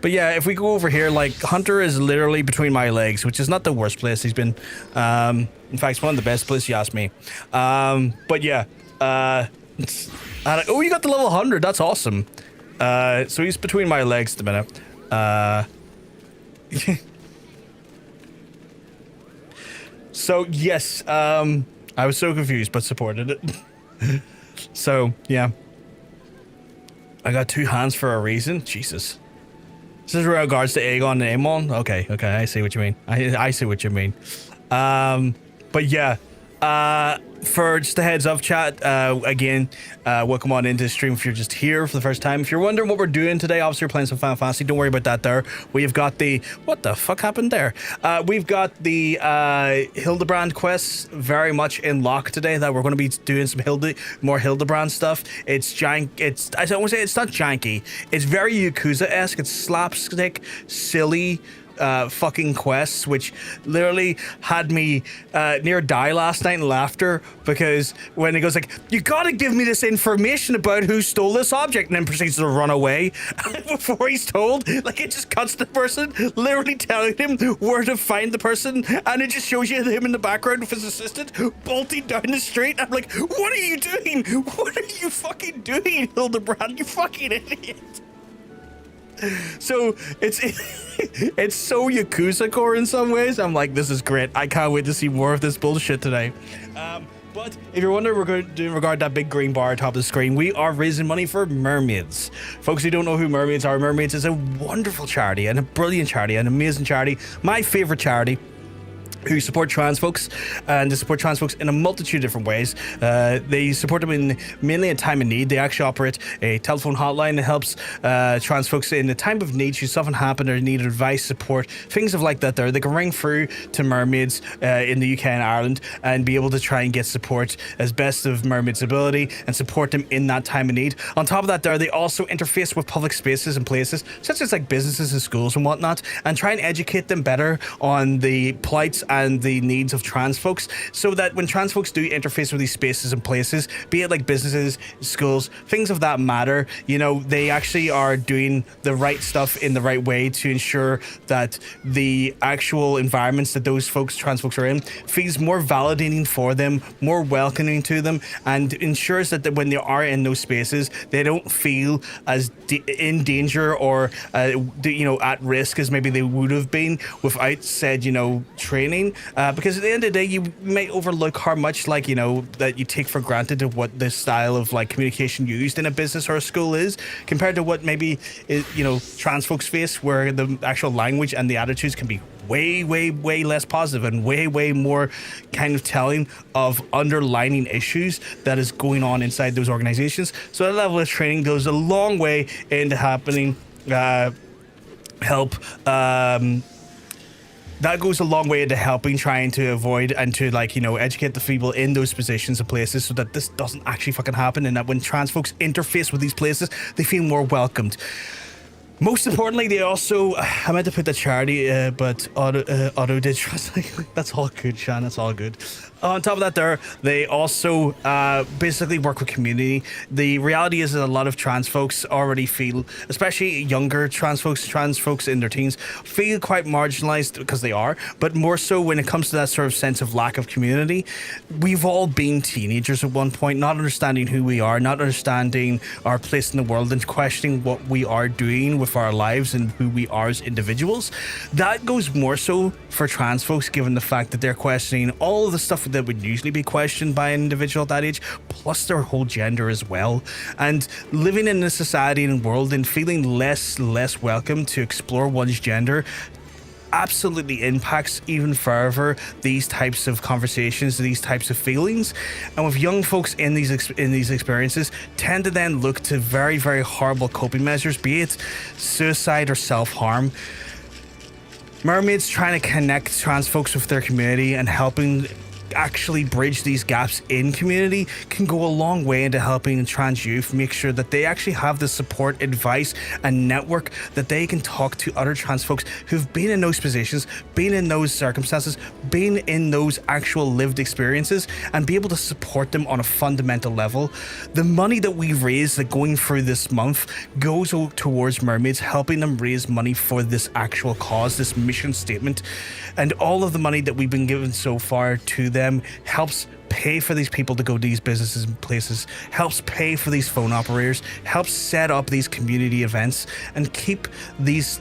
But yeah, if we go over here, like, Hunter is literally between my legs, which is not the worst place he's been. In fact, it's one of the best places, you ask me. But yeah, oh, you got the level 100. That's awesome. So he's between my legs at the minute. So yes, I was so confused, but supported it. So yeah, I got 2 hands for a reason. Jesus. This is regards to Aegon and Aemon. Okay, I see what you mean. I see what you mean. But yeah, for just a heads up, chat, again, welcome on into the stream if you're just here for the first time. If you're wondering what we're doing today, obviously we're playing some Final Fantasy. Don't worry about that there. We've got the... What the fuck happened there? We've got the Hildebrand quests very much in lock today, that we're going to be doing some more Hildebrand stuff. It's jank... I don't want to say it's not janky. It's very Yakuza-esque. It's slapstick, silly... fucking quests, which literally had me near die last night in laughter, because when he goes like, you gotta give me this information about who stole this object, and then proceeds to run away before he's told, like, it just cuts the person literally telling him where to find the person, and it just shows you him in the background with his assistant bolting down the street. I'm like, what are you doing? What are you fucking doing, Hildebrand, you fucking idiot? So it's so Yakuza core in some ways. I'm like, this is great. I can't wait to see more of this bullshit today. But if you're wondering, we're going to do in regard to that big green bar atop the screen, we are raising money for Mermaids. Folks who don't know who Mermaids are, Mermaids is a wonderful charity and a brilliant charity, an amazing charity, my favorite charity, who support trans folks, and they support trans folks in a multitude of different ways. They support them in mainly in time of need. They actually operate a telephone hotline that helps trans folks in the time of need, should something happen or need advice, support, things of like that there. They can ring through to Mermaids in the UK and Ireland and be able to try and get support as best of Mermaids' ability and support them in that time of need. On top of that there, they also interface with public spaces and places, such as like businesses and schools and whatnot, and try and educate them better on the plights and the needs of trans folks, so that when trans folks do interface with these spaces and places, be it like businesses, schools, things of that matter, you know, they actually are doing the right stuff in the right way to ensure that the actual environments that those folks, trans folks, are in, feels more validating for them, more welcoming to them, and ensures that when they are in those spaces, they don't feel as in danger or you know, at risk as maybe they would have been without said, you know, training. Because at the end of the day, you may overlook how much, like, you know, that you take for granted of what the style of like communication used in a business or a school is, compared to what maybe is, you know, trans folks face, where the actual language and the attitudes can be way less positive and way more kind of telling of underlining issues that is going on inside those organizations. So that level of training goes a long way into happening that goes a long way into helping, trying to avoid and to, like, you know, educate the people in those positions and places so that this doesn't actually fucking happen, and that when trans folks interface with these places, they feel more welcomed. Most importantly, they also, I meant to put the charity, but Auto did trust. That's all good, Sean. That's all good. On top of that there, they also basically work with community. The reality is that a lot of trans folks already feel, especially younger trans folks in their teens, feel quite marginalized, because they are, but more so when it comes to that sort of sense of lack of community. We've all been teenagers at one point, not understanding who we are, not understanding our place in the world, and questioning what we are doing with our lives and who we are as individuals. That goes more so for trans folks, given the fact that they're questioning all of the stuff that would usually be questioned by an individual at that age, plus their whole gender as well. And living in a society and world and feeling less welcome to explore one's gender absolutely impacts even further these types of conversations, these types of feelings. And with young folks in these experiences, tend to then look to very horrible coping measures, be it suicide or self-harm. Mermaids trying to connect trans folks with their community and helping actually bridge these gaps in community can go a long way into helping trans youth make sure that they actually have the support, advice, and network that they can talk to other trans folks who've been in those positions, been in those circumstances, been in those actual lived experiences, and be able to support them on a fundamental level. The money that we raise that going through this month goes towards Mermaids, helping them raise money for this actual cause, this mission statement, and all of the money that we've been given so far to them helps pay for these people to go to these businesses and places, helps pay for these phone operators, helps set up these community events, and keep these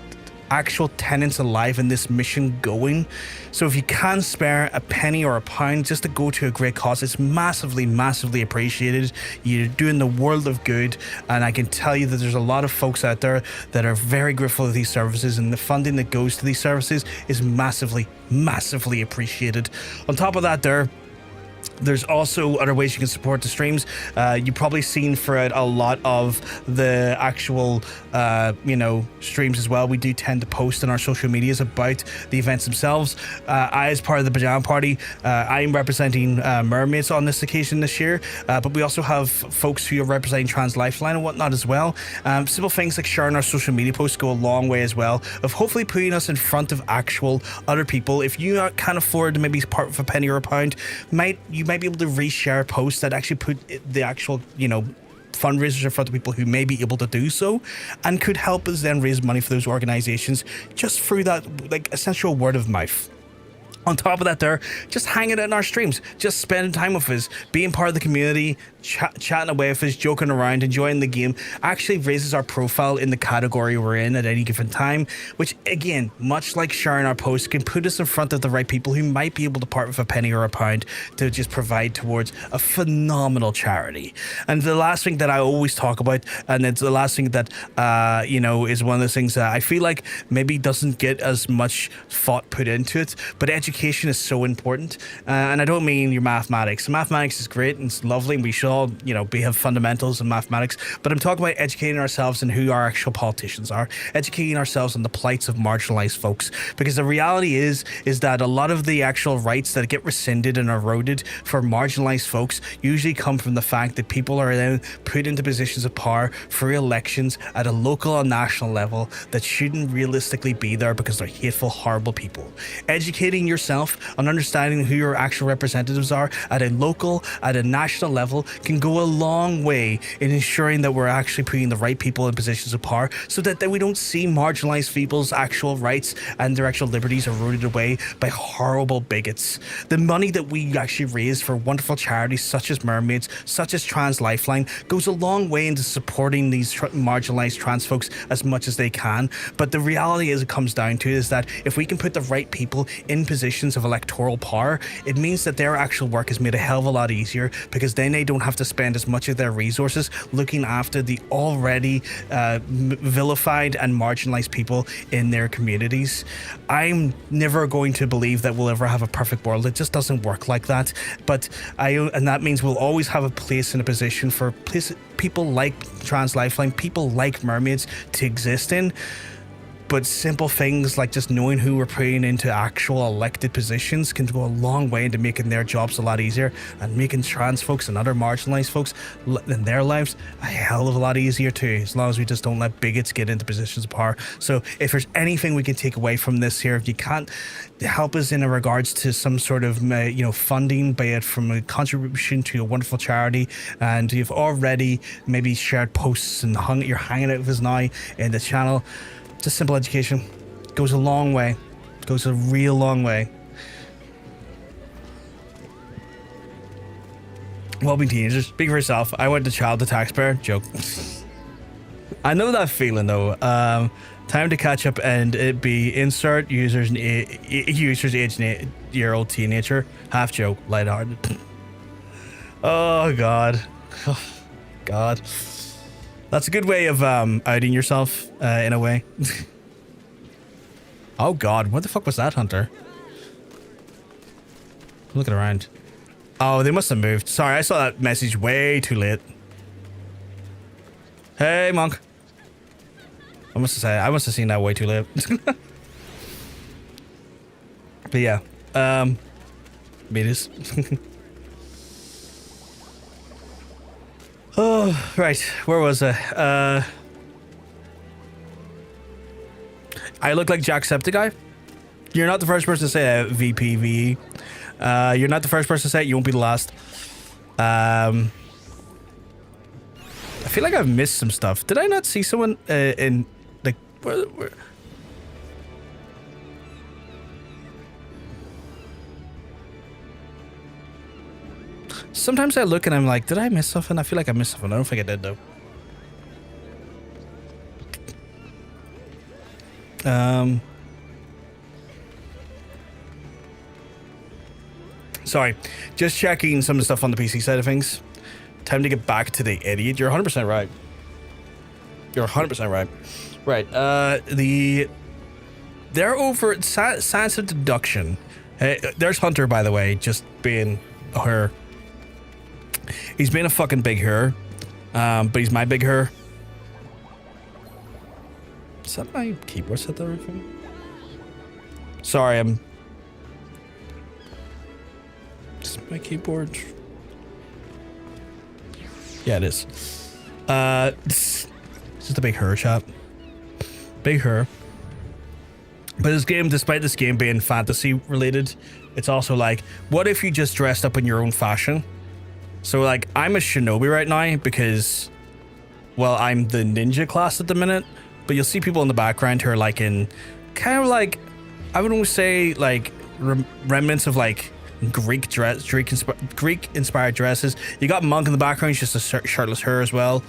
actual tenants alive and this mission going. So if you can spare a penny or a pound just to go to a great cause, it's massively appreciated. You're doing the world of good, and I can tell you that there's a lot of folks out there that are very grateful of these services, and the funding that goes to these services is massively appreciated. On top of that, there's also other ways you can support the streams. You've probably seen throughout a lot of the actual, streams as well. We do tend to post on our social medias about the events themselves. I, as part of the Pajama Party, I'm representing Mermaids on this occasion this year, but we also have folks who are representing Trans Lifeline and whatnot as well. Simple things like sharing our social media posts go a long way as well, of hopefully putting us in front of actual other people. If you can't afford to maybe part with a penny or a pound, you might be able to reshare posts that actually put the actual, fundraisers in front of people who may be able to do so, and could help us then raise money for those organizations just through that essential word of mouth. On top of that, just hanging out in our streams, just spending time with us, being part of the community, chatting away with us, joking around, enjoying the game, actually raises our profile in the category we're in at any given time, which again, much like sharing our posts, can put us in front of the right people who might be able to part with a penny or a pound to just provide towards a phenomenal charity. And the last thing that I always talk about, and it's the last thing that, is one of those things that I feel like maybe doesn't get as much thought put into it, but education is so important. And I don't mean your mathematics. Mathematics is great and it's lovely, and we should all, have fundamentals in mathematics, but I'm talking about educating ourselves in who our actual politicians are, educating ourselves on the plights of marginalized folks, because the reality is that a lot of the actual rights that get rescinded and eroded for marginalized folks usually come from the fact that people are then put into positions of power for elections at a local and national level that shouldn't realistically be there because they're hateful, horrible people. Educating yourself on understanding who your actual representatives are at a local, at a national level can go a long way in ensuring that we're actually putting the right people in positions of power, so that we don't see marginalized people's actual rights and their actual liberties eroded away by horrible bigots. The money that we actually raise for wonderful charities such as Mermaids, such as Trans Lifeline, goes a long way into supporting these marginalized trans folks as much as they can. But the reality is, it comes down to is that if we can put the right people in positions of electoral power, it means that their actual work is made a hell of a lot easier, because then they don't have to spend as much of their resources looking after the already vilified and marginalized people in their communities. I'm never going to believe that we'll ever have a perfect world. It just doesn't work like that. And that means we'll always have a place and a position for people like Trans Lifeline, people like Mermaids to exist in. But simple things like just knowing who we're putting into actual elected positions can go a long way into making their jobs a lot easier, and making trans folks and other marginalized folks in their lives a hell of a lot easier too, as long as we just don't let bigots get into positions of power. So if there's anything we can take away from this here, if you can't help us in regards to some sort of funding, be it from a contribution to a wonderful charity, and you've already maybe shared posts and you're hanging out with us now in the channel, just simple education goes a long way, goes a real long way. Well-being teenagers, speak for yourself. I went to child to taxpayer. Joke. I know that feeling though. Time to catch up and it be insert users age 8-year-old teenager. Half joke, lighthearted. Oh god. Oh, god. That's a good way of outing yourself in a way. Oh god, what the fuck was that, Hunter? I'm looking around. Oh, they must have moved. Sorry, I saw that message way too late. Hey, monk. I must have seen that way too late. But yeah, Meters. Oh, right. Where was I? I look like Jacksepticeye. You're not the first person to say VPVE. You're not the first person to say it. You won't be the last. I feel like I've missed some stuff. Did I not see someone in like where? Sometimes I look and I'm like, did I miss something? I feel like I missed something. I don't think I did though. Sorry, just checking some of the stuff on the PC side of things. Time to get back to the idiot. You're 100% right. You're 100% right. Right. They're over at Science of Deduction. There's Hunter, by the way, just being her. He's being a fucking big her, but he's my big her. Is that my keyboard set there? Sorry, I'm. Is my keyboard? Yeah, it is. It's just a big her shot. Big her. But this game, despite this game being fantasy related, it's also like, what if you just dressed up in your own fashion? So like, I'm a shinobi right now because, well, I'm the ninja class at the minute, but you'll see people in the background who are like in kind of like, I would almost say like remnants of like Greek inspired dresses. You got Monk in the background, he's just a shirtless her as well.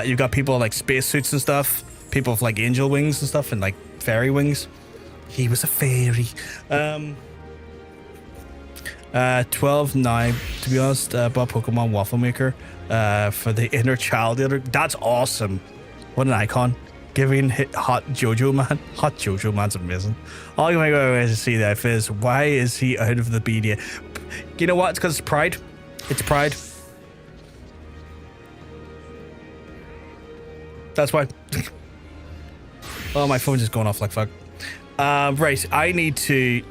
You've got people like spacesuits and stuff, people with like angel wings and stuff and like fairy wings. He was a fairy. 12 now, to be honest, bought Pokemon Waffle Maker for the inner child. That's awesome. What an icon. Giving Hot Jojo Man. Hot Jojo Man's amazing. All you might go to see that is, why is he out of the BDA? You know what? It's because it's pride. It's pride. That's why. Oh, my phone's just going off like fuck. Right, I need to...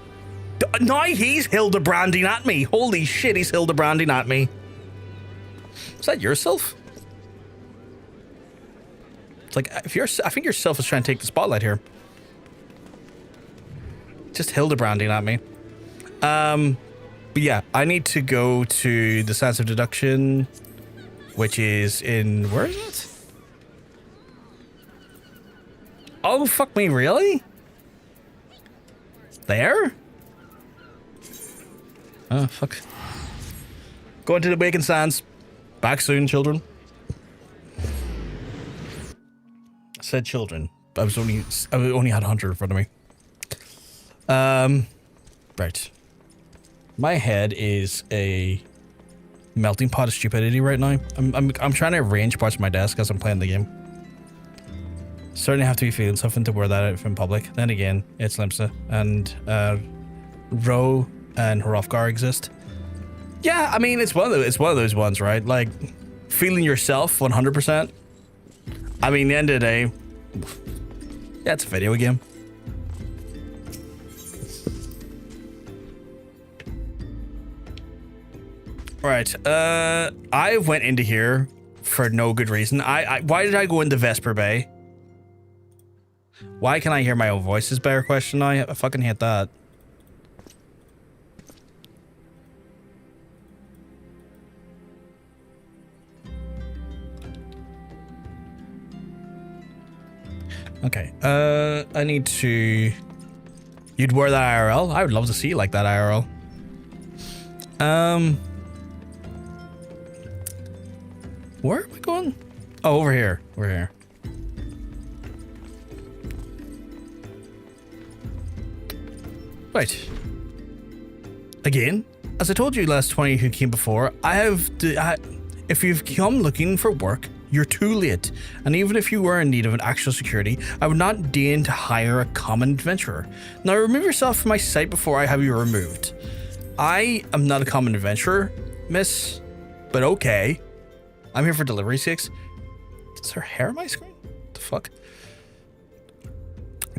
Now he's Hildebranding at me. Holy shit, he's Hildebranding at me. Is that yourself? It's like, if you're, I think yourself is trying to take the spotlight here. Just Hildebranding at me. But yeah, I need to go to the Science of Deduction, which is in, where is it? Oh, fuck me, really? There? Oh, fuck. Going to the Awakened Sands. Back soon, children. I said children. I only had Hunter in front of me. Right. My head is a melting pot of stupidity right now. I'm trying to arrange parts of my desk as I'm playing the game. Certainly have to be feeling something to wear that out in public. Then again, it's Limsa and Ro and Hrothgar exist. Yeah, I mean, it's one of those ones, right? Like feeling yourself 100%. I mean, the end of the day, yeah, it's a video game. Right, I went into here for no good reason. Why did I go into Vesper Bay? Why can I hear my own voice is a better question now. I fucking hate that. Okay, I need to... You'd wear that IRL? I would love to see you like that IRL. Where am I going? Oh, over here. We're here. Right. Again, as I told you last 20 who came before, if you've come looking for work, you're too late. And even if you were in need of an actual security, I would not deign to hire a common adventurer. Now remove yourself from my sight before I have you removed. I am not a common adventurer, miss, but okay. I'm here for delivery sakes. Is there hair on my screen? What the fuck?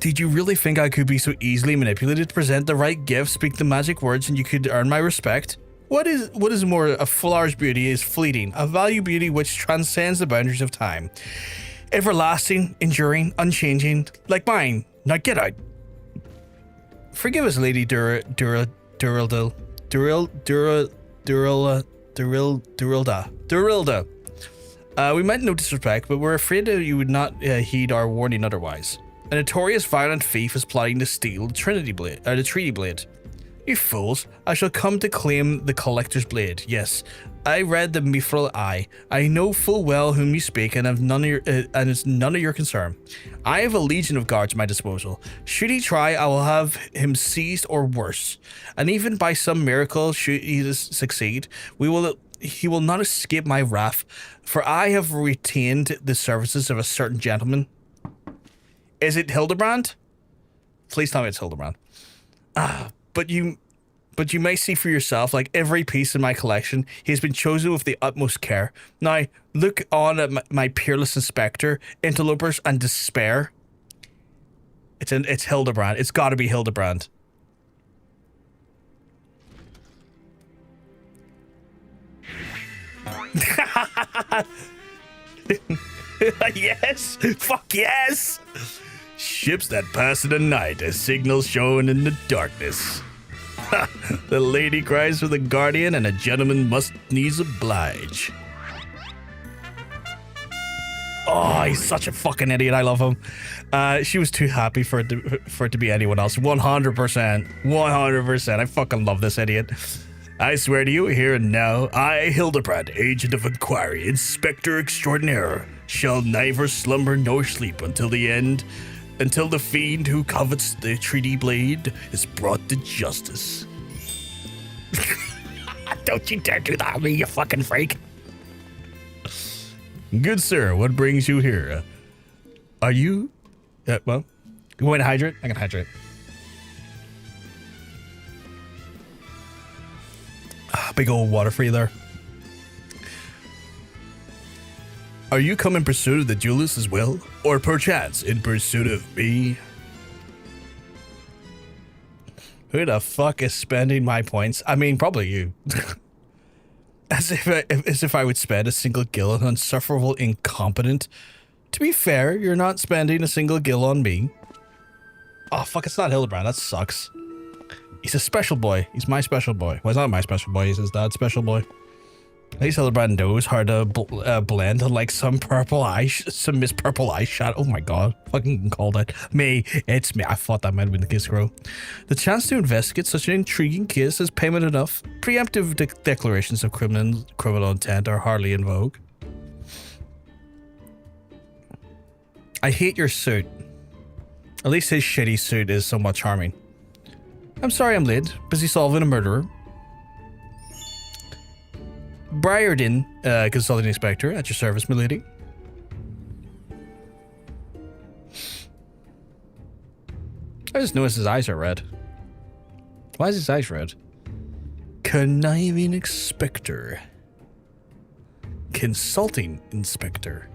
Did you really think I could be so easily manipulated to present the right gift, speak the magic words, and you could earn my respect? What is more, a flower's beauty is fleeting, a value beauty which transcends the boundaries of time. Everlasting, enduring, unchanging, like mine. Now get out. Forgive us, Lady Durilda. We meant no disrespect, but we're afraid that you would not heed our warning otherwise. A notorious violent thief is plotting to steal the Treaty Blade. You fools, I shall come to claim the Collector's Blade. Yes, I read the Mithril Eye. I know full well whom you speak, and it's none of your concern. I have a legion of guards at my disposal. Should he try, I will have him seized or worse. And even by some miracle, should he succeed, he will not escape my wrath, for I have retained the services of a certain gentleman. Is it Hildebrand? Please tell me it's Hildebrand. But you may see for yourself, like every piece in my collection, he has been chosen with the utmost care. Now, look on at my peerless inspector, interlopers, and despair. It's Hildebrand. It's got to be Hildebrand. Yes! Fuck yes! Ships that pass in the night as signals shown in the darkness. The lady cries for the guardian and a gentleman must needs oblige. Oh, he's such a fucking idiot. I love him. She was too happy for it to be anyone else. 100%. 100%. I fucking love this idiot. I swear to you, here and now, I, Hildebrand, agent of inquiry, inspector extraordinaire, shall neither slumber nor sleep until the fiend who covets the Treaty Blade is brought to justice. Don't you dare do that to me, you fucking freak. Good sir, what brings you here? Are you... well, you want to hydrate? I can hydrate. Big old water for you there. Are you come in pursuit of the duelist as well? Or perchance in pursuit of me? Who the fuck is spending my points? I mean, probably you. as if I would spend a single gil on insufferable incompetent. To be fair, you're not spending a single gil on me. Oh fuck, it's not Hildebrand. That sucks. He's a special boy. He's my special boy. Well, he's not my special boy. He's his dad's special boy. At least Hildebrand knows how to blend like some purple eye, some Miss Purple Eye shot. Oh my god. Fucking called it. Me. It's me. I thought that might have been the case, Crow. The chance to investigate such an intriguing case is payment enough. Preemptive declarations of criminal intent are hardly in vogue. I hate your suit. At least his shitty suit is somewhat charming. I'm sorry I'm late. Busy solving a murderer. Briardien, consulting inspector, at your service, milady. I just noticed his eyes are red. Why is his eyes red? Conniving inspector. Consulting inspector.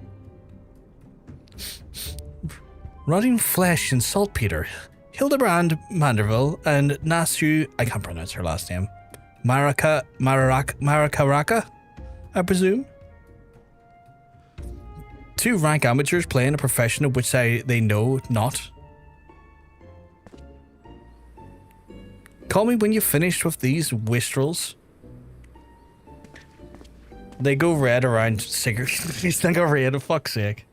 Rotting flesh and saltpeter. Hildebrand, Manderville, and Nashu, I can't pronounce her last name. Marakaraka, I presume? Two rank amateurs playing a profession of which they know not. Call me when you've finished with these wastrels. They go red around cigarettes. These things go red, for fuck's sake.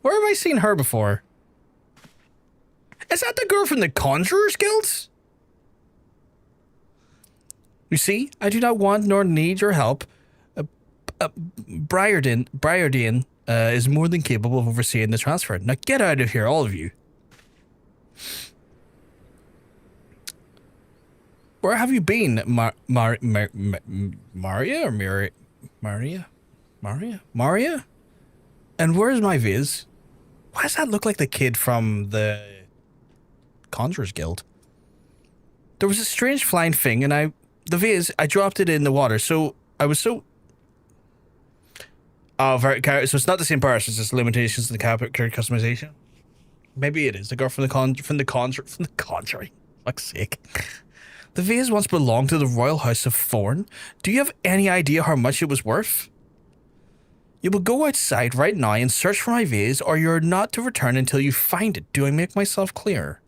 Where have I seen her before? Is that the girl from the Conjurers Guilds? You see, I do not want nor need your help. Briardien is more than capable of overseeing the transfer. Now get out of here, all of you. Where have you been, Maria or Maria? And where's my Vase? Why does that look like the kid from the Conjurers Guild? There was a strange flying thing, and the Vase, I dropped it in the water, so I was so... Oh, so it's not the same person, it's just limitations to the character customization? Maybe it is the girl from the Conjuring. Fuck's sake. The vase once belonged to the royal house of Thorn. Do you have any idea how much it was worth? You will go outside right now and search for my vase, or you're not to return until you find it. Do I make myself clear?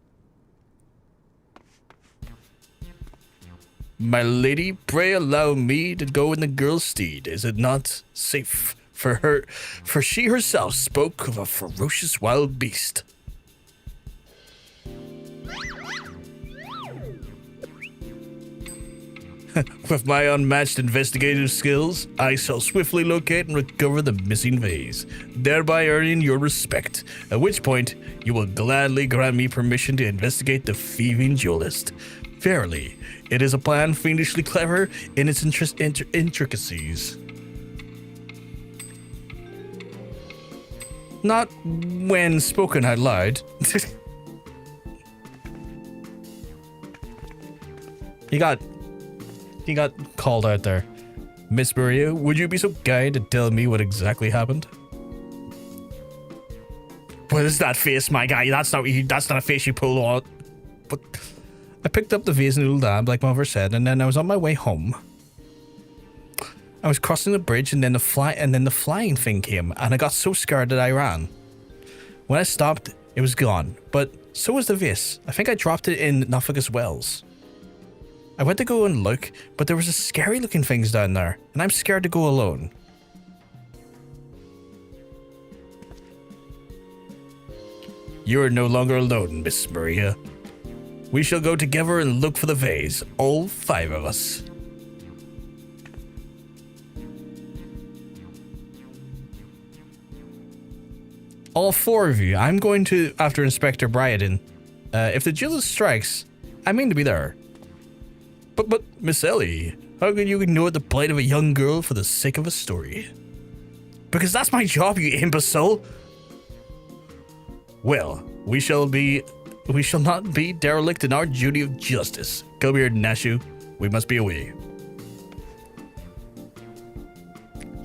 My lady, pray allow me to go in the girl's steed. Is it not safe for her? For she herself spoke of a ferocious wild beast. With my unmatched investigative skills, I shall swiftly locate and recover the missing vase, thereby earning your respect, at which point you will gladly grant me permission to investigate the Thieving Duelist. Verily, it is a plan fiendishly clever in its intricacies. Not when spoken out loud. He got called out there. Miss Maria, would you be so kind to tell me what exactly happened? What is that face, my guy? That's not a face you pull on. But I picked up the vase noodle dab, like Mother said, and then I was on my way home. I was crossing the bridge, and then the flying thing came, and I got so scared that I ran. When I stopped, it was gone, but so was the vase. I think I dropped it in Nothagus Wells. I went to go and look, but there was a scary looking things down there, and I'm scared to go alone. You are no longer alone, Miss Maria. We shall go together and look for the vase, all 5 of us. All 4 of you. I'm going to after Inspector Briardien. If the duelist strikes, I mean to be there. But, Miss Ellie, how can you ignore the plight of a young girl for the sake of a story? Because that's my job, you imbecile! Well, we shall not be derelict in our duty of justice. Come here, Nashu. We must be away.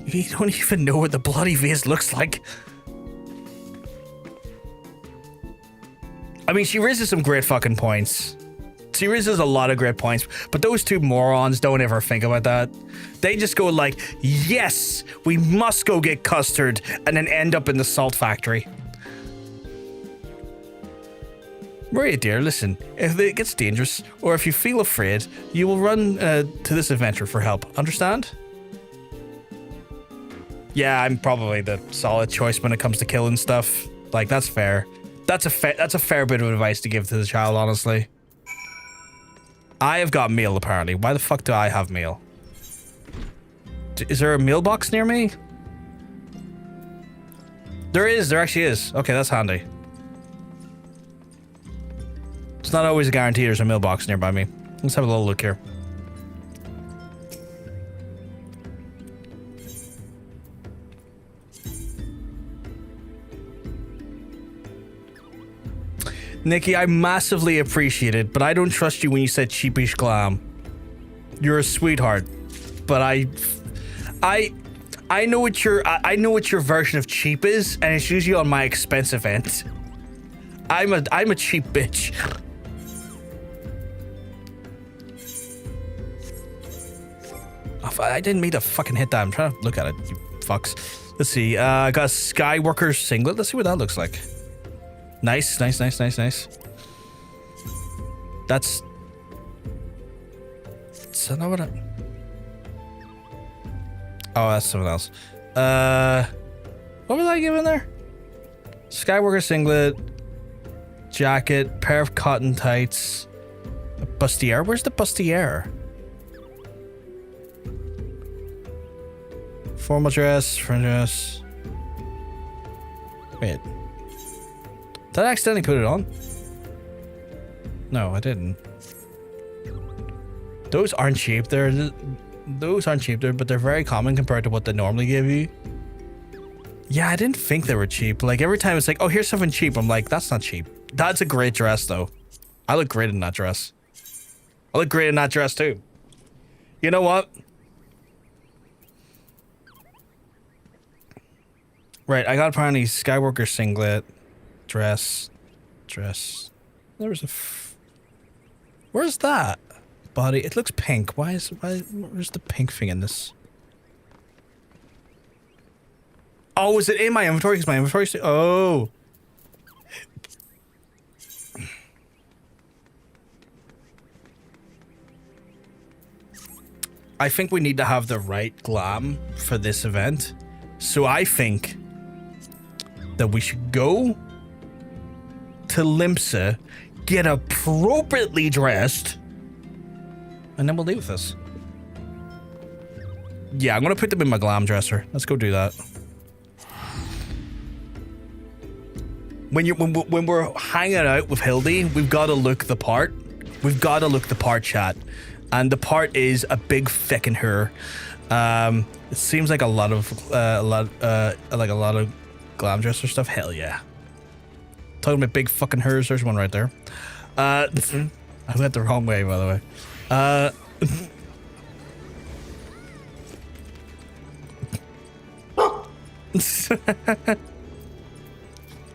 You don't even know what the bloody vase looks like. I mean, she raises some great fucking points. She raises a lot of great points, but those 2 morons don't ever think about that. They just go like, yes, we must go get custard, and then end up in the salt factory. Maria dear, listen, if it gets dangerous, or if you feel afraid, you will run to this adventure for help, understand? Yeah, I'm probably the solid choice when it comes to killing stuff. Like, that's fair. That's a fair bit of advice to give to the child, honestly. I have got mail, apparently. Why the fuck do I have mail? Is there a mailbox near me? There actually is. Okay, that's handy. It's not always a guarantee there's a mailbox nearby me. Let's have a little look here. Nikki, I massively appreciate it, but I don't trust you when you said cheapish glam. You're a sweetheart, but I know what your version of cheap is, and it's usually on my expensive end. I'm a cheap bitch. I didn't mean to fucking hit that. I'm trying to look at it, you fucks. Let's see. I got a Skywalker singlet. Let's see what that looks like. Nice. That's... Is that not what I... Oh, that's someone else. What was I giving there? Skywalker singlet, jacket, pair of cotton tights, a bustier. Where's the bustier? Formal dress, friend dress. Wait. Did I accidentally put it on? No, I didn't. Those aren't cheap. Those aren't cheap, but they're very common compared to what they normally give you. Yeah, I didn't think they were cheap. Like, every time it's like, oh, here's something cheap. I'm like, that's not cheap. That's a great dress, though. I look great in that dress. I look great in that dress, too. You know what? Right, I got apparently Skywalker singlet, dress. dress. There was a. Where's that body? It looks pink. Where's the pink thing in this? Oh, is it in my inventory? Because my inventory. Oh. I think we need to have the right glam for this event. So I think that we should go to Limsa, get appropriately dressed, and then we'll leave with this. Yeah, I'm gonna put them in my glam dresser. Let's go do that. When we're hanging out with Hildy, we've got to look the part. We've got to look the part, chat. And the part is a big feckin' her. It seems like a lot of glam dresser stuff. Hell yeah. Talking about big fucking hers. There's one right there. I went the wrong way, by the way.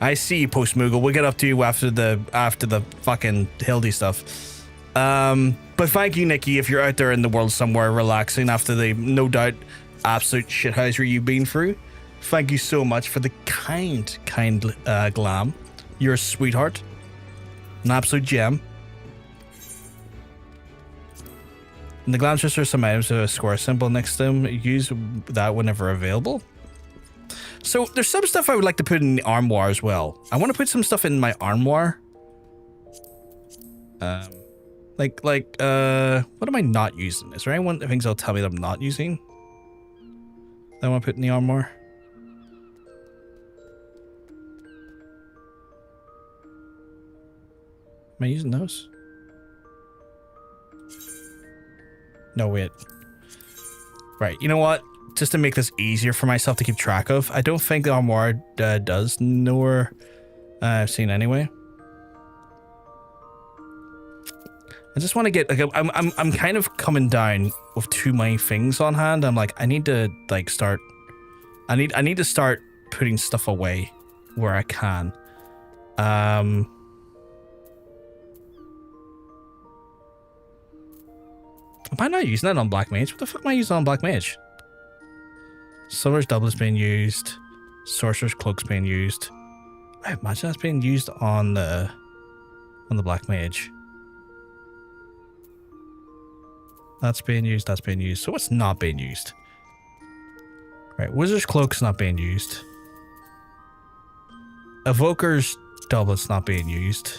I see you, Post Moogle. We'll get up to you after the fucking Hildy stuff. But thank you, Nikki, if you're out there in the world somewhere relaxing after the, no doubt, absolute shithousery you've been through. Thank you so much for the kind glam. You're a sweetheart. An absolute gem. In the glam chest are some items with a square symbol next to them. Use that whenever available. So there's some stuff I would like to put in the armoire as well. I want to put some stuff in my armoire. What am I not using? Is there any one things that'll tell me that I'm not using that I want to put in the armoire? Am I using those? No, wait. Right, you know what? Just to make this easier for myself to keep track of, I don't think the armoire does, nor I've seen anyway. I just want to get, like, I'm kind of coming down with too many things on hand. I'm like, I need to like start, I need to start putting stuff away where I can. Am I not using that on Black Mage? What the fuck am I using on Black Mage? Summer's Doublet's being used. Sorcerer's Cloak's being used. I imagine that's being used on the Black Mage. That's being used, that's being used. So what's not being used? Right, Wizard's Cloak's not being used. Evoker's Doublet's not being used.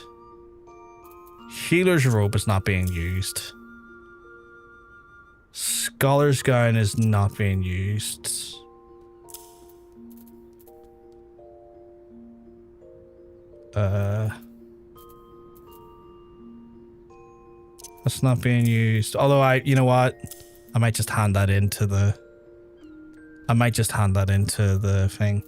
Healer's Robe is not being used. Scholar's Gown is not being used. That's not being used. Although you know what? I might just hand that into the thing.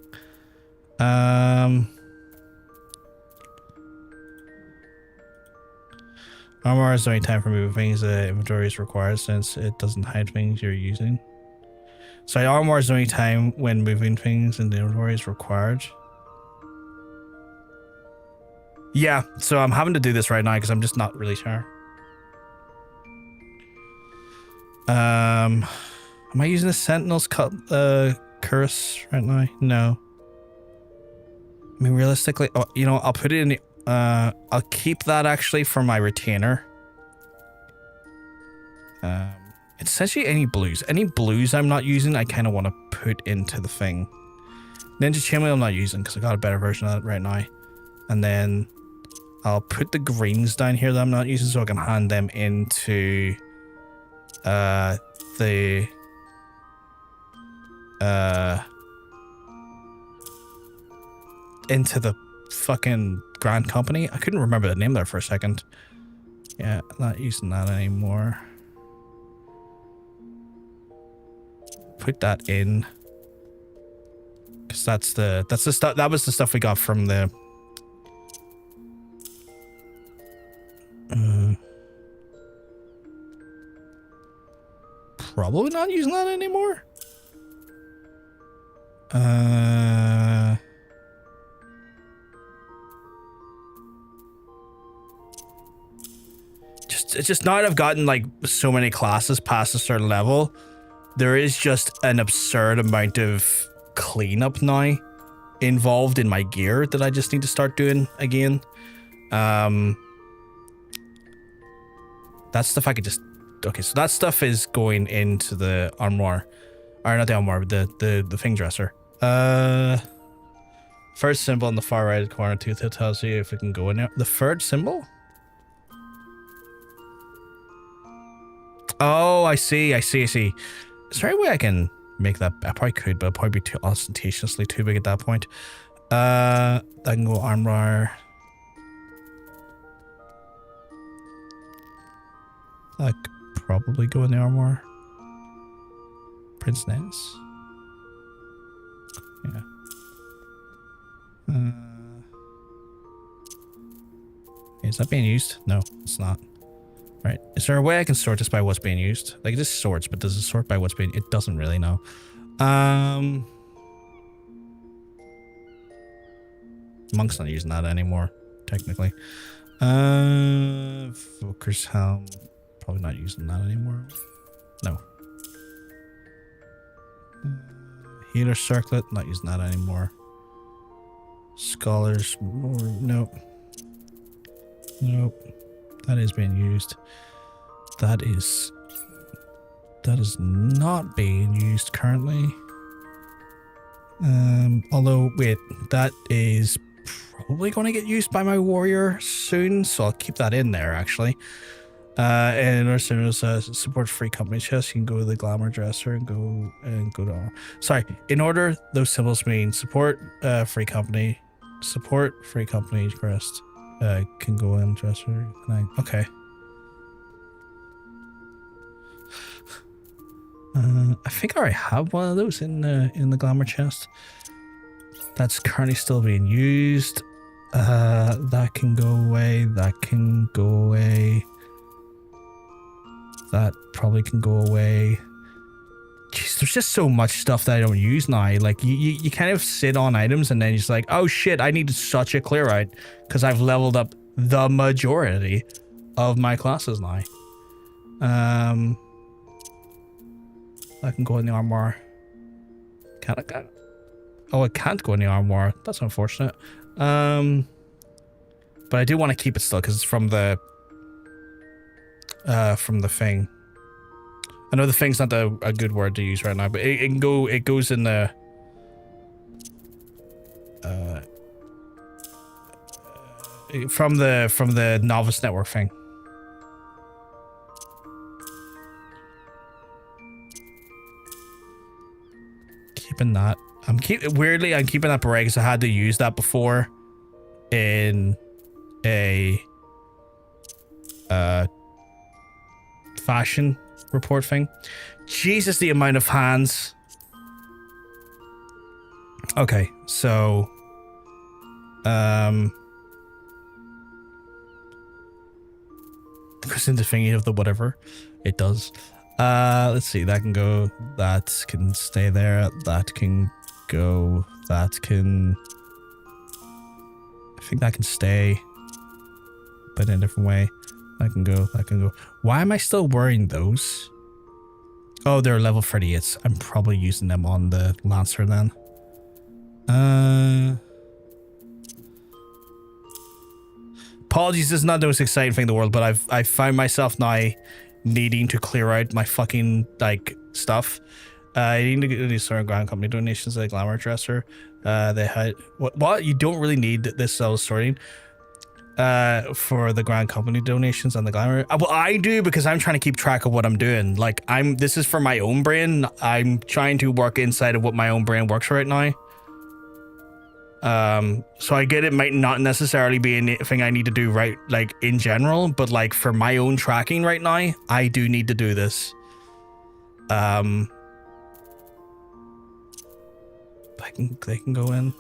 Armor is the only time for moving things the inventory is required since it doesn't hide things you're using. So armor is the only time when moving things in the inventory is required. Yeah, so I'm having to do this right now because I'm just not really sure. Am I using a Sentinel's curse right now? No. I mean, realistically, oh, you know, I'll put it in the, I'll keep that actually for my retainer. It's essentially any blues. Any blues I'm not using, I kind of want to put into the thing. Ninja Chainmail I'm not using because I got a better version of that right now. And then I'll put the greens down here that I'm not using so I can hand them into into the fucking Grand Company. I couldn't remember the name there for a second. Yeah, not using that anymore. Put that in. Cause that's the stuff, that was the stuff we got from the probably not using that anymore. just now that I've gotten like so many classes past a certain level, there is just an absurd amount of cleanup now involved in my gear that I just need to start doing again. That stuff I could just... Okay, so that stuff is going into the armoire. Or not the armoire, but the thing dresser. First symbol in the far right corner tooth tells you if it can go in there. The third symbol? Oh, I see. Is there any way I can make that? I probably could, but it'd probably be too ostentatiously too big at that point. I can go armor. That could probably go in the armor. Prince Nance. Yeah. Is that being used? No, it's not. Right. Is there a way I can sort this by what's being used? Like, this sorts, but does it sort by what's being... It doesn't really know. Monk's not using that anymore, technically. Voker's Helm. Probably not using that anymore. No. Healer Circlet. Not using that anymore. Scholars. Nope. Nope. That is being used. That is not being used currently. Although, wait, that is probably going to get used by my warrior soon, so I'll keep that in there, actually. And also support free company chest. You can go to the Glamour dresser and go to... Sorry, in order, those symbols mean support free company crest. Can go in dresser. Okay. I think I already have one of those in the Glamour chest. That's currently still being used. That can go away. That can go away. That probably can go away. Jeez, there's just so much stuff that I don't use now. Like, you kind of sit on items and then you're just like, oh shit, I need such a clear out because I've leveled up the majority of my classes now. I can go in the armor. Oh, I can't go in the armor. That's unfortunate. But I do want to keep it still because it's from the thing. I know the thing's not a good word to use right now, but it can go. It goes in the from the novice network thing. Keeping that. I'm keeping that beret because I had to use that before in a fashion report thing. Jesus, the amount of hands. Okay, so goes into thingy of the whatever it does. Let's see, that can go, that can stay there, that can go, that can, I think that can stay, but in a different way. That can go, that can go. Why am I still wearing those? Oh, they're level 38s. I'm probably using them on the Lancer then. Apologies, this is not the most exciting thing in the world, but I've found myself now needing to clear out my fucking, like, stuff. I need to get these sort of ground company donations like Glamour Dresser. They had... What? You don't really need this cell sorting. For the Grand Company donations on the Glamour. Well, I do because I'm trying to keep track of what I'm doing. Like, this is for my own brain. I'm trying to work inside of what my own brain works right now. So I get it might not necessarily be anything I need to do right, like, in general, but like for my own tracking right now, I do need to do this. They can go in.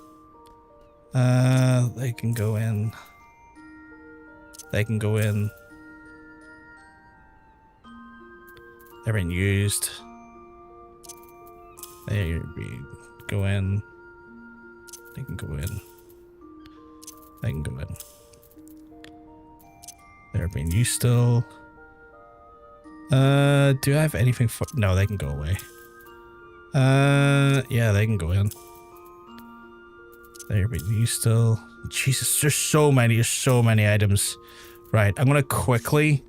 They can go in. They can go in. They're being used. They go in. They can go in. They can go in. They're being used still. Do I have anything for... No, they can go away. Yeah, they can go in. There, but you still... Jesus, there's so many items. Right, I'm gonna quickly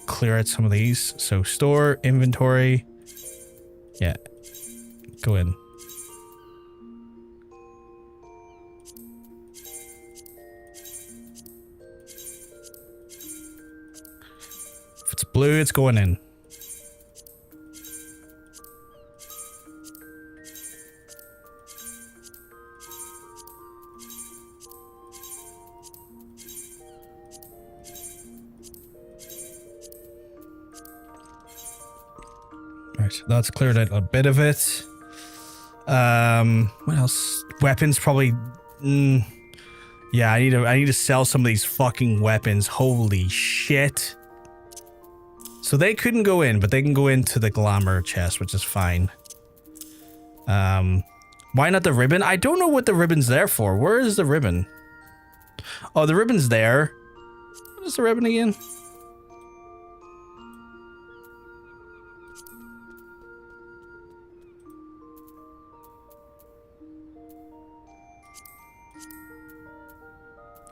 clear out some of these. So, store, inventory. Yeah. Go in. If it's blue, it's going in. Right, that's cleared out a bit of it. What else? Weapons probably. Yeah, I need to sell some of these fucking weapons. Holy shit. So they couldn't go in, but they can go into the Glamour chest, which is fine. Why not the ribbon? I don't know what the ribbon's there for. Where is the ribbon? Oh, the ribbon's there. What is the ribbon again?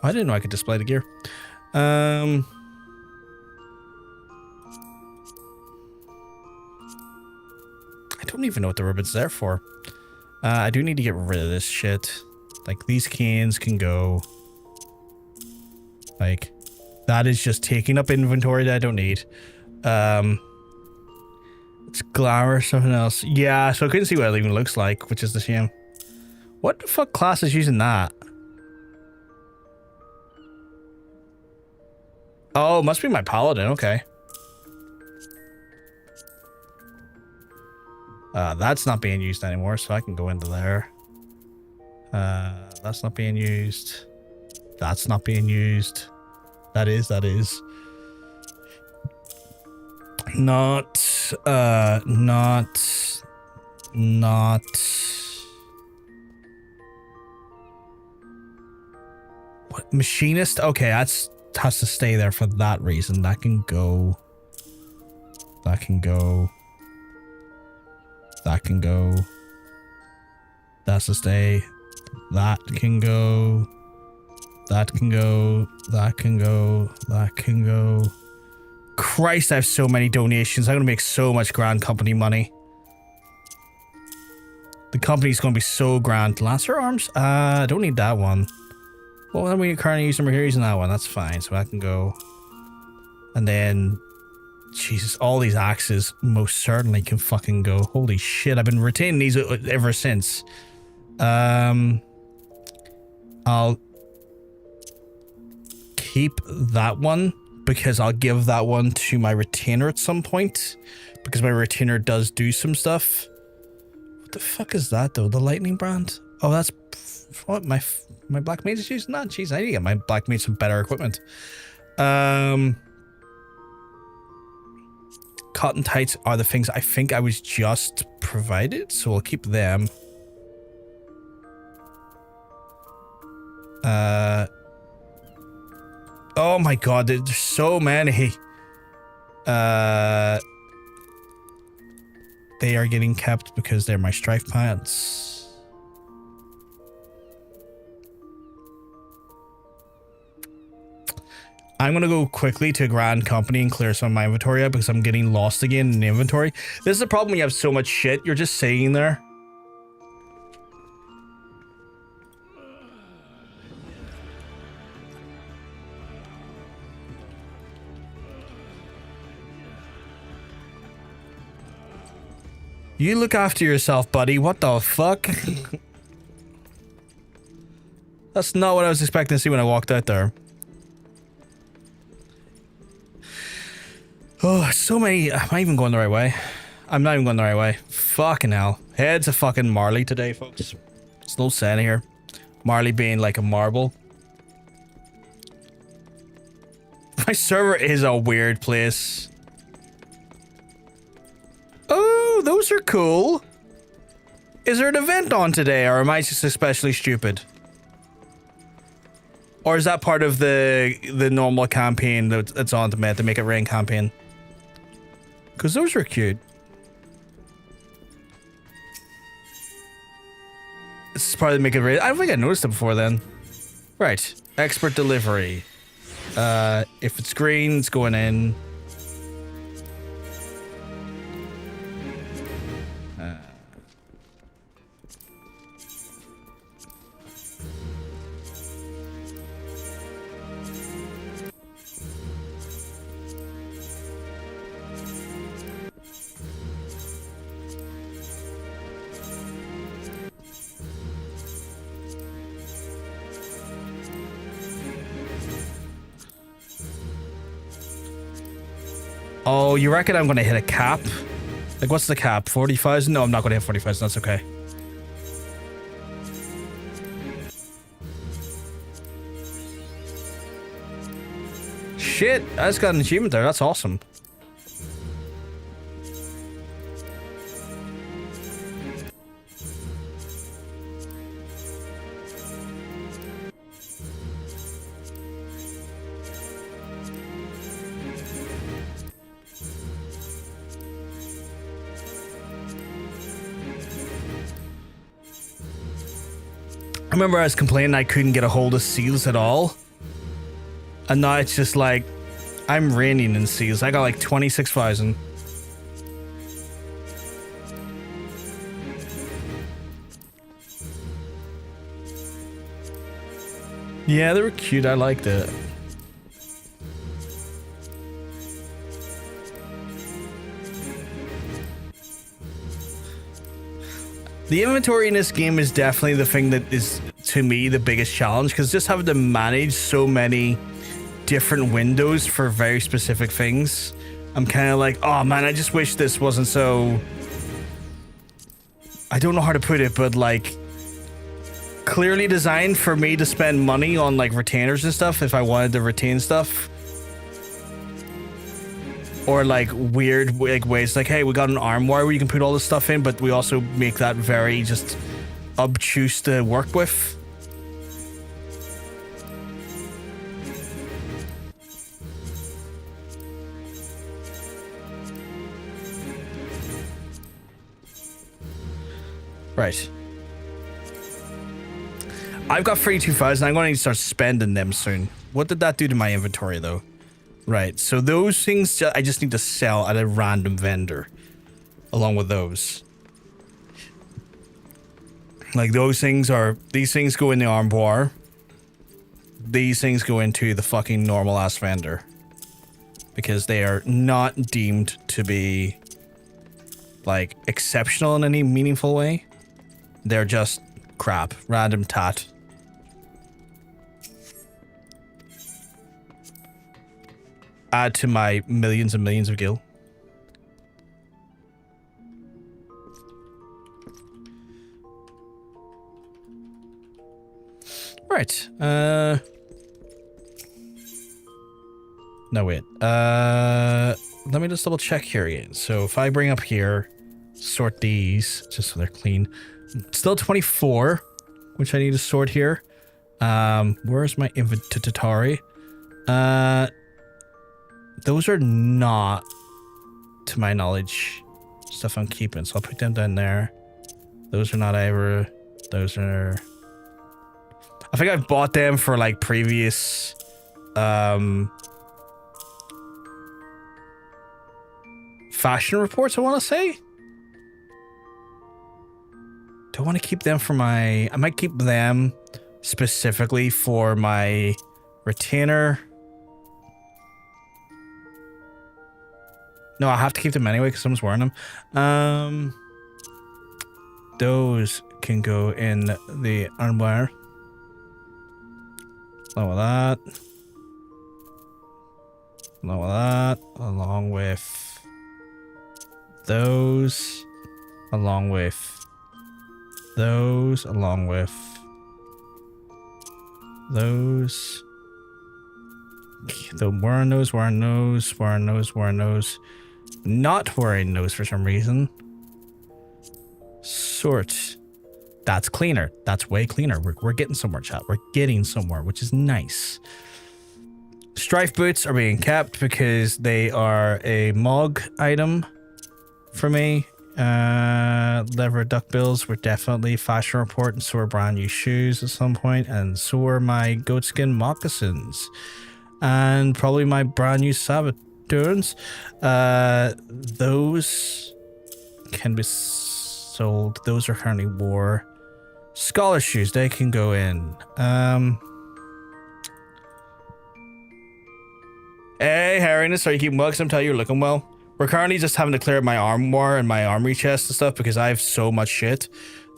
I didn't know I could display the gear. I don't even know what the ribbon's there for. I do need to get rid of this shit. Like, these cans can go. Like, that is just taking up inventory that I don't need. It's Glamour, something else. Yeah, so I couldn't see what it even looks like, which is the shame. What the fuck class is using that? Oh, must be my paladin, okay. That's not being used anymore, so I can go into there. That's not being used. That's not being used. That is. Not. What? Machinist? Okay, that's... has to stay there for that reason. That can go. That can go. That can go. That's to stay. That can go. That can go. That can go. That can go. Christ, I have so many donations. I'm gonna make so much Grand Company money. The company's gonna be so grand. Lancer arms? I don't need that one. Well, then we currently using, we're using that one. That's fine. So I can go. And then, Jesus, all these axes most certainly can fucking go. Holy shit, I've been retaining these ever since. I'll keep that one because I'll give that one to my retainer at some point because my retainer does do some stuff. What the fuck is that though? The lightning brand? Oh, that's what my black mage is using that. Jeez, I need to get my black mage some better equipment. Cotton tights are the things I think I was just provided, so we'll keep them. Oh my god, there's so many. They are getting kept because they're my strife pants. I'm gonna go quickly to Grand Company and clear some of my inventory out because I'm getting lost again in the inventory. This is the problem when you have so much shit, you're just sitting there. You look after yourself, buddy. What the fuck? That's not what I was expecting to see when I walked out there. Oh, so many. Am I even going the right way? I'm not even going the right way. Fucking hell. Heads of fucking Marley today, folks. It's no saying here. Marley being like a marble. My server is a weird place. Oh, those are cool. Is there an event on today, or am I just especially stupid? Or is that part of the normal campaign that's on to make it rain campaign? Because those are cute. This is probably make it really. I don't think I noticed it before then. Right. Expert delivery. If it's green, it's going in. Oh, you reckon I'm gonna hit a cap? Like, what's the cap? 40,000? No, I'm not gonna hit 40,000. That's okay. Shit, I just got an achievement there. That's awesome. I remember I was complaining I couldn't get a hold of seals at all. And now it's just like, I'm reigning in seals. I got like 26,000. Yeah, they were cute. I liked it. The inventory in this game is definitely the thing that is, to me, the biggest challenge, because just having to manage so many different windows for very specific things, I'm kind of like, oh man, I just wish this wasn't so... I don't know how to put it, but like, clearly designed for me to spend money on like retainers and stuff if I wanted to retain stuff. Or like weird like ways like, hey, we got an armoire where you can put all this stuff in, but we also make that very just obtuse to work with. Right. I've got 32,000. I'm going to need to start spending them soon. What did that do to my inventory though? Right, so those things I just need to sell at a random vendor along with those. Like those things are, these things go in the armoire. These things go into the fucking normal ass vendor. Because they are not deemed to be like exceptional in any meaningful way. They're just crap, random tat. Add to my millions and millions of gil. Right. No, wait. Let me just double check here again. So if I bring up here, sort these just so they're clean. Still 24, which I need to sort here. Where's my inventory? Those are not, to my knowledge, stuff I'm keeping, so I'll put them down there. Those are not ever. Those are... I think I've bought them for like previous fashion reports, I want to say. Do I want to keep them for my... I might keep them specifically for my retainer. No, I have to keep them anyway because someone's wearing them. Those can go in the armoire. Along with that. Along with that. Along with those. Along with those. Along with those. The wearing those, wearing those, wearing those, wearing those. Not wearing those for some reason. Sort. That's cleaner. That's way cleaner. We're getting somewhere, chat. We're getting somewhere, which is nice. Strife boots are being kept because they are a Mog item for me. Leather duck bills were definitely fashion report, and so are brand new shoes at some point, and so are my goatskin moccasins, and probably my brand new Sabaturns. Those can be sold. Those are currently war. Scholar shoes, they can go in. Hey, Harriness, are you keeping well? 'Cause I'm telling you, you're looking well. We're currently just having to clear my armoire and my armory chest and stuff because I have so much shit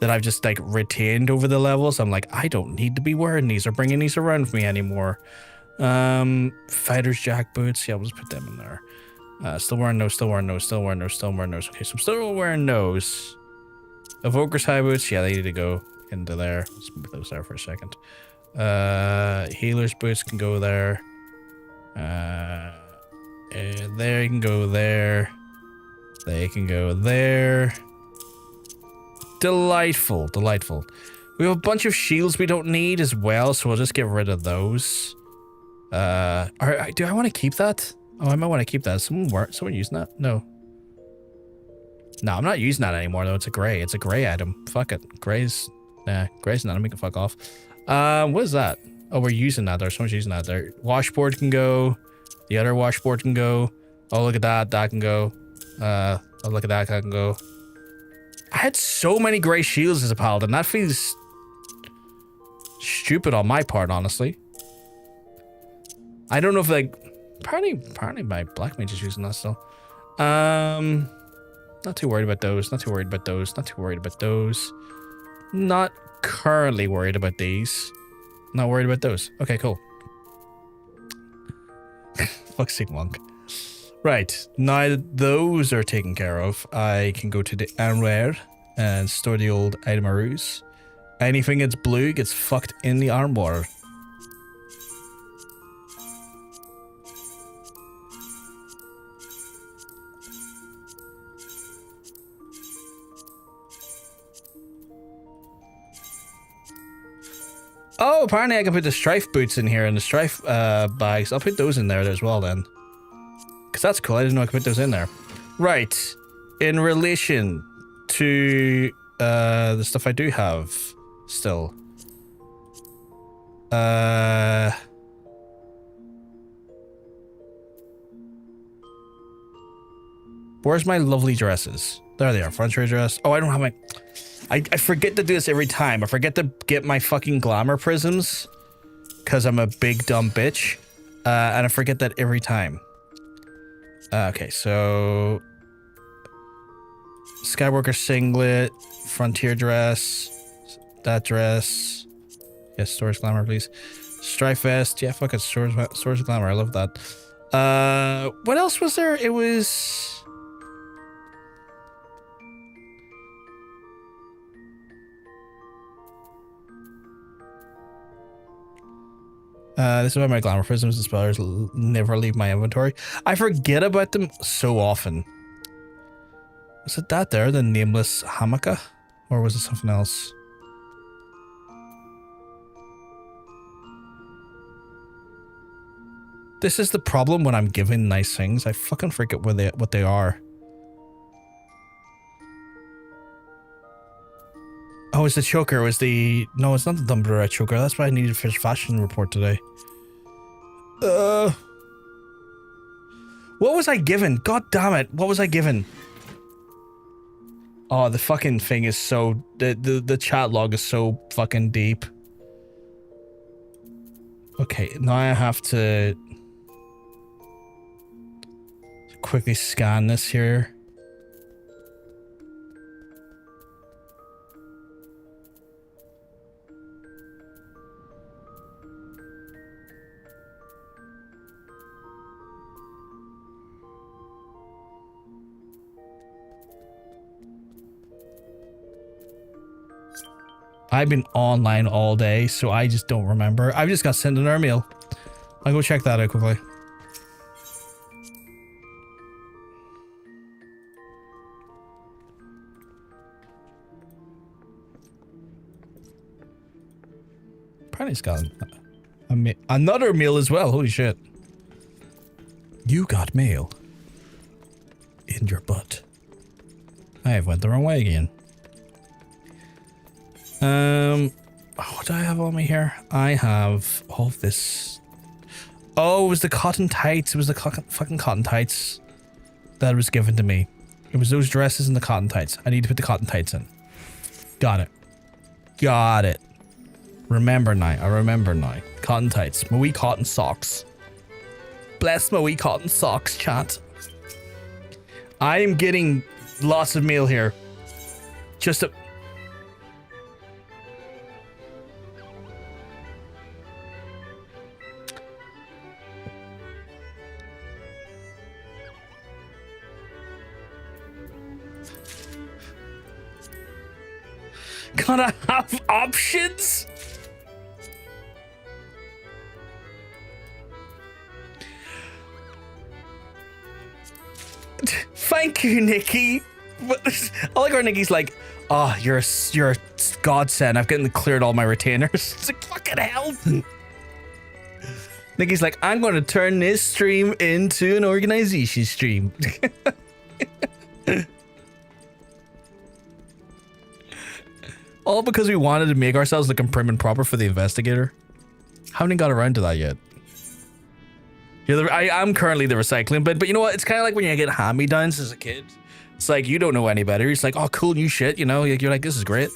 that I've just like retained over the levels. I'm like, I don't need to be wearing these or bringing these around with me anymore. Fighter's jack boots. Yeah, we'll just put them in there. Still wearing those, still wearing those, still wearing those, still wearing those. Okay, so I'm still wearing those. Evoker's high boots. Yeah, they need to go into there. Let's move those there for a second. Healer's boots can go there. There, you can go there. They can go there. Delightful, delightful. We have a bunch of shields we don't need as well, so we'll just get rid of those. Do I want to keep that? Oh, I might want to keep that. Someone using that? No. No, I'm not using that anymore though. It's a gray. It's a gray item. Fuck it. Gray's not. We can fuck off. What is that? Oh, we're using that there. Someone's using that there. Washboard can go. The other washboard can go. Oh, look at that. That can go. Oh, look at that. That can go. I had so many gray shields as a paladin. That feels stupid on my part, honestly. I don't know if like apparently my black mage is using that still. Not too worried about those. Not too worried about those. Not too worried about those. Not currently worried about these. Not worried about those. Okay, cool. Fuck's sake, monk. Right, now that those are taken care of, I can go to the armoire and store the old itemarus. Anything that's blue gets fucked in the armoire. Oh, apparently I can put the strife boots in here and the strife bags. I'll put those in there as well then. Because that's cool. I didn't know I could put those in there. Right. In relation to the stuff I do have still. Where's my lovely dresses? There they are. Front row dress. Oh, I don't have my... I forget to do this every time. I forget to get my fucking glamour prisms because I'm a big dumb bitch. And I forget that every time. Okay, so Skywalker singlet, frontier dress, that dress. Yes, Storage Glamour, please. Strife vest. Yeah, fuck it. Storage Glamour. I love that. What else was there? It was... this is why my glamour prisms and spellers never leave my inventory. I forget about them so often. Was it that there, the nameless hamaka? Or was it something else? This is the problem when I'm given nice things. I fucking forget what they are. Oh, it's the choker. It was the... No, it's not the Dumbledore choker. That's why I needed for fashion report today. What was I given? God damn it. What was I given? Oh, the fucking thing is so... The chat log is so fucking deep. Okay, now I have to... quickly scan this here. I've been online all day, so I just don't remember. I've just got sent another mail. I'll go check that out quickly. Apparently it's got another meal as well. Holy shit. You got mail. In your butt. I have went the wrong way again. What do I have on me here? I have all of this. Oh, it was the cotton tights. It was the fucking cotton tights that was given to me. It was those dresses and the cotton tights. I need to put the cotton tights in. Got it. Got it. Remember now. I remember now. Cotton tights. My wee cotton socks. Bless my wee cotton socks, chat. I am getting lots of mail here. Just a... Gotta have options? Thank you, Nikki. But I like how Nikki's like, oh, you're a godsend. I've cleared all my retainers. It's like, fucking hell. Nikki's like, I'm going to turn this stream into an organization stream. All because we wanted to make ourselves look prim and proper for the investigator. Haven't got around to that yet. I'm currently the recycling bit, but you know what? It's kind of like when you get hand-me-downs as a kid. It's like, you don't know any better. It's like, oh, cool new shit, you know? You're like, this is great.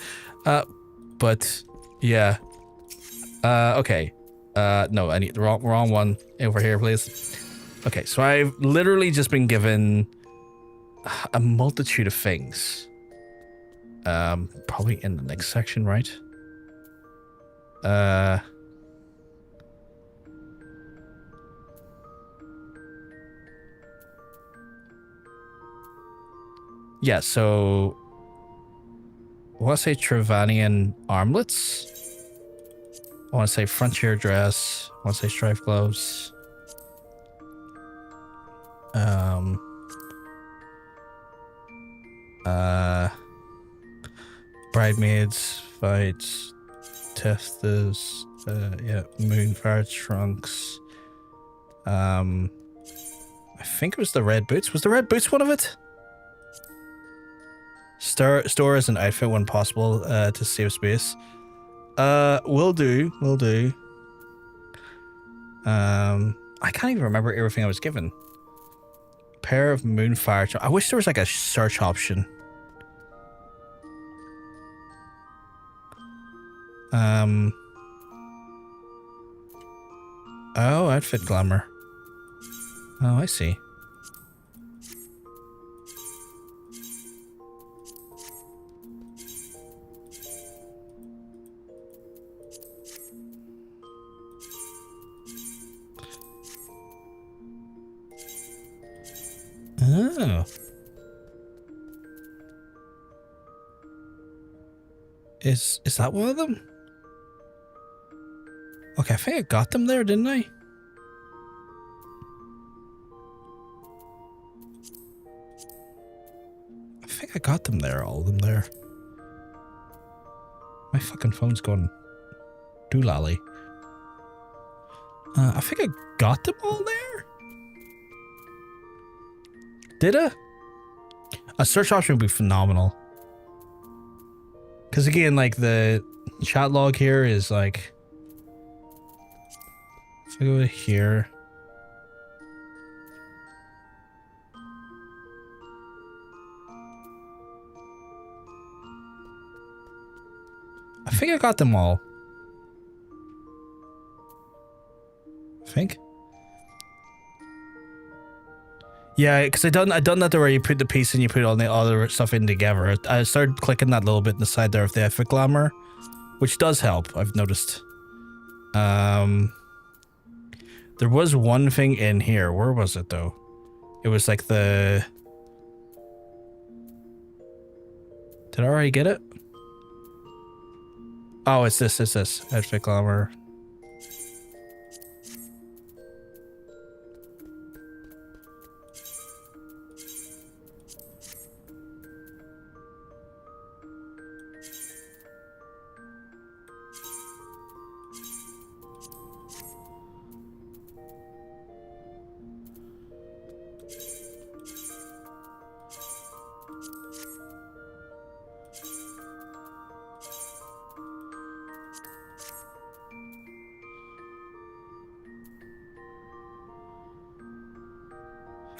But, yeah. Okay. No, I need the wrong one over here, please. Okay, so I've literally just been given a multitude of things. Probably in the next section, right? Yeah, so I want to say Travanian armlets. I want to say frontier dress. I want to say strife gloves. Bridesmaids, fights, testers, yeah, moonfire trunks. I think it was the red boots. Was the red boots one of it? Store as an outfit when possible, to save space. Will do. I can't even remember everything I was given. Pair of moonfire trunks. I wish there was like a search option. Oh, outfit glamour. Oh, I see. Oh. Is that one of them? Okay, I think I got them there, didn't I? I think I got them there, all of them there. My fucking phone's going doolally. I think I got them all there. Did I? A search option would be phenomenal. Because again, like the chat log here is like... If I go to here... I think I got them all. I think. Yeah, because I done that where you put the piece and you put all the other stuff in together. I started clicking that little bit in the side there of the effort glamour, which does help, I've noticed. There was one thing in here. Where was it though? It was like the... Did I already get it? Oh, it's this. Outfit glamour.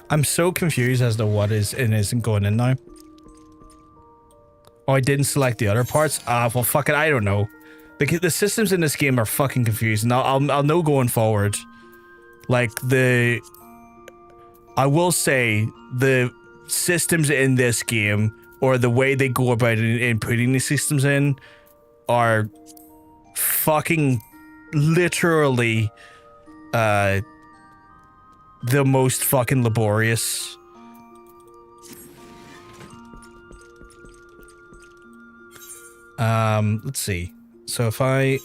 I'm so confused as to what is and isn't going in now. Oh, I didn't select the other parts? Ah, well, fuck it, I don't know. Because the systems in this game are fucking confusing. I'll know going forward. Like, I will say, the systems in this game, or the way they go about in putting these systems in, are fucking literally, the most fucking laborious. Let's see. So if I...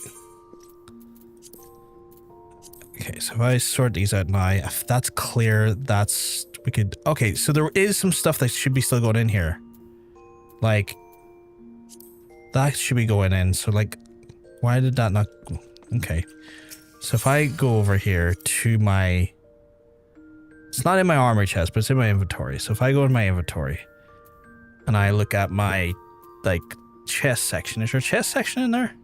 Okay, so if I sort these out now, if that's clear, that's... We could... Okay, so there is some stuff that should be still going in here. Like... That should be going in, so like... Why did that not... Okay. So if I go over here to my... It's not in my armor chest, but it's in my inventory. So if I go in my inventory, and I look at my, like, chest section. Is there a chest section in there?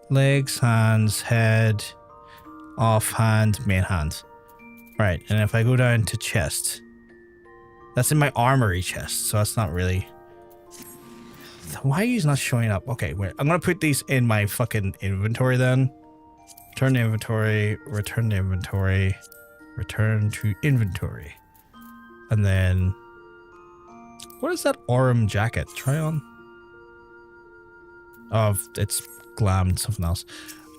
Legs, hands, head, off hand, main hand. Right, and if I go down to chest, that's in my armory chest, so that's not really... Why are you not showing up? Okay, wait, I'm gonna put these in my fucking inventory then. Return to inventory, return to inventory, return to inventory. And then... What is that Aurum jacket? Try on? Oh, it's glam, something else.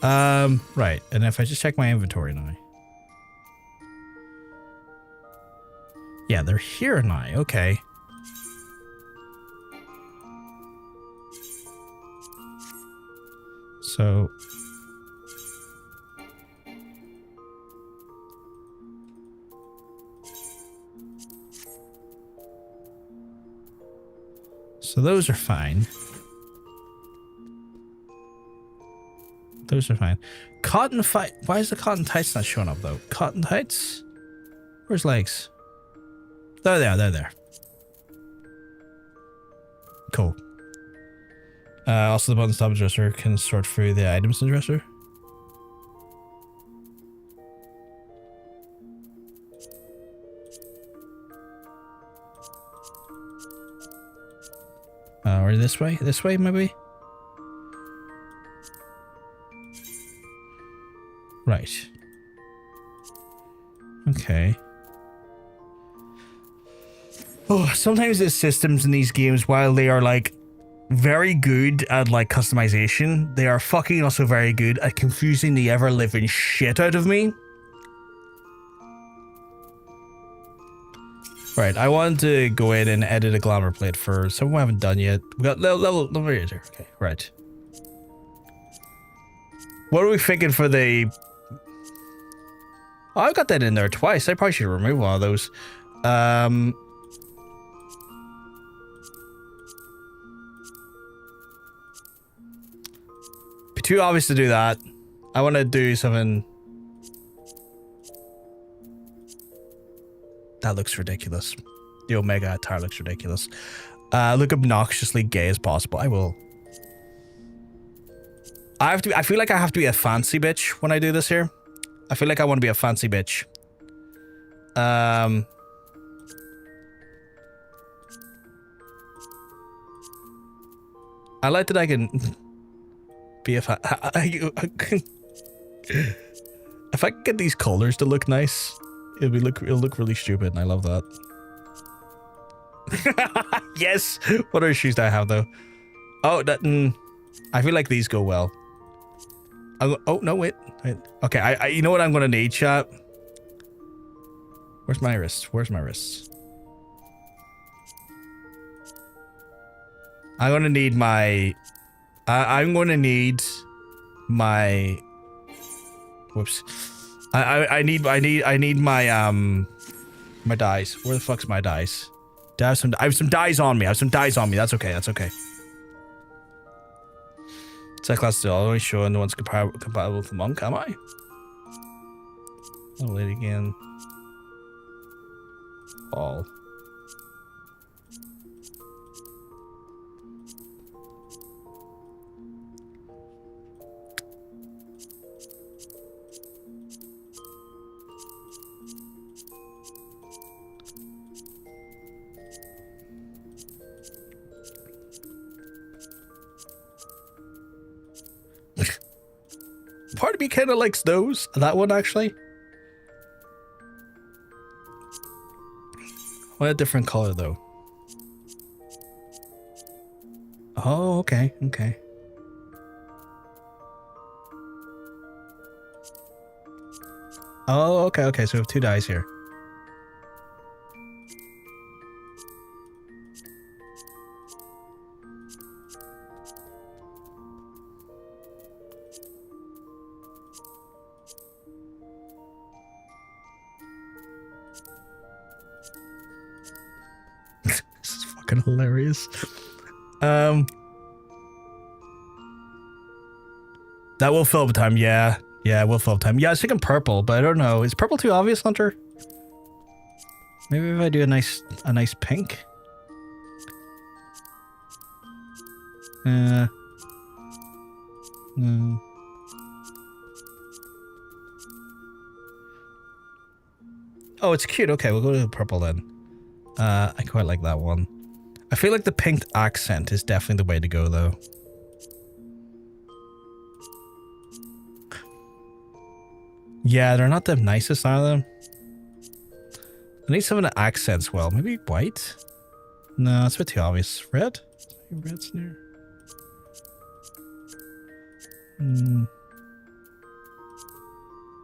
Right, and if I just check my inventory now. Yeah, they're here now, okay. So... So those are fine. Those are fine. Cotton fight. Why is the cotton tights not showing up though? Cotton tights? Where's legs? They're there, they're there. Cool. Also the button stop dresser can sort through the items in the dresser. Or this way? This way, maybe? Right. Okay. Oh, sometimes the systems in these games, while they are, like, very good at, like, customization, they are fucking also very good at confusing the ever-living shit out of me. Right, I want to go in and edit a Glamour plate for something we haven't done yet. We got level here. Okay, right. What are we thinking for the... Oh, I've got that in there twice. I probably should remove one of those. Be too obvious to do that. I want to do something... That looks ridiculous. The Omega attire looks ridiculous. Look obnoxiously gay as possible. I will. I feel like I have to be a fancy bitch when I do this here. I feel like I want to be a fancy bitch. I like that I can be a if I can get these colors to look nice, it'll look really stupid, and I love that. Yes. What other shoes do I have though? Oh, that. I feel like these go well. Oh no, wait. Okay, I you know what I'm gonna need, chat? Where's my wrist? Where's my wrist? I'm gonna need my... I'm gonna need my... Whoops. I need my my dice. Where the fuck's my dice? I have some dice on me. That's okay. That's okay. Set class still only showing the ones compatible with the monk, am I? Oh, wait again. All. part of me kind of likes those. That one, actually. What a different color, though. Oh, okay, okay. Oh, okay, okay. So we have 2 dice here. This is fucking hilarious. That will fill up time, yeah. Yeah, we'll fill up time. Yeah, I was thinking purple, but I don't know. Is purple too obvious, Hunter? Maybe if I do a nice pink. Oh, it's cute. Okay, we'll go to the purple then. I quite like that one. I feel like the pink accent is definitely the way to go, though. Yeah, they're not the nicest, are they? I need some of the accents. Well, maybe white? No, it's a bit too obvious. Red? Red's near. The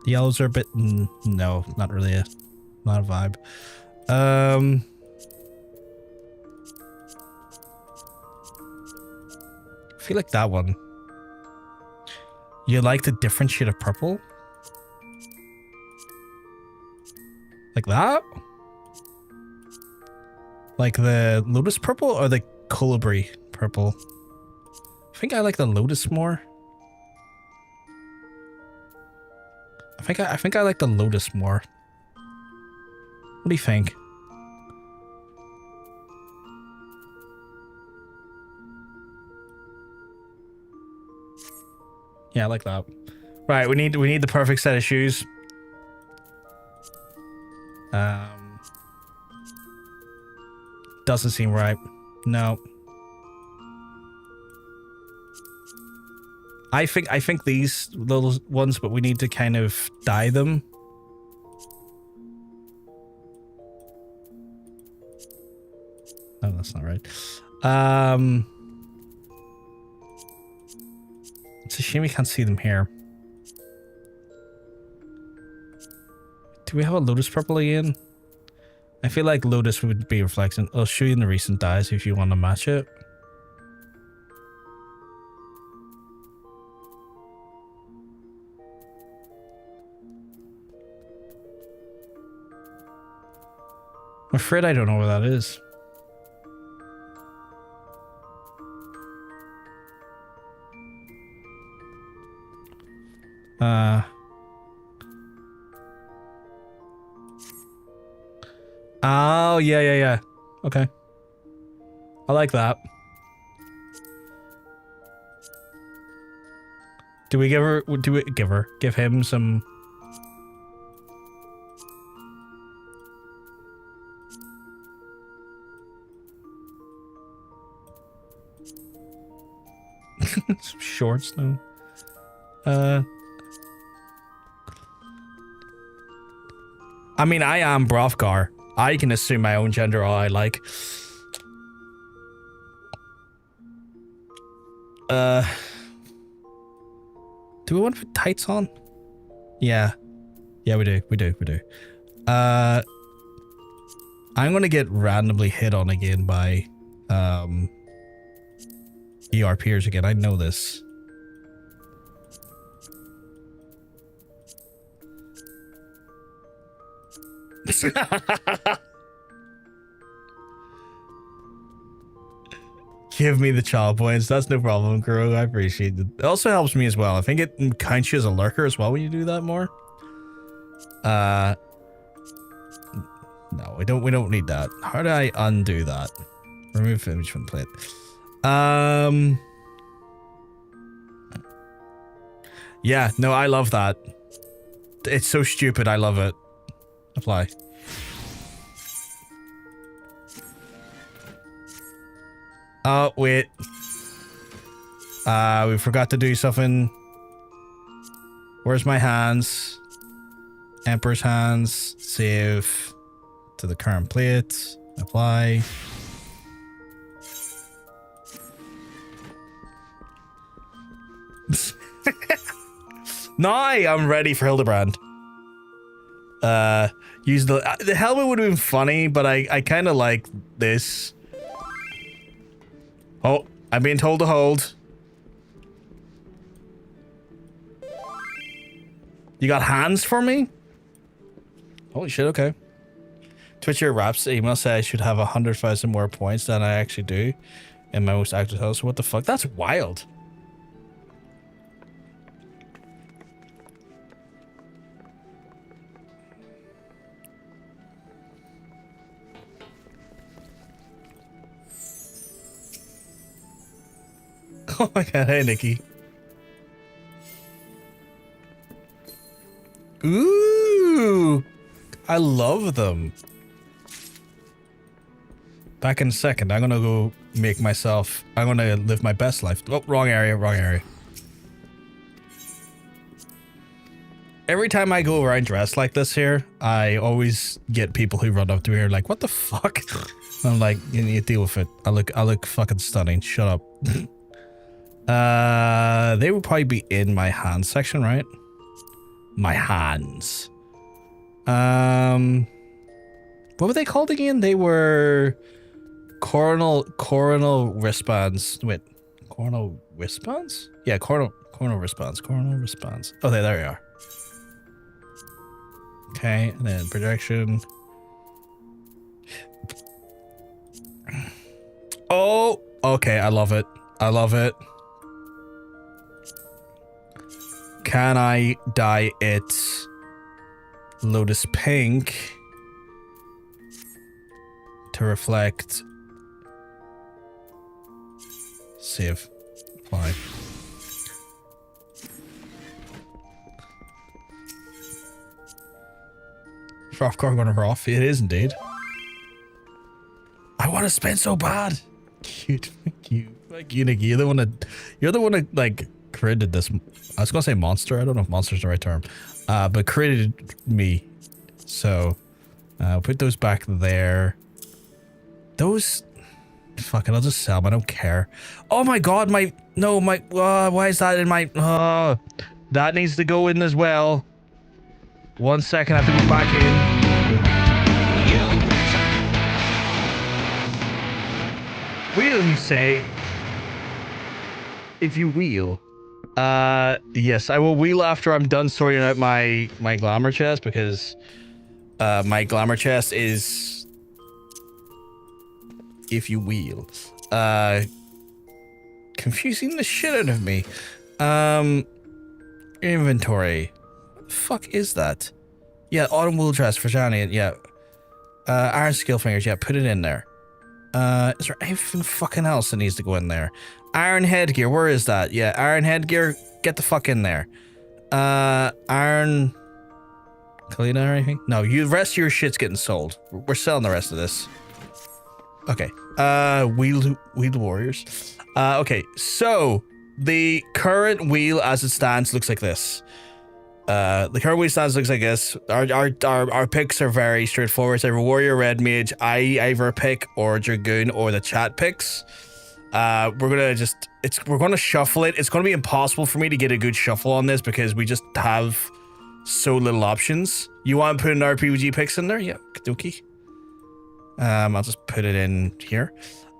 yellows are a bit... no, not really not a vibe. I feel like that one. You like the different shade of purple? Like that? Like the lotus purple or the colibri purple? I think I like the lotus more. I think I like the lotus more. What do you think? Yeah, I like that. Right, we need the perfect set of shoes. Doesn't seem right. No. I think these little ones, but we need to kind of dye them. No, that's not right. It's a shame we can't see them here. Do we have a lotus purple again? I feel like lotus would be reflecting. I'll show you in the recent dyes if you want to match it. I'm afraid I don't know where that is. Oh, yeah. Okay. I like that. Do we give him some... some shorts, though? I mean, I am Brothgar. I can assume my own gender all I like. Do we want to put tights on? Yeah. Yeah, we do. I'm gonna get randomly hit on again by ER peers again. I know this. Give me the child points. That's no problem, Kuro. I appreciate it. It also helps me as well. I think it counts you as a lurker as well when you do that more. No, we don't need that. How do I undo that? Remove image from plate. Yeah, no, I love that. It's so stupid. I love it. Apply. Oh, wait. We forgot to do something. Where's my hands? Emperor's hands. Save to the current plate. Apply. Now I'm ready for Hildebrand. Use the helmet would have been funny, but I kind of like this. Oh, I'm being told to hold. You got hands for me? Holy shit, okay. Twitcher Raps email said I should have 100,000 more points than I actually do in my most active house. What the fuck? That's wild. Oh my god, hey Nikki. Ooh, I love them. Back in a second, I'm gonna go make myself, I'm gonna live my best life. Oh, wrong area, wrong area. Every time I go around dressed like this here, I always get people who run up to me and are like, what the fuck? I'm like, you need to deal with it. I look fucking stunning. Shut up. They would probably be in my hands section, right? My hands. What were they called again? They were coronal wristbands. Wait, coronal wristbands? Yeah, coronal wristbands. Coronal wristbands. Oh, there we are. Okay, and then projection. Oh, okay, I love it. I love it. Can I dye it Lotus Pink to reflect? Save. Apply. Rough going rough. It is indeed. I want to spend so bad. Cute. Like you, Nikki. You're the one that like created this. I was gonna say monster. I don't know if monster's the right term. But created me. So I'll put those back there. Those fucking I'll just sell them. I don't care. Oh my god, why is that in my that needs to go in as well. 1 second, I have to go back in. Will you say? If you wheel. Yes, I will wheel after I'm done sorting out my glamour chest, because my glamour chest is if you wheel. Confusing the shit out of me. Inventory. What the fuck is that? Yeah, autumn wool dress for Johnny. Yeah. Iron skill fingers. Yeah, put it in there. Is there anything fucking else that needs to go in there? Iron headgear. Where is that? Yeah, iron headgear. Get the fuck in there. Iron. Kalina or anything? No, the rest of your shit's getting sold. We're selling the rest of this. Okay. Wheel warriors. Okay, so the current wheel as it stands looks like this. The current wheel stands looks like this. Our picks are very straightforward. It's either warrior, red mage, I either pick, or dragoon, or the chat picks. We're gonna shuffle it. It's gonna be impossible for me to get a good shuffle on this because we just have so little options. You want to put an RPG picks in there? Yeah, okie. I'll just put it in here.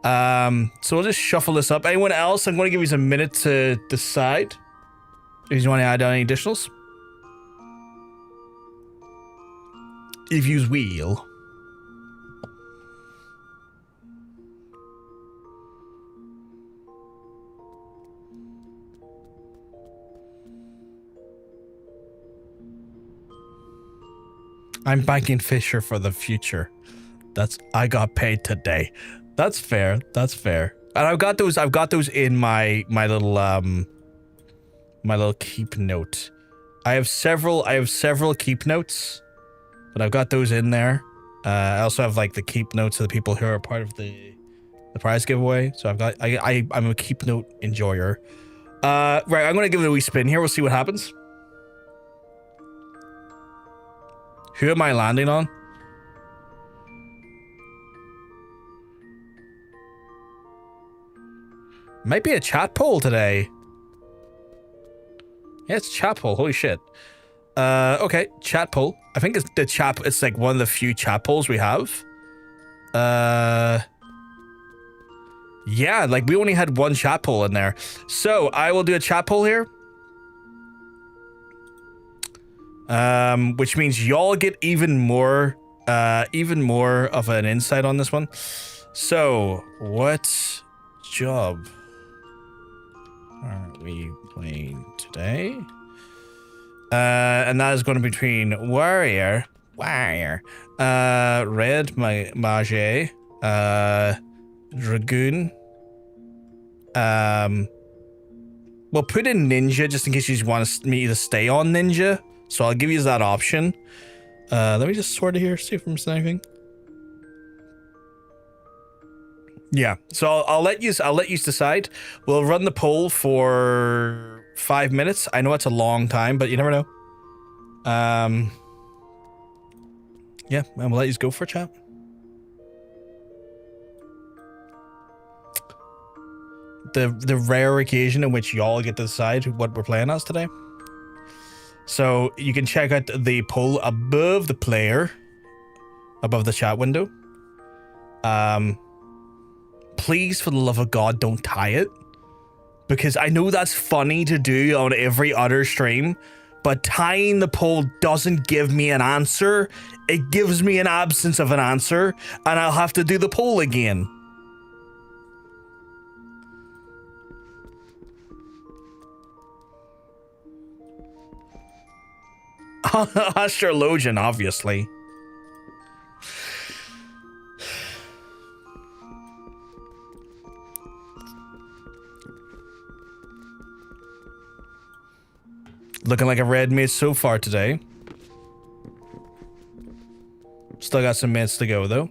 So we'll just shuffle this up. Anyone else? I'm gonna give you a minute to decide. If you want to add any additionals. If you use wheel. I'm banking Fisher for the future. I got paid today. That's fair. That's fair. And I've got those in my little keep note. I have several keep notes, but I've got those in there. I also have like the keep notes of the people who are part of the prize giveaway. So I'm a keep note enjoyer. Right, I'm gonna give it a wee spin here. We'll see what happens. Who am I landing on? Might be a chat poll today. Yeah, it's chat poll. Holy shit. Okay, chat poll. I think it's the chat. It's like one of the few chat polls we have. Yeah, like we only had one chat poll in there. So I will do a chat poll here. Which means y'all get even more of an insight on this one. So, what job are we playing today? And that is going to be between Warrior, Red Mage, Dragoon. We'll put in Ninja just in case you want me to stay on Ninja. So I'll give you that option. Let me just sort it here, see if I'm missing anything. Yeah, so I'll let you decide. We'll run the poll for 5 minutes. I know it's a long time, but you never know. Yeah, and we'll let you go for a chat. The rare occasion in which y'all get to decide what we're playing as today. So you can check out the poll above the player, above the chat window. Please, for the love of God, don't tie it, because I know that's funny to do on every other stream, but tying the poll doesn't give me an answer. It gives me an absence of an answer, and I'll have to do the poll again. Astrologian, obviously. Looking like a red mage so far today. Still got some minutes to go, though.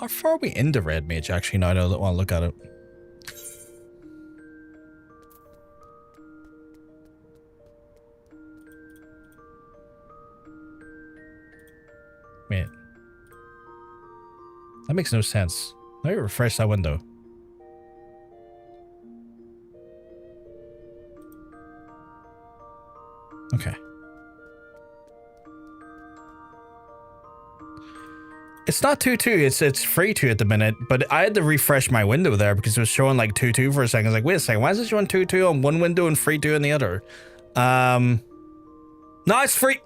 How far are we into red mage, actually? No, I don't want to look at it. Wait. That makes no sense. Let me refresh that window. Okay. It's not 2-2, it's 3-2 at the minute, but I had to refresh my window there because it was showing like 2-2 for a second. I was like, wait a second, why is it showing 2-2 on one window and 3-2 on the other? No, it's free.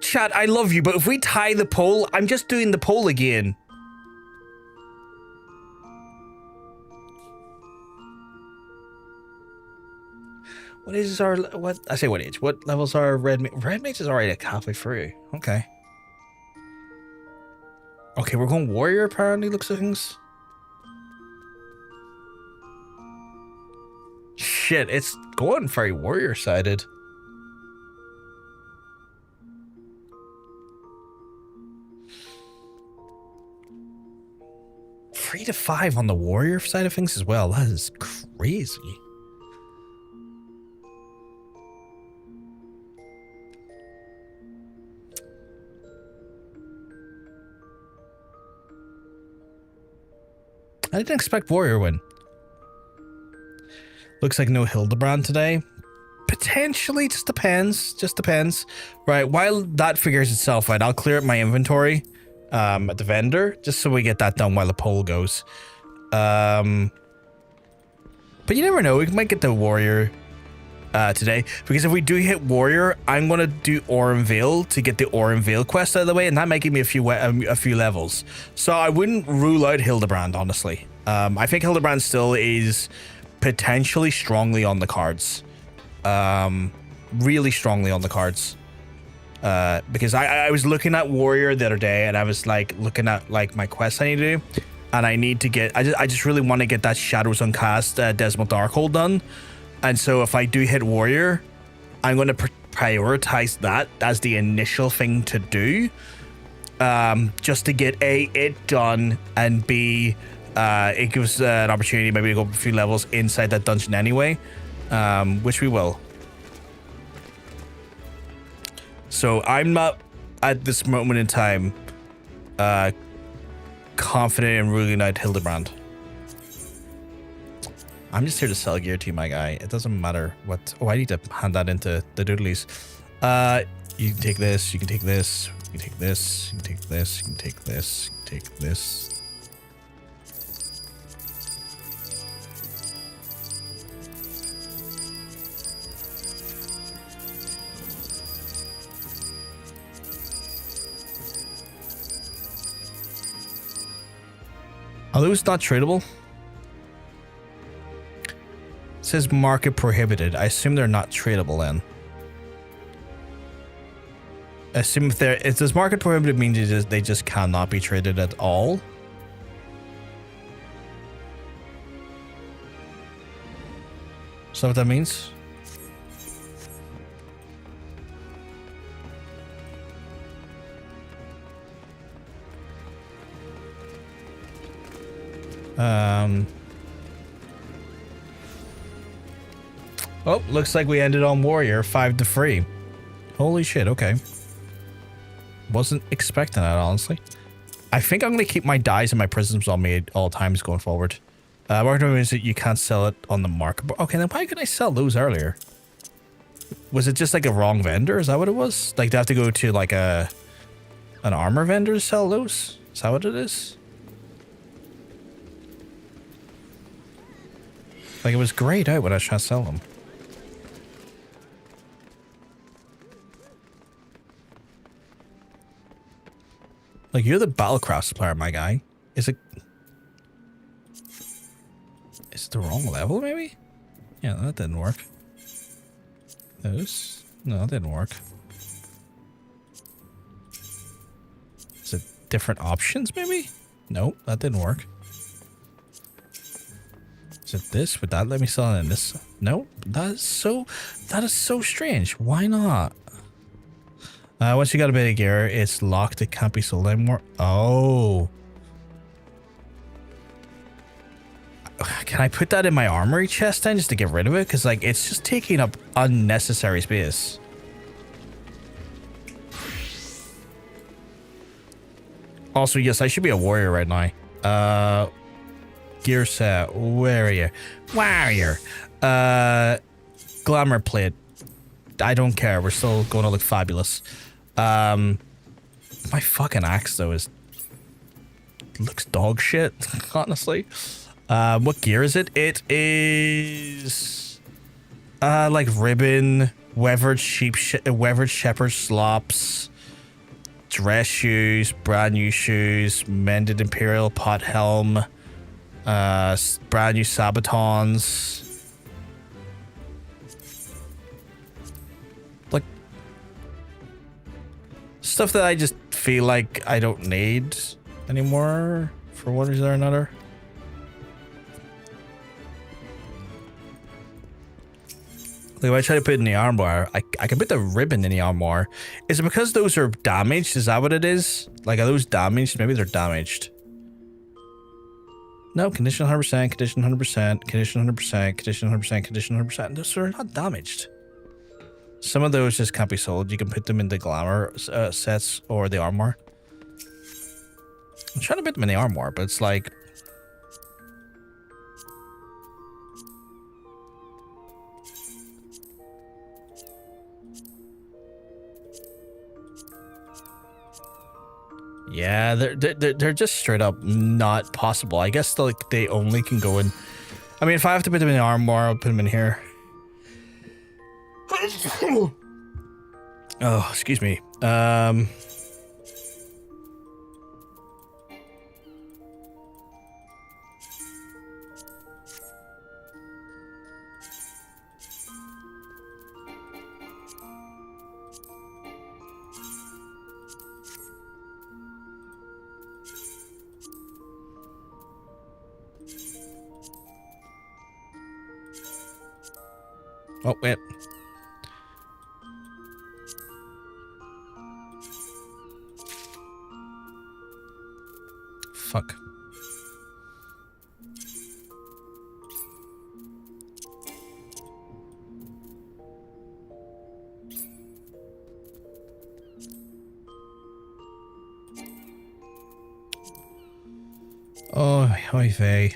Chat, I love you, but if we tie the poll, I'm just doing the poll again. What is our, what, I say what age? What levels are red mage is already like halfway through. Okay. Okay, we're going warrior apparently, looks like things. Shit, it's going very warrior sided. Three to 5 on the warrior side of things as well. That is crazy. I didn't expect warrior win. Looks like no Hildebrand today. Potentially, just depends. Just depends. Right, while that figures itself out, I'll clear up my inventory at the vendor, just so we get that done while the poll goes. But you never know, we might get the warrior today, because if we do hit warrior, I'm gonna do Aurum Vale to get the Aurum Vale quest out of the way, and that might give me a few levels. So I wouldn't rule out Hildebrand, honestly. I think Hildebrand still is potentially strongly on the cards. Really strongly on the cards. Because I was looking at warrior the other day, and I was like looking at like my quests I need to do, and I need to get, I just really want to get that Shadows Uncast Dzemael Darkhold done. And so if I do hit warrior, I'm going to prioritize that as the initial thing to do, just to get A, it done, and B, it gives an opportunity maybe to go a few levels inside that dungeon anyway, which we will. So I'm not at this moment in time confident in reunited Hildebrand. I'm just here to sell gear to you, my guy. It doesn't matter what. Oh, I need to hand that into the doodlies. You can take this. You can take this. You can take this. You can take this. You can take this. You can take this. Are those not tradable? It says market prohibited. I assume they're not tradable then. I assume if they're, if this market prohibited means they just cannot be traded at all. Is that what that means? Oh, looks like we ended on Warrior 5-3. Holy shit, okay. Wasn't expecting that, honestly. I think I'm going to keep my dyes and my prisms on me at all times going forward. What is it? You can't sell it on the market. Okay, then why couldn't I sell those earlier? Was it just like a wrong vendor? Is that what it was? Like, do I have to go to like an armor vendor to sell those? Is that what it is? Like, it was grayed out when I was trying to sell them. Like, you're the Battlecraft supplier, my guy. Is it the wrong level, maybe? Yeah, that didn't work. Those? No, that didn't work. Is it different options, maybe? Nope, that didn't work. Is it this? Would that let me sell it in this? Nope. That is so strange. Why not? Once you got a bit of gear, it's locked. It can't be sold anymore. Oh. Can I put that in my armory chest then just to get rid of it? Because, like, it's just taking up unnecessary space. Also, yes, I should be a warrior right now. Gear set. Where are you? Warrior. Glamour plate. I don't care. We're still going to look fabulous. My fucking axe though looks dog shit, honestly. What gear is it? It is like ribbon, weathered shepherd slops, dress shoes, brand new shoes, mended imperial pot helm, brand new sabatons. Stuff that I just feel like I don't need anymore for one reason or another. Like if I try to put it in the armor, I can put the ribbon in the armor. Is it because those are damaged? Is that what it is? Like, are those damaged? Maybe they're damaged. No, condition 100%, condition 100%, condition 100%, condition 100%, condition 100%. Those are not damaged. Some of those just can't be sold. You can put them in the glamour sets or the armor. I'm trying to put them in the armor, but it's like... Yeah, they're just straight up not possible. I guess they only can go in... I mean, if I have to put them in the armor, I'll put them in here. Oh, excuse me. Oh, wait. Fuck. oy vey.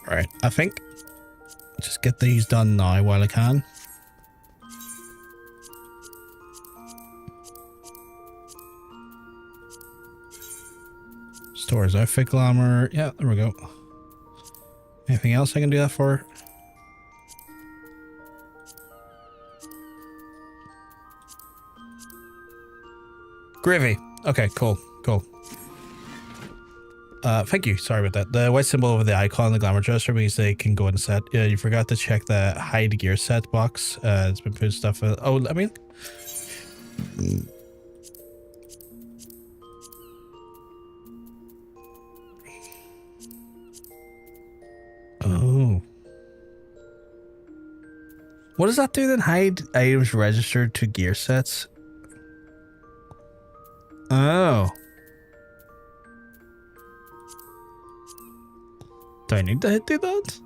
Right, I think just get these done now while I can. Stores outfit glamour. Yeah, there we go. Anything else I can do that for? Gravy. Okay, cool, cool. Thank you. Sorry about that. The white symbol over the icon, the glamour dresser, means they can go in set. Yeah, you forgot to check the hide gear set box. It's been putting stuff. Oh, I mean. Oh. What does that do then? Hide items registered to gear sets. Oh. Do I need to do that?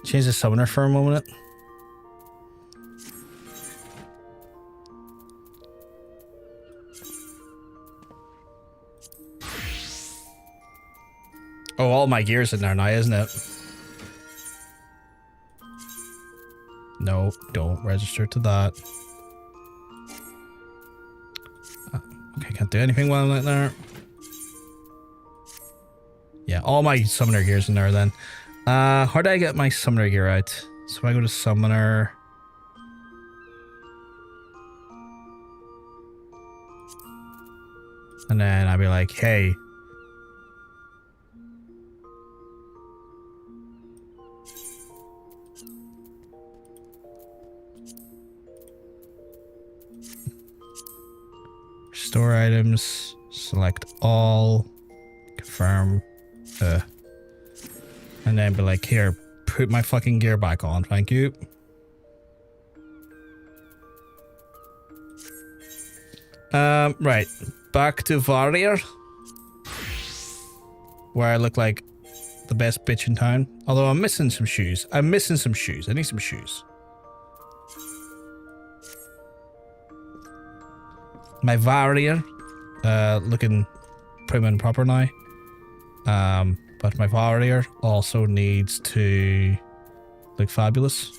Change the summoner for a moment. Oh, all my gear's in there now, isn't it? No, don't register to that. Okay, can't do anything while I'm not there. Yeah, all my summoner gear's in there then. How do I get my summoner gear out? So I go to summoner. And then I'll be like, hey. Store items, select all, confirm, and then be like, here, put my fucking gear back on, thank you. Right, back to Varrier, where I look like the best bitch in town. Although I'm missing some shoes. I need some shoes. My Varrier, looking prim and proper now. But my Varrier also needs to look fabulous.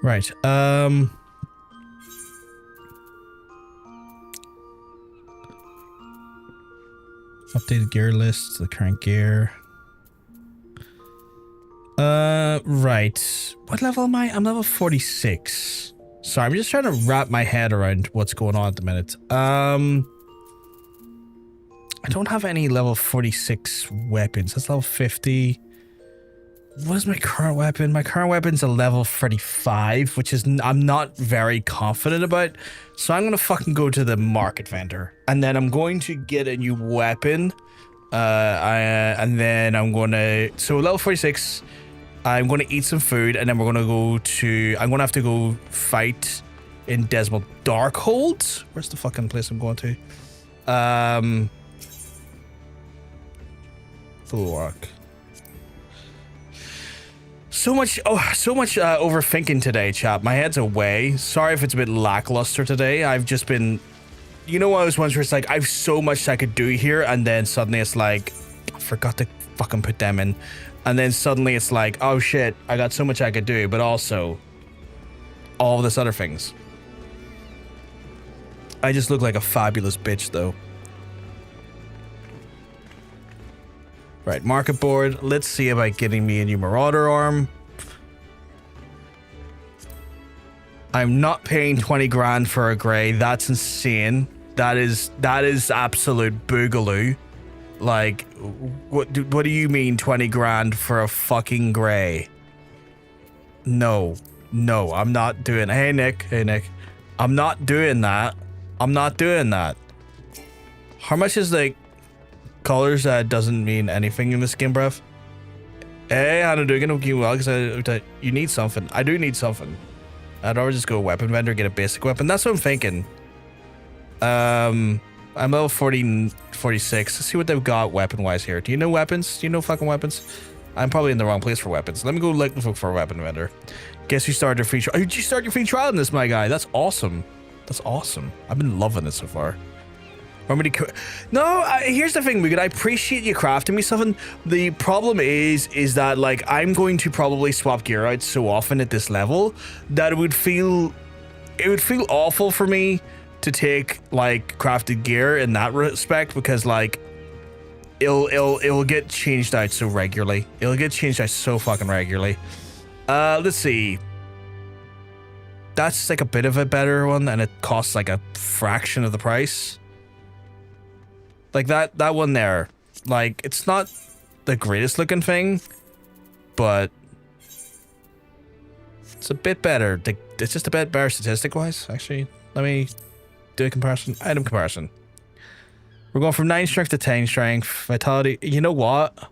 Right, updated gear list, the current gear. Right. What level am I? I'm level 46. Sorry, I'm just trying to wrap my head around what's going on at the minute. I don't have any level 46 weapons. That's level 50. What is my current weapon? My current weapon's a level 35, which is I'm not very confident about. So I'm gonna fucking go to the market vendor, and then I'm going to get a new weapon. And then I'm gonna level 46. I'm gonna eat some food, and then we're gonna go to. I'm gonna have to go fight in Dzemael Darkhold. Where's the fucking place I'm going to? Full work. So much overthinking today, chap. My head's away. Sorry if it's a bit lackluster today. I've just been you know, one of those ones where it's like, I have so much I could do here, and then suddenly it's like, I forgot to fucking put them in. And then suddenly it's like, oh shit, I got so much I could do, but also all this other things. I just look like a fabulous bitch, though. Right, market board. Let's see about getting me a new Marauder arm. I'm not paying 20 grand for a grey. That's insane. That is absolute boogaloo. Like, what do you mean 20 grand for a fucking grey? No, I'm not doing. Hey Nick, I'm not doing that. I'm not doing that. How much is like colors that doesn't mean anything in this game, bruv? Hey, I'm doing okay well because you need something. I do need something. I'd rather just go weapon vendor, get a basic weapon. That's what I'm thinking. I'm level 40, 46. Let's see what they've got weapon-wise here. Do you know weapons? Do you know fucking weapons? I'm probably in the wrong place for weapons. Let me go look for a weapon vendor. Guess you started your free trial. Oh, did you start your free trial in this, my guy? That's awesome. That's awesome. I've been loving it so far. No, here's the thing, Mugen. I appreciate you crafting me something. The problem is that like I'm going to probably swap gear out so often at this level that it would feel awful for me to take like crafted gear in that respect, because like it'll get changed out so regularly. It'll get changed out so fucking regularly. Let's see. That's like a bit of a better one, and it costs like a fraction of the price. Like that one there, like it's not the greatest looking thing, but it's a bit better. It's just a bit better statistic wise. Actually, let me do a comparison. Item comparison. We're going from 9 strength to 10 strength. Vitality. You know what?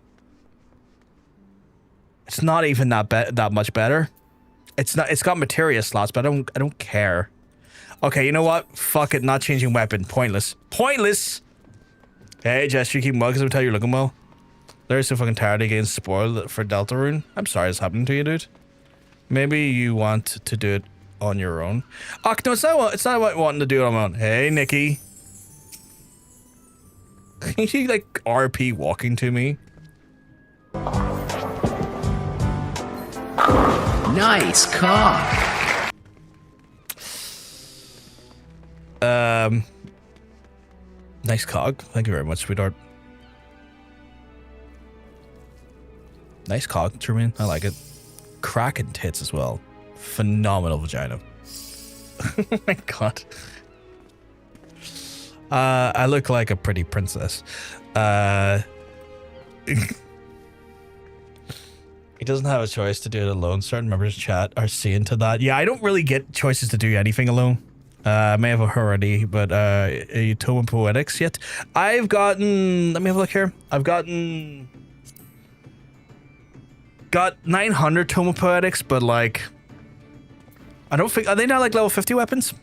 It's not even that much better. It's not. It's got materia slots, but I don't care. Okay, you know what? Fuck it. Not changing weapon. Pointless. Pointless. Hey, Jess, you keep well because I tell you're looking well. There's so fucking tired of getting spoiled for Deltarune. I'm sorry it's happening to you, dude. Maybe you want to do it on your own. Oh, no, it's not about wanting to do it on my own. Hey, Nikki. Can you, like, RP walking to me? Nice cock. Nice cog. Thank you very much, sweetheart. Nice cog, Truman. I like it. Cracking tits as well. Phenomenal vagina. Oh my god. I look like a pretty princess. He doesn't have a choice to do it alone. Certain members of chat are seeing to that. Yeah, I don't really get choices to do anything alone. I may have already, but Tome of Poetics yet? I've gotten. Let me have a look here. I've got 900 Tome of Poetics, but like, I don't think, are they not like level 50 weapons?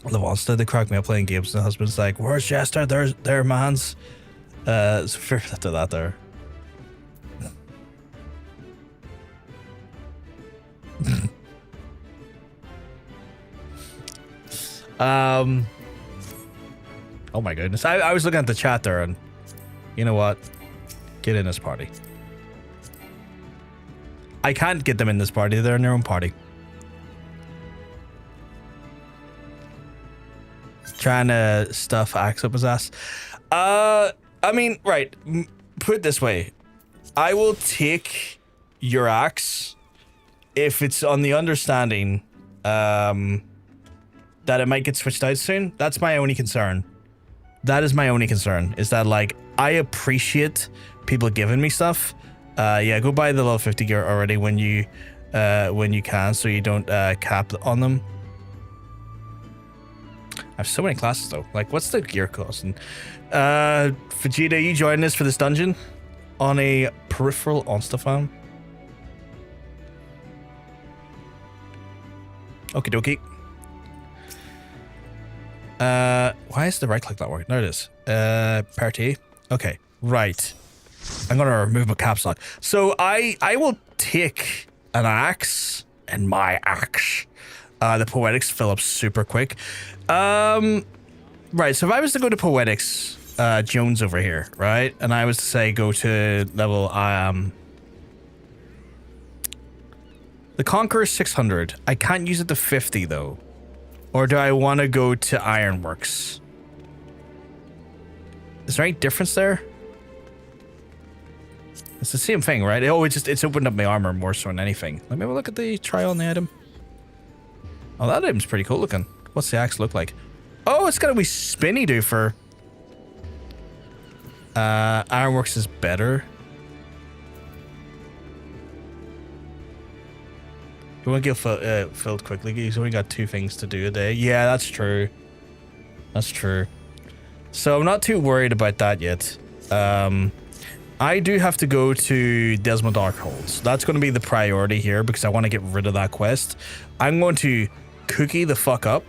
The monster, they crack me up playing games, and the husband's like, "Where's Chester? There, man's." So fair to that there. Oh my goodness. I was looking at the chat there, and you know what? Get in this party. I can't get them in this party. They're in their own party. Trying to stuff axe up his ass. I mean, right. Put it this way. I will take your axe if it's on the understanding that it might get switched out soon. That's my only concern. That is my only concern, is that like I appreciate people giving me stuff. Yeah, go buy the level 50 gear already when you can, so you don't cap on them. I have so many classes though. Like, what's the gear costing? Vegeta, you joining us for this dungeon on a peripheral Onstafam? Okie dokie. Why is the right click not working? There it is. Party. Okay, right. I'm gonna remove my caps lock. So I will take an axe and my axe. The poetics fill up super quick. Right, so if I was to go to poetics, Jones over here, right? And I was to say go to level, the Conqueror 600. I can't use it to 50 though. Or do I want to go to Ironworks? Is there any difference there? It's the same thing, right? Oh, it's opened up my armor more so than anything. Let me have a look at the try on the item. Oh, that item's pretty cool looking. What's the axe look like? Oh, it's got a wee spinny doofer. Ironworks is better. You want to get filled quickly? He's only got 2 things to do a day. Yeah, that's true. That's true. So I'm not too worried about that yet. I do have to go to Dzemael Darkhold. So that's going to be the priority here because I want to get rid of that quest. I'm going to cookie the fuck up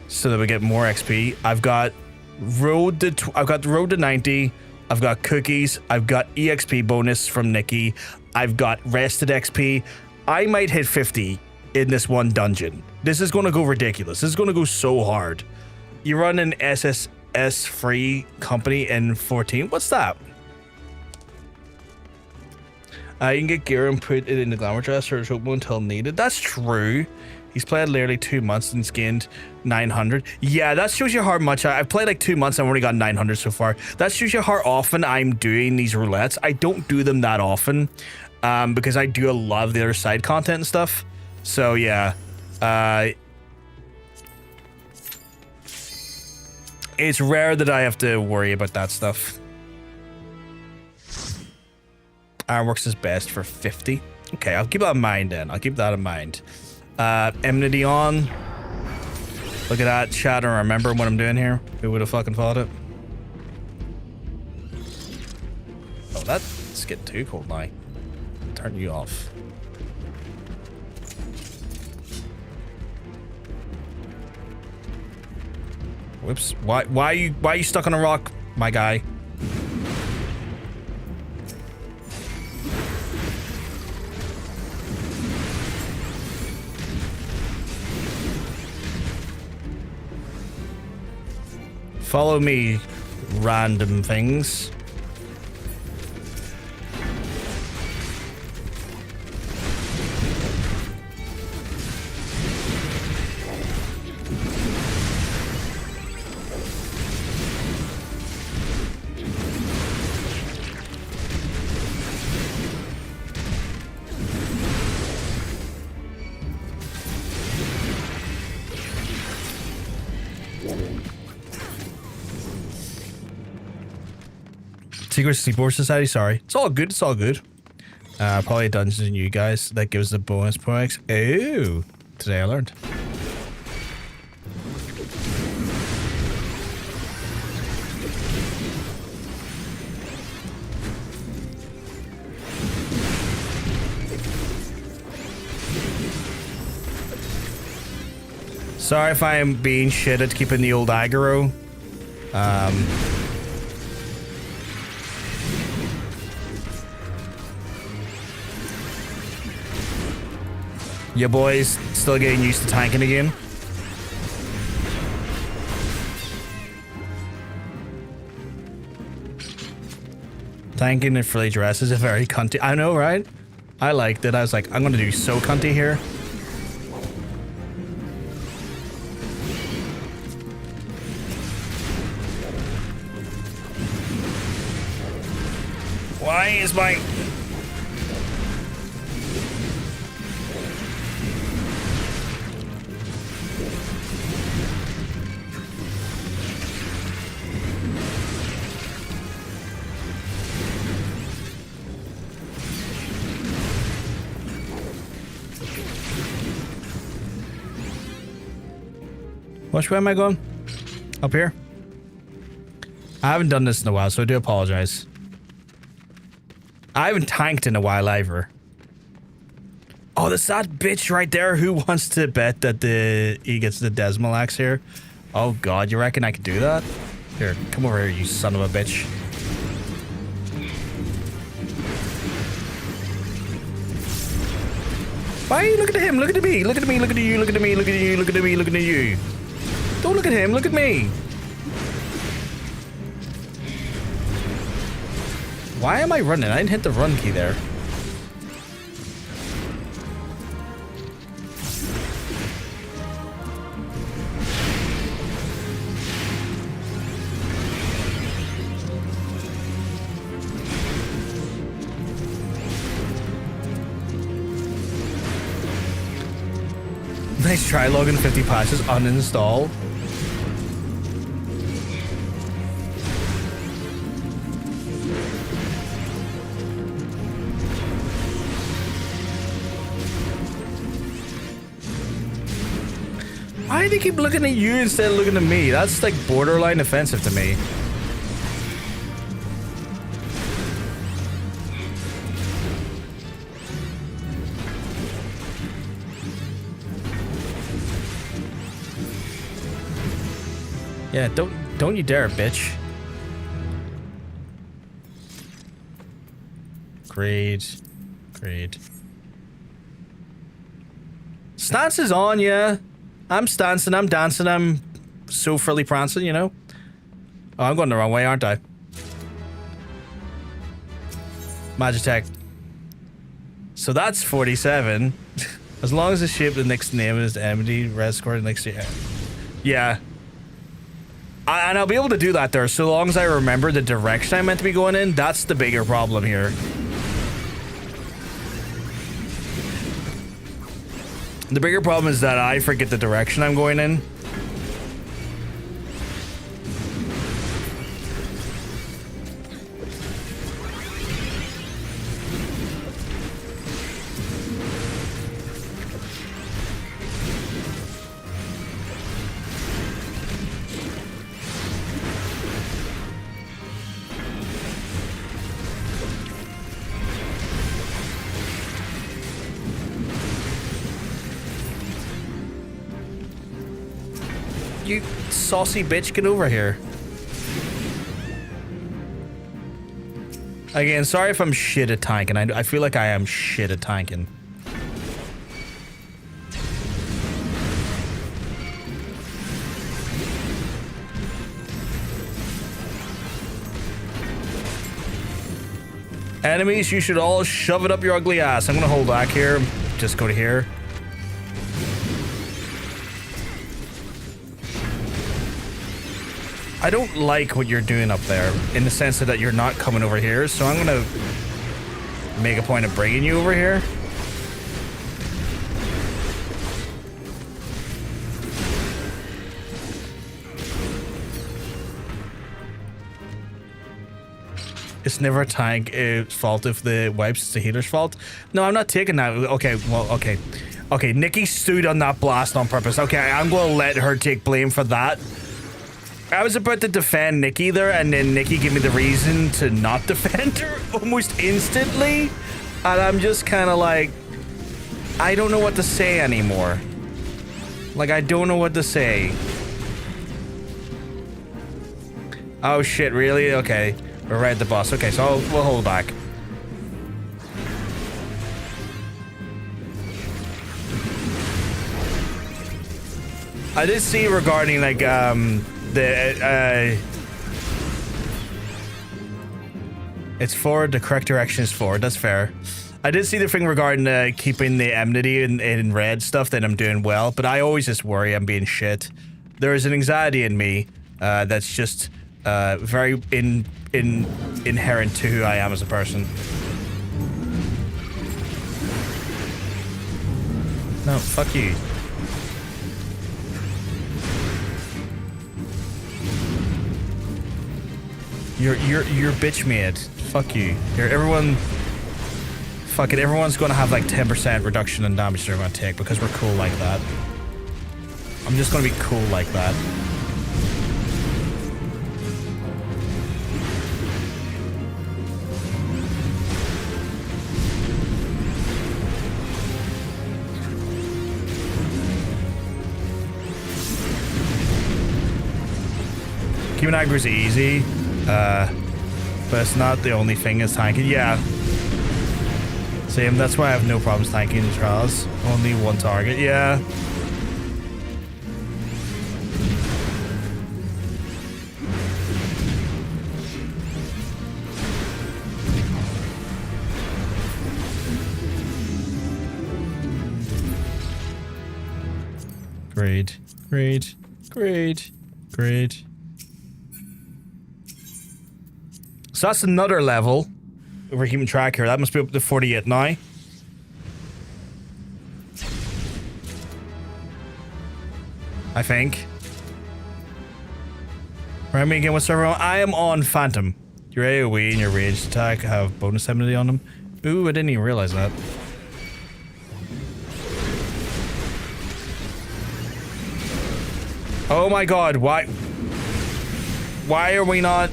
so that we get more XP. I've got road to 90. I've got cookies. I've got EXP bonus from Nikki. I've got rested XP. I might hit 50 in this one dungeon. This is going to go ridiculous. This is going to go so hard. You run an SSS free company in 14. What's that? You can get gear and put it in the Glamour dress or open until needed. That's true. He's played literally 2 months and gained 900. Yeah, that shows you how much I've played like 2 months and I've only got 900 so far. That shows you how often I'm doing these roulettes. I don't do them that often because I do a lot of the other side content and stuff. So yeah, it's rare that I have to worry about that stuff. Ironworks is best for 50. Okay, I'll keep that in mind then. I'll keep that in mind. Enmity on. Look at that chat and remember what I'm doing here. Who would have fucking thought it? Oh, that's getting too cold now. Turn you off. Whoops. Why are you stuck on a rock, my guy? Follow me, random things. Secret Sleepover Society, sorry. It's all good, it's all good. Probably Dungeons and you guys. That gives the bonus points. Oh, today I learned. Sorry if I'm being shit at keeping the old aggro. Your boys still getting used to tanking again. Tanking in fully dress is a very cunty. I know, right? I liked it. I was like, I'm gonna do so cunty here. Why is my... Which way am I going? Up here? I haven't done this in a while, so I do apologize. I haven't tanked in a while either. Oh, there's that bitch right there who wants to bet that he gets the Dzemael axe here. Oh god, you reckon I could do that? Here, come over here, you son of a bitch. Why are you looking at him? Look at me. Look at me. Look at you. Look at me. Look at you. Look at me. Looking at you. Don't look at him. Look at me. Why am I running? I didn't hit the run key there. Nice try logging 50 patches, uninstall. Why do they keep looking at you instead of looking at me? That's like borderline offensive to me. Yeah, don't you dare, bitch. Great. Great. Stance is on, yeah. I'm stancing, I'm dancing, I'm so frilly prancing, you know? Oh, I'm going the wrong way, aren't I? Magitech. So that's 47. As long as the shape the next name is Emily, red score next year. Yeah. And I'll be able to do that there, so long as I remember the direction I'm meant to be going in. That's the bigger problem here. The bigger problem is that I forget the direction I'm going in. You saucy bitch, get over here. Again, sorry if I'm shit at tanking. I feel like I am shit at tanking. Enemies, you should all shove it up your ugly ass. I'm gonna hold back here. Just go to here. I don't like what you're doing up there, in the sense that you're not coming over here, so I'm gonna make a point of bringing you over here. It's never a tank's fault if the wipes, it's the healer's fault. No, I'm not taking that. Okay, well, okay. Okay, Nikki stood on that blast on purpose. Okay, I'm gonna let her take blame for that. I was about to defend Nikki there, and then Nikki gave me the reason to not defend her almost instantly. And I'm just kind of like, I don't know what to say anymore. Like, I don't know what to say. Oh shit, really? Okay. We're right at the boss. Okay, so we'll hold back. I did see regarding, like, it's forward, the correct direction is forward, that's fair. I did see the thing regarding keeping the enmity in red stuff, that I'm doing well, but I always just worry I'm being shit. There is an anxiety in me that's just very inherent to who I am as a person. No, fuck you. You're bitch made. Fuck you. Here, everyone. Fuck it. Everyone's gonna have like 10% reduction in damage they're gonna take because we're cool like that. I'm just gonna be cool like that. Keeping aggro is easy. But it's not the only thing is tanking. Yeah. Same, that's why I have no problems tanking the trials. Only one target, yeah. Great, great, great, great. So that's another level. We're keeping track here. That must be up to 48 now. I think. Remind me again what server I'm on. I am on Phantom. Your AoE and your ranged attack have bonus immunity on them. Ooh, I didn't even realize that. Oh my god, why are we not...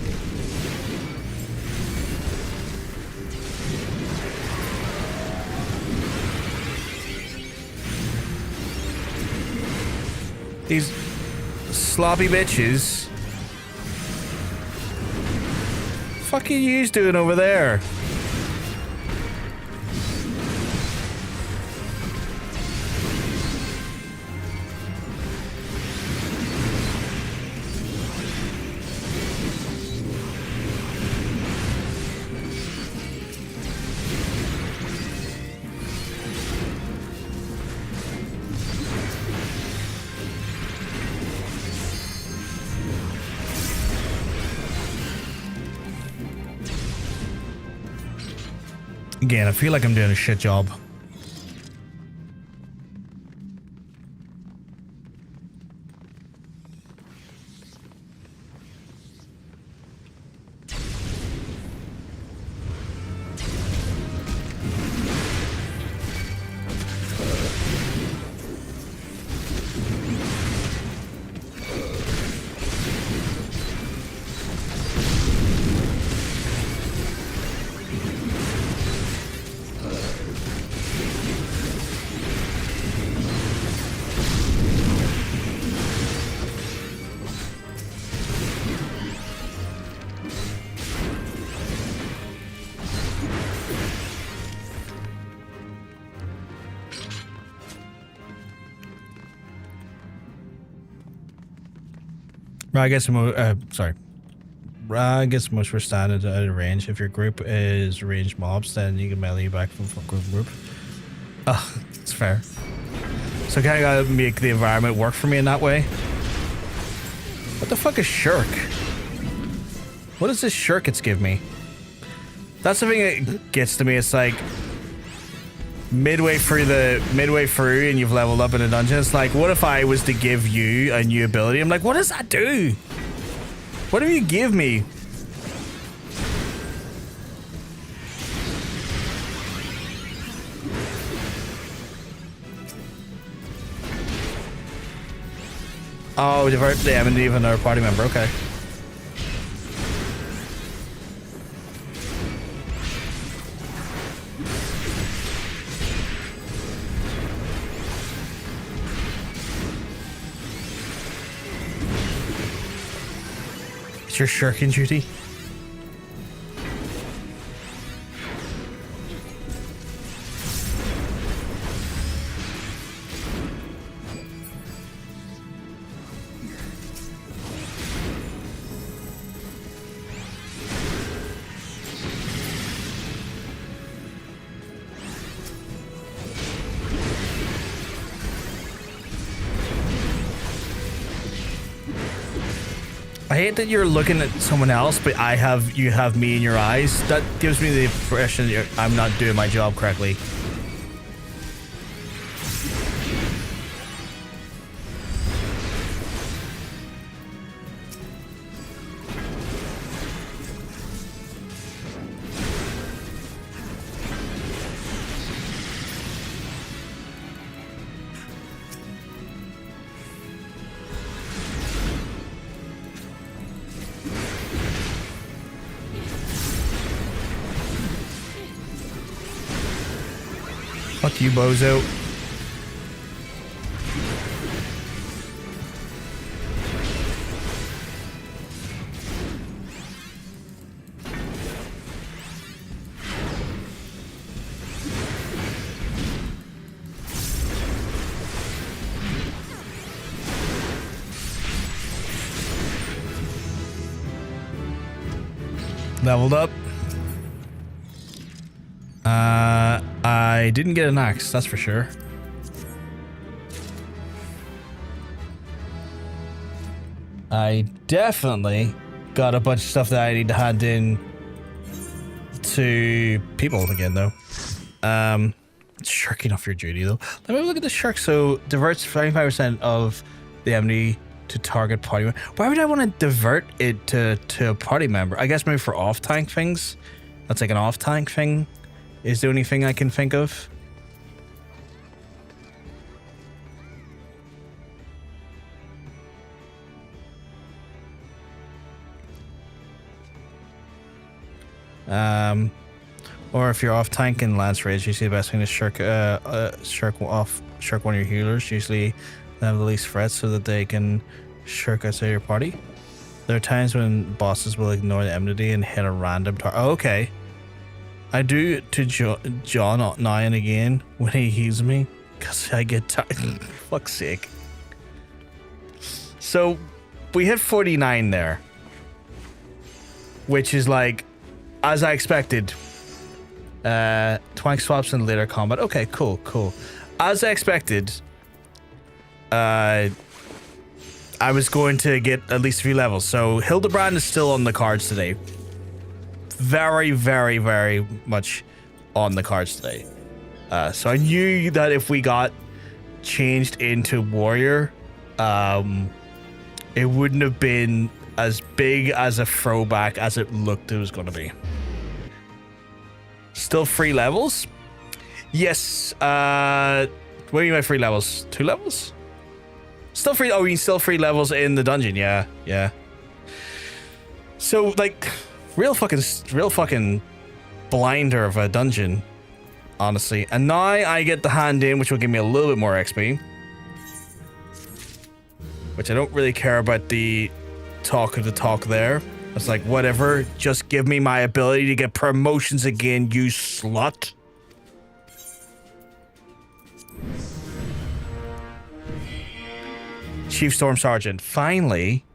These sloppy bitches. Fuck are you doing over there? Again, I feel like I'm doing a shit job. I guess I guess most were standard out of range. If your group is ranged mobs, then you can melee back from group. Oh, it's fair. So kind of gotta make the environment work for me in that way. What the fuck is shirk? What does this shirk it's give me? That's the thing that gets to me. It's like midway through and you've leveled up in a dungeon. It's like, what if I was to give you a new ability? I'm like, what does that do? What do you give me? Oh, divert the enemy of another party member. Okay. It's your shirking duty. I hate that you're looking at someone else, but you have me in your eyes. That gives me the impression that I'm not doing my job correctly. Fuck you, bozo. Leveled up. I didn't get an axe, that's for sure. I definitely got a bunch of stuff that I need to hand in to people again, though. Shirking off your duty, though. Let me look at the shirk. So, diverts 75% of the enemy to target party member. Why would I want to divert it to a party member? I guess maybe for off-tank things. That's like an off-tank thing. Is the only thing I can think of. Or if you're off tank in Lance Rage, usually the best thing is shirk one of your healers. Usually they have the least threats so that they can shirk outside your party. There are times when bosses will ignore the enmity and hit a random target. Oh, okay. I do to John now and again when he heals me because I get tired. Fuck's sake. So we hit 49 there, which is like as I expected. Twank swaps in later combat. Okay, cool. As I expected, I was going to get at least 3 levels. So Hildebrand is still on the cards today. Very, very, very much on the cards today. So I knew that if we got changed into warrior, it wouldn't have been as big as a throwback as it looked it was going to be. Still 3 levels? Yes. What do you mean by 3 levels? 2 levels? Still 3. Oh, you mean still 3 levels in the dungeon? Yeah. So like, real fucking blinder of a dungeon, honestly. And now I get the hand in, which will give me a little bit more XP. Which I don't really care about the talk of the talk there. It's like, whatever, just give me my ability to get promotions again, you slut. Chief Storm Sergeant, finally.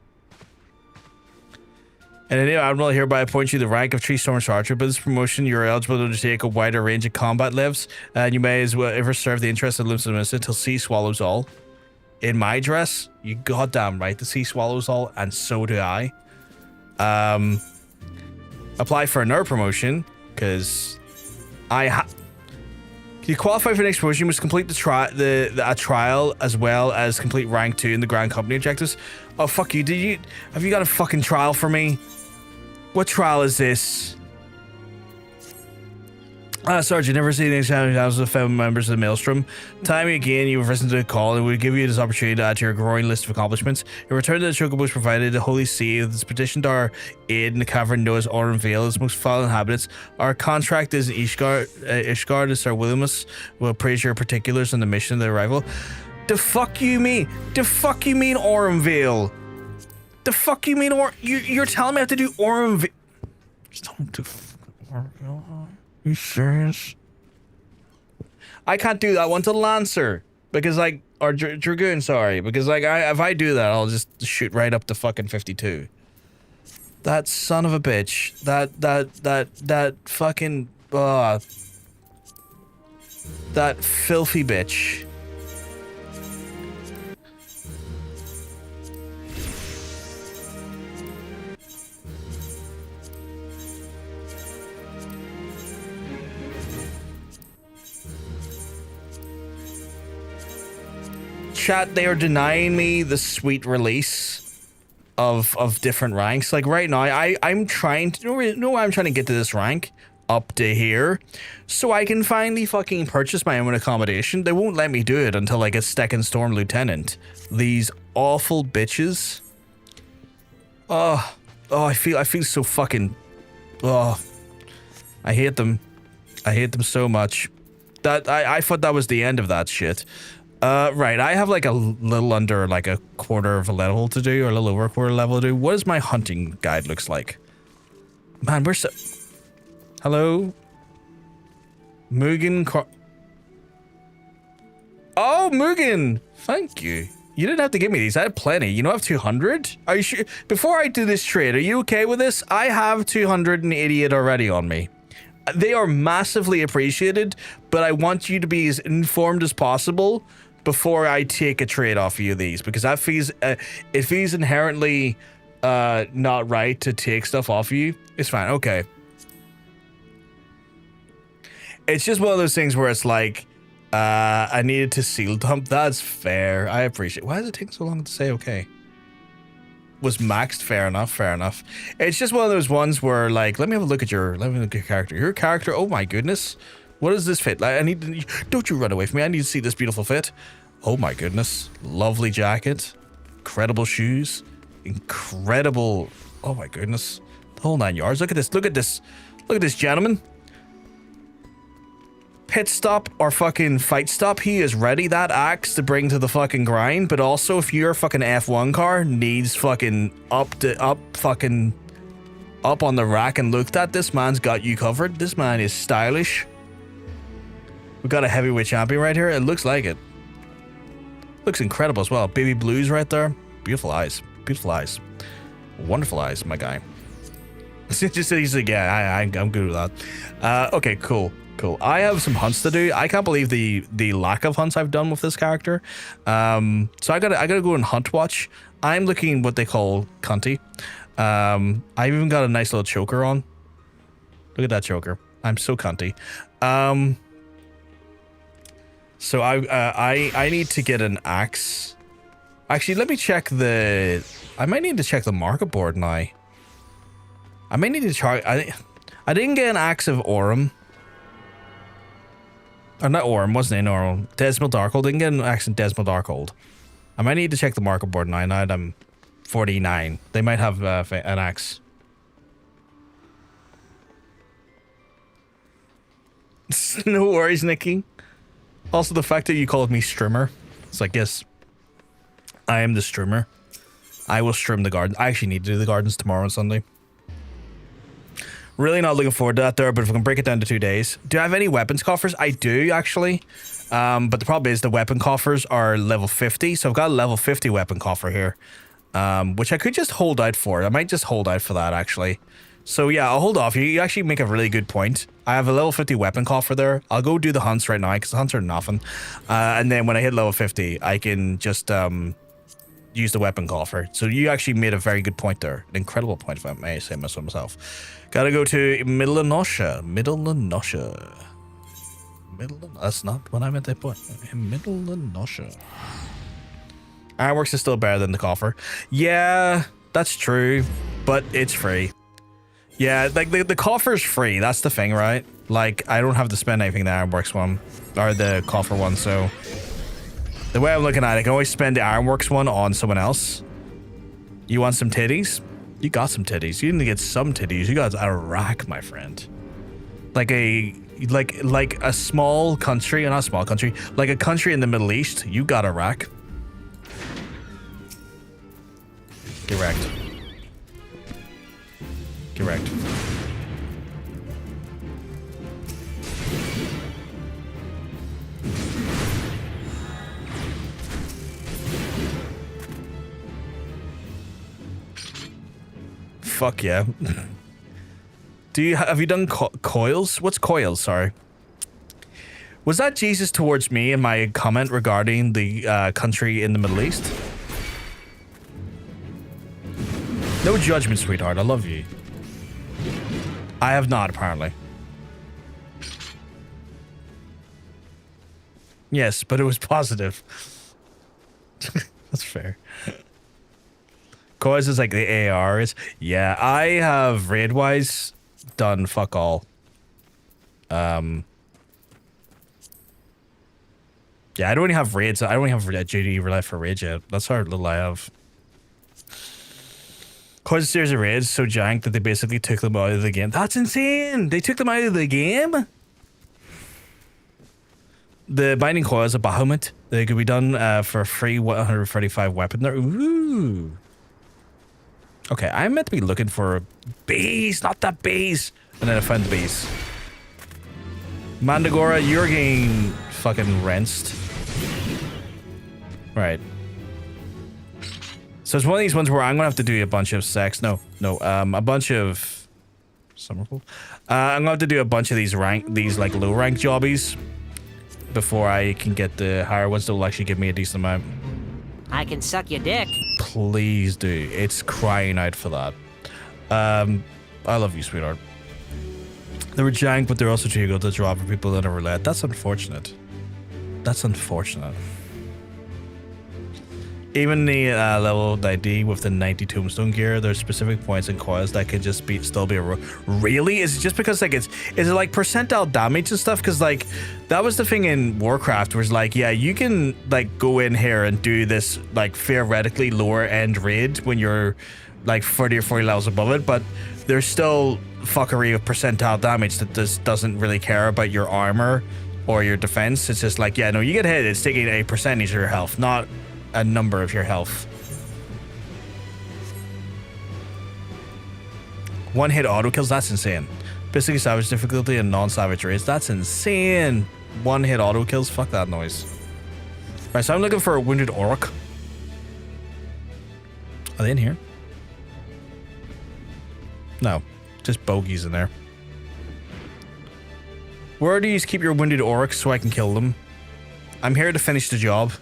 And anyway, Admiral hereby appoint you the rank of Chief Storm Sergeant. But this promotion, you're eligible to undertake a wider range of combat lives, and you may as well ever serve the interests of the Minister until sea swallows all. In my dress, you goddamn right, the sea swallows all, and so do I. Apply for another promotion because you qualify for the next promotion. You must complete a trial as well as complete rank 2 in the Grand Company objectives. Oh fuck you! Have you got a fucking trial for me? What trial is this? Sergeant, never seen any thousands of fellow members of the Maelstrom. Time again, you have listened to the call and we give you this opportunity to add to your growing list of accomplishments. Your return to the Chocobos provided the Holy See has petitioned our aid in the cavern known as Vale, its most foul inhabitants. Our contract is in Ishgard is Sir Williamus. We'll praise your particulars on the mission of the arrival. The fuck you mean? The fuck you mean Vale? The fuck you mean you're telling me I have to do Vale? Just tell me to Vale. You serious? I can't do that one to Lancer because like, or Dragoon, sorry, because like if I do that, I'll just shoot right up to fucking 52. That son of a bitch. That fucking that filthy bitch. Chat, they are denying me the sweet release of different ranks. Like right now, I'm trying to I'm trying to get to this rank up to here so I can finally fucking purchase my own accommodation. They won't let me do it until I get Second Storm Lieutenant. These awful bitches. Oh, I feel so fucking. Oh, I hate them. I hate them so much. That I thought that was the end of that shit. Right, I have like a little under like a quarter of a level to do, or a little over a quarter level to do. What does my hunting guide looks like? Man, we're so... Hello? Mugen... Oh, Mugen! Thank you. You didn't have to give me these. I have plenty. You know I have 200? Are you sure? Before I do this trade, are you okay with this? I have 288 already on me. They are massively appreciated, but I want you to be as informed as possible before I take a trade off of you these, because that feels it feels inherently not right to take stuff off of you. It's fine. Okay. It's just one of those things where it's like, I needed to seal dump. That's fair. I appreciate. Why does it take so long to say okay? Was maxed. Fair enough. Fair enough. It's just one of those ones where, like, let me look at your character. Your character. Oh my goodness. What does this fit? Like, I need to. Don't you run away from me. I need to see this beautiful fit. Oh my goodness. Lovely jacket. Incredible shoes. Incredible. Oh my goodness. The whole 9 yards. Look at this. Look at this. Look at this, gentleman. Pit stop or fucking fight stop, he is ready. That axe to bring to the fucking grind, but also if your fucking F1 car needs fucking up on the rack and looked at, this man's got you covered. This man is stylish. We got a heavyweight champion right here. It looks like it. Looks incredible as well. Baby blues right there. Beautiful eyes. Beautiful eyes. Wonderful eyes, my guy. Just he's like, yeah, I'm good with that. Okay, cool. Cool. I have some hunts to do. I can't believe the lack of hunts I've done with this character. So I gotta go and hunt watch. I'm looking what they call Cunty. I've even got a nice little choker on. Look at that choker. I'm so Cunty. So I need to get an axe. Actually, let me check the. I might need to check the market board now. I might need to try. I didn't get an axe of Orem. Or not Orem, wasn't it? No, Dzemael Darkhold. Didn't get an axe in Dzemael Darkhold. I might need to check the market board now. Now that I'm 49. They might have an axe. No worries, Nikki. Also, the fact that you called me streamer. It's like, yes, I am the streamer. I will stream the garden. I actually need to do the gardens tomorrow and Sunday. Really not looking forward to that there, but if we can break it down to 2 days. Do I have any weapons coffers? I do, actually. But the problem is the weapon coffers are level 50. So I've got a level 50 weapon coffer here. Which I could just hold out for. I might just hold out for that, actually. So yeah, I'll hold off. You actually make a really good point. I have a level 50 weapon coffer there. I'll go do the hunts right now, because the hunts are nothing. And then when I hit level 50, I can just use the weapon coffer. So you actually made a very good point there. An incredible point, if I may say so myself. Gotta go to Middle of Nashu. That's not what I meant to put. Middle of Nashu. Ironworks is still better than the coffer. Yeah, that's true, but it's free. Yeah, like the coffer's free. That's the thing, right? Like, I don't have to spend anything in the Ironworks one, or the coffer one, so the way I'm looking at it, I can always spend the Ironworks one on someone else. You want some titties? You got some titties. You didn't get some titties. You got a rack, my friend. Like a small country, not a small country, like a country in the Middle East. You got a rack. Get wrecked. Get wrecked. Fuck yeah. Have you done coils? What's coils? Sorry. Was that Jesus towards me in my comment regarding the country in the Middle East? No judgment, sweetheart. I love you. I have not, apparently. Yes, but it was positive. That's fair. Coils is like the AR is. Yeah, I have raid-wise done fuck all. Yeah, I don't even have raids. I don't even have JD left for raids yet. That's how little I have. Coils a series of raids so jank that they basically took them out of the game. That's insane! They took them out of the game? The binding coils of Bahamut. They could be done for a free 135 weapon there. Ooh. Okay, I meant to be looking for bees, not that bees. And then I found the bees. Mandagora, you're getting fucking rinsed. Right. So it's one of these ones where I'm gonna have to do a bunch of sex. A bunch of Summerful. I'm gonna have to do a bunch of these like low rank jobbies before I can get the higher ones that will actually give me a decent amount. I can suck your dick. Please do. It's crying out for that. I love you, sweetheart. They were jank, but they're also too good to drop for people that never let. That's unfortunate. That's unfortunate. Even the level ID with the 90 tombstone gear, there's specific points and coils that can just still be a really? Is it just because like is it like percentile damage and stuff? Because like that was the thing in Warcraft, was like, yeah, you can like go in here and do this like theoretically lower end raid when you're like 30 or 40 levels above it, but there's still fuckery of percentile damage that just doesn't really care about your armor or your defense. It's just like, yeah, no, you get hit, it's taking a percentage of your health, not a number of your health. One hit auto kills, that's insane. Basically savage difficulty and non-savage raids, that's insane. One hit auto kills, fuck that noise. Right, so I'm looking for a wounded orc. Are they in here? No, just bogeys in there. Where do you keep your wounded orcs so I can kill them? I'm here to finish the job.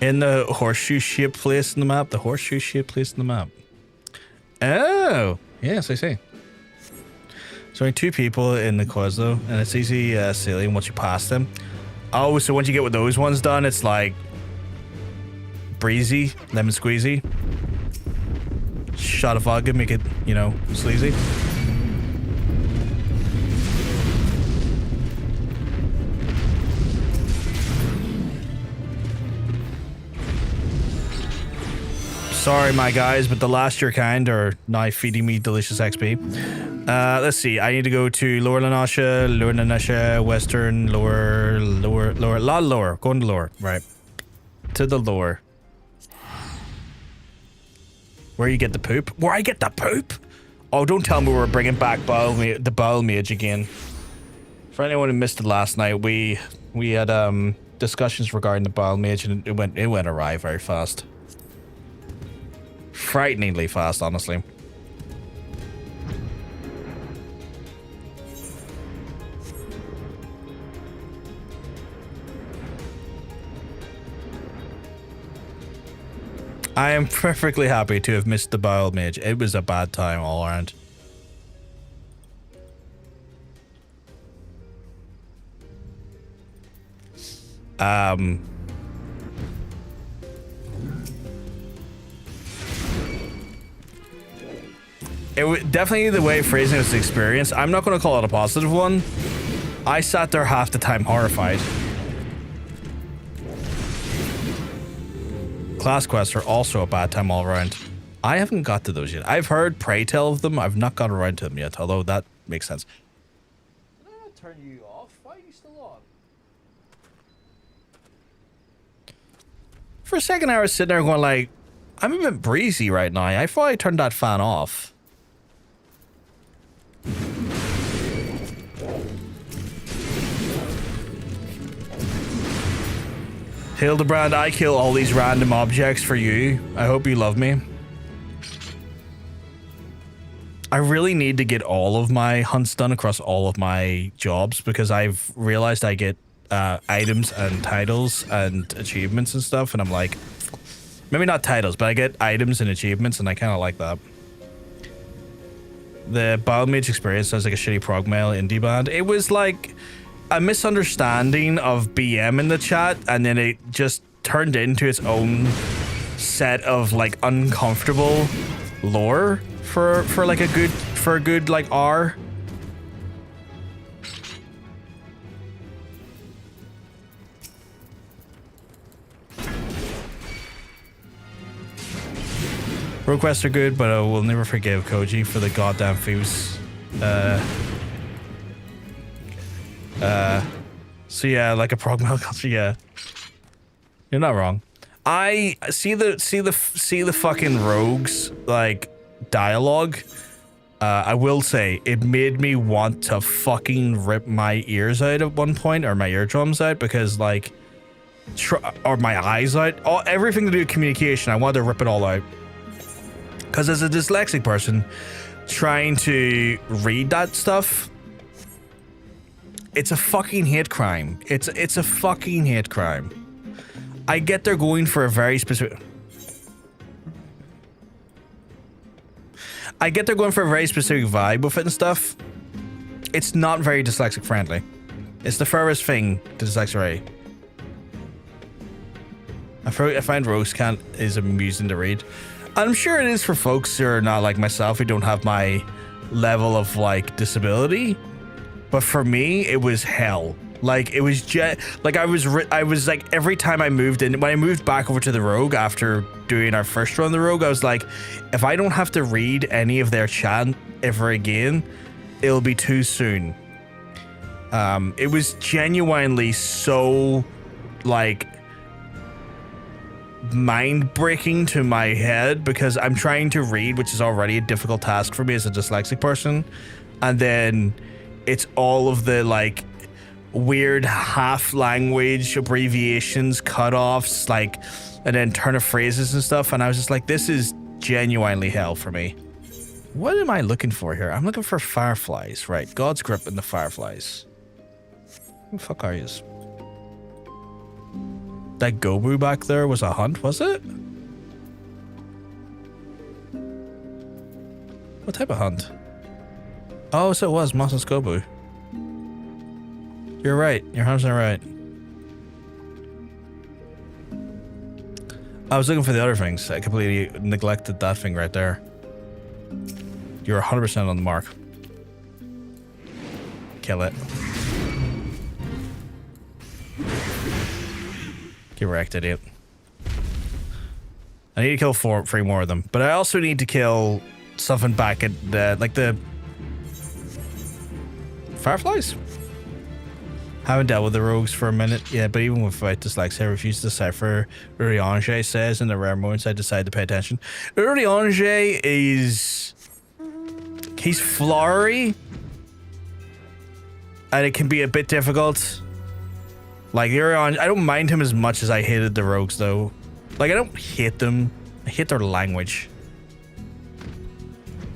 In the horseshoe-shaped place in the map. The horseshoe-shaped place in the map. Oh! Yes, I see. There's only 2 people in the cause, though. And it's easy sailing once you pass them. Oh, so once you get with those ones done, it's like... breezy, lemon squeezy. Shot of vodka, make it, you know, sleazy. Sorry, my guys, but the last your kind are now feeding me delicious XP. Let's see. I need to go to Lower Lanasha, Western, Lower, a lot lower. Going to Lower, right? To the Lower. Where you get the poop? Where I get the poop? Oh, don't tell me we're bringing back the Bowel Mage again. For anyone who missed it last night, we had discussions regarding the Bowel Mage, and it went awry very fast. Frighteningly fast, honestly. I am perfectly happy to have missed the Bowel Mage. It was a bad time all around. It was definitely the way phrasing this experience. I'm not going to call it a positive one. I sat there half the time horrified. Class quests are also a bad time all around. I haven't got to those yet. I've heard pray tell of them. I've not got around to them yet, although that makes sense. Did I not turn you off? Why are you still on? For a second I was sitting there going like, I'm a bit breezy right now. I thought I turned that fan off. Hildebrand, I kill all these random objects for you. I hope you love me. I really need to get all of my hunts done across all of my jobs, because I've realized I get items and titles and achievements and stuff, and I'm like, maybe not titles, but I get items and achievements, and I kind of like that. The Bowel Mage experience sounds like a shitty prog mail indie band. It was like a misunderstanding of BM in the chat, and then it just turned into its own set of like uncomfortable lore for like a good like R. Requests are good, but I will never forgive Koji for the goddamn thieves. So yeah, like a prog mail culture, yeah. You're not wrong. I see the fucking rogues like dialogue. I will say it made me want to fucking rip my ears out at one point, or my eardrums out, because like, or my eyes out. Everything to do with communication, I wanted to rip it all out. Because as a dyslexic person, trying to read that stuff, it's a fucking hate crime. It's a fucking hate crime. I get they're going for a very specific... I get they're going for a very specific vibe with it and stuff. It's not very dyslexic friendly. It's the furthest thing to dyslexia. I find Rosecant is amusing to read. I'm sure it is for folks who are not like myself, who don't have my level of like disability. But for me, it was hell. Like it was like I was like, every time I moved in, when I moved back over to the Rogue after doing our first run of the Rogue, I was like, if I don't have to read any of their chat ever again, it'll be too soon. It was genuinely so like mind-breaking to my head, because I'm trying to read, which is already a difficult task for me as a dyslexic person, and then it's all of the like weird half language abbreviations, cut-offs, like, and then turn of phrases and stuff, and I was just like, this is genuinely hell for me. What am I looking for here? I'm looking for fireflies, right? God's Grip and the fireflies. Who the fuck are you? That Gobu back there was a hunt, was it? What type of hunt? Oh, so it was Moss's Gobu. You're right. You're 100% right. I was looking for the other things. I completely neglected that thing right there. You're 100% on the mark. Kill it. Get wrecked, idiot. I need to kill 3 more of them, but I also need to kill something back at the, like the fireflies. Haven't dealt with the rogues for a minute yet, but even without dyslexia, I refuse to decipher. Uriange says in the rare moments I decide to pay attention. Uriange is... he's flowery, and it can be a bit difficult. Like, Uriange, I don't mind him as much as I hated the rogues, though. Like, I don't hate them. I hate their language.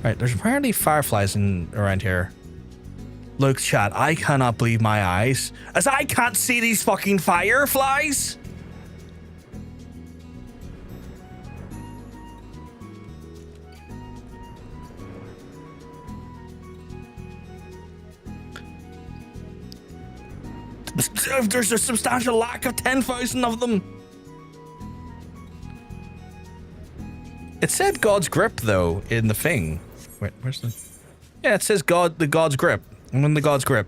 Right, there's apparently fireflies around here. Look, chat, I cannot believe my eyes, as I can't see these fucking fireflies. There's a substantial lack of 10,000 of them. It said God's Grip, though, in the thing. Wait, where's the... yeah, it says the God's Grip. I'm in the God's Grip.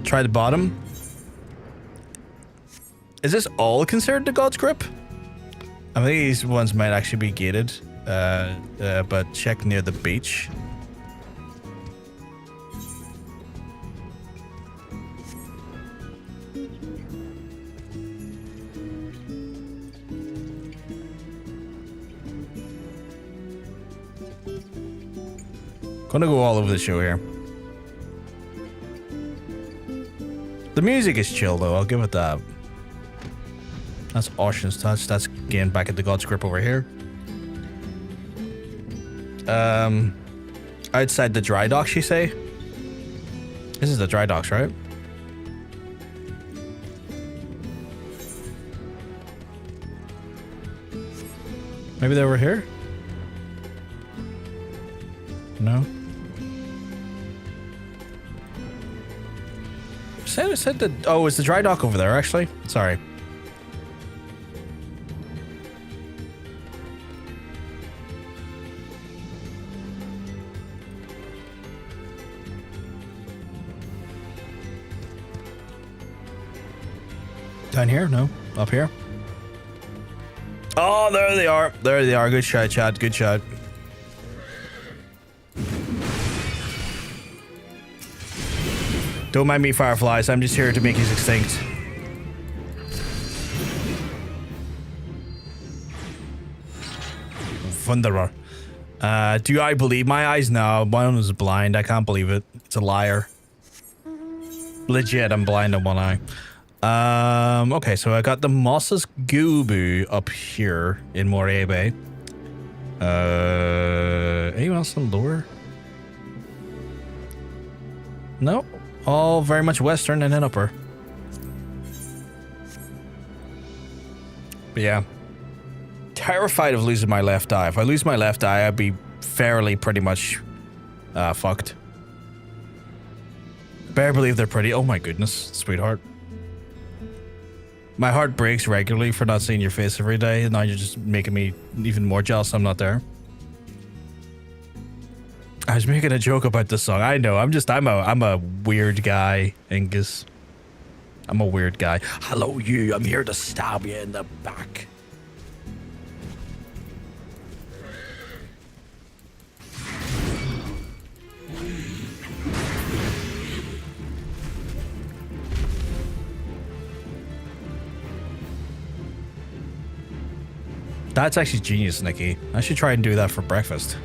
Try the bottom. Is this all considered the God's Grip? I think these ones might actually be gated, but check near the beach. Gonna go all over the show here. The music is chill though, I'll give it that. That's Ocean's Touch. That's again back at the God's Grip over here. Outside the dry docks, you say? This is the dry docks, right? Maybe they were here? No. Said that. Oh, it's the dry dock over there, actually. Sorry. Down here? No. Up here? Oh, there they are. There they are. Good shot, Chad. Good shot. Don't mind me, fireflies. I'm just here to make you extinct. Thunderer. Do I believe my eyes? No, one was blind. I can't believe it. It's a liar. Legit, I'm blind in one eye. Okay, so I got the Moss's Gubu up here in Morebe. Anyone else on lower? No, all very much western and then upper. But yeah, terrified of losing my left eye. If I lose my left eye, I'd be fairly pretty much fucked. Better believe they're pretty. Oh my goodness, sweetheart. My heart breaks regularly for not seeing your face every day, and now you're just making me even more jealous I'm not there. I was making a joke about this song. I know. I'm a weird guy, Angus. I'm a weird guy. Hello, you. I'm here to stab you in the back. That's actually genius, Nikki. I should try and do that for breakfast.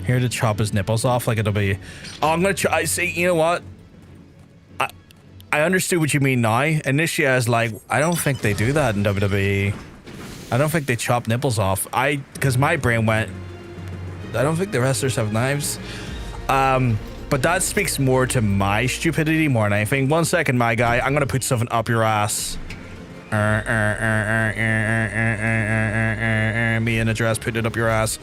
Here to chop his nipples off like it'll be... Oh, I'm gonna try... See, you know what? I understood what you mean now. Initially, I was like, I don't think they do that in WWE. I don't think they chop nipples off. Because my brain went... I don't think the wrestlers have knives. But that speaks more to my stupidity more than anything. 1 second, my guy. I'm gonna put something up your ass. Me in a dress, putting it up your ass.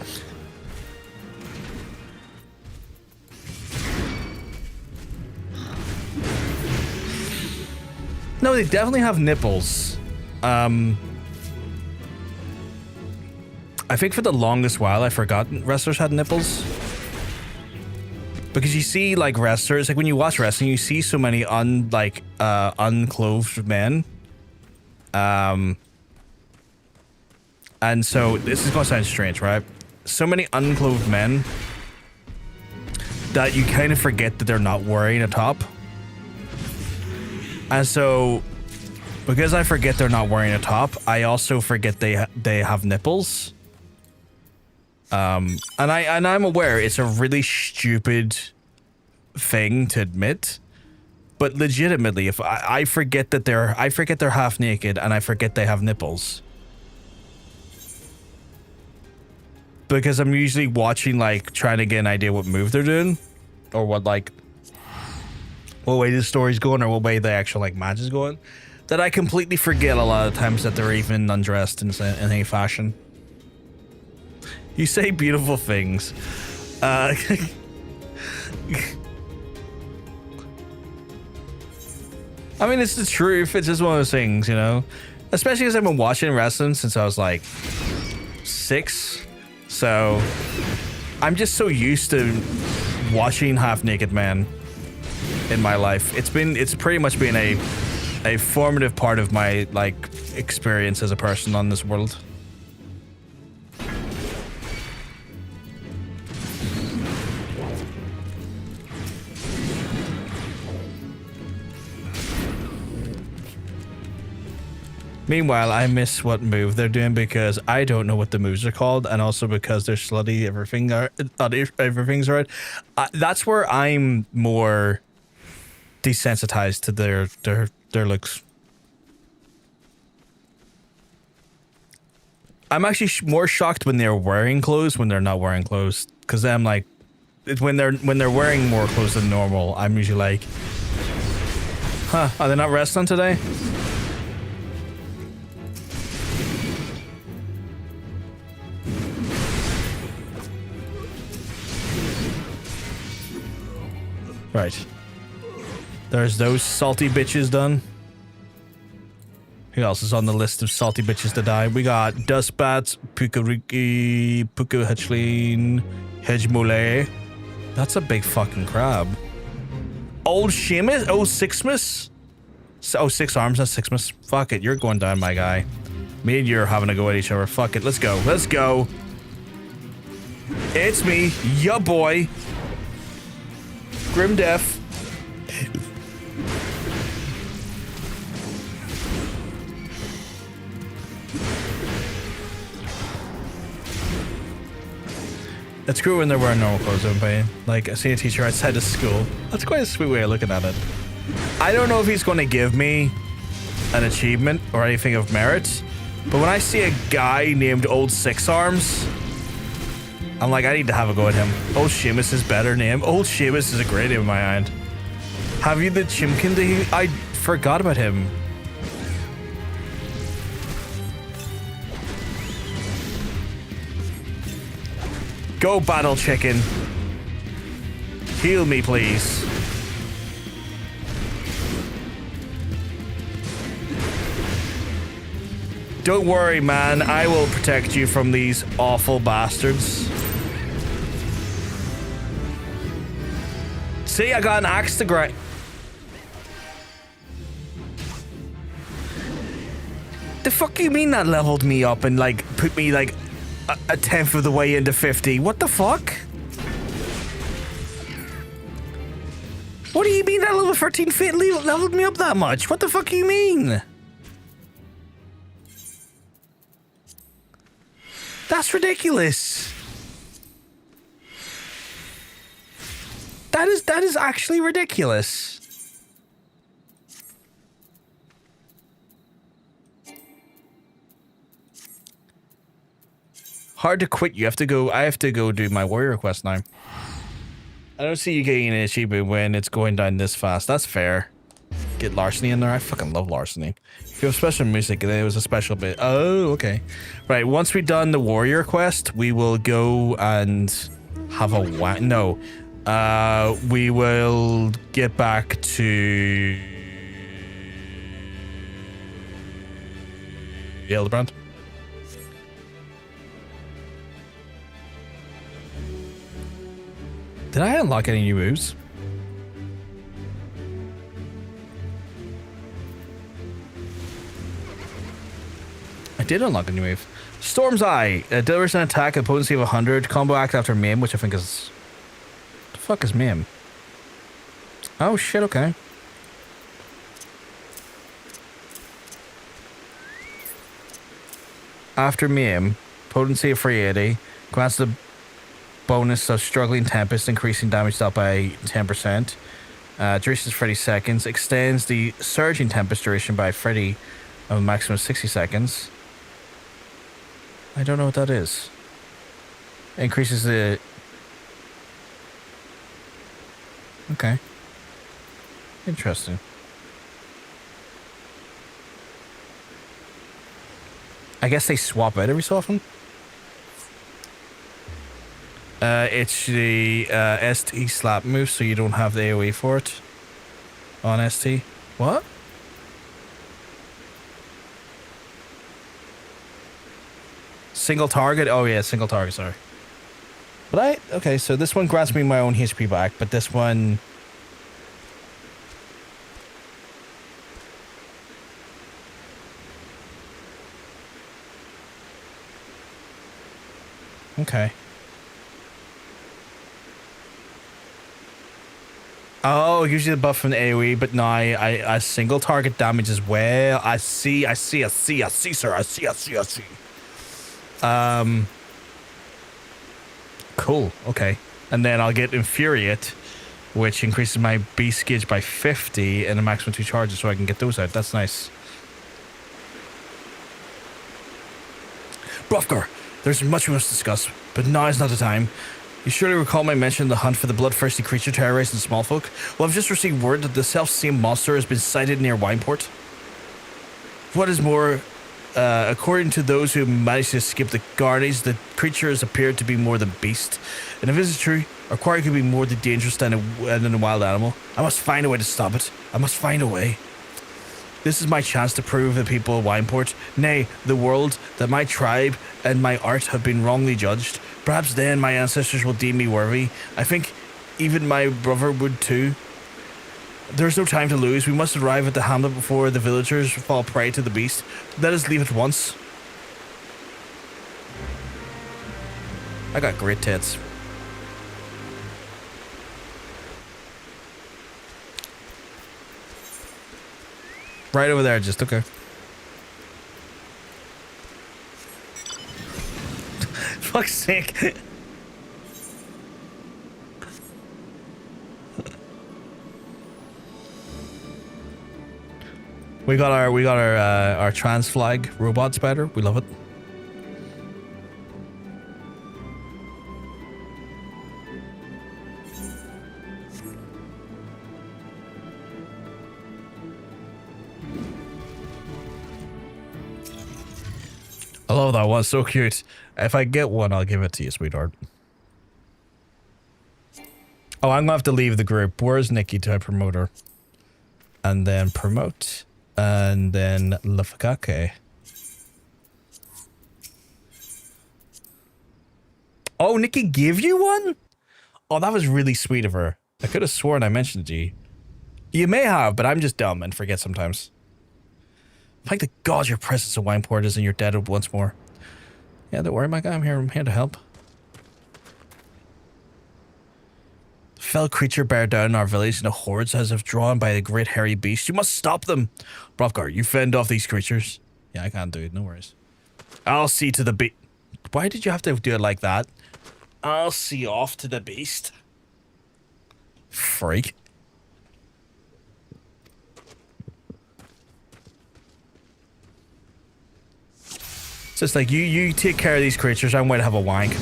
No, they definitely have nipples. I think for the longest while I forgot wrestlers had nipples. Because you see like wrestlers, like when you watch wrestling, you see so many unclothed men. And so this is gonna sound strange, right? So many unclothed men that you kind of forget that they're not wearing a top. And so because I forget they're not wearing a top, I also forget they have nipples. And I'm aware it's a really stupid thing to admit. But legitimately, if I forget that they're half naked and I forget they have nipples. Because I'm usually watching, like, trying to get an idea what move they're doing. Or what way the story's going or what way the actual, like, match is going. That I completely forget a lot of times that they're even undressed in any fashion. You say beautiful things. I mean, it's the truth. It's just one of those things, you know? Especially because I've been watching wrestling since I was like 6. So I'm just so used to watching half-naked men in my life. It's pretty much been a formative part of my like experience as a person on this world. Meanwhile, I miss what move they're doing because I don't know what the moves are called, and also because they're slutty. Everything's right. That's where I'm more desensitized to their looks. I'm actually more shocked when they're wearing clothes when they're not wearing clothes, because I'm like, when they're wearing more clothes than normal, I'm usually like, huh? Are they not wrestling today? Right. There's those salty bitches done. Who else is on the list of salty bitches to die? We got Dustbats, Pukariki, Puku Hatchleen, Hedgemole. That's a big fucking crab. Old Seamus? Old Sixmas? So, 6 arms, that's 6 miss. Fuck it, you're going down, my guy. Me and you're having a go at each other. Fuck it, let's go. Let's go. It's me, ya boy. Grim Death. It's cool when there were no clothes on pay. Like, I see a teacher outside of school. That's quite a sweet way of looking at it. I don't know if he's going to give me an achievement or anything of merit, but when I see a guy named Old Six Arms, I'm like, I need to have a go at him. Old Seamus is better name. Old Seamus is a great name in my mind. Have you the Chimkin? I forgot about him. Go battle chicken. Heal me, please. Don't worry, man. I will protect you from these awful bastards. See, I got an axe to grind. The fuck you mean that leveled me up and like put me like a tenth of the way into 50? What the fuck? What do you mean that level 13 fit leveled me up that much? What the fuck do you mean? That's ridiculous. That is actually ridiculous. Hard to quit. You have to go. I have to go do my warrior quest now. I don't see you getting an achievement when it's going down this fast. That's fair. Get larceny in there. I fucking love larceny. If you have special music, it was a special bit. Oh, okay. Right. Once we've done the warrior quest, we will go and have a no. We will get back to Hildebrand. Did I unlock any new moves? I did unlock a new move. Storm's Eye. Delivers an attack at potency of 100. Combo act after Mim, which I think is... What the fuck is Mim? Oh shit, okay. After Mim, potency of 380. Grants the bonus of Struggling Tempest, increasing damage dealt by 10%. Duration is 30 seconds. Extends the Surging Tempest duration by 30 of a maximum of 60 seconds. I don't know what that is. Increases the... Okay. Interesting. I guess they swap out every so often. It's the ST slap move, so you don't have the AoE for it on ST. What? Single target? Oh yeah, single target, sorry. But okay, so this one grants me my own HP back, but this one... Okay. Oh, usually the buff from the AoE, but now I single target damage as well. I see, sir. I see. Cool, okay. And then I'll get Infuriate, which increases my beast gauge by 50 and a maximum 2 charges, so I can get those out. That's nice. Brofgar, there's much we must discuss, but now is not the time. You surely recall my mention of the hunt for the bloodthirsty creature terrorizing small folk? Well, I've just received word that the self-same monster has been sighted near Wineport. What is more, according to those who managed to escape the guardians, the creature has appeared to be more than beast. And if this is true, our quarry could be more than dangerous than a wild animal. I must find a way to stop it. I must find a way. This is my chance to prove to the people of Wineport, nay, the world, that my tribe and my art have been wrongly judged. Perhaps then my ancestors will deem me worthy. I think even my brother would too. There's no time to lose. We must arrive at the hamlet before the villagers fall prey to the beast. Let us leave at once. I got great tits. Right over there, just okay. Fuck's sake. We got our trans flag robot spider. We love it. I love that one. So cute. If I get one, I'll give it to you, sweetheart. Oh, I'm gonna have to leave the group. Where's Nikki to promote her? And then promote. And then Lafakake. Oh, Nikki gave you one? Oh, that was really sweet of her. I could have sworn I mentioned it to you. You may have, but I'm just dumb and forget sometimes. Thank the gods your presence of Wineport is and you're dead once more. Yeah, don't worry, my guy. I'm here to help. Fell creature bear down our village in a hordes as if drawn by the great hairy beast. You must stop them. Brovgar, you fend off these creatures. Yeah, I can't do it. No worries. I'll see to the beast. Why did you have to do it like that? I'll see off to the beast. Freak. It's just like, you take care of these creatures. I'm going to have a wank.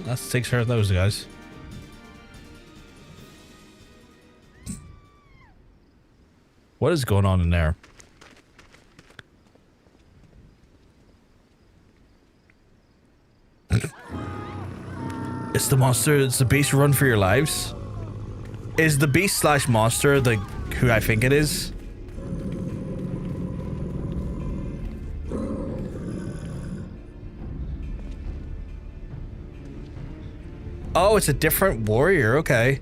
That takes care of those guys. What is going on in there? It's the monster. It's the beast. Run for your lives. Is the beast slash monster the who I think it is? Oh, it's a different warrior. Okay.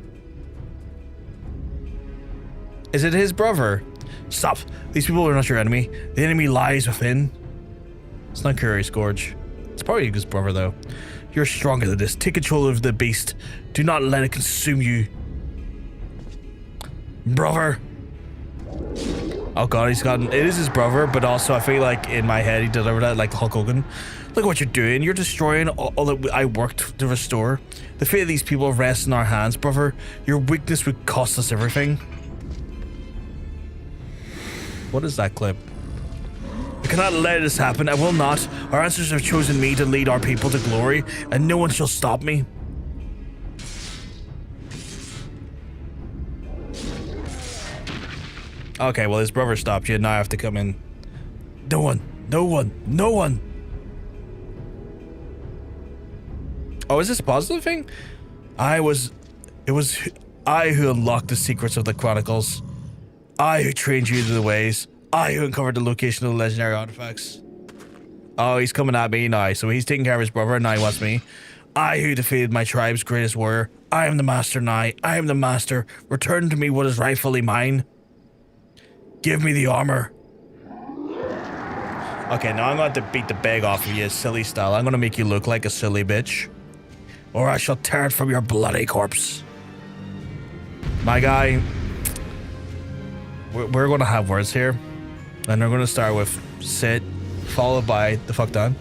Is it his brother? Stop. These people are not your enemy. The enemy lies within. It's not Curious Gorge. It's probably his brother, though. You're stronger than this. Take control of the beast. Do not let it consume you. Brother. Oh god, he's gotten... It is his brother, but also I feel like in my head he delivered that like Hulk Hogan. Look what you're doing. You're destroying all that I worked to restore. The fate of these people rests in our hands, brother. Your weakness would cost us everything. What is that clip? I cannot let this happen. I will not. Our ancestors have chosen me to lead our people to glory, and no one shall stop me. Okay, well his brother stopped you, now I have to come in. No one. No one. No one. Oh, is this a positive thing? It was I who unlocked the secrets of the Chronicles. I who trained you to the ways. I who uncovered the location of the legendary artifacts. Oh, he's coming at me now. So he's taking care of his brother and now he wants me. I who defeated my tribe's greatest warrior. I am the master now. I am the master. Return to me what is rightfully mine. Give me the armor. Okay, now I'm going to beat the bag off of you, silly style. I'm going to make you look like a silly bitch. Or I shall tear it from your bloody corpse. My guy, we're going to have words here. And we're going to start with sit, followed by the fuck done.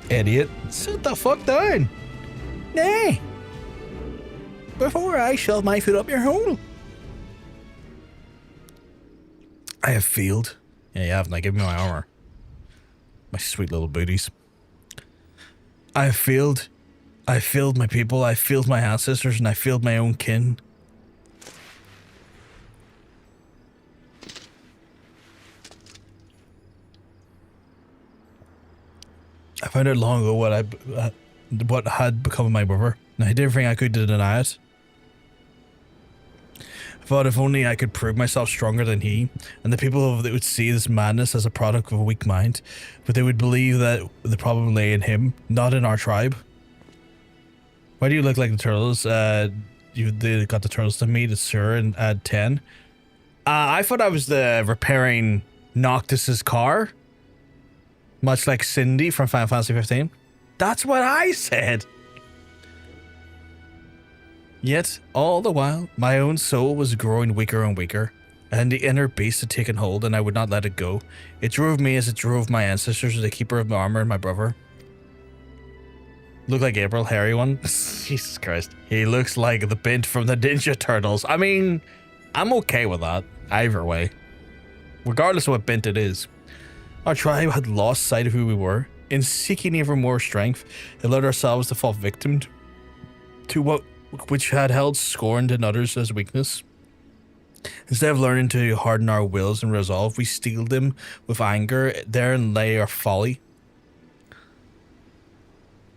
Idiot. Sit the fuck down. Nay. Before I shove my foot up your hole. I have failed. Yeah, you have. Now give me my armor. My sweet little booties. I have failed. I failed my people. I failed my ancestors, and I failed my own kin. I found out long ago what had become of my brother, and I did everything I could to deny it. I thought if only I could prove myself stronger than he, and the people that would see this madness as a product of a weak mind, but they would believe that the problem lay in him, not in our tribe. Why do you look like the turtles? They got the turtles to meet, sir, and add 10. I thought I was the repairing Noctis's car. Much like Cindy from Final Fantasy 15. That's what I said! Yet, all the while, my own soul was growing weaker and weaker, and the inner beast had taken hold, and I would not let it go. It drove me as it drove my ancestors, the keeper of my armor and my brother. Look like April, hairy one? Jesus Christ. He looks like the Bint from the Ninja Turtles. I mean, I'm okay with that, either way. Regardless of what Bint it is. Our tribe had lost sight of who we were. In seeking ever more strength, it allowed ourselves to fall victim to what which had held scorned in others as weakness. Instead of learning to harden our wills and resolve, we steeled them with anger. Therein lay our folly.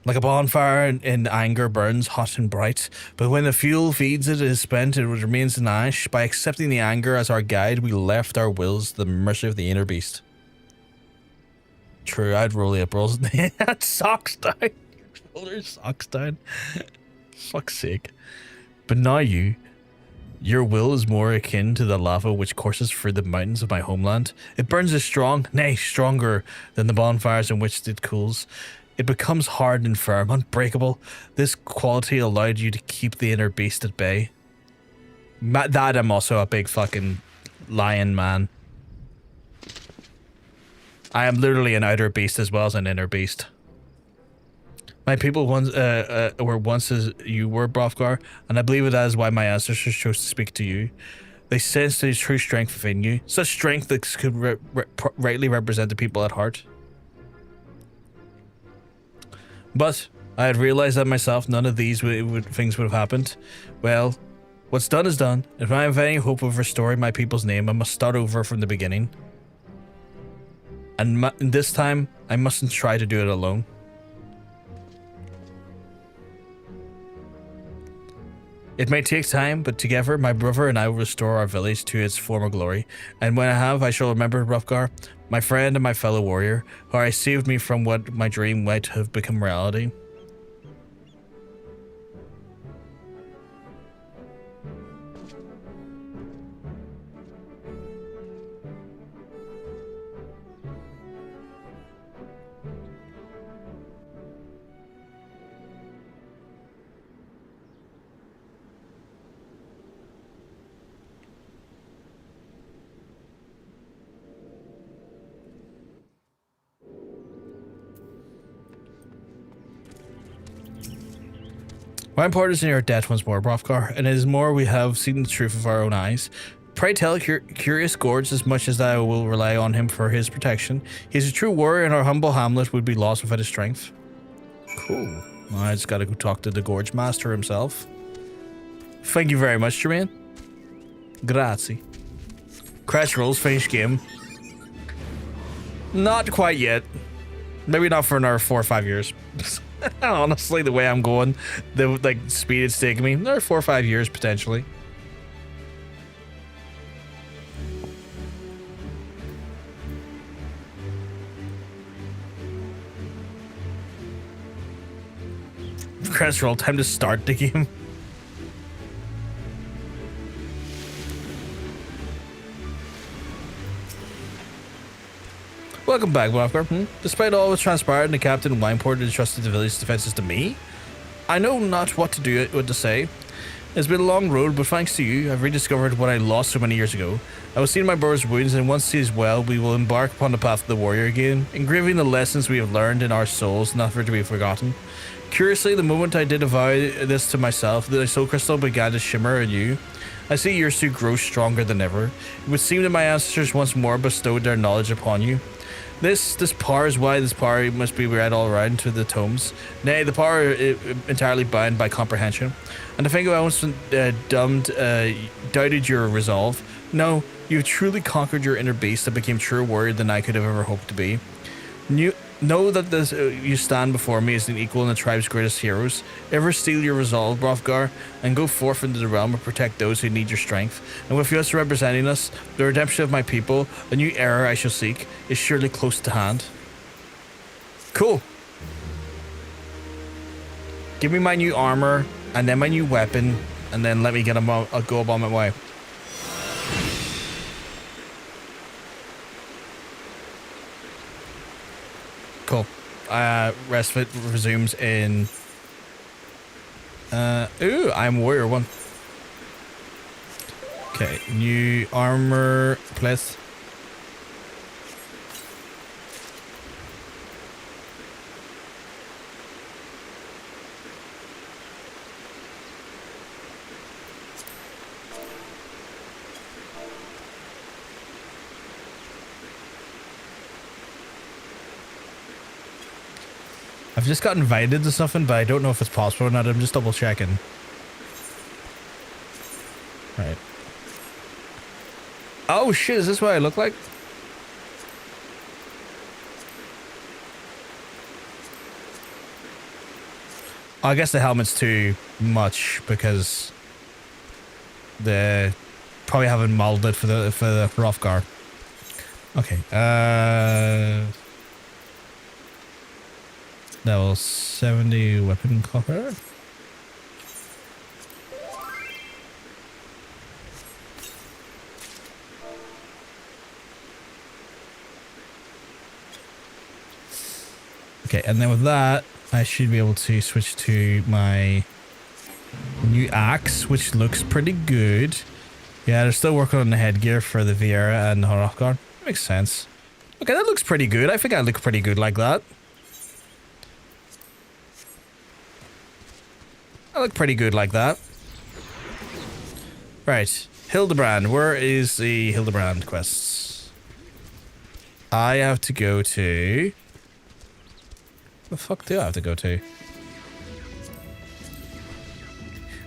Like a bonfire in anger burns hot and bright, but when the fuel feeds it is spent, it remains in ash. By accepting the anger as our guide, we left our wills to the mercy of the inner beast. True, I'd roll April's socks down. Roll her socks down. Fuck's sake. But now your will is more akin to the lava which courses through the mountains of my homeland. It burns as strong, nay, stronger than the bonfires in which it cools. It becomes hard and firm, unbreakable. This quality allowed you to keep the inner beast at bay. That I'm also a big fucking lion man. I am literally an outer beast as well as an inner beast. My people once were once as you were, Brothgar, and I believe that is why my ancestors chose to speak to you. They sensed the true strength within you, such strength that could rightly represent the people at heart. But I had realized that myself, none of these things would have happened. Well, what's done is done. If I have any hope of restoring my people's name, I must start over from the beginning. And this time, I mustn't try to do it alone. It may take time, but together, my brother and I will restore our village to its former glory. And when I have, I shall remember Hrothgar, my friend and my fellow warrior, who I saved me from what my dream might have become reality. My part is in your debt once more, Hrothgar, and it is more we have seen the truth of our own eyes. Pray tell Curious Gorge as much as I will rely on him for his protection. He is a true warrior, and our humble hamlet would be lost without his strength. Cool. Well, I just gotta go talk to the Gorge Master himself. Thank you very much, Jermaine. Grazie. Crash rolls, finish game. Not quite yet. Maybe not for another 4 or 5 years. Honestly, the way I'm going, the speed it's taking me, another 4 or 5 years potentially. Crest roll, time to start the game. Welcome back, Hrothgar. Despite all that transpired, the captain Wineport entrusted the village's defenses to me. I know not what to do, what to say. It's been a long road, but thanks to you, I've rediscovered what I lost so many years ago. I will see my brother's wounds, and once he is well, we will embark upon the path of the warrior again, engraving the lessons we have learned in our souls, never to be forgotten. Curiously, the moment I did avow this to myself, the soul crystal began to shimmer anew. I see yours two grow stronger than ever. It would seem that my ancestors once more bestowed their knowledge upon you. This power is why this power must be read all around to the tomes. Nay, the power is entirely bound by comprehension. And to think I once doubted your resolve. No, you have truly conquered your inner beast that became truer warrior than I could have ever hoped to be. Know that you stand before me as an equal in the tribe's greatest heroes. Ever steel your resolve, Hrothgar, and go forth into the realm and protect those who need your strength. And with you as representing us, the redemption of my people, a new era I shall seek, is surely close to hand. Cool. Give me my new armor, and then my new weapon, and then let me get I'll go about my way. Cool. Rest of it resumes in... ooh, I'm warrior 1. Okay, new armor, please. I've just got invited to something, but I don't know if it's possible or not. I'm just double checking. Right. Oh shit, is this what I look like? I guess the helmet's too much because they probably haven't molded for the Hrothgar. Okay. Level 70 weapon copper. Okay, and then with that, I should be able to switch to my new axe, which looks pretty good. Yeah, they're still working on the headgear for the Viera and the Hrothgar. Makes sense. Okay, that looks pretty good. I think I look pretty good like that. I look pretty good like that. Right. Hildebrand. Where is the Hildebrand quests? I have to go to... The fuck do I have to go to?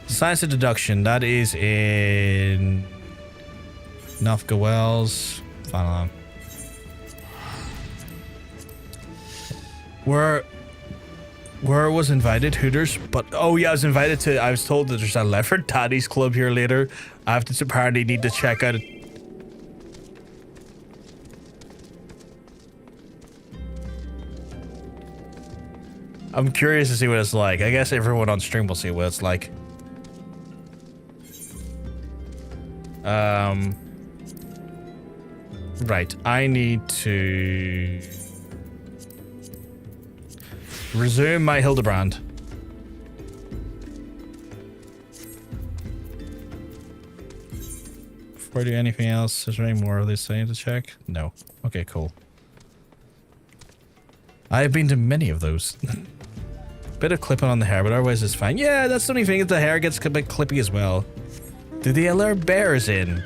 Science of Deduction. That is in... Nafka Wells. Final. Where I was invited, Hooters, but oh yeah, I was told that there's a Leopard Daddy's Club here later. I have to apparently need to check out it. I'm curious to see what it's like. I guess everyone on stream will see what it's like. Right, I need to resume my Hildebrand. Before I do anything else, is there any more of these things to check? No. Okay, cool. I have been to many of those. Bit of clipping on the hair, but otherwise it's fine. Yeah, that's the only thing. The hair gets a bit clippy as well. Do they allow bears in?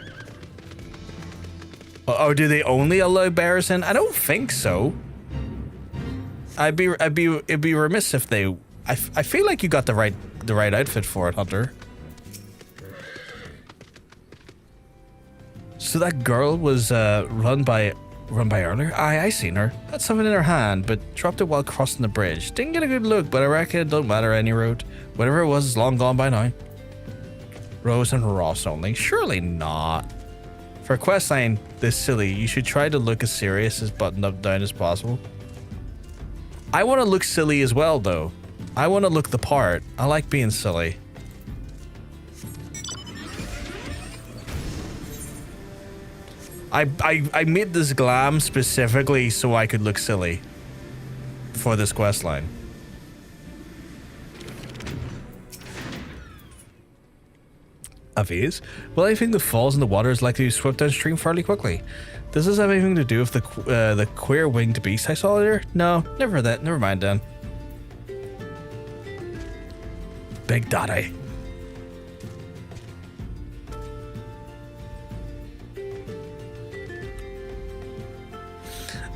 Oh, do they only allow bears in? I don't think so. It'd be remiss if they. I feel like you got the right outfit for it, Hunter. So that girl was run by earlier. I seen her. Had something in her hand, but dropped it while crossing the bridge. Didn't get a good look, but I reckon it don't matter any road. Whatever it was, it's long gone by now. Rose and Ross only. Surely not. For a quest line this silly, you should try to look as serious as buttoned up down as possible. I want to look silly as well, though. I want to look the part. I like being silly. I made this glam specifically so I could look silly for this quest line. A vase? Well, anything that falls in the water is likely to swept downstream fairly quickly. Does this have anything to do with the queer winged beast I saw earlier? No, never that. Never mind then. Big Daddy.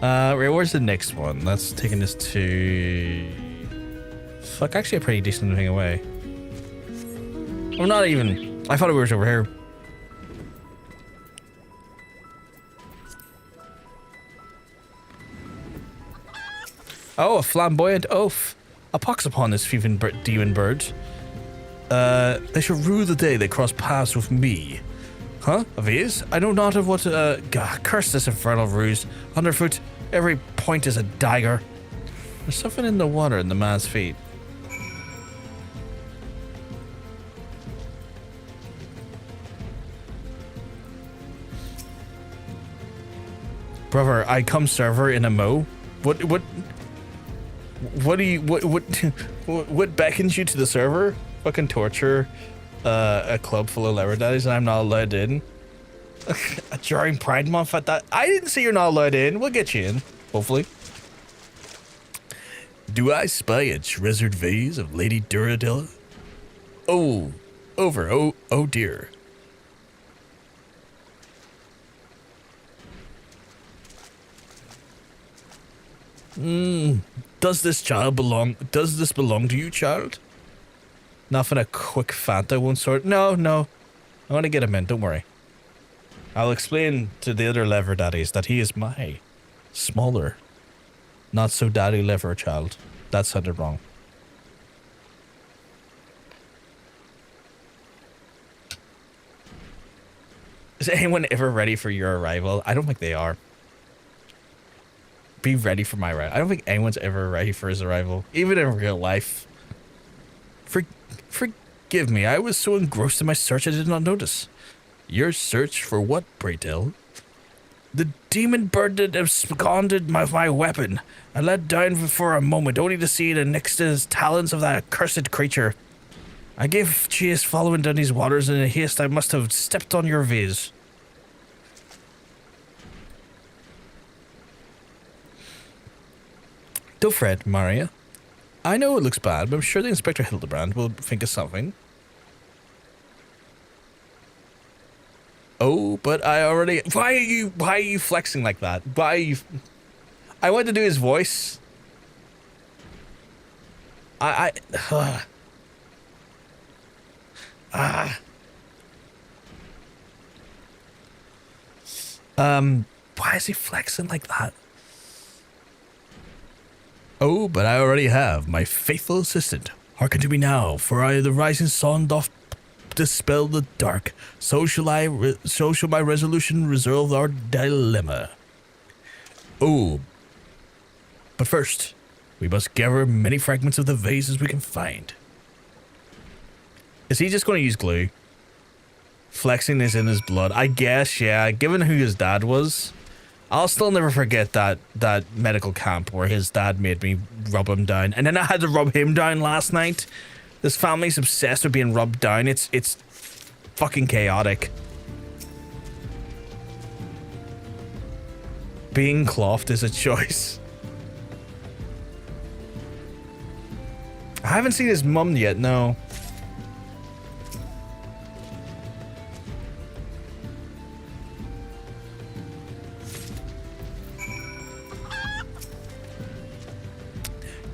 Right, where's the next one? That's taking us to... Fuck, actually a pretty decent thing away. Well, not even. I thought it was over here. Oh, a flamboyant oaf. A pox upon this thieving demon bird. They shall rue the day they cross paths with me. Huh? A vase? I know not of what, God, curse this infernal ruse. Underfoot, every point is a dagger. There's something in the water in the man's feet. Brother, I come server in a mo. What do you, what beckons you to the server? Fucking torture a club full of lever daddies and I'm not allowed in. During Pride Month at that. I didn't say you're not allowed in. We'll get you in, hopefully. Do I spy a treasured vase of Lady Duradilla? Oh, over. Oh dear. Does this belong to you, child? Nothing a quick Fanta won't sort. No. I'm gonna get him in, don't worry. I'll explain to the other lever daddies that he is my smaller, not so daddy lever child. That sounded wrong. Is anyone ever ready for your arrival? I don't think they are. Be ready for my arrival. I don't think anyone's ever ready for his arrival, even in real life. Forgive me, I was so engrossed in my search I did not notice. Your search for what, pray tell? The demon bird that absconded my weapon. I let down for a moment, only to see it next to his talons of that accursed creature. I gave chase following down these waters, and in haste I must have stepped on your vase. Don't fret, Maria. I know it looks bad, but I'm sure the Inspector Hildebrand will think of something. Oh, but I already... Why are you flexing like that? Why are you... I want to do his voice. Why is he flexing like that? Oh, but I already have my faithful assistant. Hearken to me now, for I the rising sun doth dispel the dark. So shall my resolution resolve our dilemma. Oh, but first, we must gather many fragments of the vase as we can find. Is he just going to use glue? Flexing is in his blood. I guess, yeah, given who his dad was. I'll still never forget that medical camp where his dad made me rub him down. And then I had to rub him down last night. This family's obsessed with being rubbed down. It's fucking chaotic. Being clothed is a choice. I haven't seen his mum yet, no.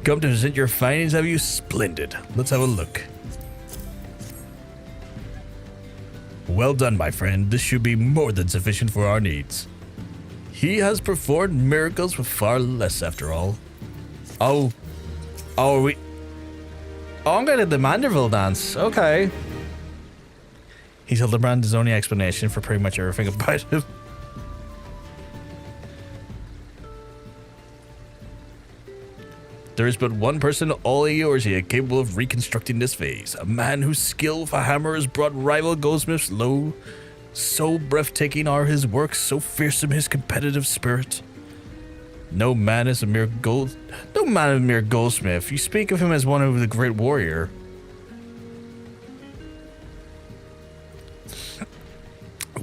Come to present your findings, have you? Splendid. Let's have a look. Well done, my friend. This should be more than sufficient for our needs. He has performed miracles with far less, after all. Oh, I'm going to the Manderville dance. Okay. He's Hildebrand, his only explanation for pretty much everything about him. There is but one person all Eorzea capable of reconstructing this vase. A man whose skill with a hammer has brought rival goldsmiths low. So breathtaking are his works, so fearsome his competitive spirit. No man is a mere goldsmith. You speak of him as one of the great warrior.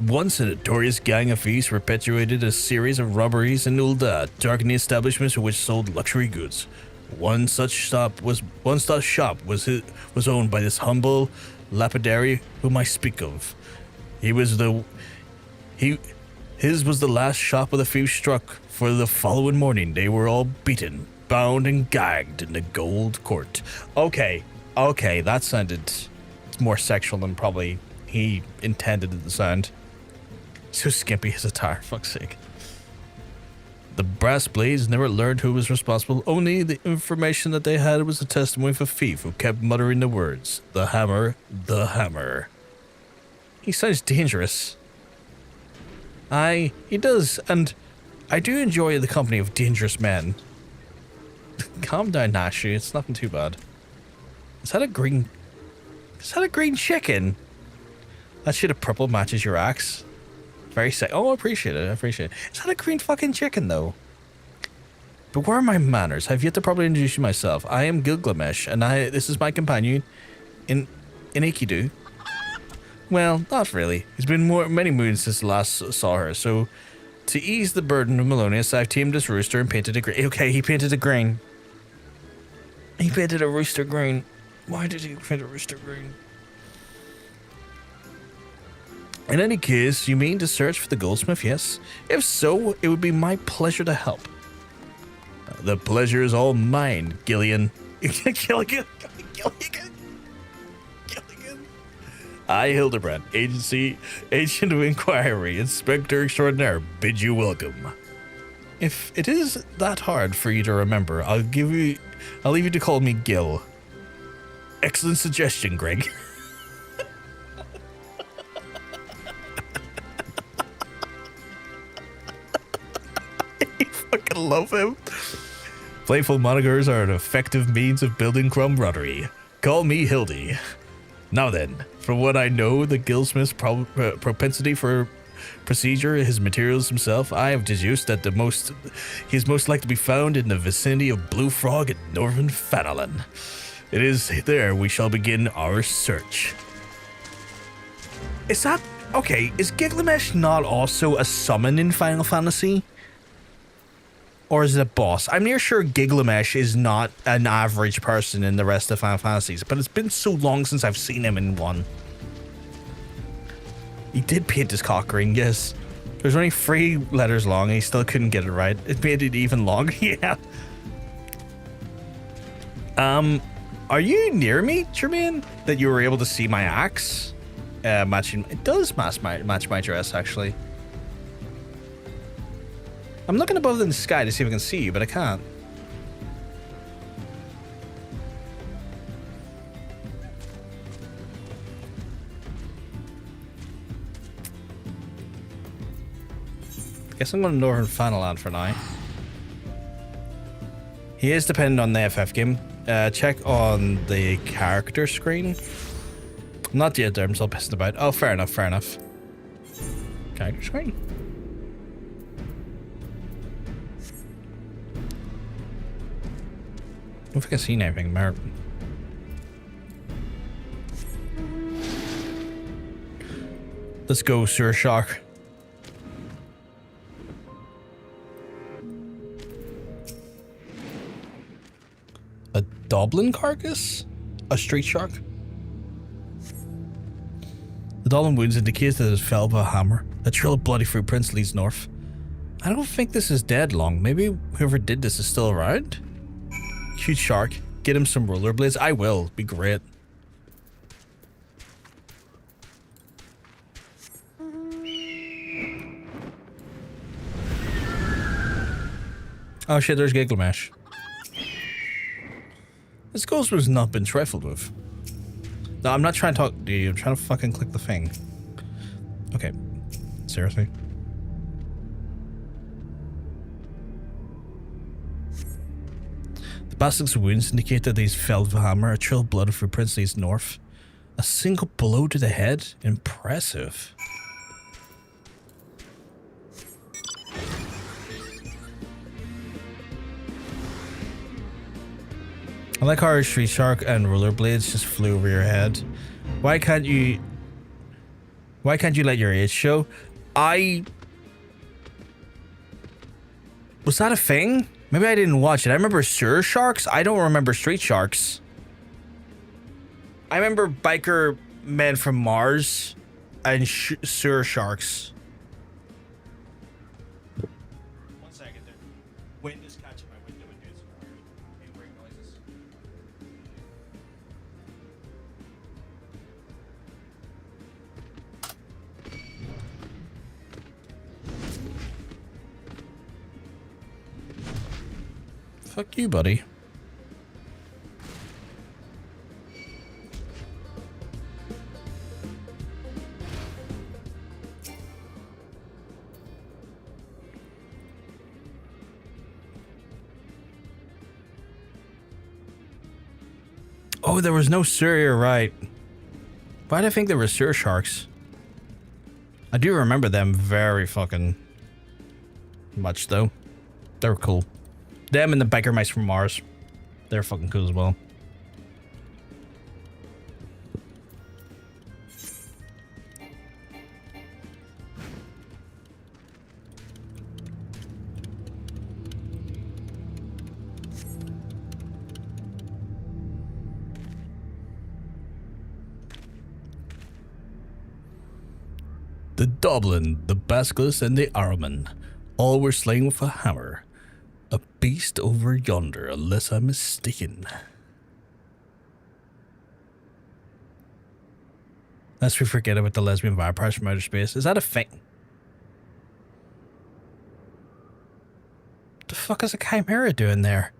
Once a notorious gang of thieves perpetuated a series of robberies in Ul'dah, darkening establishments which sold luxury goods. One such shop was owned by this humble lapidary whom I speak of. His was the last shop of the thieves struck, for the following morning they were all beaten, bound and gagged in the Gold Court. Okay, that sounded more sexual than probably he intended it to sound. So skimpy his attire, fuck's sake. The brass blades never learned who was responsible. Only the information that they had was a testimony of a thief who kept muttering the words, "The hammer, the hammer." He sounds dangerous. Aye, he does, and I do enjoy the company of dangerous men. Calm down, Nashu. It's nothing too bad. Is that a green chicken? That shade of purple matches your axe. Very sick. Oh, I appreciate it. Is that a green fucking chicken, though? But where are my manners? I've yet to properly introduce myself. I am Gilgamesh, and this is my companion in Ikidu. Well, not really. It's been many moons since last saw her, so to ease the burden of Melonius, I've tamed this rooster and painted it green. Okay, he painted it green. He painted a rooster green. Why did he paint a rooster green? In any case, you mean to search for the goldsmith, yes? If so, it would be my pleasure to help. The pleasure is all mine, Gillian. Gilligan. I, Hildebrand, Agent of Inquiry, Inspector Extraordinaire, bid you welcome. If it is that hard for you to remember, I'll leave you to call me Gil. Excellent suggestion, Greg. I fucking love him. Playful monikers are an effective means of building camaraderie. Call me Hildy. Now then, from what I know, the guildsmith's propensity for procedure, his materials himself, I have deduced that he is most likely to be found in the vicinity of Blue Frog and Northern Fanalan. It is there we shall begin our search. Is that... Okay, is Gilgamesh not also a summon in Final Fantasy? Or is it a boss? I'm near sure Gilgamesh is not an average person in the rest of Final Fantasies, but it's been so long since I've seen him in one. He did paint his cock green, yes. There's only 3 letters long and he still couldn't get it right. It made it even longer, yeah. Are you near me, Jermaine? That you were able to see my axe? Matching... It does match my dress, actually. I'm looking above in the sky to see if I can see you, but I can't. Guess I'm going to Northern Fanalan for now. He is dependent on the FF game. Check on the character screen. Not yet there, I'm still pissing about. Oh, fair enough. Character screen. I don't think I've seen anything, Mer. Let's go, Sir Shock. A Doblin carcass? A street shark? The Doblin wounds indicates that it fell by a hammer. A trail of bloody footprints leads north. I don't think this is dead long. Maybe whoever did this is still around? Huge shark. Get him some rollerblades. I will. Be great. Oh shit, there's Gilgamesh. This ghost has not been trifled with. No, I'm not trying to talk to you. I'm trying to fucking click the thing. Okay. Seriously? The basilisk's wounds indicate that he's felled with a hammer. A trail of blood of footprints leads north. A single blow to the head? Impressive. I like how our street shark and rollerblades just flew over your head. Why can't you Why can't you let your age show? Was that a thing? Maybe I didn't watch it. I remember sewer sharks. I don't remember street sharks. I remember biker men from Mars and sewer sharks. One second there. Wind is catching my window and doing some weird break noises. Fuck you, buddy. Oh, there was no sewer, right? Why did I think there were sewer sharks? I do remember them very fucking much, though. They were cool. Them and the biker mice from Mars. They're fucking cool as well. The Doblin, the Basilisk, and the Arman all were slain with a hammer. A beast over yonder, unless I'm mistaken. Lest we forget about the lesbian vampires from outer space. Is that a thing? What the fuck is a chimera doing there?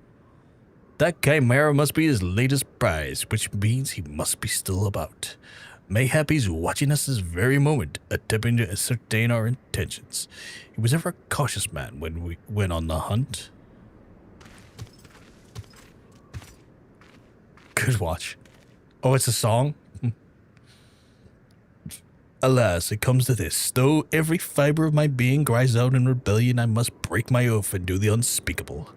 That chimera must be his latest prize, which means he must be still about. Mayhap he's watching us this very moment, attempting to ascertain our intentions. He was ever a cautious man when we went on the hunt. Good watch. Oh, it's a song? Alas, it comes to this. Though every fiber of my being cries out in rebellion, I must break my oath and do the unspeakable.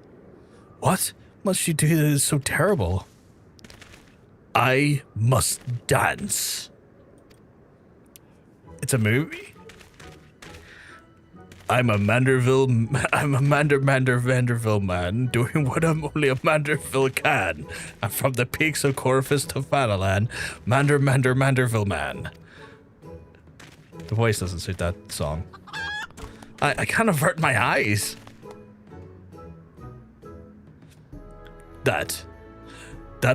What must you do that is so terrible? I must dance. It's a movie? I'm a Manderville man, doing what only a Manderville can. I'm from the peaks of Corvus to Fanalan, Manderville man. The voice doesn't suit that song. I can't avert my eyes. That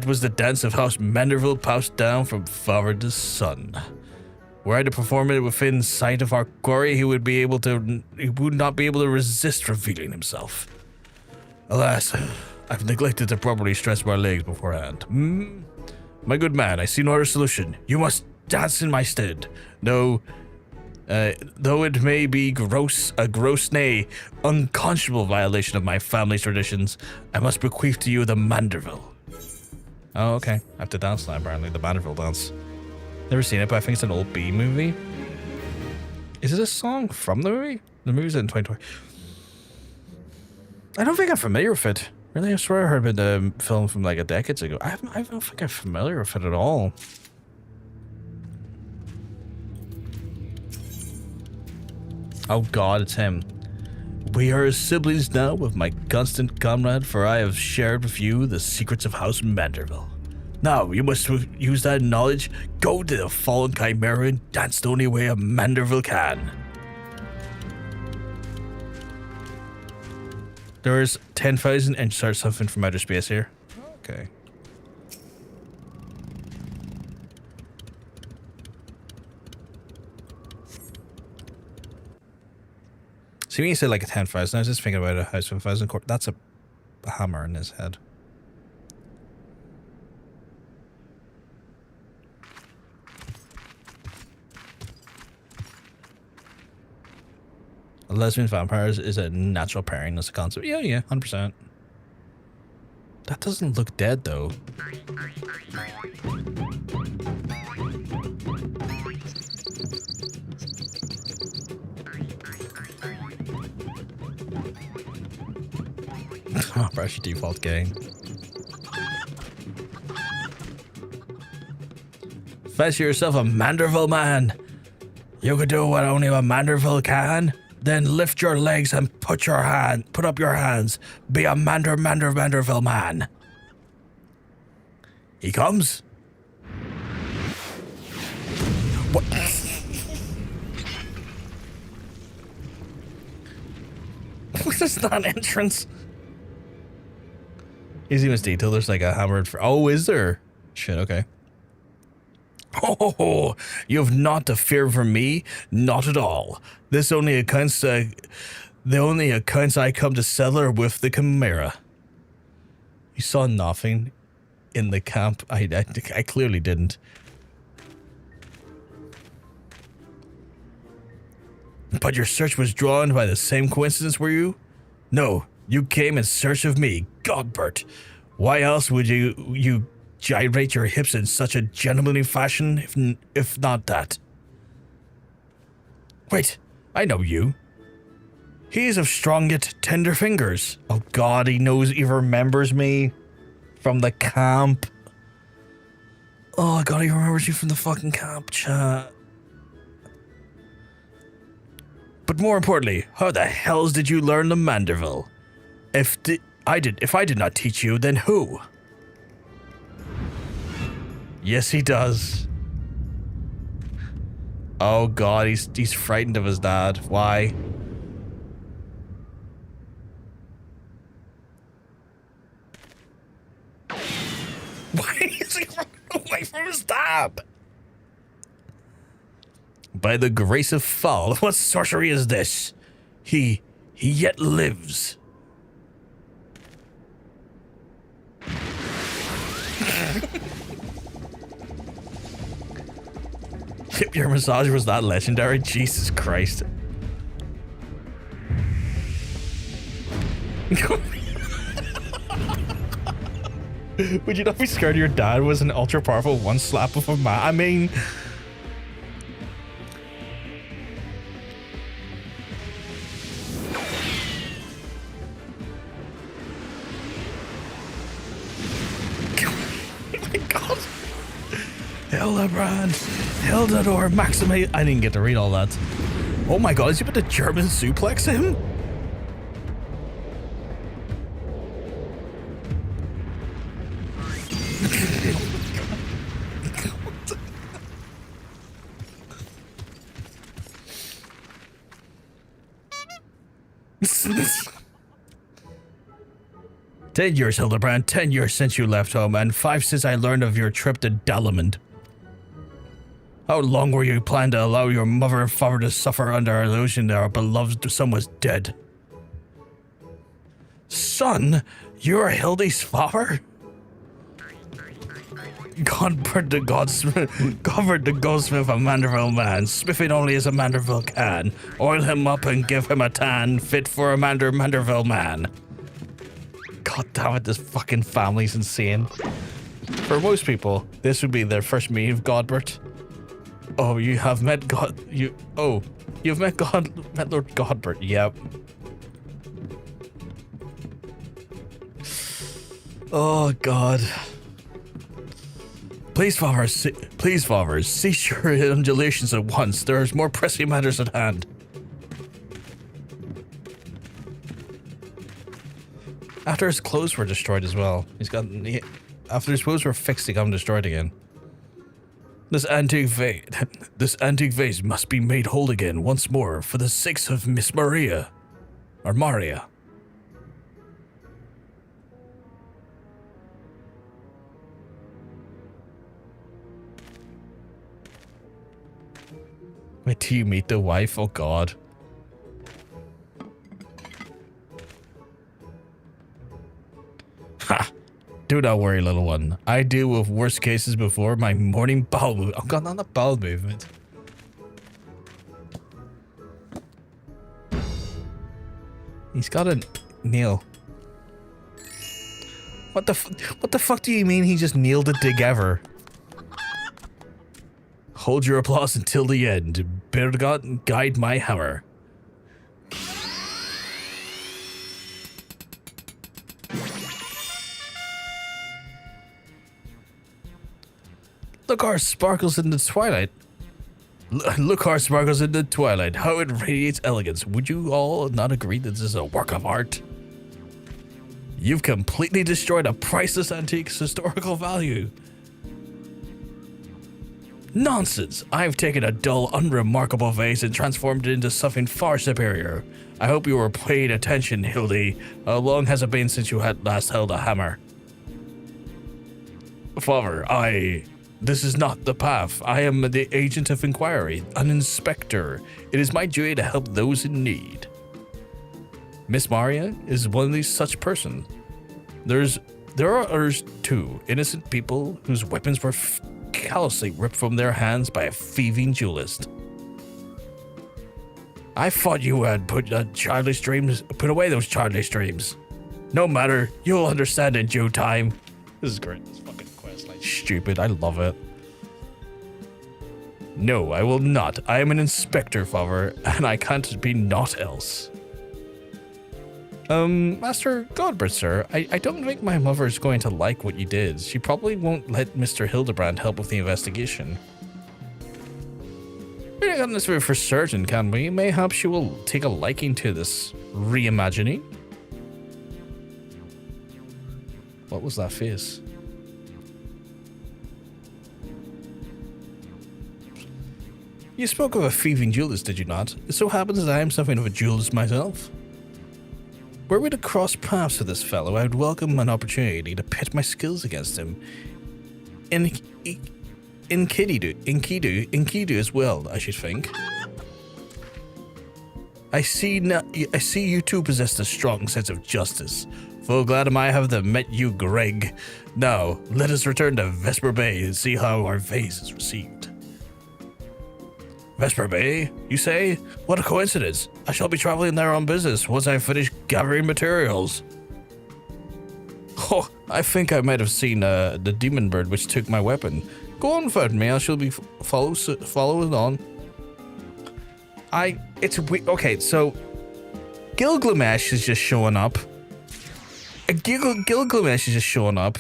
was the dance of House Manderville passed down from father to son. Were I to perform it within sight of our quarry, he would not be able to resist revealing himself. Alas, I've neglected to properly stress my legs beforehand. My good man, I see no other solution. You must dance in my stead. No, though it may be a gross, nay, unconscionable violation of my family's traditions, I must bequeath to you the Manderville. Oh, okay. I have to dance now, apparently. The Manderville dance. Never seen it, but I think it's an old B movie. Is it a song from the movie? The movie's in 2020. I don't think I'm familiar with it. Really, I swear I heard about the film from like a decade ago. I don't think I'm familiar with it at all. Oh god, it's him. We are siblings now with my constant comrade, for I have shared with you the secrets of House Manderville. Now, you must use that knowledge, go to the fallen chimera and dance the only way a Manderville can. There's 10,000 and start something from outer space here. Okay. See, when you say like a 10,000, I was just thinking about a house of 1,000. That's a hammer in his head. Lesbian vampires is a natural pairing as a concept. Yeah, 100%. That doesn't look dead though. Oh, press your default game. Fancy yourself a Manderville man. You could do what only a Manderville can? Then lift your legs and put up your hands. Be a Manderville man. He comes. What? What is that entrance? Easy was detail. There's like a hammered. Oh, is there? Shit. Okay. Oh, you have not to fear from me, not at all. This only accounts. The only accounts I come to settle are with the Chimera. You saw nothing in the camp. I clearly didn't. But your search was drawn by the same coincidence, were you? No, you came in search of me, Godbert. Why else would you gyrate your hips in such a gentlemanly fashion, if not that? Wait, I know you. He is of strong yet tender fingers. Oh God, he remembers me from the camp. Oh God, he remembers you from the fucking camp, chat. But more importantly, how the hells did you learn the Manderville? If I did not teach you, then who? Yes, he does. Oh God, he's frightened of his dad. Why? Why is he running away from his dad? By the grace of Fall, what sorcery is this? He yet lives. Your massage was that legendary? Jesus Christ. Would you not be scared your dad was an ultra powerful one slap of a man? I mean... Hildebrand, Hildador, Maximate. I didn't get to read all that. Oh my God, is he about to German suplex him? "10 years, Hildebrand. 10 years since you left home, and 5 since I learned of your trip to Dalamond. How long were you planning to allow your mother and father to suffer under our illusion that our beloved son was dead?" "Son, you are Hildy's father?" Godbert the goldsmith, a Manderville man, smithing only as a Manderville can. Oil him up and give him a tan, fit for a Manderville man. God damn it, this fucking family's insane. For most people, this would be their first meeting of Godbert. Oh, you have met you've met Lord Godbert, yep. Oh God. Please, fathers, cease your undulations at once. There's more pressing matters at hand. After his clothes were destroyed as well. After his clothes were fixed, he got destroyed again. This antique vase must be made whole again once more for the sakes of Miss Maria. Or Maria. Wait till you meet the wife? Oh God. Ha! Do not worry, little one. I deal with worse cases before my morning bowel movement. Oh God, not the bowel movement. He's got a nail. What the fuck do you mean he just nailed it together? Hold your applause until the end. Better God guide my hammer. Look, our sparkles in the twilight. Look how it sparkles in the twilight, how it radiates elegance. Would you all not agree that this is a work of art? You've completely destroyed a priceless antique's historical value. Nonsense! I've taken a dull, unremarkable vase and transformed it into something far superior. I hope you were paying attention, Hildy. How long has it been since you had last held a hammer? Father, This is not the path. I am the agent of inquiry, an inspector. It is my duty to help those in need. Miss Maria is one of these such persons. There are others too, innocent people whose weapons were callously ripped from their hands by a thieving duelist. I thought you had put away those childish dreams. No matter, you'll understand in due time. This is great. This fucking quest line, stupid. I love it. No, I will not. I am an inspector, father, and I can't be naught else. Master Godbert, sir, I don't think my mother is going to like what you did. She probably won't let Mr. Hildebrand help with the investigation. We're not gotten this for certain, can we? Mayhap she will take a liking to this reimagining. What was that face? You spoke of a thieving duelist, did you not? It so happens that I am something of a duelist myself. Were we to cross paths with this fellow, I would welcome an opportunity to pit my skills against him. In Kidu as well, I should think. I see you two possess a strong sense of justice. Full glad am I have met you, Greg. Now, let us return to Vesper Bay and see how our vase is received. Vesper Bay, you say? What a coincidence. I shall be traveling there on business once I finish gathering materials. Oh, I think I might have seen the demon bird which took my weapon. Go on, find me. I shall be following on. Okay, so Gilgamesh is just showing up. Gilgamesh is just showing up,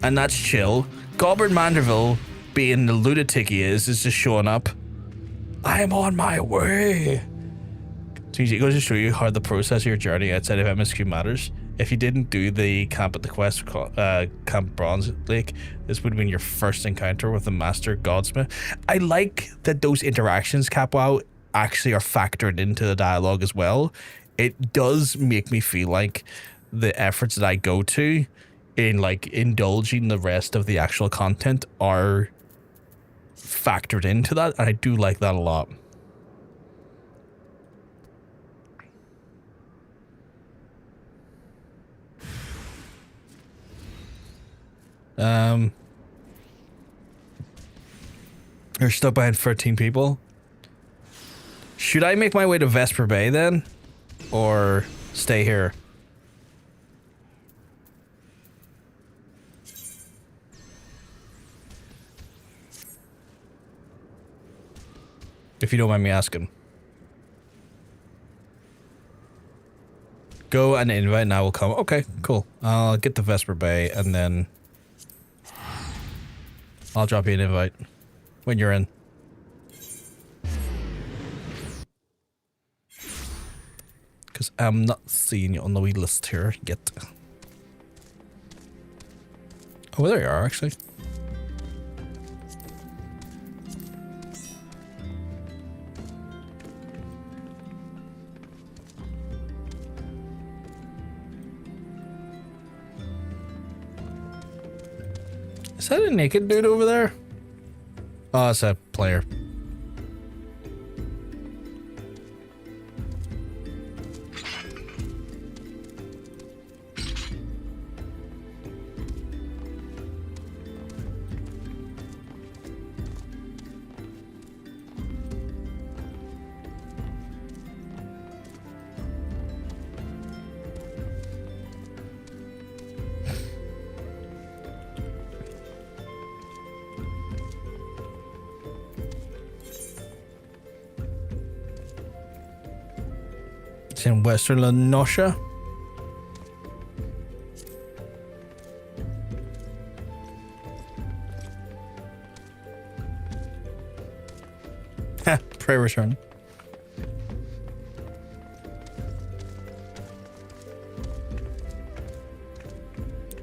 and that's chill. Godbert Manderville, being the lunatic he is just showing up. I am on my way. So it goes to show you how the process of your journey outside of MSQ matters. If you didn't do the camp at the quest Camp Bronze Lake, this would have been your first encounter with the Master Godsmith. I like that those interactions, Capwow, actually are factored into the dialogue as well. It does make me feel like the efforts that I go to in like indulging the rest of the actual content are factored into that, and I do like that a lot. You're stuck behind 13 people. Should I make my way to Vesper Bay then? Or stay here? If you don't mind me asking. Go and invite and I will come. Okay, cool. I'll get to Vesper Bay and then I'll drop you an invite when you're in. Because I'm not seeing you on the wee list here yet. Oh, there you are, actually. Is that a naked dude over there? Oh, it's a player. In Western Lenosha. Prey return.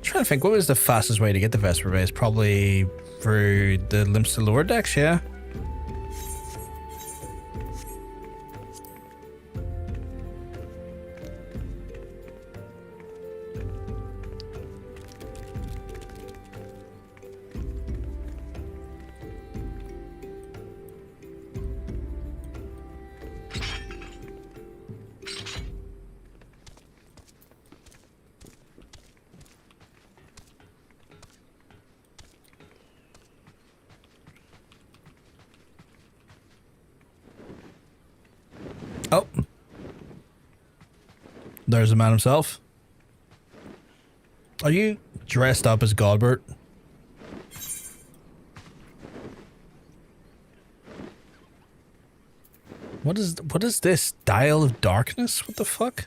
Trying to think, what was the fastest way to get the Vesper base? Probably through the Limps to Lore decks, yeah. Oh. There's the man himself. Are you dressed up as Godbert? What is this? Dial of Darkness? What the fuck?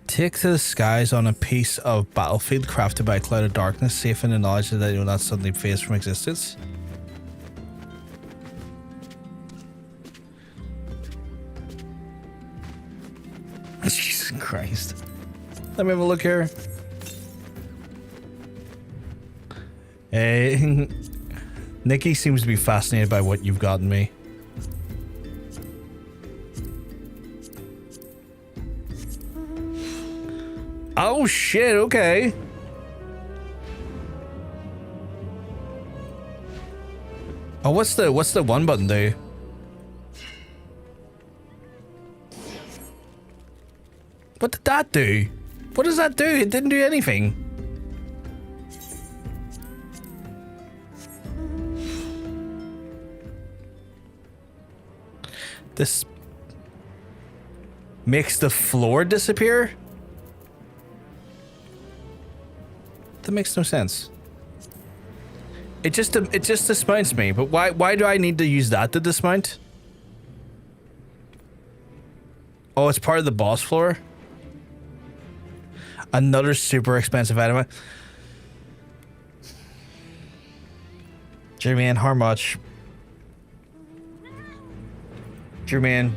Take to the skies on a piece of battlefield crafted by a cloud of darkness, safe in the knowledge that you will not suddenly fade from existence. Jesus Christ. Let me have a look here. Hey, Nikki seems to be fascinated by what you've gotten me. Oh shit, okay. Oh, what's the one button do? What did that do? What does that do? It didn't do anything. This makes the floor disappear? That makes no sense. It just dismounts me, but why do I need to use that to dismount? Oh, it's part of the boss floor? Another super expensive item. Jermaine, how much? Jermaine.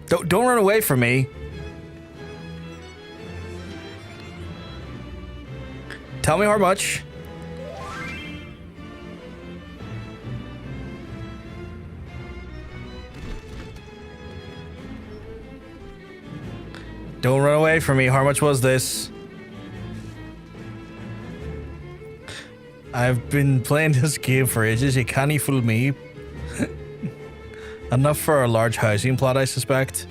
Don't run away from me. Tell me how much. Don't run away from me. How much was this? I've been playing this game for ages. You can't fool me. Enough for a large housing plot, I suspect.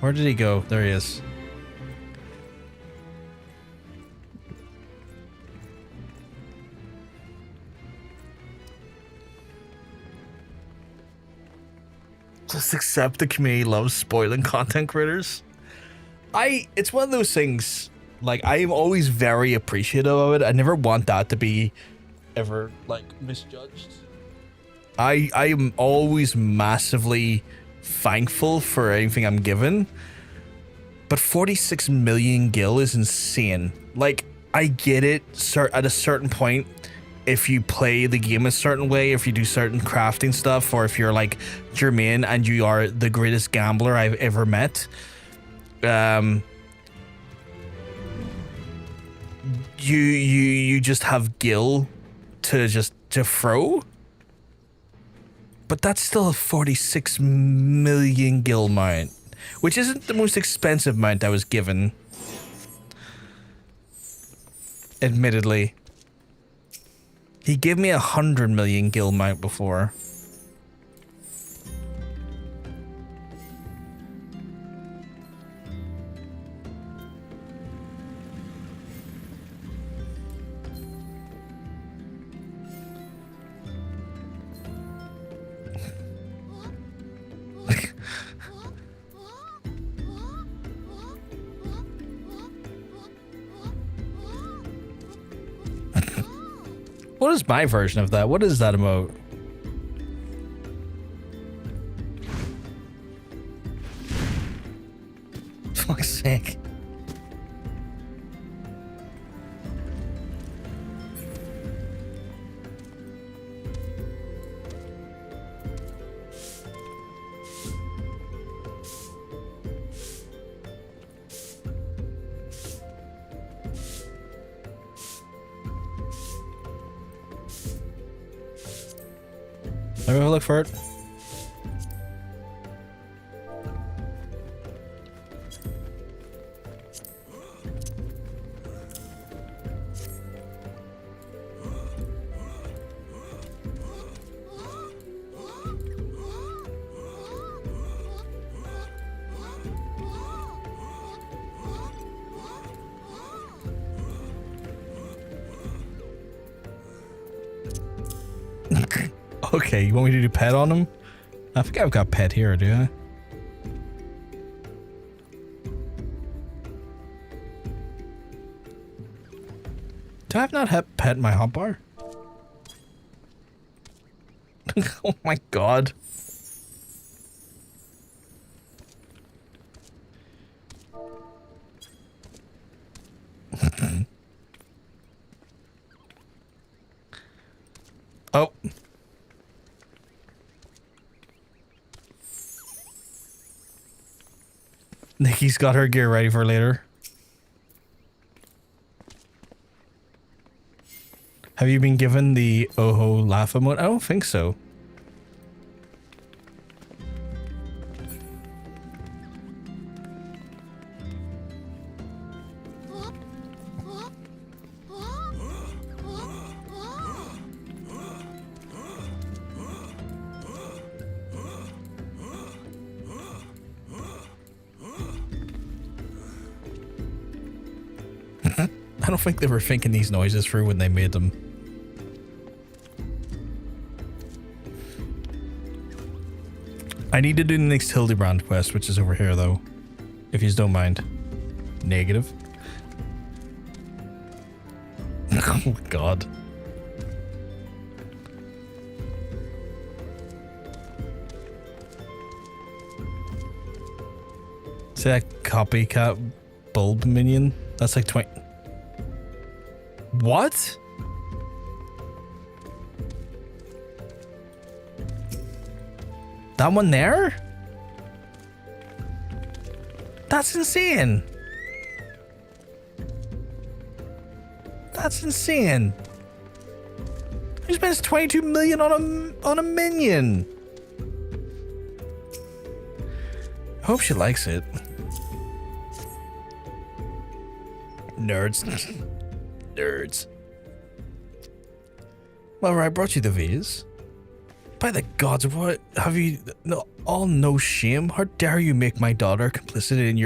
Where did he go? There he is. Just accept the community loves spoiling content creators. It's one of those things, like, I am always very appreciative of it. I never want that to be ever, like, misjudged. I am always massively thankful for anything I'm given. But 46 million gil is insane. Like, I get it at a certain point. If you play the game a certain way, if you do certain crafting stuff, or if you're like Jermaine and you are the greatest gambler I've ever met, you just have gil to throw. But that's still a 46 million gil mount, which isn't the most expensive mount I was given. Admittedly. He gave me 100 million gil mount before. What is my version of that? What is that emote? sake. Let me have a look for it. Okay, you want me to do pet on him? I think I've got pet here, do I? Do I have not had pet in my hotbar? Oh my god. Oh. Nikki's got her gear ready for later. Have you been given the Oho laugh emote? I don't think so. I don't think they were thinking these noises through when they made them. I need to do the next Hildebrand quest, which is over here though. If you don't mind. Negative. Oh my god. See that copycat bulb minion? That's like 20. What? That one there? That's insane. That's insane. He spends 22 million on a minion. I hope she likes it. Nerds. Nerds. Well, I brought you the Vase. By the gods, what have you? No, all no shame. How dare you make my daughter complicit in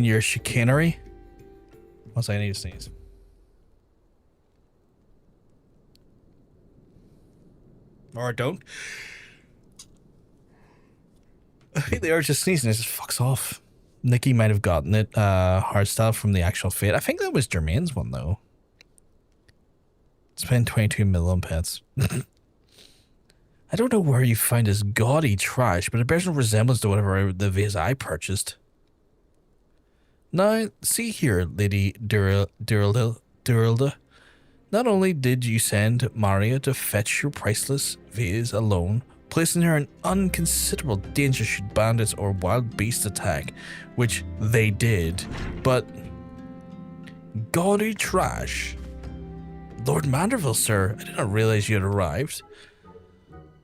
your chicanery? Once I need to sneeze. Or don't. I think they are just sneezing. It just fucks off. Nikki might have gotten it hardstyle from the actual Fate. I think that was Jermaine's one though. Spend 22 mil on pets. I don't know where you find this gaudy trash, but it bears no resemblance to whatever the vase I purchased. Now, see here, Lady Duralda. Not only did you send Maria to fetch your priceless vase alone, placing her in unconsiderable danger should bandits or wild beasts attack, which they did, but gaudy trash. Lord Manderville, sir, I did not realize you had arrived.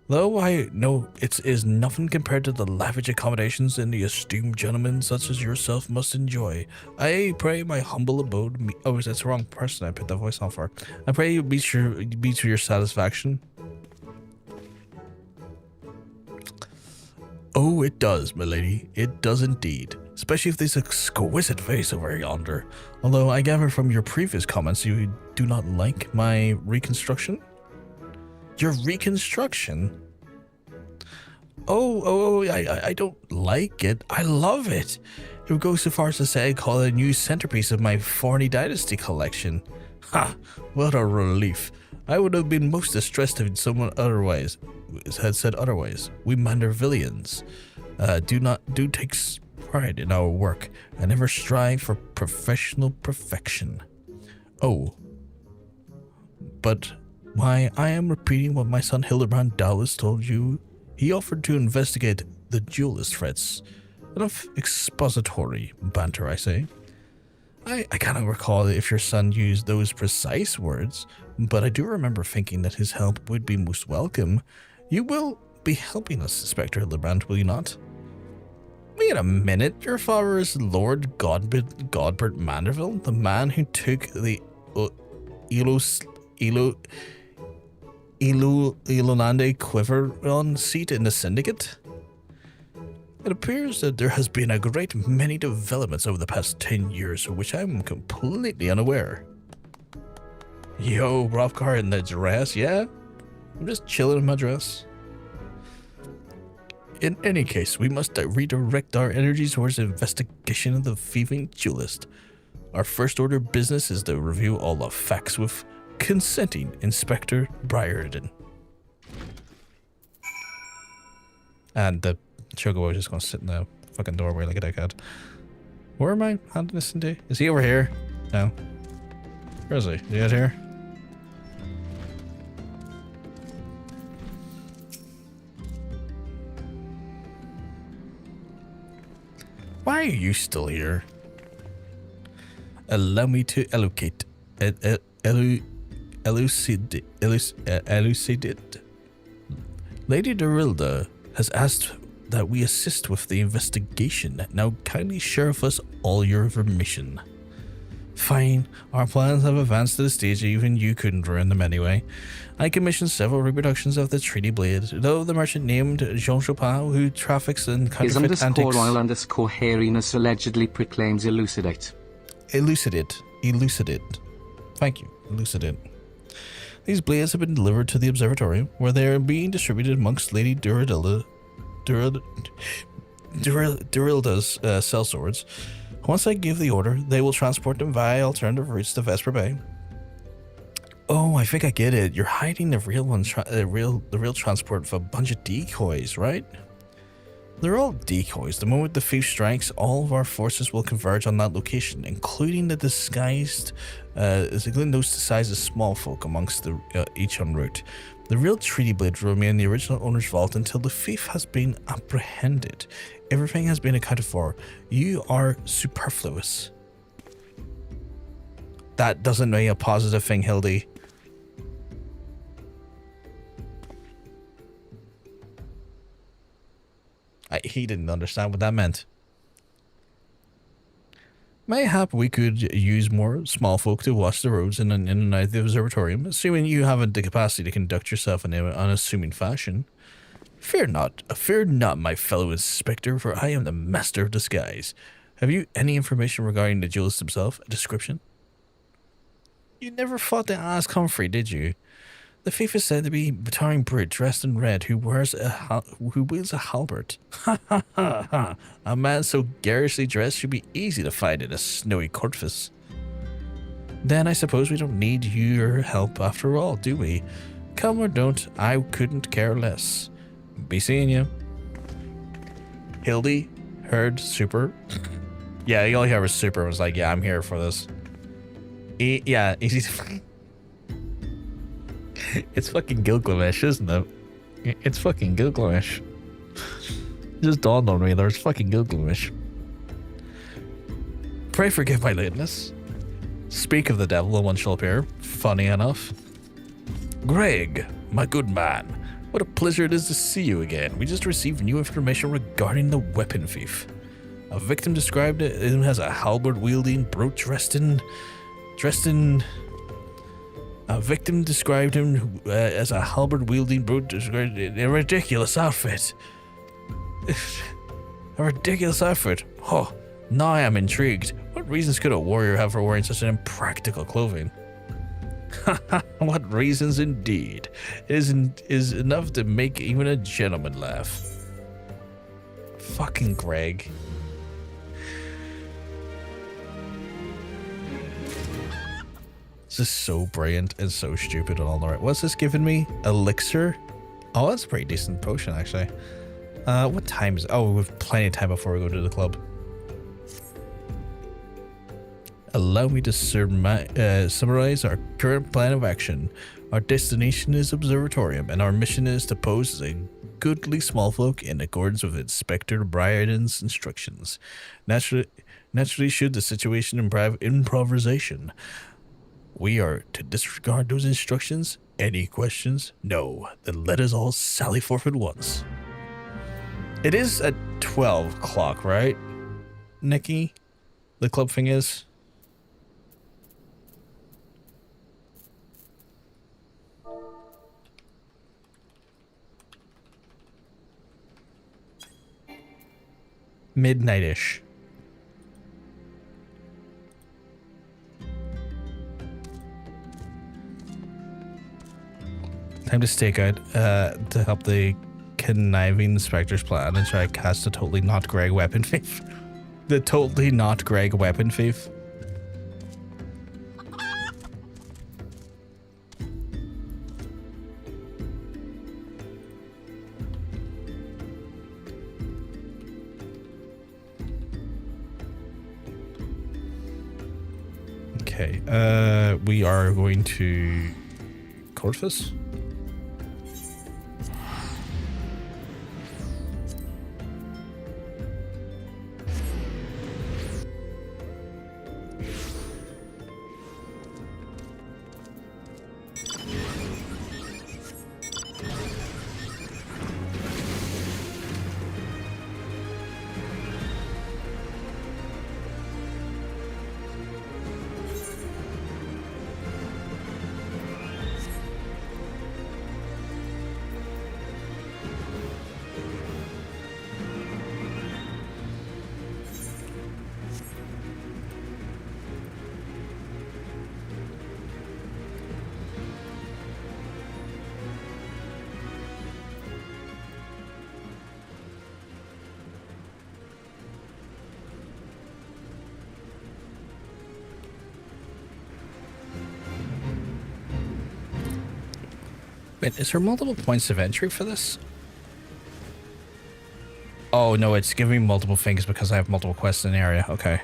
Though I know it is nothing compared to the lavish accommodations and the esteemed gentlemen such as yourself must enjoy, I pray my humble abode oh, that's the wrong person I put that voice on for. I pray you be to your satisfaction. Oh, it does, milady. It does indeed. Especially if this exquisite vase over yonder. Although I gather from your previous comments you do not like my reconstruction. Your reconstruction? Oh, I don't like it. I love it. It would go so far as to say I call it a new centerpiece of my Forney Dynasty collection. Ha! What a relief. I would have been most distressed if someone had said otherwise. We Mandervillians do take pride in our work and never strive for professional perfection. Oh, but why, I am repeating what my son Hildebrand doubtless told you. He offered to investigate the duelist threats. Enough expository banter, I say. I cannot recall if your son used those precise words, but I do remember thinking that his help would be most welcome. You will be helping us, Inspector Hildebrand, will you not? Wait a minute, your father is Lord Godbert Manderville, the man who took the Ilonande Quiveron seat in the Syndicate? It appears that there has been a great many developments over the past 10 years of which I'm completely unaware. Yo, Rovkar in the dress, yeah? I'm just chilling in my dress. In any case, we must redirect our energies towards the investigation of the Thieving Duelist. Our first order of business is to review all the facts with consenting Inspector Briardien. And the Chocobo is just gonna sit in the fucking doorway like a dickhead. Where am I handing this into? Is he over here? No. Where is he? Is he out here? Why are you still here? Allow me to elucidate. Lady Dorilda has asked that we assist with the investigation. Now kindly share with us all your information. Fine, our plans have advanced to the stage even you couldn't ruin them anyway. I commissioned several reproductions of the Treaty Blade, though the merchant named Jean Chopin, who traffics in counterfeit His antiques... underscore hairiness allegedly proclaims elucidate. Elucidate. Thank you, elucidate. These blades have been delivered to the observatory, where they are being distributed amongst Lady Dorilda's cell swords. Once I give the order, they will transport them via alternative routes to Vesper Bay. Oh, I think I get it. You're hiding the real transport of a bunch of decoys, right? They're all decoys. The moment the thief strikes, all of our forces will converge on that location, including the disguised, including those disguised as small folk amongst each en route. The real Treaty Blade will remain in the original owner's vault until the thief has been apprehended. Everything has been accounted for. You are superfluous. That doesn't make a positive thing, Hildy. He didn't understand what that meant. Mayhap we could use more small folk to watch the roads in and out of the observatorium, assuming you have the capacity to conduct yourself in an unassuming fashion. Fear not, my fellow inspector, for I am the master of disguise. Have you any information regarding the duelist himself? A description? You never thought to ask Humphrey, did you? The thief is said to be a towering brute dressed in red who wields a halberd. Ha ha ha ha! A man so garishly dressed should be easy to find in a snowy corpus. Then I suppose we don't need your help after all, do we? Come or don't, I couldn't care less. Be seeing you. Hildy heard Super. Yeah, all he heard was Super was like, yeah, I'm here for this. Yeah, easy to It's fucking Gilgamesh, isn't it? It's fucking Gilgamesh. Just dawned on me, there's fucking Gilgamesh. Pray forgive my lateness. Speak of the devil, one shall appear. Funny enough. Greg, my good man, what a pleasure it is to see you again. We just received new information regarding the weapon thief. A victim described him as a halberd-wielding brute dressed in... A victim described him as a halberd-wielding brute in a ridiculous outfit. A ridiculous outfit? Oh, now I am intrigued. What reasons could a warrior have for wearing such an impractical clothing? What reasons indeed. It is enough to make even a gentleman laugh. Fucking Greg. This is so brilliant and so stupid and all the right. What's this giving me? Elixir? Oh, that's a pretty decent potion, actually. What time is it? Oh, we have plenty of time before we go to the club. Allow me to summarize our current plan of action. Our destination is Observatorium, and our mission is to pose as a goodly small folk in accordance with Inspector Briardien's instructions. Naturally, should the situation improvisation, we are to disregard those instructions. Any questions? No. Then let us all sally forth at once. It is at 12 o'clock, right, Nikki? The club thing is? Midnight-ish. Time to stake out to help the conniving inspector's plan and try to cast the totally not Greg weapon thief. The totally not Greg weapon thief. Okay, we are going to Corvus. Wait, is there multiple points of entry for this? Oh no, it's giving me multiple things because I have multiple quests in the area. Okay.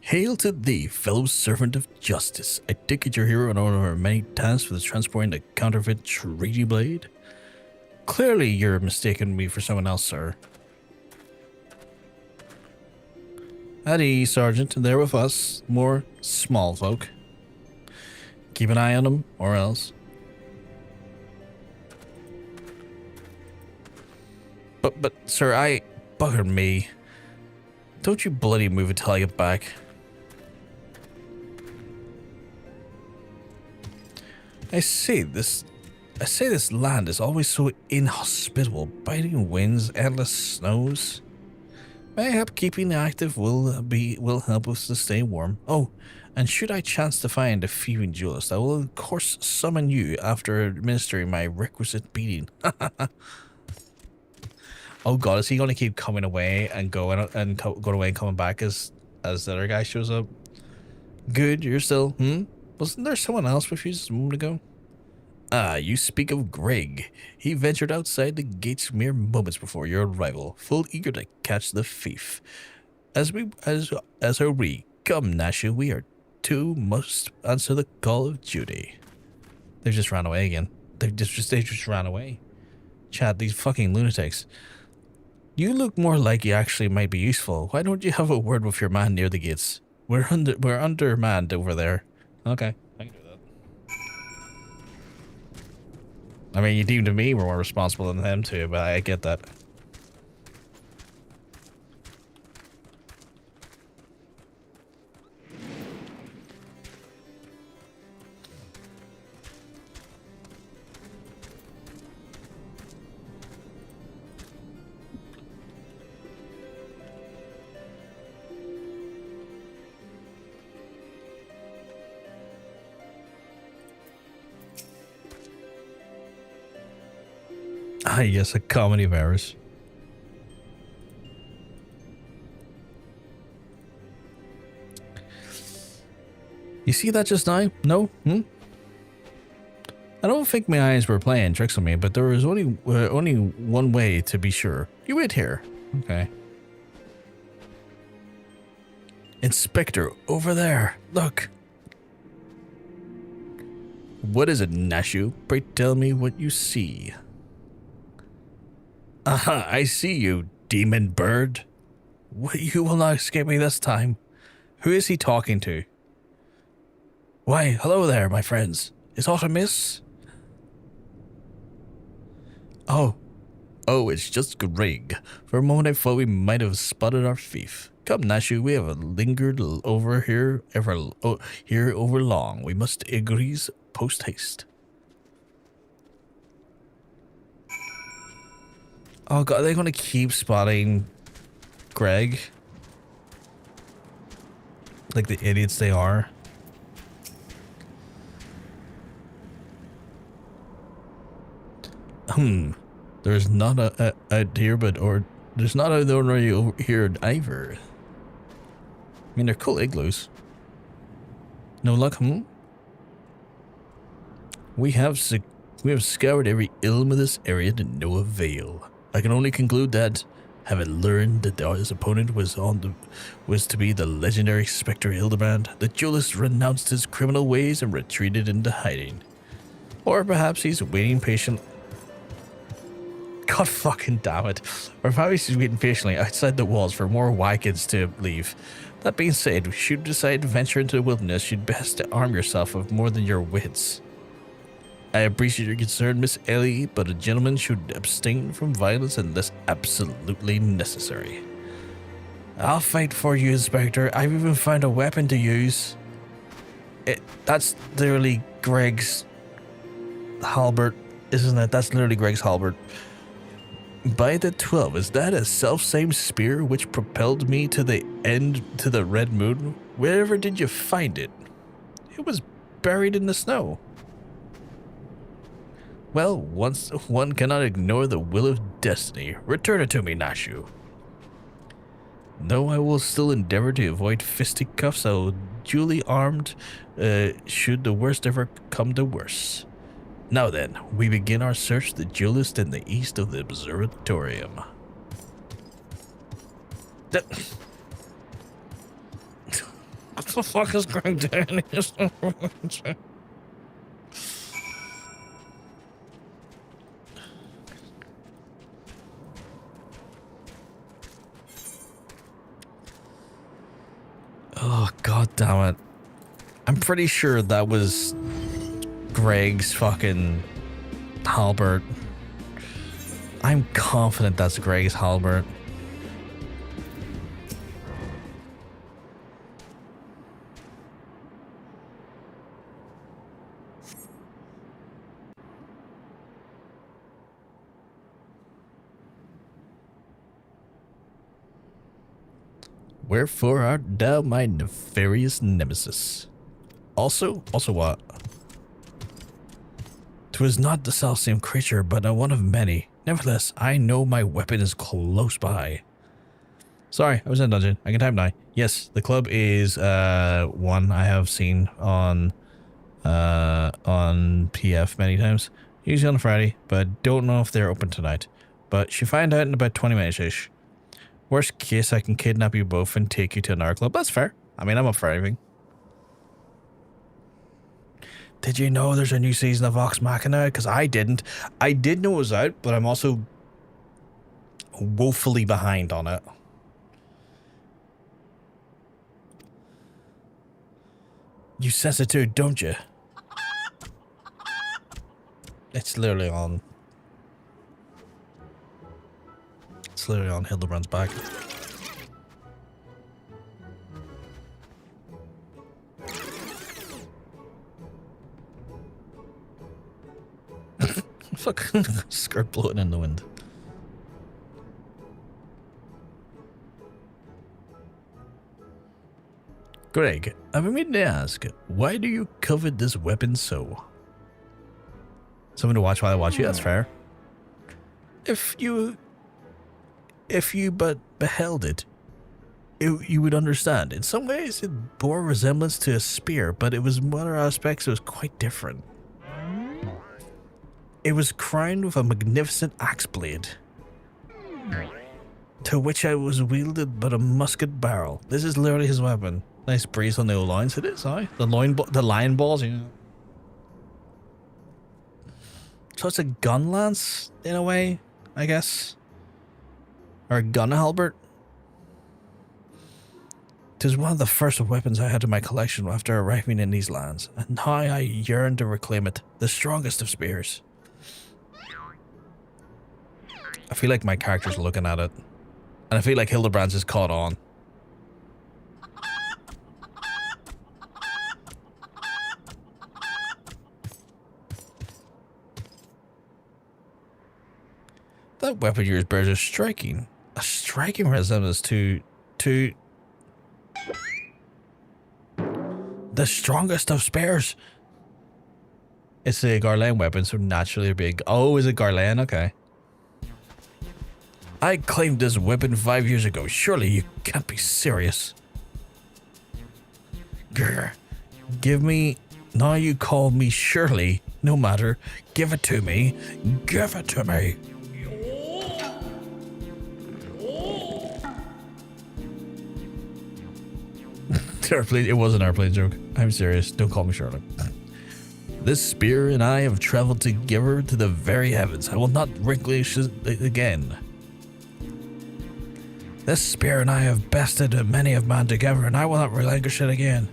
Hail to thee, fellow servant of justice. I take it you're here on one of our many tasks for the transporting the counterfeit treaty blade? Clearly you're mistaking me for someone else, sir. At ease, Sergeant. They're with us. More small folk. Keep an eye on them, or else. But, sir, bugger me. Don't you bloody move until I get back. I say this land is always so inhospitable. Biting winds, endless snows. Mayhap keeping active will help us to stay warm. Oh, and should I chance to find a Thieving Duelist, I will of course summon you after administering my requisite beating. Oh god, is he going to keep coming away and going away and coming back as the other guy shows up? Good, you're still, Wasn't there someone else with you just a moment ago? Ah, you speak of Greg. He ventured outside the gates mere moments before your arrival, full eager to catch the thief. As are we. Come, Nashu, we are too must answer the call of duty. They just ran away again. They just ran away. Chad, these fucking lunatics. You look more like you actually might be useful. Why don't you have a word with your man near the gates? We're undermanned over there. Okay, I can do that. I mean, you deemed me were more responsible than them too, but I get that. Ah, yes, a comedy of errors. You see that just now? No? Hmm? I don't think my eyes were playing tricks on me, but there was only one way to be sure. You wait here. Okay. Inspector, over there. Look. What is it, Nashu? Pray tell me what you see. Aha, I see you, demon bird. You will not escape me this time. Who is he talking to? Why, hello there, my friends. Is aught amiss? Oh, it's just Greg. For a moment I thought we might have spotted our thief. Come, Nashu, we have lingered over here over long. We must agrees post haste. Oh god, are they gonna keep spotting Greg? Like the idiots they are. There's not a deer, there's not a ordinary over here either. I mean, they're cool igloos. No luck, We have scoured every ilm of this area to no avail. I can only conclude that, having learned that his opponent was to be the legendary Inspector Hildebrand, the duelist renounced his criminal ways and retreated into hiding. Or perhaps he's waiting patiently. God fucking damn it. Or perhaps he's waiting patiently outside the walls for more wagons to leave. That being said, should you decide to venture into the wilderness, you'd best to arm yourself with more than your wits. I appreciate your concern, Miss Ellie, but a gentleman should abstain from violence unless absolutely necessary. I'll fight for you, Inspector. I've even found a weapon to use. That's literally Greg's halberd, isn't it? That's literally Greg's halberd. By the 12, is that a self-same spear which propelled me to the Red Moon? Wherever did you find it? It was buried in the snow. Well, once one cannot ignore the will of destiny. Return it to me, Nashu. Though I will still endeavor to avoid fisticuffs, I will duly armed should the worst ever come to worse. Now then, we begin our search for the duelist in the east of the observatorium. What the fuck is Greg doing? Oh, god damn it. I'm pretty sure that was Greg's fucking halberd. I'm confident that's Greg's halberd. Wherefore art thou my nefarious nemesis? Also what? 'Twas not the selfsame creature, but one of many. Nevertheless, I know my weapon is close by. Sorry, I was in a dungeon. I can type now. Yes, the club is one I have seen on PF many times. Usually on a Friday, but don't know if they're open tonight. But should find out in about 20 minutes-ish. Worst case, I can kidnap you both and take you to another club. That's fair. I mean, I'm up for anything. Did you know there's a new season of Vox Machina? Because I didn't. I did know it was out, but I'm also woefully behind on it. You sense it too, don't you? It's literally on. It's literally on Hildebrand's back. Fuck, skirt blowing in the wind. Greg, I've been meaning to ask, why do you covet this weapon so? Someone to watch while I watch you, that's fair. If you but beheld it, you would understand. In some ways, it bore resemblance to a spear, but it was in other aspects, it was quite different. It was crowned with a magnificent axe blade, to which I was wielded but a musket barrel. This is literally his weapon. Nice breeze on the old lines. It is, aye. The lion balls, you know. So it's a gun lance, in a way, I guess. Or a gun halberd. It was one of the first weapons I had in my collection after arriving in these lands, and now I yearn to reclaim it, the strongest of spears. I feel like my character's looking at it, and I feel like Hildebrand's is caught on. That weapon yours bears a striking resemblance to the strongest of spears. It's a Garland weapon, so naturally big. Oh, is it Garland? Okay. I claimed this weapon 5 years ago. Surely you can't be serious. Grr. Give me... Now you call me Shirley. No matter. Give it to me. Give it to me. Airplane. It was an airplane joke. I'm serious. Don't call me Shirley. This spear and I have traveled together to the very heavens. I will not relinquish it again. This spear and I have bested many of man together, and I will not relinquish it again.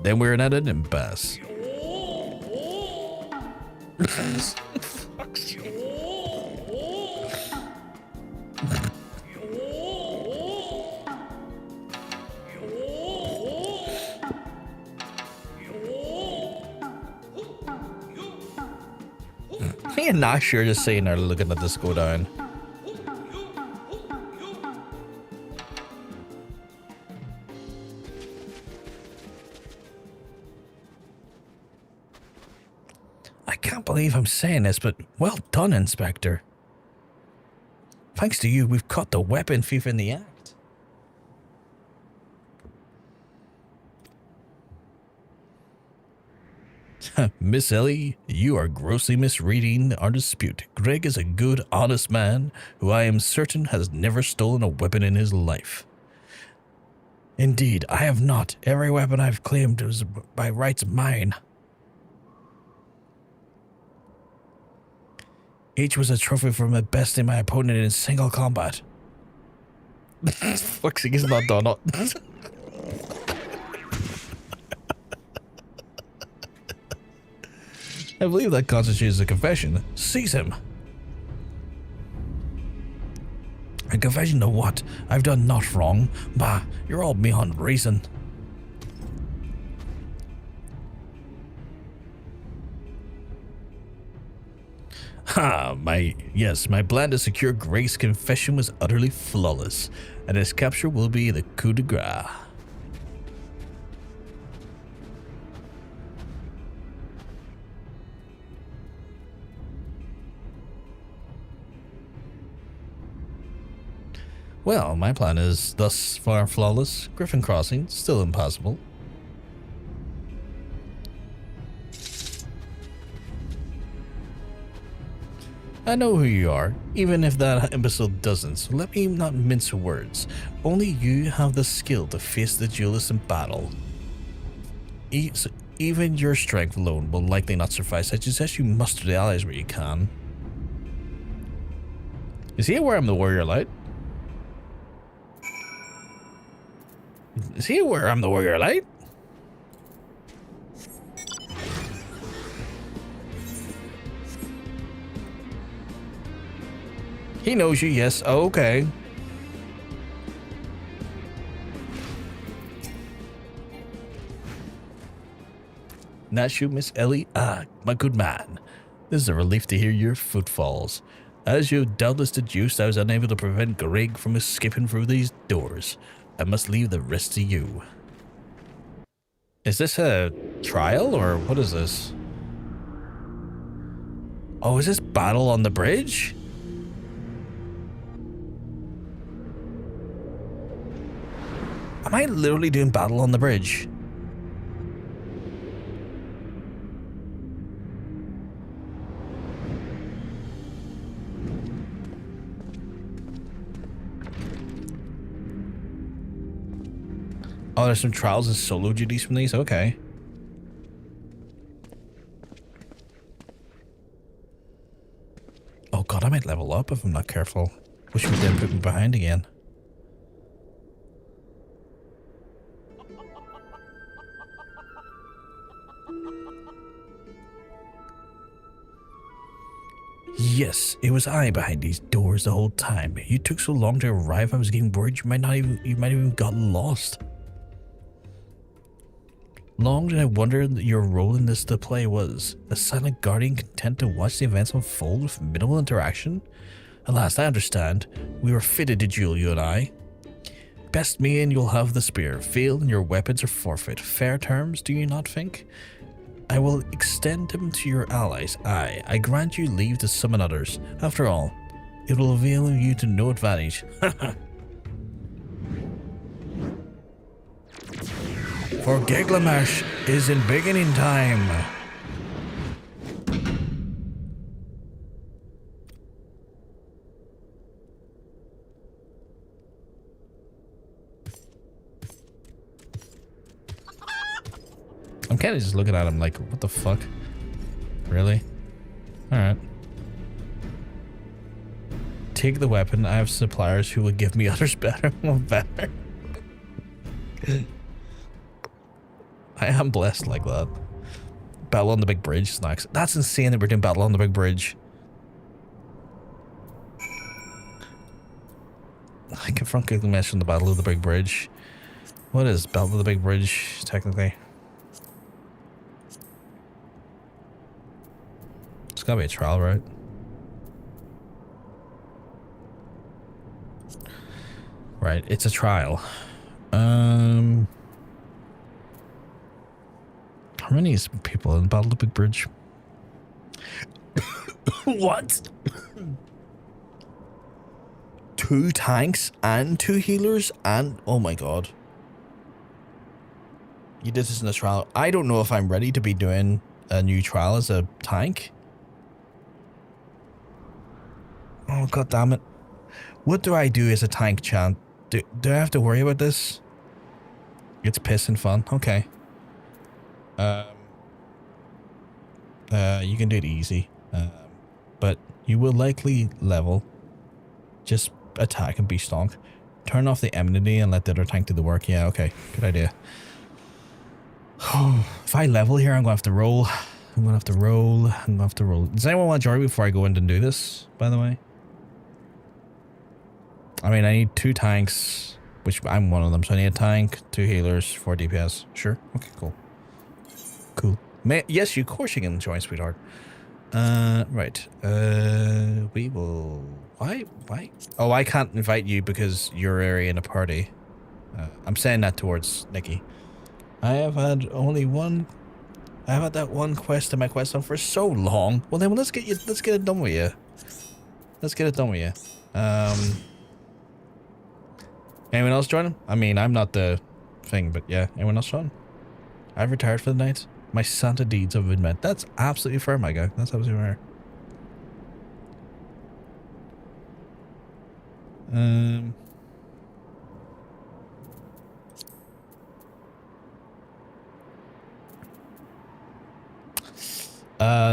Then we're at an impasse. Me and Nashu are just sitting there looking at this go down. I can't believe I'm saying this, but well done, Inspector. Thanks to you, we've caught the weapon thief in the act. Miss Ellie, you are grossly misreading our dispute. Greg is a good, honest man who I am certain has never stolen a weapon in his life. Indeed, I have not. Every weapon I've claimed was by rights mine. Each was a trophy from my besting my opponent in single combat. Fuck's sake, he's not done. I believe that constitutes a confession. Seize him. A confession to what? I've done naught wrong. Bah, you're all beyond reason. My plan to secure Greg's confession was utterly flawless, and his capture will be the coup de grace. Well, my plan is thus far flawless. Griffin Crossing, still impossible. I know who you are, even if that imbecile doesn't, so let me not mince words. Only you have the skill to face the duelist in battle. Even your strength alone will likely not suffice. I suggest you muster the allies where you can. Is he aware I'm the warrior light? Is he aware I'm the warrior light? He knows you, yes. Oh, okay. Nashu, Miss Ellie. Ah, my good man. This is a relief to hear your footfalls. As you doubtless deduced, I was unable to prevent Greg from escaping through these doors. I must leave the rest to you. Is this a trial, or what is this? Oh, is this battle on the bridge? Am I literally doing battle on the bridge? Oh, there's some trials and solo duties from these? Okay. Oh god, I might level up if I'm not careful. Wish we didn't put me behind again. Yes, it was I behind these doors the whole time. You took so long to arrive, I was getting worried you might have even gotten lost. Long did I wonder that your role in this play was a silent guardian content to watch the events unfold with minimal interaction? At last I understand. We were fitted to duel, you and I. Best me and you'll have the spear. Fail and your weapons are forfeit. Fair terms, do you not think? I will extend them to your allies. Aye, I grant you leave to summon others. After all, it will avail you to no advantage. For Gilgamesh is in beginning time. I'm kind of just looking at him like, what the fuck? Really? Alright. Take the weapon. I have suppliers who will give me others better. better. I am blessed like that. Battle on the big bridge snacks. That's insane that we're doing battle on the big bridge. I confront Gilgamesh from the battle of the big bridge. What is battle of the big bridge technically? It's gotta be a trial, right? Right, it's a trial. How many is people in Battle of the Big Bridge? What? 2 tanks and 2 healers and oh my god. You did this in a trial. I don't know if I'm ready to be doing a new trial as a tank. Oh god damn it. What do I do as a tank, Chan? Do I have to worry about this? It's piss and fun. Okay. You can do it easy. But you will likely level. Just attack and be stonk. Turn off the enmity and let the other tank do the work. Yeah, okay. Good idea. If I level here, I'm gonna have to roll. I'm gonna have to roll. Does anyone want to join me before I go in and do this, by the way? I mean, I need 2 tanks, which I'm one of them. So I need a tank, 2 healers, 4 DPS. Sure. Okay, cool. Cool. Yes, of course you can join, sweetheart. Right. We will... Why? Oh, I can't invite you because you're already in a party. I'm saying that towards Nikki. I have had that one quest in my quest on for so long. Well then, let's get it done with you. Let's get it done with you. Anyone else join him? I mean, I'm not the thing, but yeah. Anyone else join? I've retired for the night. My Santa deeds have been met. That's absolutely fair, my guy. That's absolutely fair.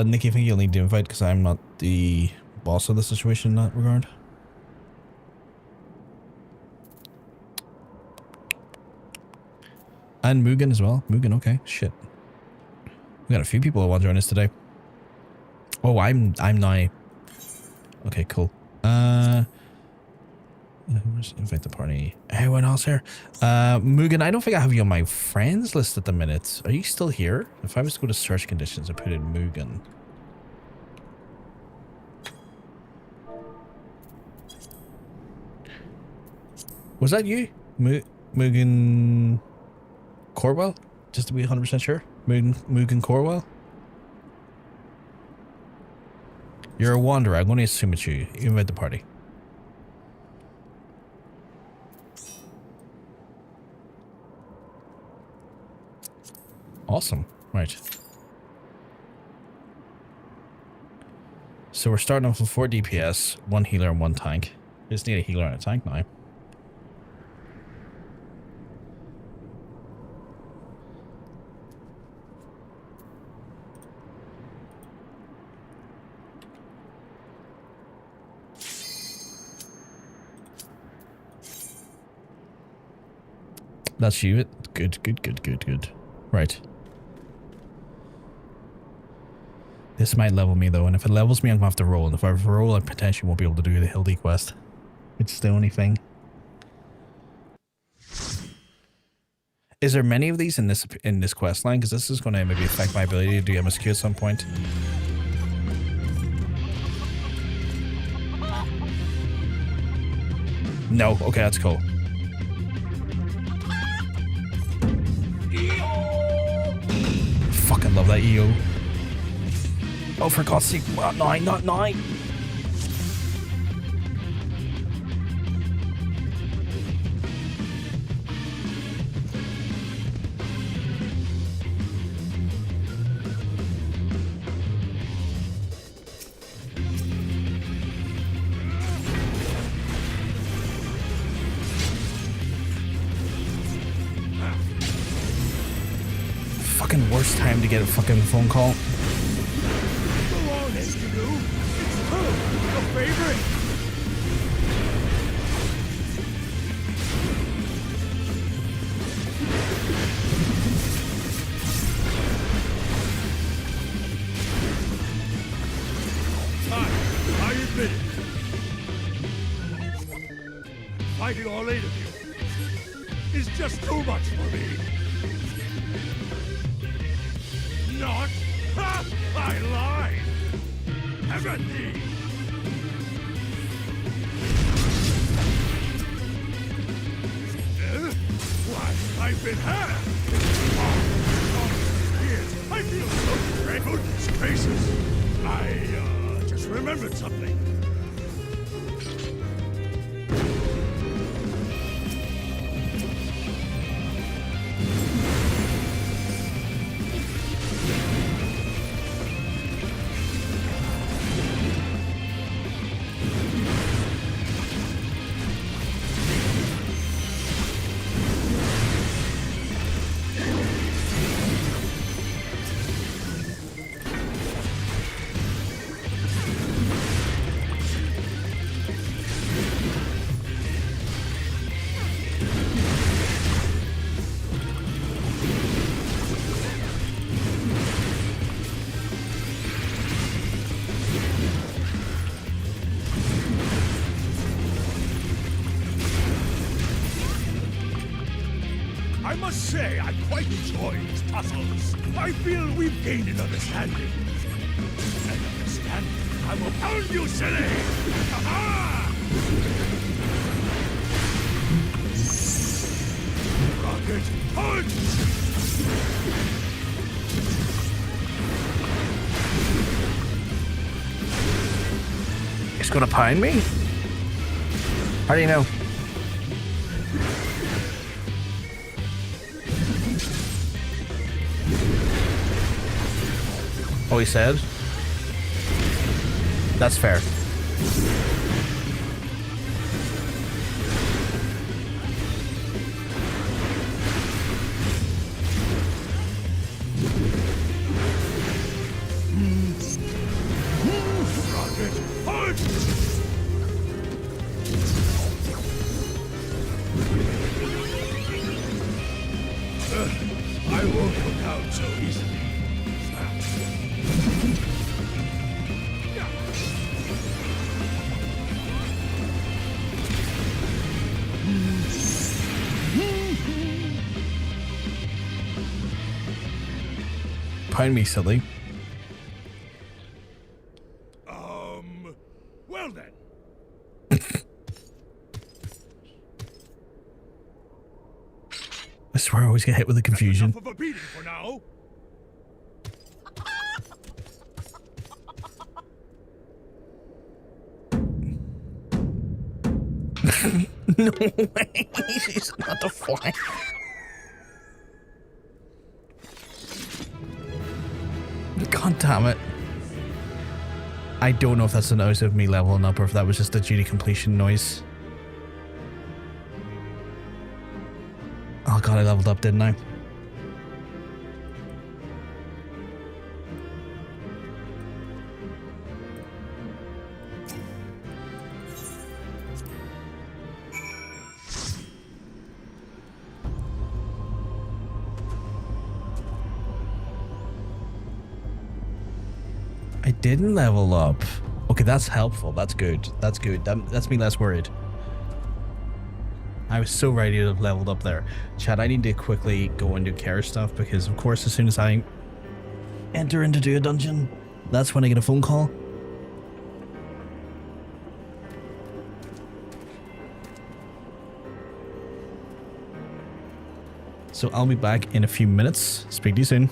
Nikki, I think you'll need to invite because I'm not the boss of the situation in that regard. And Mugen as well. Mugen, okay. Shit. We got a few people who want to join us today. Oh, I'm now. Okay, cool. Invite the party. Anyone else here? Mugen, I don't think I have you on my friends list at the minute. Are you still here? If I was to go to search conditions and put in Mugen. Was that you? Mugen Corwell? Just to be 100% sure. Mugen Corwell? You're a wanderer. I'm going to assume it's you. You invite the party. Awesome. Right. So we're starting off with 4 DPS, 1 healer and 1 tank. We just need a healer and a tank now. That's you. Good. Right. This might level me though, and if it levels me, I'm gonna have to roll. And if I roll, I potentially won't be able to do the Hildy quest. It's the only thing. Is there many of these in this quest line? Because this is gonna maybe affect my ability to do MSQ at some point. No. Okay, that's cool. Fucking love that EO. Oh, for God's sake, not 9, not 9. Fucking worst time to get a fucking phone call. Fighting all 8 of you is just too much for me. Not? Ha! I lied! Everything! Why, I've been had! Years, I feel so great. Goodness gracious! I, just remembered something. I must say, I quite enjoy these tussles. I feel we've gained an understanding. An understanding? I will pound you, silly! Ha-ha! Rocket punch! It's gonna pine me? How do you know? Oh, he said? That's fair. I won't go down so easily. Pine me, silly. Well then. I swear I always get hit with the confusion. Enough of a beating for now. No way. She's not the fly. Damn it. I don't know if that's the noise of me leveling up or if that was just the duty completion noise. Oh god, I leveled up, didn't I? I didn't level up. Okay, that's helpful. That's good. That's good. That's me less worried. I was so ready to have leveled up there. Chad, I need to quickly go and do care stuff because, of course, as soon as I enter into do a dungeon, that's when I get a phone call. So I'll be back in a few minutes. Speak to you soon.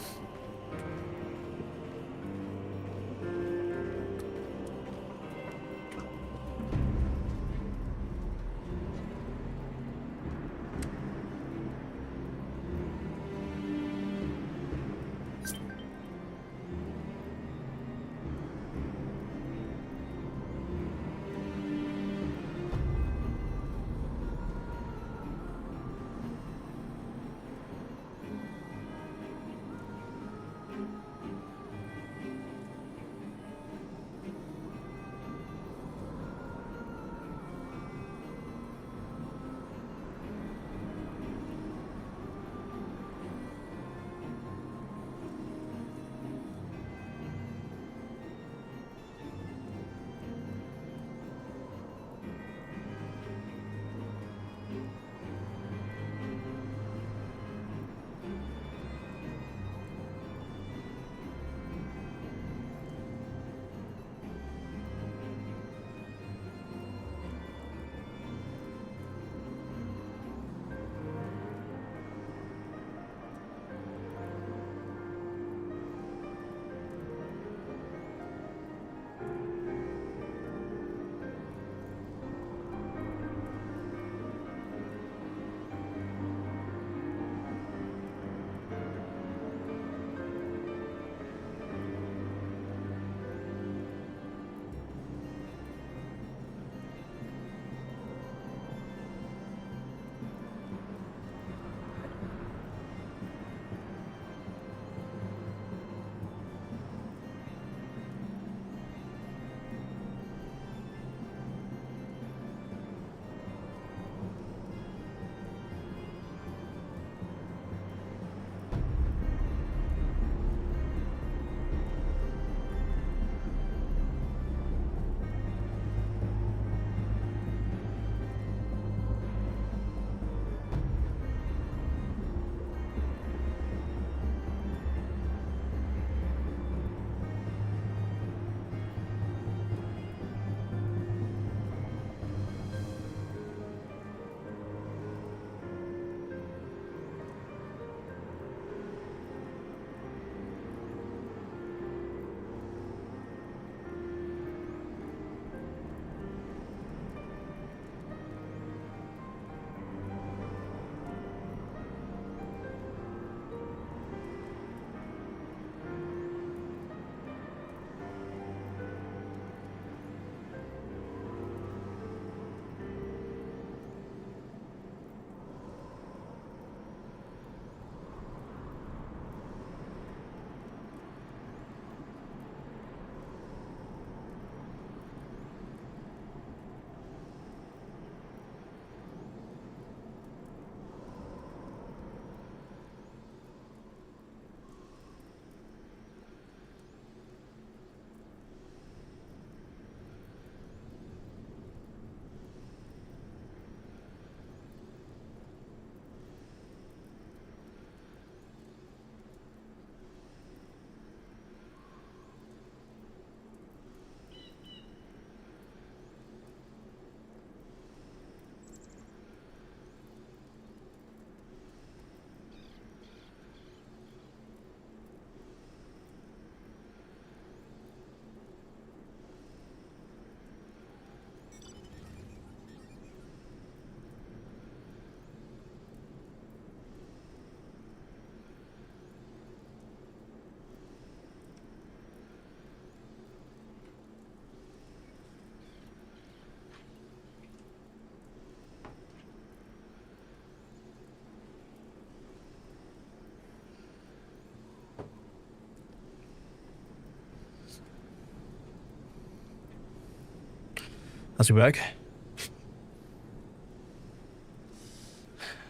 I'll be back.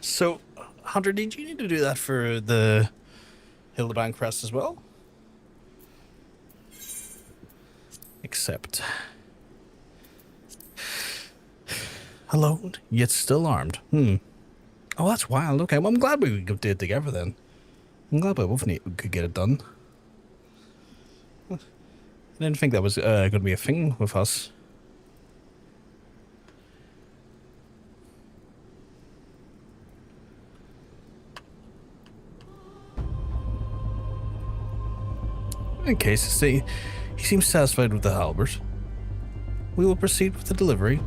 So, Hunter, did you need to do that for the Hildebrand crest as well? Except... alone, yet still armed. Oh, that's wild. Okay, well, I'm glad we did it together then. I'm glad we both could get it done. I didn't think that was going to be a thing with us. In case, he seems satisfied with the halberd. We will proceed with the delivery.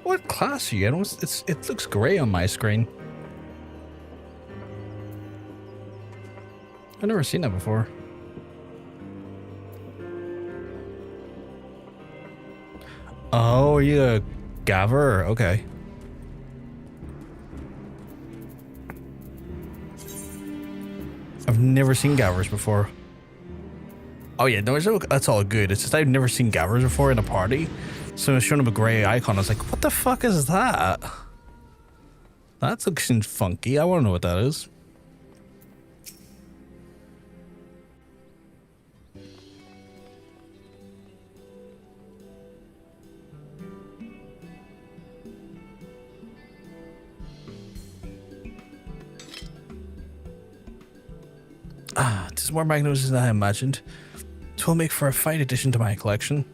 What class are you in? It looks grey on my screen. I've never seen that before. Oh, are you a Gaver? Okay. I've never seen Gavers before. Oh yeah, no, that's all good. It's just I've never seen Gavers before in a party. So it's showing up a grey icon. I was like, what the fuck is that? That looks funky. I want to know what that is. Ah, this is more magnosium than I imagined. It will make for a fine addition to my collection.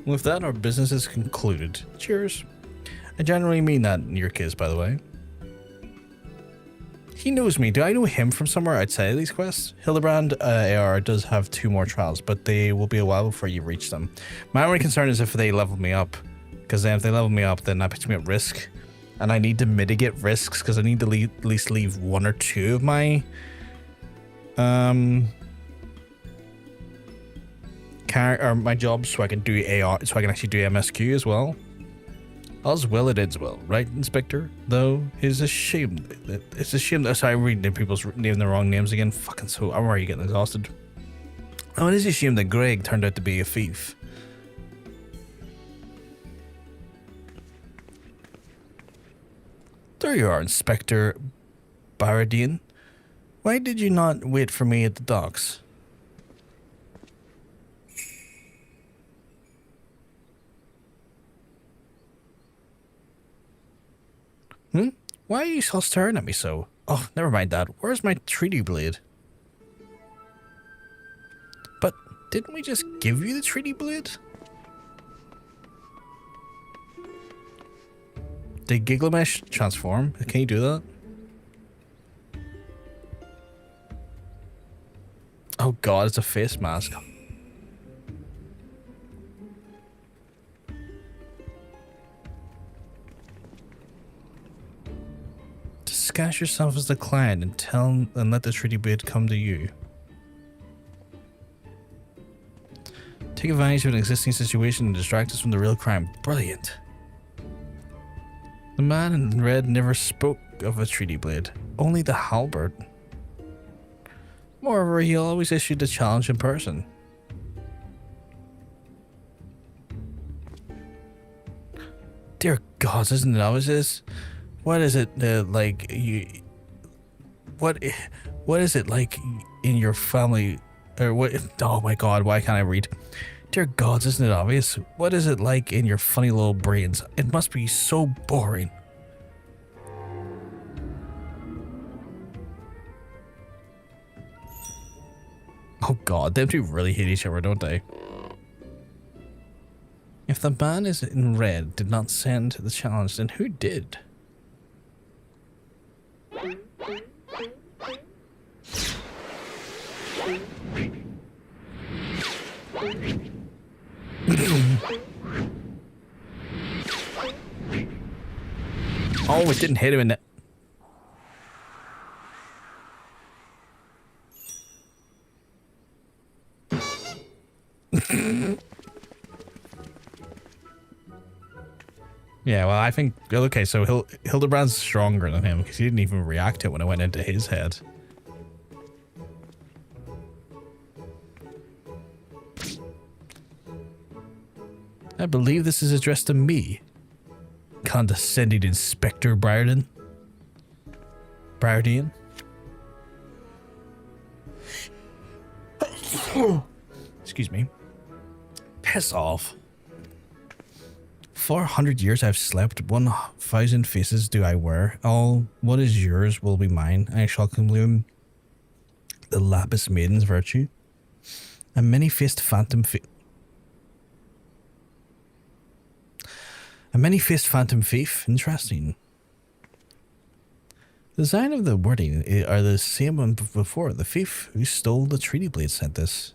With that, our business is concluded. Cheers. I generally mean that in your case, by the way. He knows me. Do I know him from somewhere outside of these quests? Hildebrand AR does have 2 more trials, but they will be a while before you reach them. My only concern is if they level me up, because then if they level me up, then that puts me at risk. And I need to mitigate risks, because I need to at least leave 1 or 2 of my my jobs so I can do AR, so I can actually do MSQ as well. All's well it ends well, right, Inspector? Though it's a shame. It's a shame that sorry, I'm reading people's name the wrong names again. Fucking so I'm already getting exhausted. Oh, it is a shame that Greg turned out to be a thief. There you are, Inspector Briardien. Why did you not wait for me at the docks? Why are you all staring at me so? Oh, never mind that. Where's my 3D blade? But didn't we just give you the 3D blade? Did Gilgamesh transform? Can you do that? Oh god, it's a face mask. Disguise yourself as the client and let the 3D blade come to you. Take advantage of an existing situation and distract us from the real crime. Brilliant. The man in red never spoke of a 3D blade, only the halberd. Moreover, he always issued the challenge in person. Dear gods, isn't it always this? What is it like you? What is it like in your family? Or what? Oh my god, why can't I read? Dear gods, isn't it obvious? What is it like in your funny little brains? It must be so boring. Oh god, them two really hate each other, don't they? If the man is in red did not send the challenge, then who did? Oh, it didn't hit him in the... Yeah, well, I think... Okay, so Hildebrand's stronger than him because he didn't even react to it when it went into his head. I believe this is addressed to me. Condescending Inspector Briardien. Briardien? Excuse me. Piss off. 400 years I've slept, 1,000 faces do I wear. All what is yours will be mine. I shall consume the Lapis Maiden's virtue. A many-faced phantom thief. Interesting. The design of the wording are the same one before. The thief who stole the treaty blade sent this.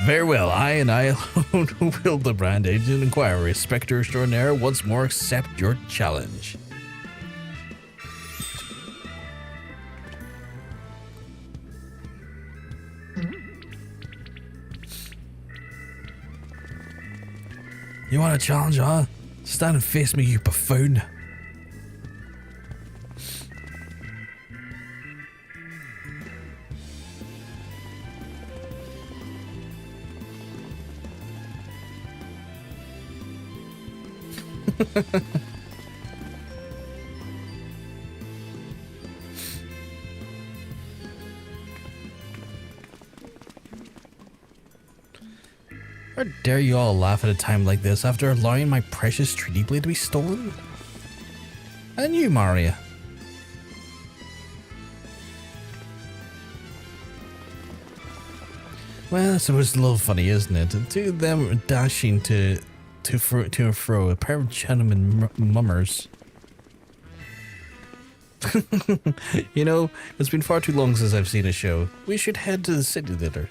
Very well, I alone will the brand agent inquiry. Spectre extraordinaire once more accept your challenge. You want a challenge, huh? Stand and face me, you buffoon. How dare you all laugh at a time like this after allowing my precious treaty blade to be stolen? And you, Maria. Well, it's always a little funny, isn't it? To them dashing to and fro, a pair of gentlemen mummers. You know, it's been far too long since I've seen a show. We should head to the city later.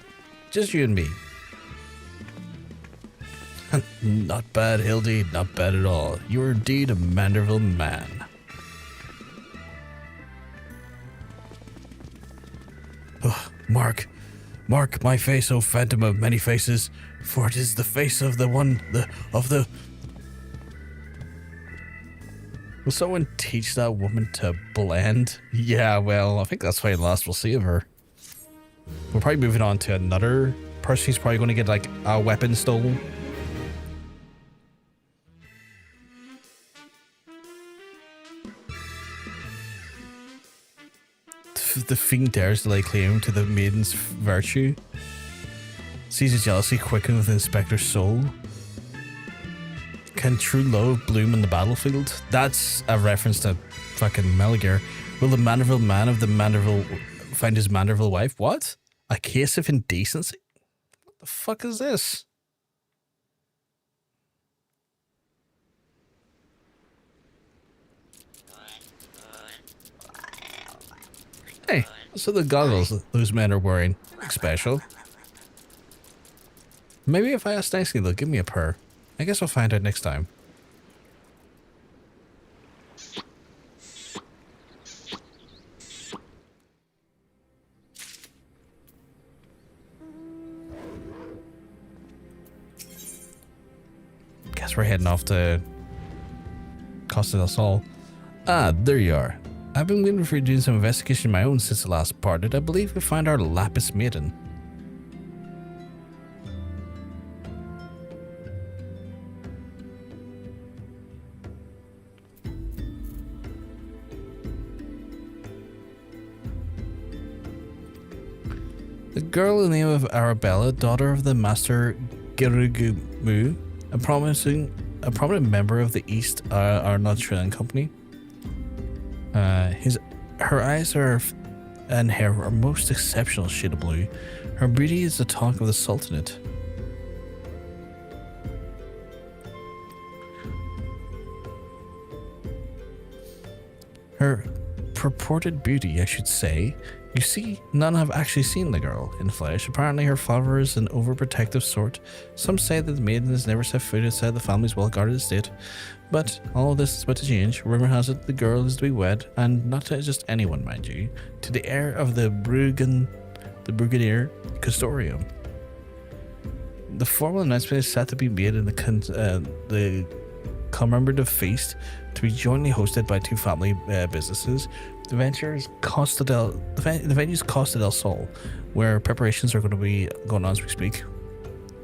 Just you and me. Not bad, Hildy. Not bad at all. You're indeed a Manderville man. Oh, Mark, my face, O phantom of many faces, for it is the face of the one, Will someone teach that woman to blend? Yeah, well, I think that's why last we'll see of her. We're probably moving on to another person who's probably going to get, like, a weapon stolen. The fiend dares to lay claim to the maiden's virtue. Sees his jealousy quicken with Inspector's soul. Can true love bloom on the battlefield? That's a reference to fucking Melgear. Will the Manderville man of the Manderville find his Manderville wife? What? A case of indecency? What the fuck is this? Hey, so the goggles those men are wearing look special. Maybe if I ask nicely, they'll give me a purr. I guess I'll find out next time. Guess we're heading off to Costa del Sol. Ah, there you are. I've been waiting for you to do some investigation of my own since the last parted. I believe we found our Lapis Maiden. The girl in the name of Arabella, daughter of the Master Gilgamesh, a prominent member of the East Arnautrian Company. Her eyes and hair are most exceptional shade of blue. Her beauty is the talk of the Sultanate. Her purported beauty, I should say. You see, none have actually seen the girl in flesh. Apparently her father is an overprotective sort. Some say that the maiden has never set foot outside the family's well-guarded estate. But all of this is about to change. Rumor has it the girl is to be wed, and not to just anyone, mind you, to the heir of the Brigadier Custodium. The formal announcement is set to be made in the commemorative feast to be jointly hosted by two family businesses. The venue is Costa del Sol, where preparations are going to be going on as we speak.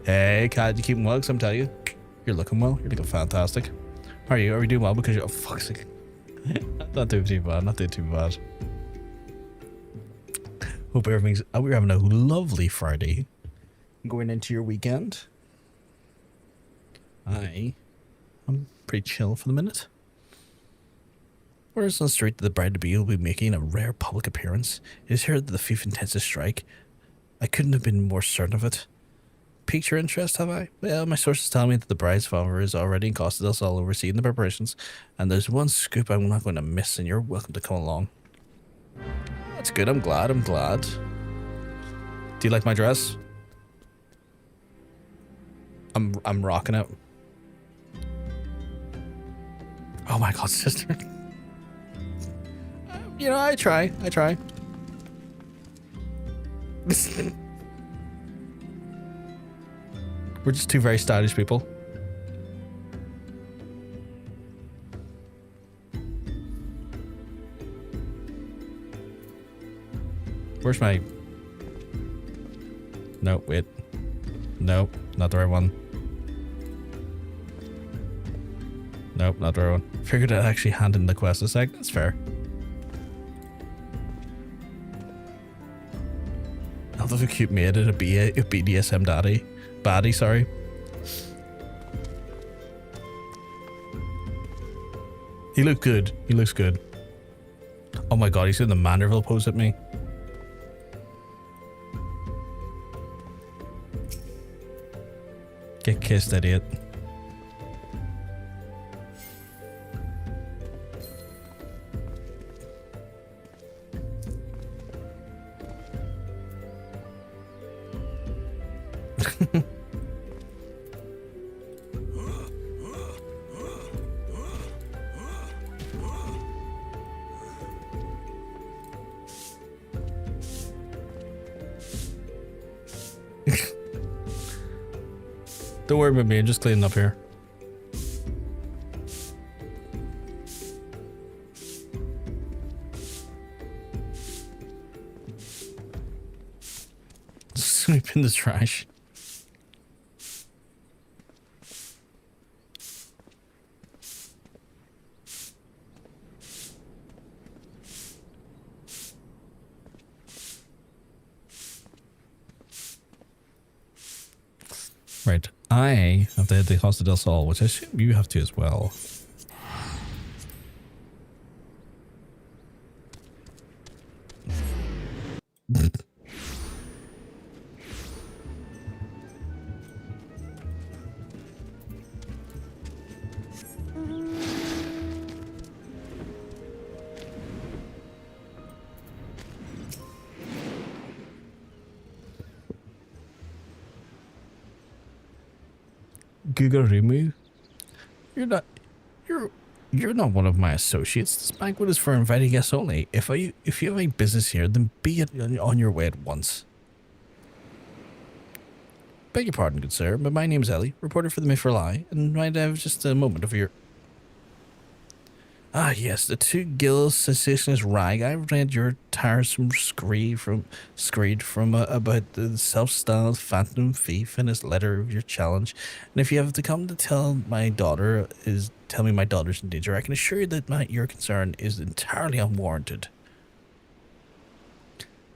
Hey, cat, you keeping well? 'Cause I'm telling you, you're looking well. You're looking fantastic. How are you? Are we doing well? Because you're, oh, fuck's sake. Not doing too bad. Not doing too bad. Hope you're having a lovely Friday. Going into your weekend. I'm pretty chill for the minute. Whereas on the street, the bride-to-be will be making a rare public appearance. It is heard that the thief intends to strike. I couldn't have been more certain of it. Piqued your interest, have I? Well, my sources tell me that the bride's father is already in Costa del Sol overseeing the preparations, and there's one scoop I'm not going to miss, and you're welcome to come along. That's good, I'm glad. Do you like my dress? I'm rocking it. Oh my god, sister. You know, I try. We're just two very stylish people. Where's my... No, wait. No, not the right one. Nope, not the right one. Figured I'd actually hand in the quest a sec. That's fair. I love a cute maid and a BDSM baddie, sorry. He looked good. He looks good. Oh my god, he's doing the Manderville pose at me. Get kissed, idiot. Don't worry about me, I'm just cleaning up here. Sweep in the trash. Right, I have to head to Costa del Sol, which I assume you have to as well. Gugarimu, you're not one of my associates. This banquet is for invited guests only. If you have any business here, then be on your way at once. Beg your pardon, good sir, but my name's Ellie, reporter for the Parlay, and might I have just a moment of your... Ah, yes, the two guilds sensationalist rag. I read your tiresome screed from about the self-styled phantom thief and his letter of your challenge. And if you have to come to tell me my daughter's in danger, I can assure you that your concern is entirely unwarranted.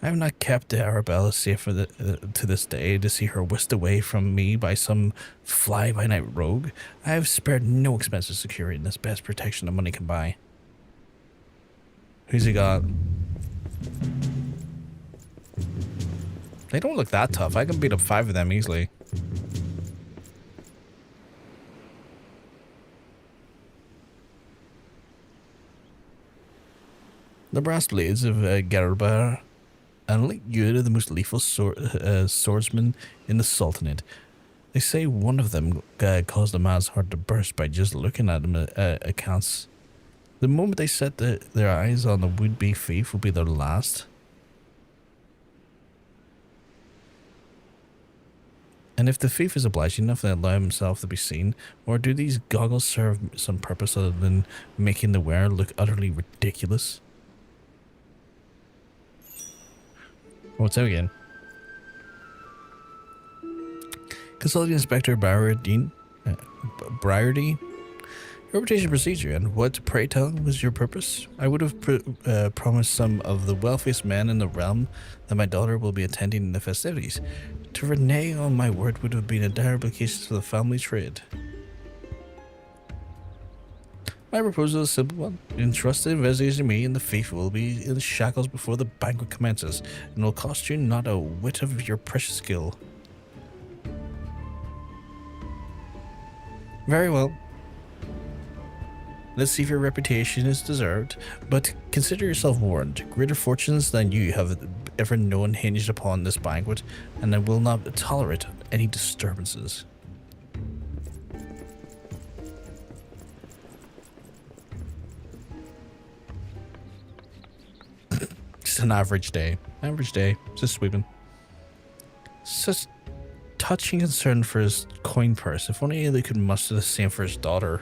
I have not kept the Arabella safe to this day to see her whisked away from me by some fly-by-night rogue. I have spared no expense to securing this best protection that money can buy. Who's he got? They don't look that tough. I can beat up 5 of them easily. The brass blades of Godbert, and like you, the most lethal swordsman in the Sultanate. They say one of them caused a man's heart to burst by just looking at him accounts. The moment they set their eyes on the would-be thief will be their last. And if the thief is obliging enough, they allow himself to be seen, or do these goggles serve some purpose other than making the wearer look utterly ridiculous? What's out again? Consulting Inspector Briardien. Briardien? Your reputation precedes you, and what, pray tell, was your purpose? I would have promised some of the wealthiest men in the realm that my daughter will be attending the festivities. To renege on my word would have been a dire implication to the family trade. My proposal is a simple one. Entrust the investigation to me, and the thief will be in the shackles before the banquet commences, and will cost you not a whit of your precious skill. Very well. Let's see if your reputation is deserved, but consider yourself warned. Greater fortunes than you have ever known hinged upon this banquet, and I will not tolerate any disturbances. Just an average day. Just sweeping. Such touching concern for his coin purse. If only they could muster the same for his daughter.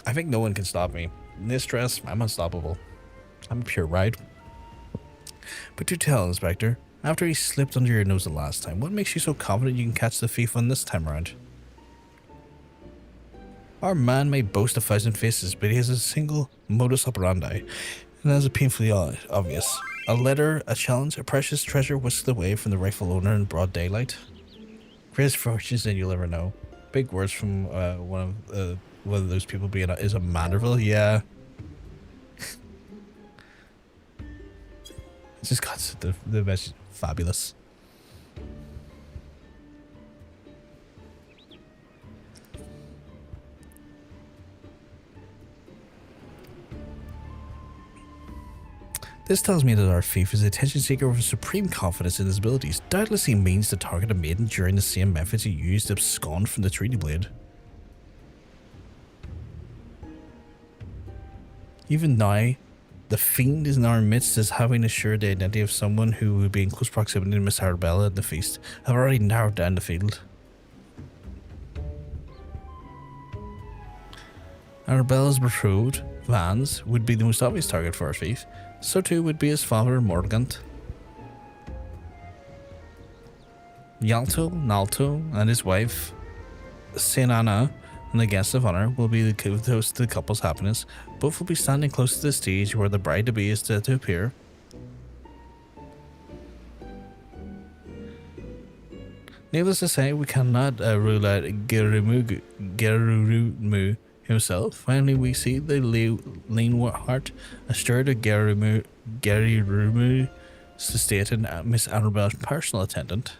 I think no one can stop me. In this dress, I'm unstoppable. I'm a pure ride. But do tell, Inspector, after he slipped under your nose the last time, what makes you so confident you can catch the thief on this time around? Our man may boast 1,000 faces, but he has a single modus operandi, and that is painfully obvious. A letter, a challenge, a precious treasure whisked away from the rightful owner in broad daylight. Greatest fortunes than you'll ever know. Big words from one of those people being is a Manderville, yeah. It's just got the best, fabulous. This tells me that our thief is an attention seeker with supreme confidence in his abilities. Doubtless he means to target a maiden during the same methods he used to abscond from the treaty blade. Even now, the fiend is in our midst as having assured the identity of someone who would be in close proximity to Miss Arabella at the feast. I've already narrowed down the field. Arabella's betrothed, Vase, would be the most obvious target for our thief. So too would be his father, Morgant. Nalto, and his wife, Senana, and the guest of honor will be the toast to the couple's happiness. Both will be standing close to the stage where the bride-to-be is to appear. Needless to say, we cannot rule out Gerumu himself. Finally, we see the lean heart assured of Gerumu sustained Miss Arabella's personal attendant.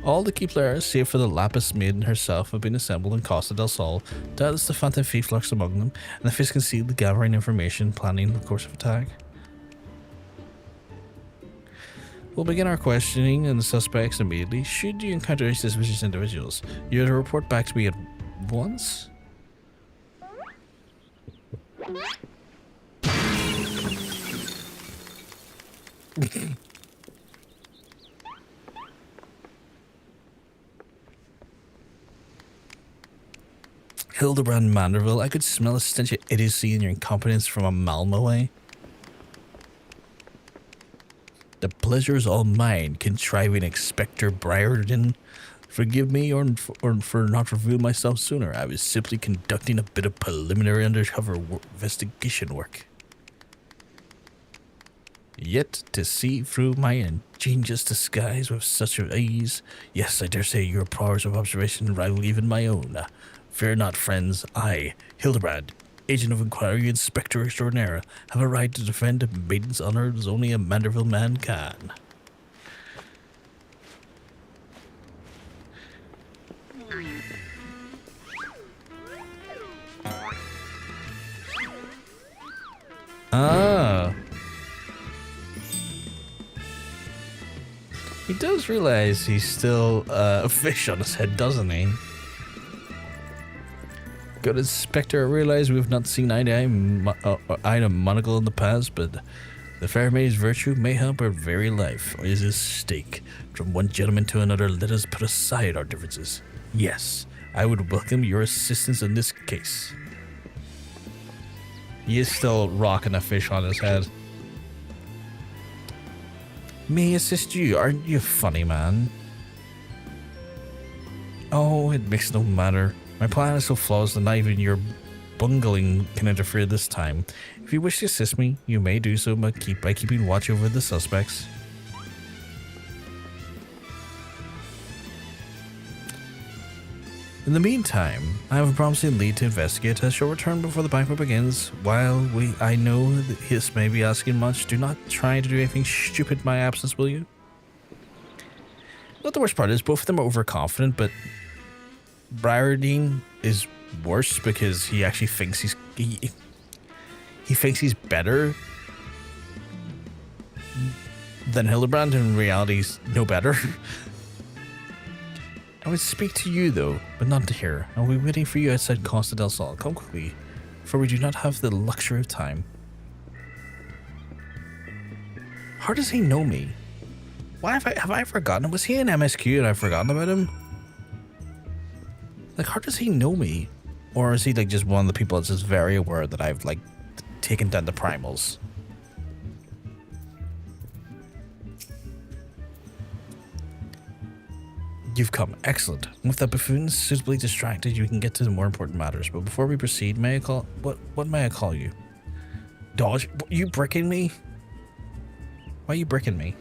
All the key players, save for the Lapis Maiden herself, have been assembled in Costa del Sol. Doubtless the phantom thief lurks among them, and the Fist concealed gathering information, planning the course of attack. We'll begin our questioning and the suspects immediately. Should you encounter any suspicious individuals, you're to report back to me at once. Hildebrand Manderville, I could smell a stench of idiocy and your incompetence from a mile away. The pleasure is all mine, contriving Inspector Briardien. Forgive me for not revealing myself sooner. I was simply conducting a bit of preliminary undercover investigation work. Yet to see through my ingenious disguise with such ease, yes, I dare say your powers of observation rival even my own. Fear not, friends. I, Hildebrand, Agent of Inquiry, Inspector Extraordinaire, have a right to defend a maiden's honor as only a Manderville man can. Ah. He does realize he's still a fish on his head, doesn't he? Good Inspector, I realize we've not seen eye to monocle in the past, but the fair maid's virtue may help our very life, or is at stake. From one gentleman to another, let us put aside our differences. Yes, I would welcome your assistance in this case. He is still rocking a fish on his head. May I assist you? Aren't you funny, man? Oh, it makes no matter. My plan is so flawless that not even your bungling can interfere this time. If you wish to assist me, you may do so by keeping watch over the suspects. In the meantime, I have a promising lead to investigate. I shall return before the banquet begins. While I know that this may be asking much, do not try to do anything stupid in my absence, will you? Not the worst part is both of them are overconfident, but Briardien is worse because he actually thinks he thinks he's better than Hildebrand, and in reality he's no better. I would speak to you though, but not to her. I'll be waiting for you outside Costa del Sol. Come quickly, for we do not have the luxury of time. How does he know me? Why have I forgotten? Was he in MSQ and I've forgotten about him? Like, how does he know me? Or is he like just one of the people that's just very aware that I've like taken down the primals? You've come. Excellent. With the buffoons suitably distracted, you can get to the more important matters. But before we proceed, may I call... What may I call you? Dodge? You bricking me? Why are you bricking me?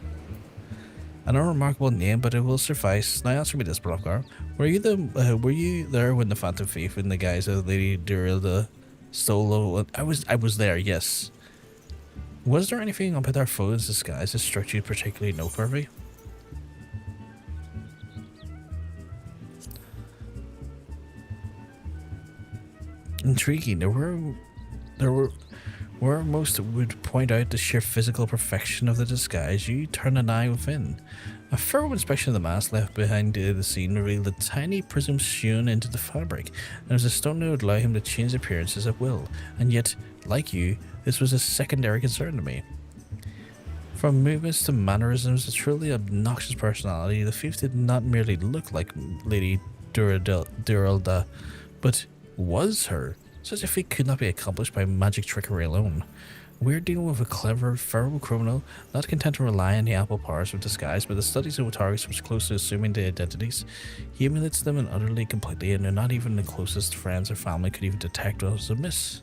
An unremarkable name, but it will suffice. Now answer me this, Blockar. Were you there when the Phantom Thief in the guise of Lady Durilda stole? I was there, yes. Was there anything about our foe's disguise that struck you particularly noteworthy? Intriguing. There were where most would point out the sheer physical perfection of the disguise. You turn an eye within. A thorough inspection of the mask left behind the scene revealed a tiny prism sewn into the fabric, and there was a stone that would allow him to change appearances at will. And yet, like you, this was a secondary concern to me. From movements to mannerisms, a truly obnoxious personality, the thief did not merely look like Lady Durilda, but was her. Such a feat could not be accomplished by magic trickery alone. We're dealing with a clever, feral criminal, not content to rely on the ample powers of disguise, but the studies of targets which close to assuming their identities. He emulates them and utterly completely, and not even the closest friends or family could even detect what was amiss.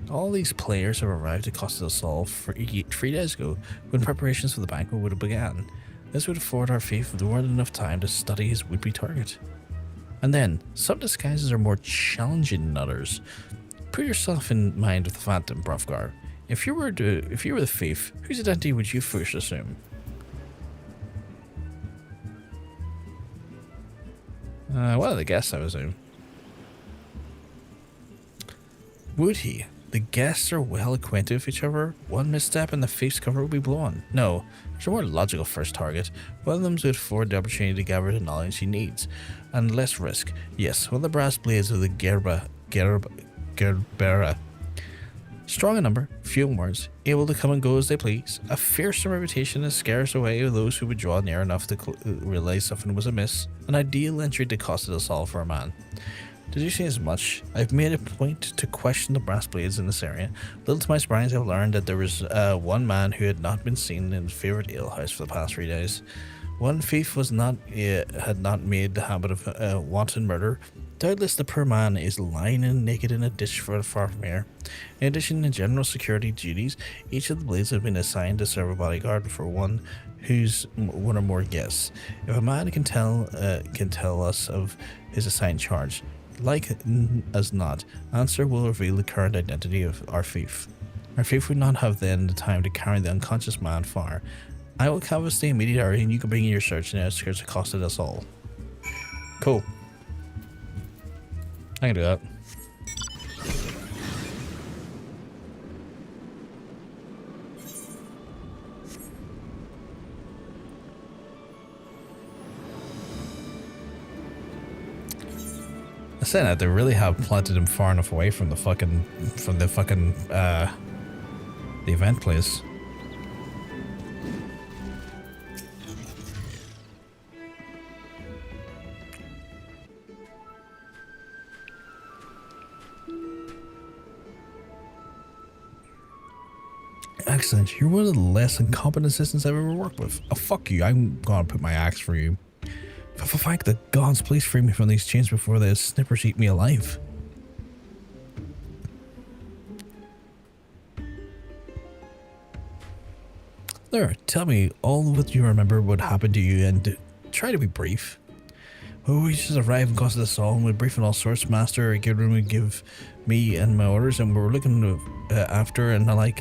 All these players have arrived at Costa del Sol 3 days ago, when preparations for the banquet would have begun. This would afford our thief more than enough time to study his would-be target. And then, some disguises are more challenging than others. Put yourself in mind of the Phantom, Brofgar. If you were the thief, whose identity would you first assume? Well, the guest, I assume. Would he? The guests are well acquainted with each other. One misstep and the thief's cover will be blown. No, there's a more logical first target. One of them would afford the opportunity to gather the knowledge he needs, and less risk. Yes, one of the brass blades of the Gerbera. Strong in number, few in words, able to come and go as they please. A fearsome reputation that scares away those who would draw near enough to realize something was amiss. An ideal entry to Costa del Sol for a man. Did you say as much? I've made a point to question the brass blades in this area. Little to my surprise, I've learned that there was one man who had not been seen in his favourite alehouse for the past 3 days. One thief had not made the habit of wanton murder. Doubtless the poor man is lying naked in a ditch far from here. In addition to general security duties, each of the blades have been assigned to serve a bodyguard for one or more guests. If a man can tell us of his assigned charge, like as not, answer will reveal the current identity of our thief. Our thief would not have then the time to carry the unconscious man far. I will canvass the immediate area and you can begin your search in the outskirts of Costa del Sol. Cool. I can do that. Saying that, they really have planted him far enough away from the event place. Excellent. You're one of the less incompetent assistants I've ever worked with. Oh, fuck you. I'm gonna put my axe for you. For thank the gods, please free me from these chains before the snippers eat me alive. There, tell me all of what you remember what happened to you and try to be brief. Oh, we just arrived and caused us all, and we briefed on all sorts. Master Gilgamesh would give me and my orders, and we were looking after, and I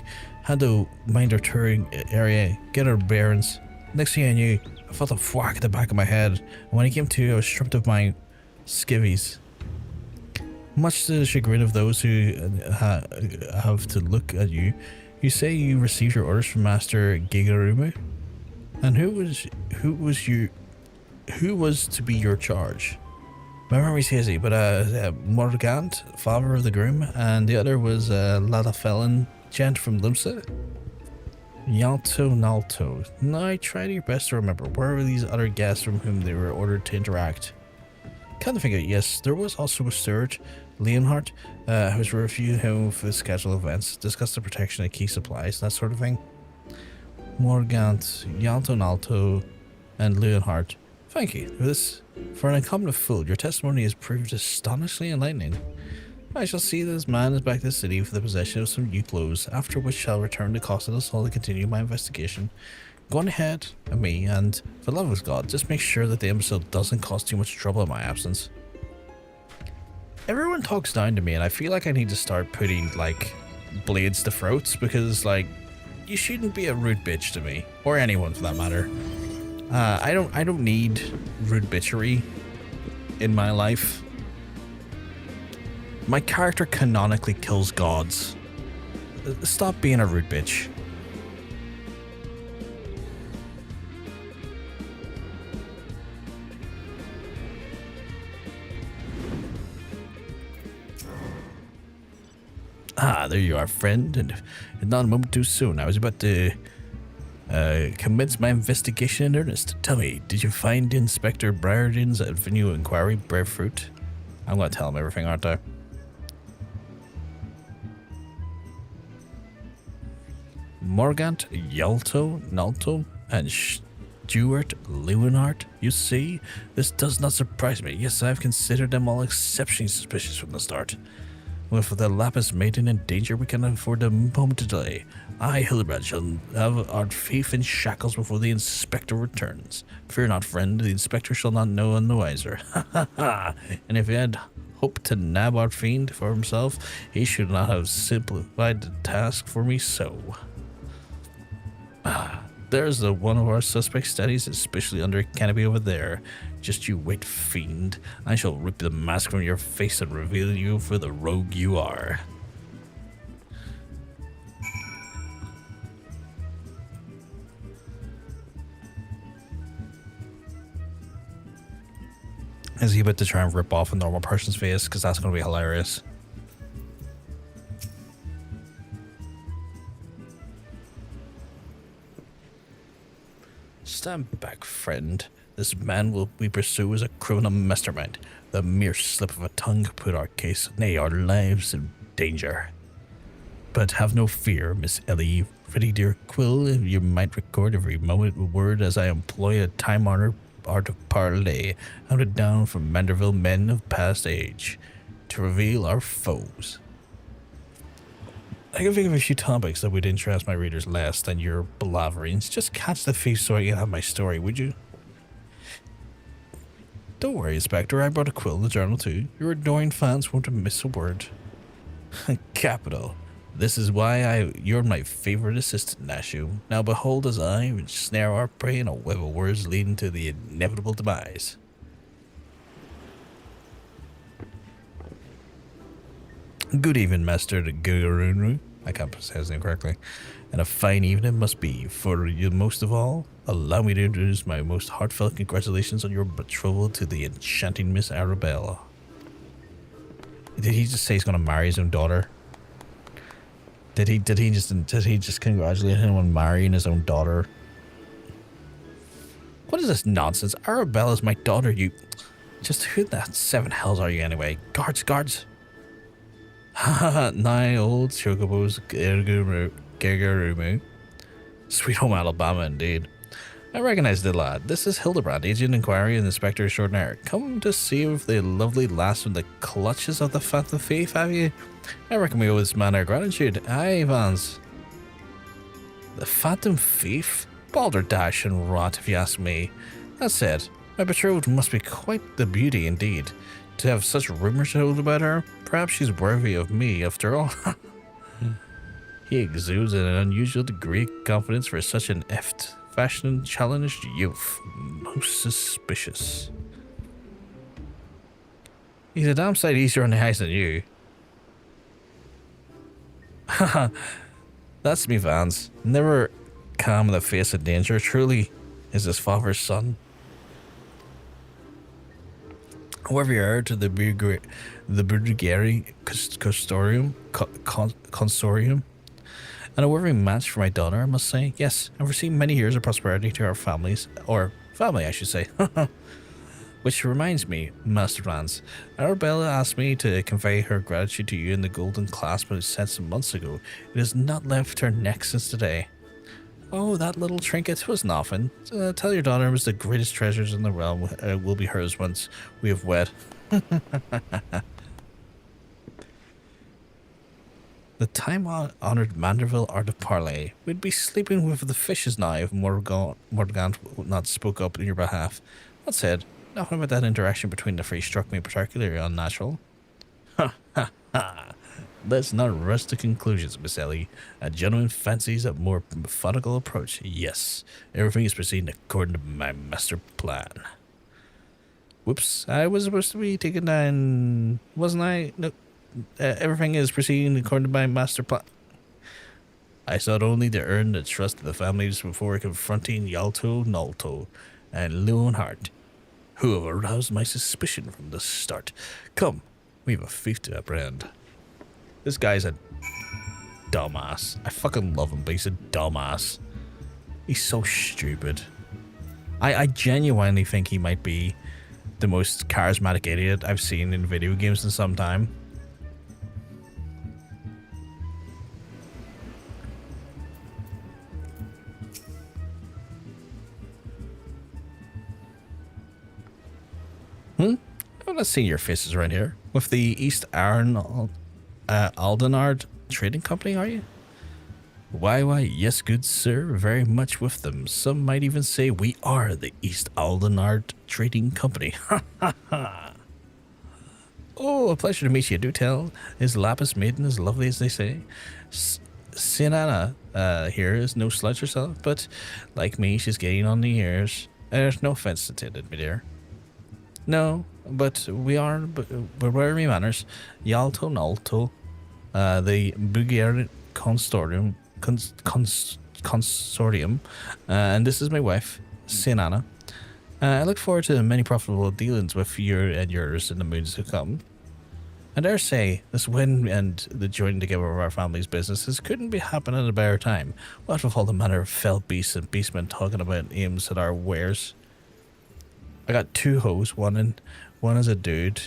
had to mind our touring area, get our bearings. Next thing I knew, I felt a whack at the back of my head, and when I came to, I was stripped of my skivvies. Much to the chagrin of those who have to look at you, you say you received your orders from Master Gilgamesh, and who was to be your charge? My memory's hazy, but Morgant, father of the groom, and the other was Ladafellan, gent from Limsa. Yalto Nalto. Now try your best to remember, where were these other guests from whom they were ordered to interact? Kind of figure, yes, there was also a steward, Leonhardt, who was reviewing him for the schedule of events, discuss the protection of key supplies, that sort of thing. Morgant, Yalto Nalto, and Leonhardt. Thank you for this. For an incompetent fool, your testimony has proved astonishingly enlightening. I shall see that this man is back to the city for the possession of some new clothes, after which shall return to Costa del Sol to continue my investigation. Go on ahead of me, and for the love of God, just make sure that the imbecile doesn't cause too much trouble in my absence. Everyone talks down to me, and I feel like I need to start putting, blades to throats, because, you shouldn't be a rude bitch to me, or anyone for that matter. I don't need rude bitchery in my life. My character canonically kills gods. Stop being a rude bitch. Ah, there you are, friend, and not a moment too soon. I was about to commence my investigation in earnest. Tell me, did you find Inspector Briardien's venue inquiry bear fruit? I'm gonna tell him everything, aren't I? Morgant, Yalto, Nalto, and Stuart Leonhardt, you see? This does not surprise me. Yes, I've considered them all exceptionally suspicious from the start. With the Lapis Maiden in danger, we cannot afford a moment to delay. I, Hildebrand, shall have our faith in shackles before the Inspector returns. Fear not, friend, the Inspector shall not know none the wiser. Ha ha ha! And if he had hoped to nab our fiend for himself, he should not have simplified the task for me so. There's one of our suspect studies, especially under canopy over there. Just you wait, fiend. I shall rip the mask from your face and reveal you for the rogue you are. Is he about to try and rip off a normal person's face? Because that's going to be hilarious. Stand back, friend. This man we pursue is a criminal mastermind. The mere slip of a tongue could put our case, nay, our lives in danger. But have no fear, Miss Ellie. Pretty dear Quill, you might record every moment with word as I employ a time-honored art of Parlay, handed down from Manderville men of past age, to reveal our foes. I can think of a few topics that would interest my readers less than your belaverings. Just catch the thief so I can have my story, would you? Don't worry, Inspector, I brought a quill in the journal too. Your adoring fans won't miss a word. Capital. This is why you're my favorite assistant, Nashu. Now behold as I would snare our prey in a web of words leading to the inevitable demise. Good evening, Master Gurunu. I can't pronounce his name correctly. And a fine evening must be. For you most of all, allow me to introduce my most heartfelt congratulations on your betrothal to the enchanting Miss Arabella. Did he just say he's gonna marry his own daughter? Did he just congratulate him on marrying his own daughter? What is this nonsense? Arabella's my daughter, you... Just who the seven hells are you anyway? Guards, guards! Haha, nigh old Chocobo's Gigarumu. Sweet home Alabama, indeed. I recognize the lad. This is Hildebrand, Agent Inquiry and Inspector Extraordinaire. Come to save the lovely lass from the clutches of the Phantom Thief, have you? I reckon we owe this man our gratitude. Aye, Vance. The Phantom Thief? Balderdash and rot, if you ask me. That said, my betrothed must be quite the beauty indeed. To have such rumors told about her, perhaps she's worthy of me after all. He exudes an unusual degree of confidence for such an effed, fashion-challenged youth. Most suspicious. He's a damn sight easier on the eyes than you. Haha, that's me, Vance. Never calm in the face of danger. Truly is his father's son. However, you are to the Briardien Consorium, and a worthy match for my daughter, I must say. Yes, I've received many years of prosperity to our families, or family, I should say. Which reminds me, Master Vance, Arabella asked me to convey her gratitude to you in the golden clasp I sent some months ago. It has not left her neck since today. Oh, that little trinket was nothing. Tell your daughter it was the greatest treasures in the realm will be hers once we have wed. The time-honored Manderville art of Parlay. We'd be sleeping with the fishes now if Morgant would not spoke up in your behalf. That said, nothing about that interaction between the three struck me particularly unnatural. Ha ha ha. Let's not rush to conclusions, Miss Ellie. A gentleman fancies a more methodical approach. Yes, everything is proceeding according to my master plan. Whoops, I was supposed to be taken down, wasn't I? No, everything is proceeding according to my master plan. I sought only to earn the trust of the families before confronting Yalto, Nalto, and Leonhardt, who have aroused my suspicion from the start. Come, we have a thief to apprehend. This guy's a dumbass. I fucking love him, but he's a dumbass. He's so stupid. I genuinely think he might be the most charismatic idiot I've seen in video games in some time. Oh, let's see your faces right here. With the East Iron Aldenard Trading Company, are you? Why, yes, good sir, very much with them. Some might even say we are the East Aldenard Trading Company. Ha ha ha. Oh, a pleasure to meet you. Do tell, is Lapis Maiden as lovely as they say? Sinana here is no slouch herself, but like me, she's getting on the years. There's no offense intended, my dear. No, but we're wearing manners. Yalto Nalto, the Bulgarian Consortium, and this is my wife, Sinana. I look forward to many profitable dealings with you and yours in the moons to come. I dare say, this win and the joining together of our family's businesses couldn't be happening at a better time. What with all the manner of fell beasts and beastmen talking about aims at our wares. I got two hoes, one is a dude,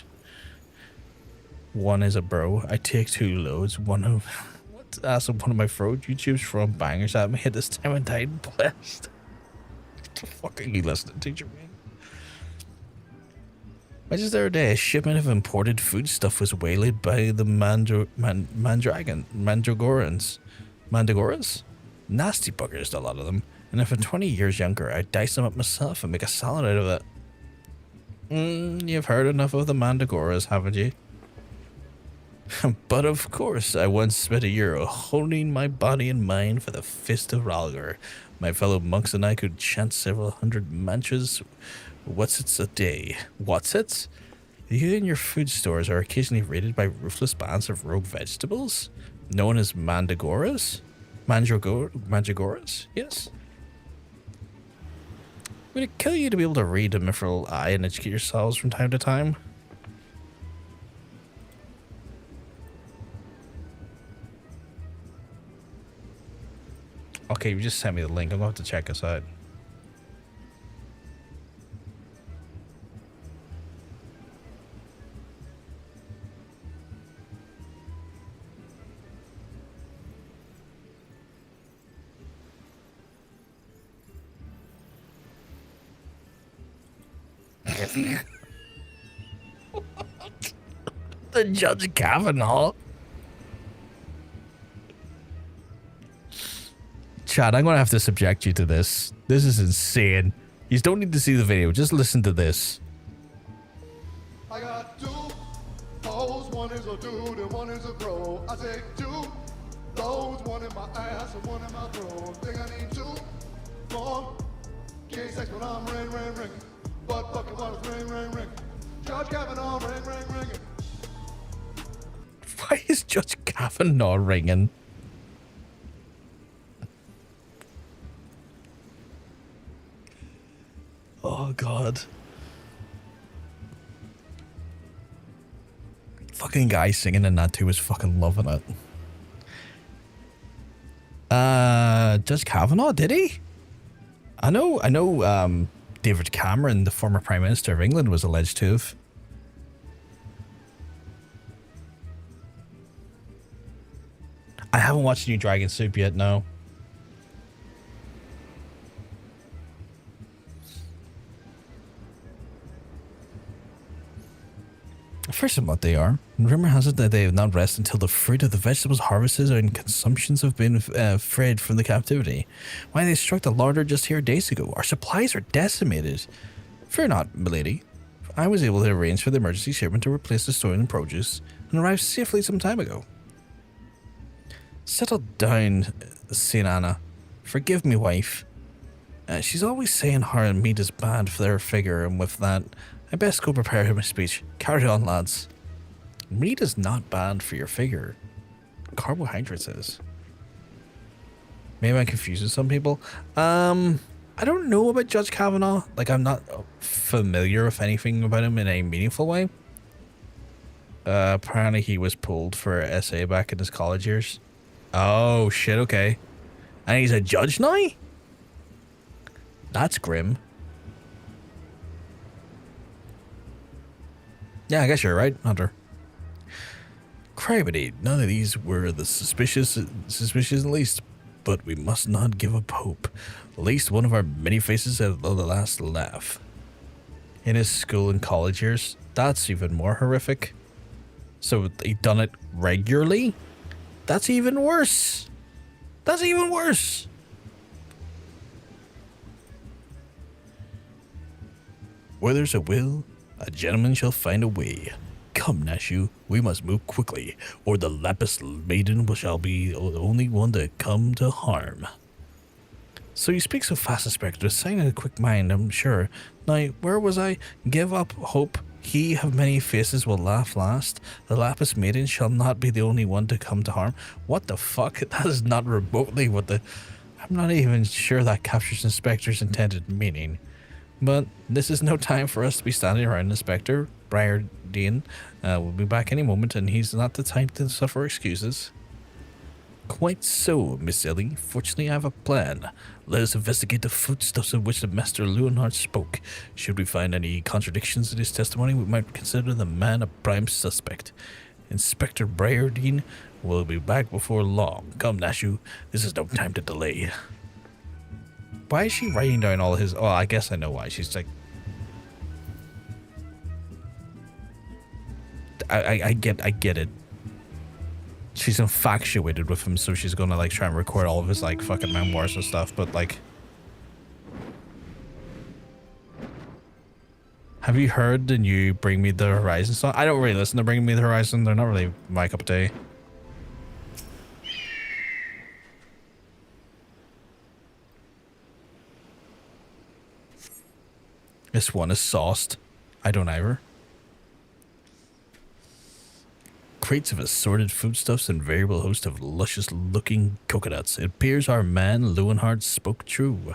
one is a bro. I take two loads, one of my throat. YouTube's throwing bangers at me at this time and died blessed. What the fuck are you listening to, Jermaine? I just the other day, a shipment of imported foodstuff was waylaid by the Mandragorans. Mandragoras? Nasty buggers, a lot of them. And if I'm 20 years younger, I'd dice them up myself and make a salad out of it. You've heard enough of the Mandragoras, haven't you? But of course, I once spent a year honing my body and mind for the Fist of Ralgar. My fellow monks and I could chant several hundred mantras. What's-its a day? What's-its? You and your food stores are occasionally raided by ruthless bands of rogue vegetables, known as Mandragoras? Mandragoras? Yes. Would it kill you to be able to read a mithril eye and educate yourselves from time to time? Okay, you just sent me the link. I'm going to have to check this out. The Judge Kavanaugh. Chad, I'm gonna have to subject you to this. This is insane. You don't need to see the video, just listen to this. I got two hoes, one is a dude and one is a bro. I take two loads, one in my ass and one in my throat. Think I need two more. Gay sex when I'm ring. Butt fucking when it's ring. Judge Kavanaugh, ring. Why is Judge Kavanaugh ringing? Oh god. Fucking guy singing in that too was fucking loving it. Judge Kavanaugh, did he? I know David Cameron, the former Prime Minister of England, was alleged to have. I haven't watched New Dragon Soup yet, no. First of what they are. Rumor has it that they have not rest until the fruit of the vegetables harvested and consumptions have been freed from the captivity. Why they struck the larder just here days ago. Our supplies are decimated. Fear not, milady. I was able to arrange for the emergency shipment to replace the stolen produce and arrived safely some time ago. Settle down, Saint Anna. Forgive me, wife. She's always saying her meat is bad for their figure, and with that, I best go prepare my speech. Carry on, lads. Meat is not bad for your figure. Carbohydrates is. Maybe I'm confusing some people. I don't know about Judge Kavanaugh. Like, I'm not familiar with anything about him in a meaningful way. Apparently he was pulled for SA back in his college years. Oh, shit, okay. And he's a judge now? That's grim. Yeah, I guess you're right, Hunter. Cribity, none of these were the suspicious at least, but we must not give up hope. At least one of our many faces had the last laugh. In his school and college years, that's even more horrific. So he done it regularly? That's even worse. That's even worse. Where there's a will, a gentleman shall find a way. Come, Nashu, we must move quickly, or the Lapis Maiden shall be the only one to come to harm. So you speak so fast, Inspector, saying in a quick mind, I'm sure. Now, where was I? Give up hope. He of many faces will laugh last. The Lapis Maiden shall not be the only one to come to harm. What the fuck? That is not remotely what the... I'm not even sure that captures Inspector's intended meaning. But this is no time for us to be standing around. Inspector Briardien will be back any moment, and he's not the type to suffer excuses. Quite so, Miss Ellie. Fortunately, I have a plan. Let us investigate the footsteps of which the Master Leonhard spoke. Should we find any contradictions in his testimony, we might consider the man a prime suspect. Inspector Briardien will be back before long. Come, Nashu, this is no time to delay. Why is she writing down all his... Oh, I guess I know why. She's like... I get it. She's infatuated with him, so she's gonna like try and record all of his like fucking memoirs and stuff, but like... Have you heard the new Bring Me the Horizon song? I don't really listen to Bring Me the Horizon. They're not really my cup of tea. This one is sauced. I don't either. Crates of assorted foodstuffs and variable host of luscious-looking coconuts. It appears our man Leonhard spoke true.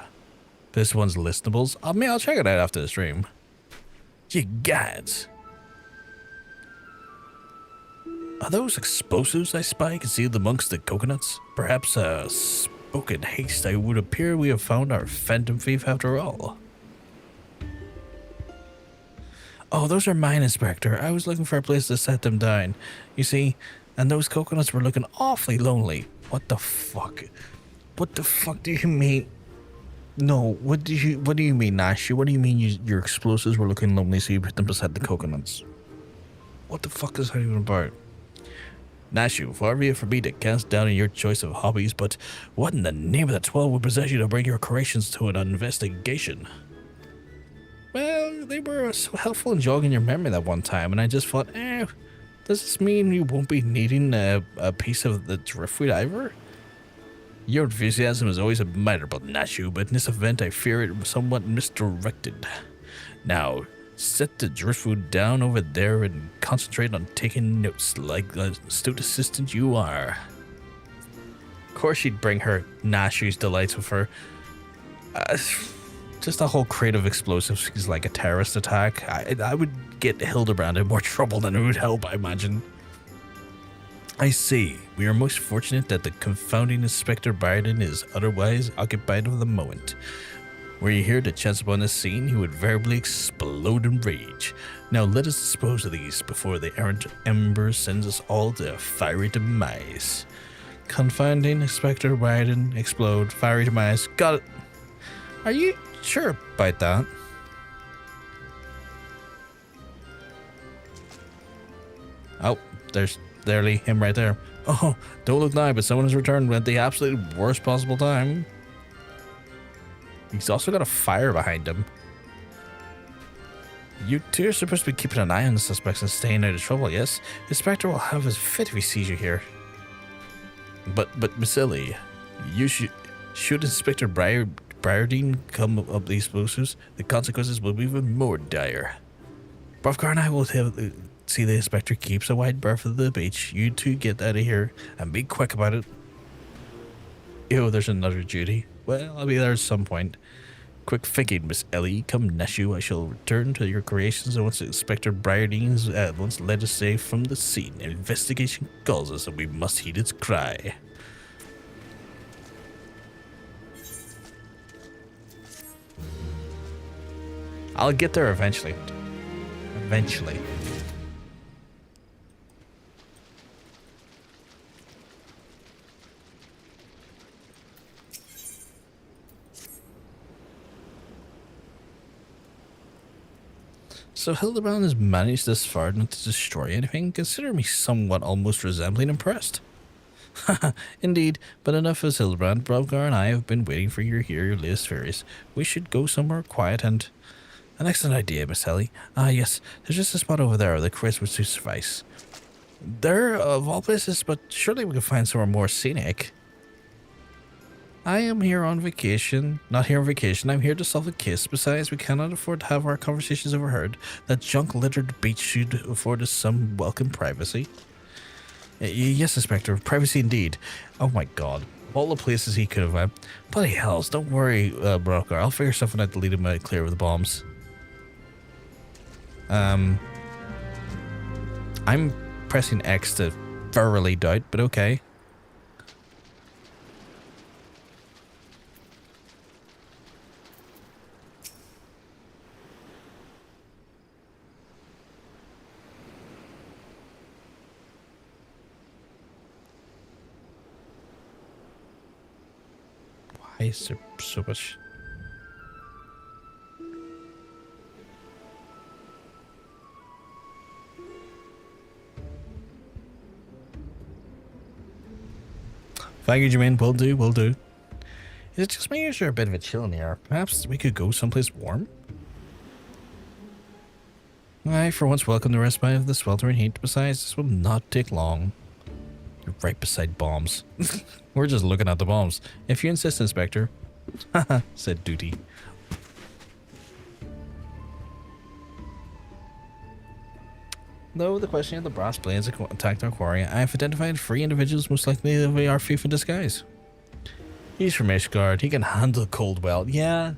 This one's listenables. I mean, I'll check it out after the stream. You gads. Are those explosives I spy concealed amongst the coconuts? Perhaps a spoke in haste, it would appear we have found our phantom thief after all. Oh, those are mine, Inspector. I was looking for a place to set them down. You see, and those coconuts were looking awfully lonely. What the fuck? What the fuck do you mean? No, what do you mean, Nashu? What do you mean your explosives were looking lonely, so you put them beside the coconuts? What the fuck is that even about? Nashu, far be it for me to cast down on your choice of hobbies, but what in the name of the 12 would possess you to bring your creations to an investigation? Well, they were so helpful in jogging your memory that one time, and I just thought, does this mean you won't be needing a piece of the driftwood either? Your enthusiasm is always admirable, Nashu, but in this event I fear it was somewhat misdirected. Now, set the driftwood down over there and concentrate on taking notes like the astute assistant you are. Of course she'd bring her Nashu's delights with her. Just a whole crate of explosives is like a terrorist attack. I would get Hildebrand in more trouble than it would help, I imagine. I see. We are most fortunate that the confounding Inspector Briardien is otherwise occupied at the moment. Were you here to chance upon this scene, he would verbally explode in rage. Now let us dispose of these before the errant ember sends us all to a fiery demise. Confounding, Inspector Briardien, explode, fiery demise. Got it. Are you sure about that? Oh, there's literally him right there. Oh, don't look now, but someone has returned at the absolute worst possible time. He's also got a fire behind him. You two are supposed to be keeping an eye on the suspects and staying out of trouble, yes? The Inspector will have his fit if he sees you here. But Miss Ellie, you should Inspector Briardien come up the explosives, the consequences will be even more dire. Brovgar and I will see the Inspector keeps a wide berth of the beach. You two get out of here and be quick about it. Ew, there's another duty. Well, I'll be there at some point. Quick thinking, Miss Ellie. Come, Nashu. I shall return to your creations and once Inspector Briardien's once led us safe from the scene. Investigation calls us and we must heed its cry. I'll get there eventually. Eventually. So Hildebrand has managed this far not to destroy anything. Consider me somewhat almost resembling impressed. Haha, indeed, but enough as Hildebrand. Brovgar and I have been waiting for you to hear your latest theories. We should go somewhere quiet and... An excellent idea, Miss Ellie. Ah, yes, there's just a spot over there where the Chris would suffice. There, of all places, but surely we could find somewhere more scenic. I am here on vacation. Not here on vacation, I'm here to solve a case. Besides, we cannot afford to have our conversations overheard. That junk-littered beach should afford us some welcome privacy. Yes, Inspector, privacy indeed. Oh my god. All the places he could have... bloody hells, don't worry, Brovgar. I'll figure something out to lead him out clear of the bombs. I'm pressing X to thoroughly doubt, but okay. Why is there so much... Thank you, Jermaine. Will do, will do. Is it just me or is there a bit of a chill in the air? Perhaps we could go someplace warm? I, for once, welcome the respite of the sweltering heat. Besides, this will not take long. You're right beside bombs. We're just looking at the bombs. If you insist, Inspector. Haha, said Duty. Though the question of the brass blades attacked our quarry, I have identified 3 individuals most likely to be our thief in disguise. He's from Ishgard. He can handle cold well. Yeah.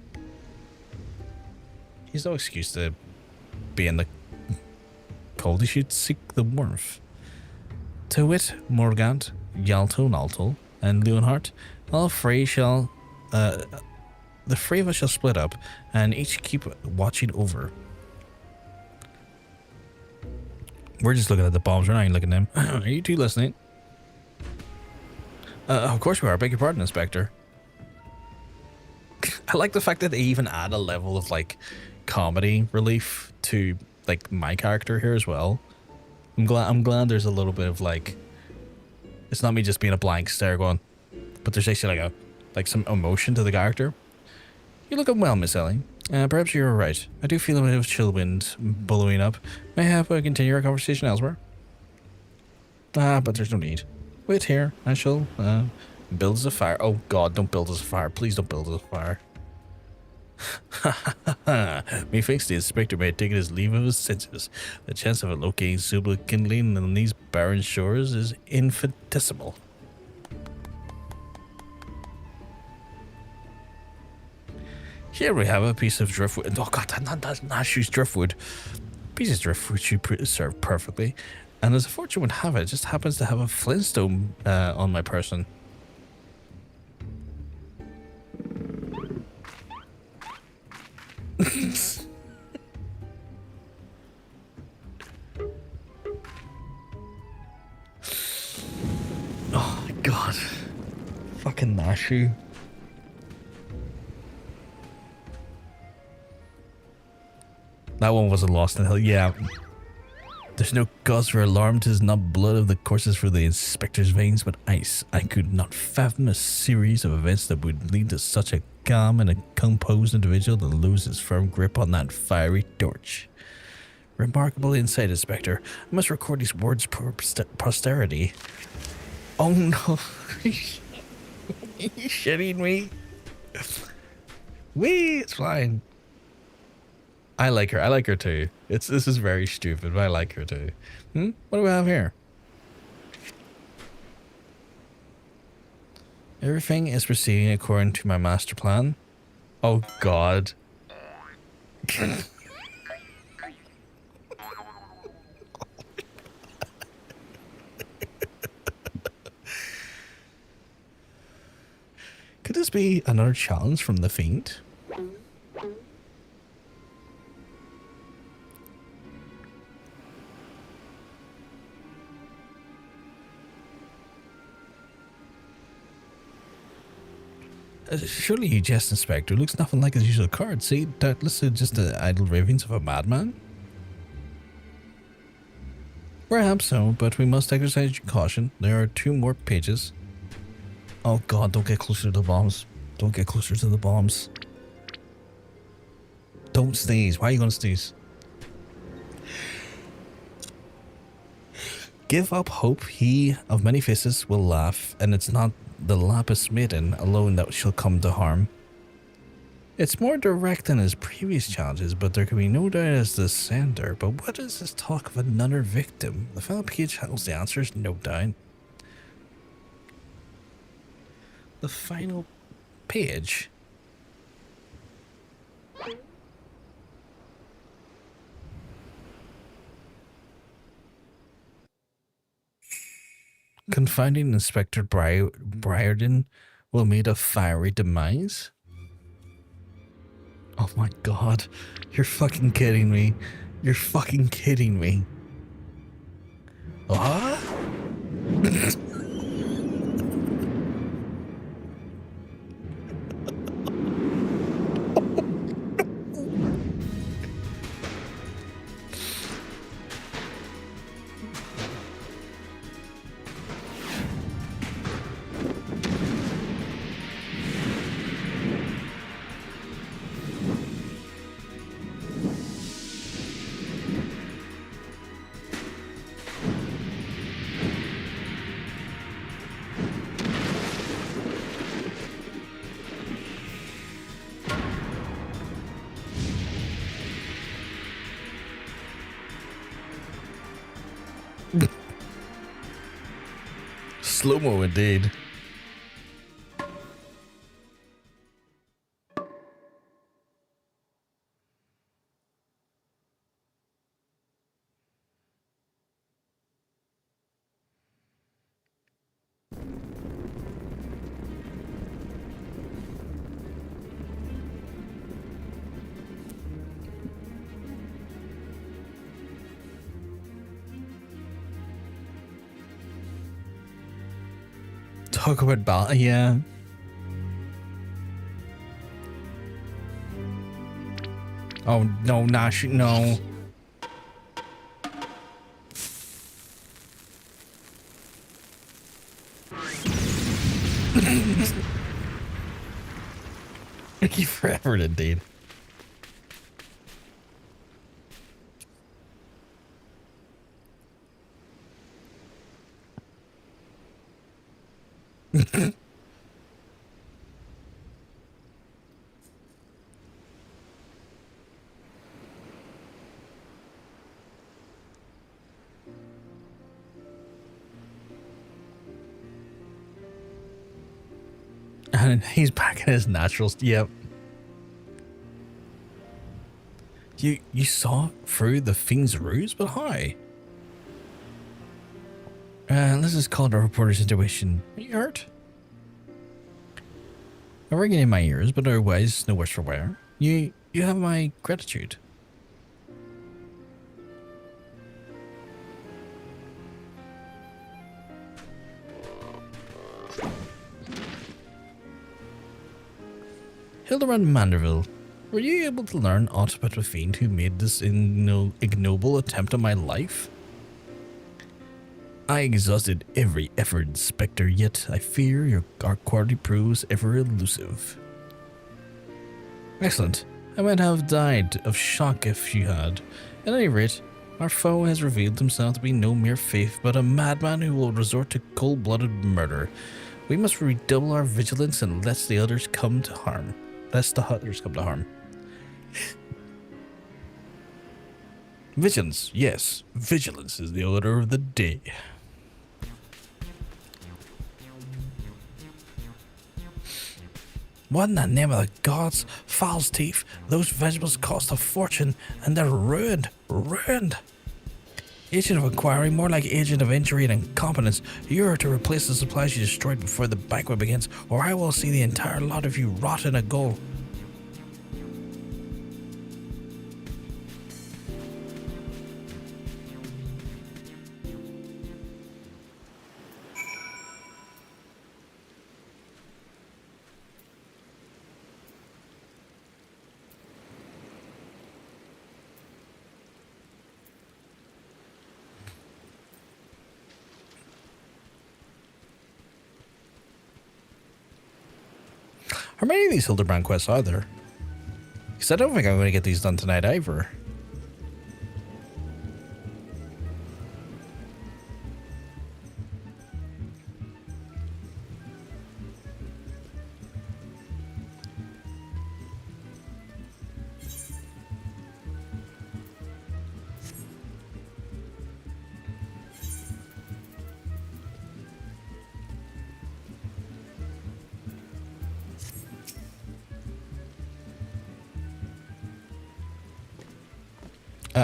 He's no excuse to be in the cold. He should seek the warmth. To wit, Morgant, Yalto Nalto, and Leonhardt. All three shall, the three of us shall split up and each keep watching over. We're just looking at the bombs. We're not even looking at them. Are you two listening? Of course we are. Beg your pardon, Inspector. I like the fact that they even add a level of like comedy relief to like my character here as well. I'm glad there's a little bit of like, it's not me just being a blank stare going, but there's actually like some emotion to the character. You're looking well, Miss Ellie. Perhaps you're right. I do feel a bit of chill wind billowing up. May I have continue our conversation elsewhere? But there's no need. Wait here. I shall build us a fire. Oh God, don't build us a fire. Please don't build us a fire. Methinks the inspector may have taken his leave of his senses. The chance of it locating suitable kindling on these barren shores is infinitesimal. Here we have a piece of driftwood. Oh God, that's Nashu's driftwood. Piece of driftwood should serve perfectly. And as a fortune would have it, just happens to have a flintstone on my person. Oh my God. Fucking Nashu. That one wasn't lost in hell. Yeah. There's no cause for alarm. 'Tis not blood of the courses for the inspector's veins, but ice. I could not fathom a series of events that would lead to such a calm and a composed individual to lose his firm grip on that fiery torch. Remarkable insight, Inspector. I must record these words for posterity. Oh no. Are you shitting me? Wee, it's fine. I like her. I like her too. This is very stupid, but I like her too. What do we have here? Everything is proceeding according to my master plan. Oh God. Could this be another challenge from the Fiend? Surely you jest, Inspector. Looks nothing like his usual card. See, doubtless just the idle ravings of a madman. Perhaps so, but we must exercise caution. There are 2 more pages. Oh God, don't get closer to the bombs. Don't get closer to the bombs. Don't sneeze. Why are you going to sneeze? Give up hope, he of many faces will laugh, and it's not the Lapis Maiden alone that shall come to harm. It's more direct than his previous challenges, but there can be no doubt as the sender. But what is this talk of another victim? The final page has the answers, no doubt. The final page? Confounding Inspector Briardien will meet a fiery demise? Oh my God. You're fucking kidding me. You're fucking kidding me. What? Slow-mo indeed. talk about yeah. Oh no, Nashu, no. Thank you for effort, indeed. And he's back in his natural yep. You saw through the fiend's ruse, but how? Let's just call it a reporter situation. Are you hurt? I'm ringing in my ears, but otherwise, no worse for wear. You have my gratitude. Hildebrand Manderville, were you able to learn aught about the fiend who made this ignoble attempt on my life? I exhausted every effort, Inspector, yet I fear our quality proves ever elusive. Excellent. I might have died of shock if you had. At any rate, our foe has revealed himself to be no mere thief, but a madman who will resort to cold-blooded murder. We must redouble our vigilance and lest the others come to harm. Vigilance, yes. Vigilance is the order of the day. What in the name of the gods? False thief. Those vegetables cost a fortune and they're ruined. Ruined. Agent of inquiry, more like agent of injury and incompetence. You're to replace the supplies you destroyed before the banquet begins, or I will see the entire lot of you rot in a goal. How many of these Hildebrand quests are there? Because I don't think I'm going to get these done tonight either.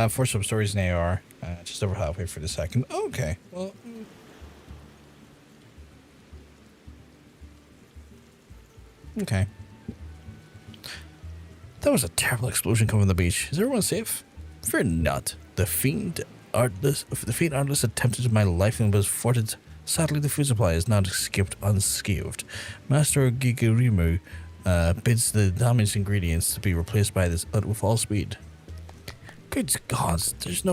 For some stories in AR, just over halfway for the second. Okay, well. Okay. That was a terrible explosion coming from the beach. Is everyone safe? Fear not. The fiend artless attempted my life and was thwarted. Sadly, the food supply is not escaped unscathed. Master Gigarimu bids the damaged ingredients to be replaced by this with all speed. Good gods, this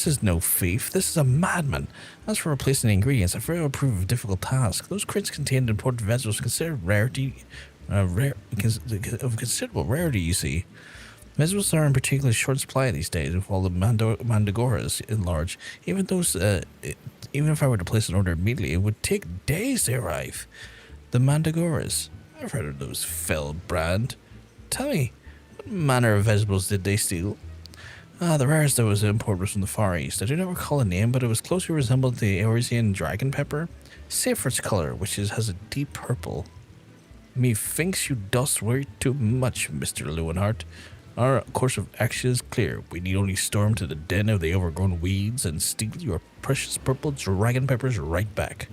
is no thief, this is a madman. As for replacing the ingredients, I fear it will prove a difficult task. Those crates contained important vegetables considered of considerable rarity, you see. Vegetables are in particularly short supply these days with all the mandragoras in large. Even if I were to place an order immediately, it would take days to arrive. The mandragoras, I've heard of those fell brand. Tell me, what manner of vegetables did they steal? The rarest that was imported was from the Far East. I do not recall a name, but it was closely resembled the Eurasian dragon pepper, save for its color, which has a deep purple. Methinks you dost worry too much, Mr. Lewenhart. Our course of action is clear. We need only storm to the den of the overgrown weeds and steal your precious purple dragon peppers right back.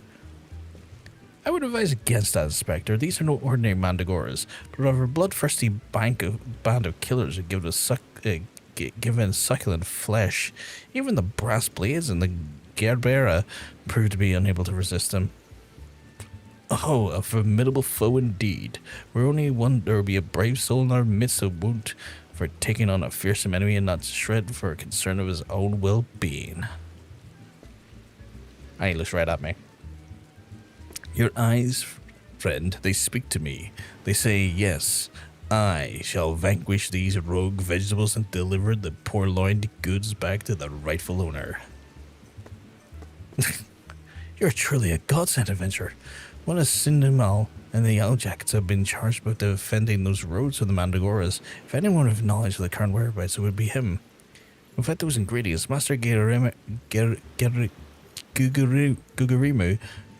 I would advise against that, Inspector. These are no ordinary mandragoras, but of a bloodthirsty band of killers who given succulent flesh. Even the brass blades and the Godbert proved to be unable to resist them. Oh, a formidable foe indeed. We're only one there will be a brave soul in our midst who won't for taking on a fearsome enemy and not shred for a concern of his own well-being. And he looks right at me. Your eyes, friend, they speak to me. They say, yes, I shall vanquish these rogue vegetables and deliver the purloined goods back to the rightful owner. You're truly a godsend adventurer. One of Dzemael and the Yellowjackets have been charged with defending those roads for the Mandragoras. If anyone with knowledge of the current whereabouts, it would be him. Without those ingredients, Master Gugurimu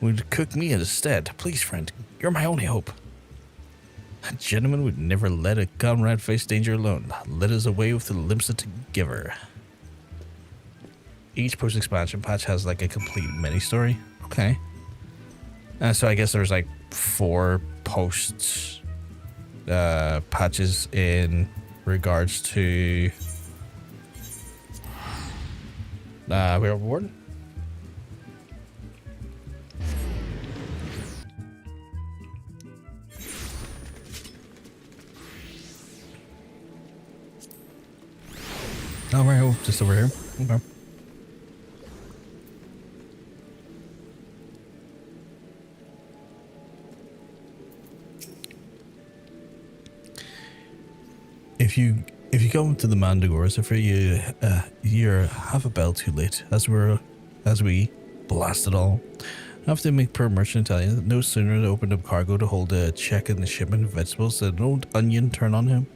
would cook me instead. Please, friend, you're my only hope. A gentleman would never let a comrade face danger alone. Let us away with the limbs of the giver. Each post-expansion patch has like a complete mini-story. Okay. So I guess there's like 4 posts patches in regards to Realm Reborn. Oh, right, oh, just over here. Okay. If you come to the Mandragoras, if you're half a bell too late, as we blast it all. I have to make per merchant tell you that no sooner they opened up cargo to hold a check in the shipment of vegetables than an old onion turned on him,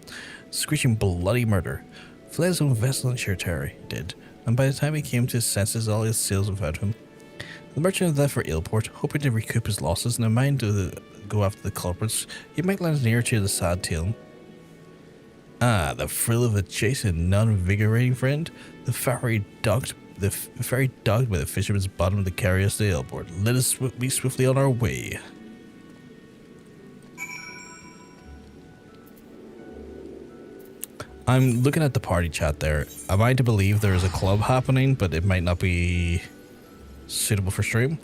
screeching bloody murder. Fled his own vessel in sheer terror, he did, and by the time he came to his senses, all his sails without him. The merchant had left for Eelport, hoping to recoup his losses and in mind to go after the culprits. He might land near to the sad tale. Ah, the thrill of a chase and non-invigorating friend. The ferry docked by the fisherman's bottom to carry us to Eelport. Let us be swiftly on our way. I'm looking at the party chat there. Am I to believe there is a club happening, but it might not be suitable for stream?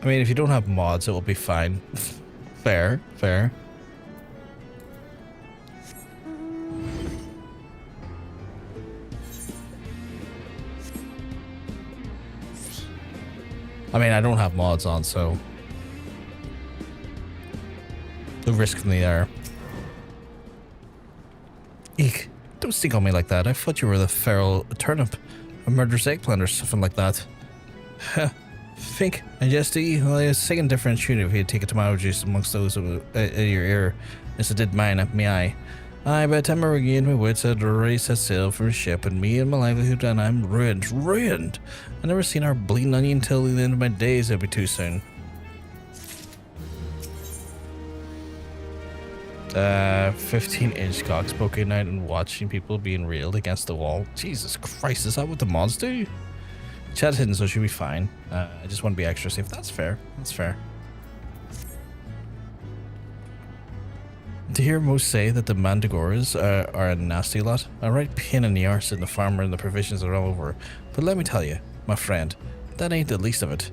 I mean, if you don't have mods, it will be fine. Fair, fair. I mean, I don't have mods on, so the risk in the air. Eek, don't stick on me like that. I thought you were the feral turnip, a murderous eggplant or something like that. Think and just eat. Well, it's a second different tune if you take a tomato juice amongst those in your ear as it did mine at me eye. By the time I regained my wits, I'd already set sail from the ship, and me and my livelihood, and I'm ruined. I never seen our bleeding onion till the end of my days. It'd be too soon. 15-inch cock poking out and watching people being railed against the wall. Jesus Christ, is that what the mods do? Chat's hidden, so it should be fine. I just want to be extra safe. That's fair. That's fair. To hear most say that the Mandragoras are a nasty lot, a right pain in the arse in the farmer and the provisions are all over. But let me tell you, my friend, that ain't the least of it.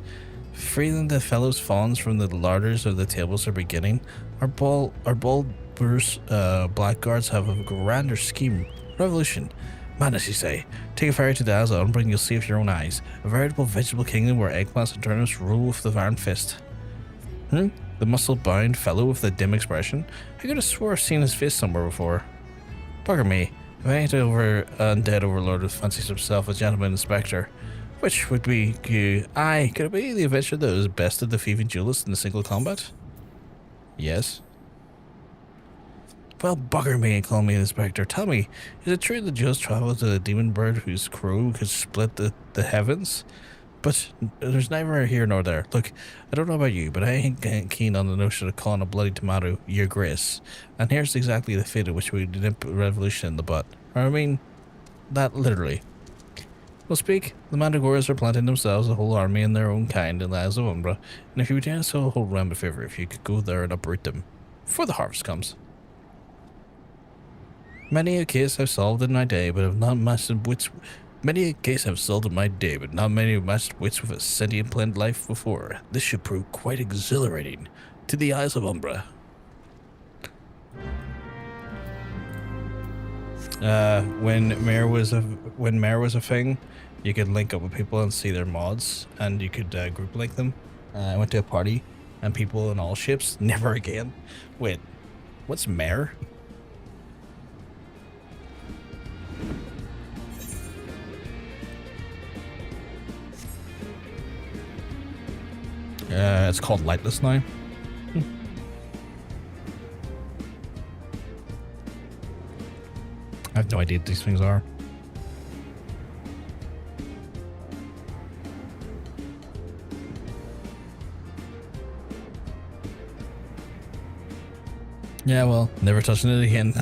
Freeing the fellows fawns from the larders of the tables are beginning. Our bold blackguards have a grander scheme. Revolution. Madness, you say. Take a ferry to Dazzle and you'll see with your own eyes. A veritable vegetable kingdom where eggplants and turnips rule with the iron fist. The muscle-bound fellow with the dim expression? I could have swore I've seen his face somewhere before. Bugger me. If I ain't over undead overlord who fancies himself a gentleman inspector. Which would be you? Aye, could it be the adventure that was bested the Thieving Duelist in the single combat? Yes. Well, bugger me and call me Inspector. Tell me, is it true that Joe's traveled to the demon bird whose crow could split the heavens? But there's neither here nor there. Look, I don't know about you, but I ain't keen on the notion of calling a bloody tomato your grace. And here's exactly the fate at which we nip revolution in the butt. Or I mean, that literally. Well, speak. The Mandragoras are planting themselves a whole army in their own kind in the Isles of Umbra, and if you would ask a whole realm a favor, if you could go there and uproot them before the harvest comes. Many a case I've solved in my day, but have not mastered wits. Many a case I've solved in my day, but not many have mastered wits with a sentient plant life before. This should prove quite exhilarating to the Isles of Umbra. When Mare was a thing, you could link up with people and see their mods, and you could group link them. I went to a party, and people in all ships. Never again. Wait, what's Mare? It's called Lightless now. I have no idea what these things are. Yeah, well, never touching it again.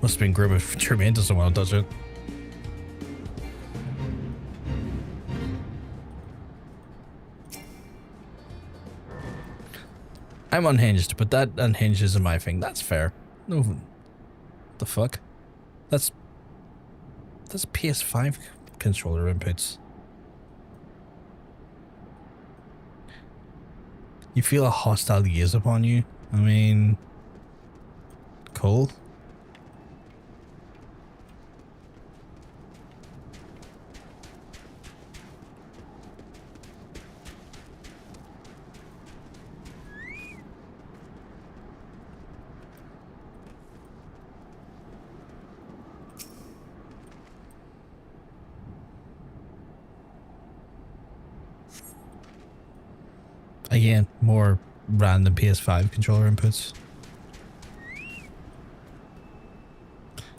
Must have been grim if Jermaine doesn't want to touch it. I'm unhinged, but that unhinged isn't my thing. That's fair. No, what the fuck? That's PS5 controller inputs. You feel a hostile gaze upon you. I mean, cool. Again, more random PS5 controller inputs.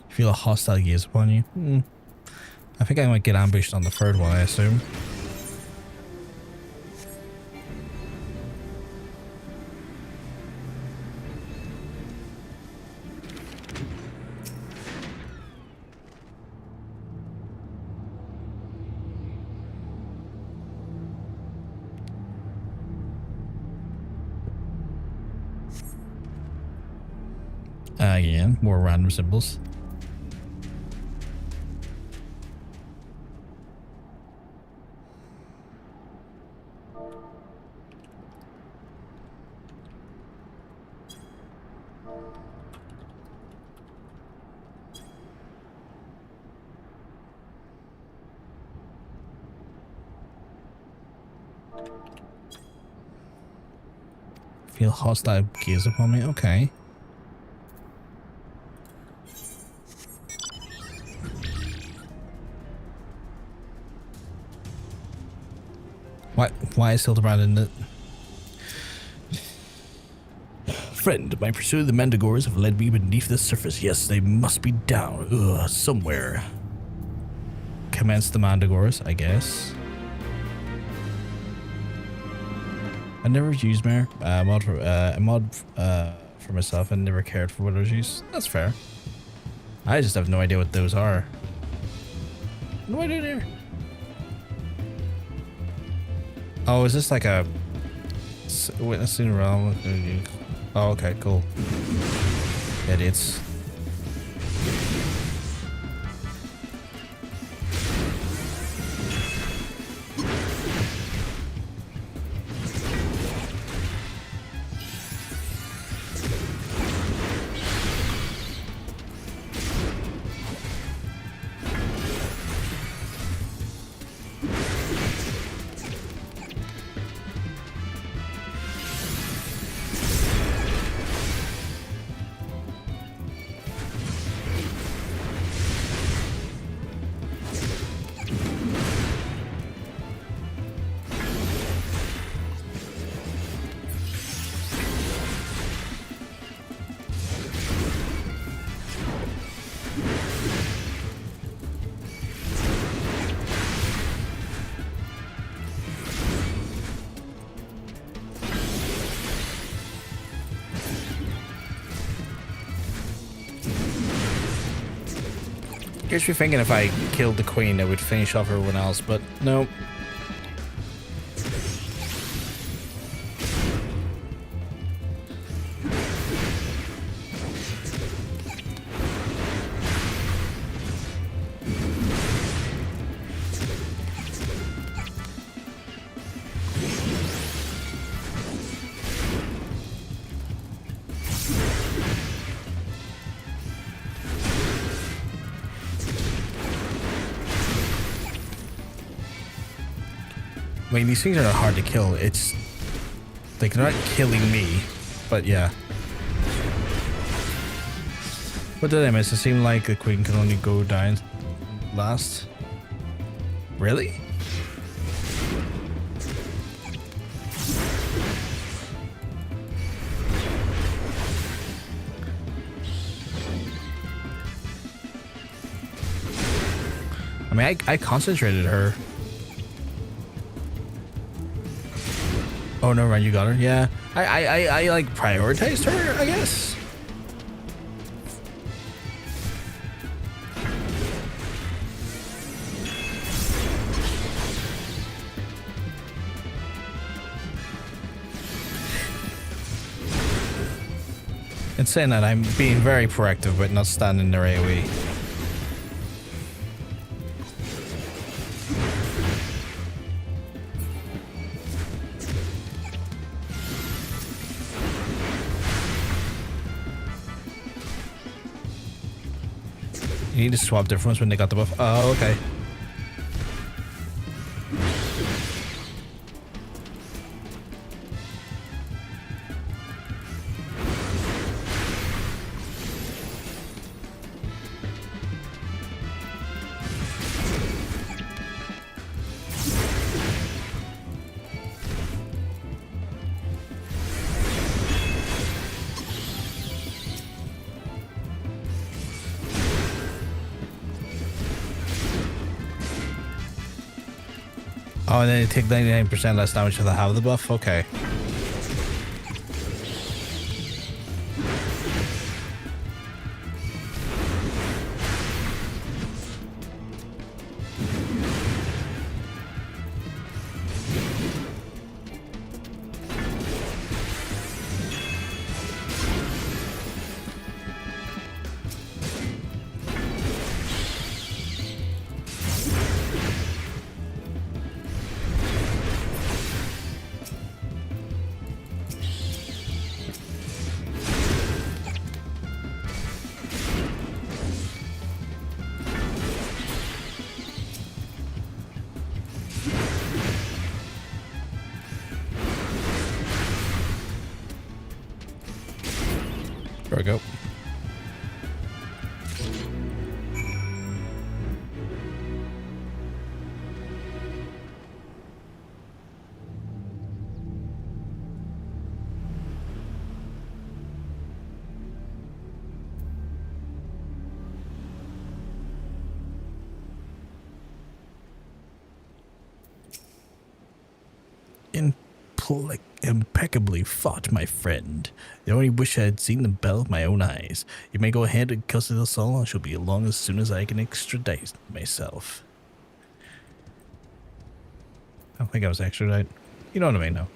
Feel a hostile gaze upon you. I think I might get ambushed on the third one, I assume. Again, more random symbols. Feel hostile gaze upon me? Okay. Why is Hildebrand in it? Friend, my pursuit of the Mandragoras have led me beneath the surface. Yes, they must be down somewhere. Commence the Mandragoras, I never used Mare. A mod for myself and never cared for what I was used. That's fair. I just have no idea what those are. What do I do there? Oh, is this like a witnessing realm? Oh, okay, cool. Idiots. Here's me thinking if I killed the queen, it would finish off everyone else, but no. I mean, these things are not hard to kill. It's like they're not killing me, but yeah. What did I miss? It seemed like the queen can only go down last. Really? I mean, I concentrated her. Oh, no, right, you got her? Yeah. I like, prioritized her, I guess. In saying that, I'm being very proactive, but not standing there AoE. You need to swap different ones when they got the buff. Oh, okay. Oh, and then you take 99% less damage to the have the buff? Okay. There we go. Impeccably fought, my friend. I only wish I had seen the bell with my own eyes. You may go ahead and custody the soul. I shall be along as soon as I can extradite myself. I don't think I was extradite. You know what I mean now.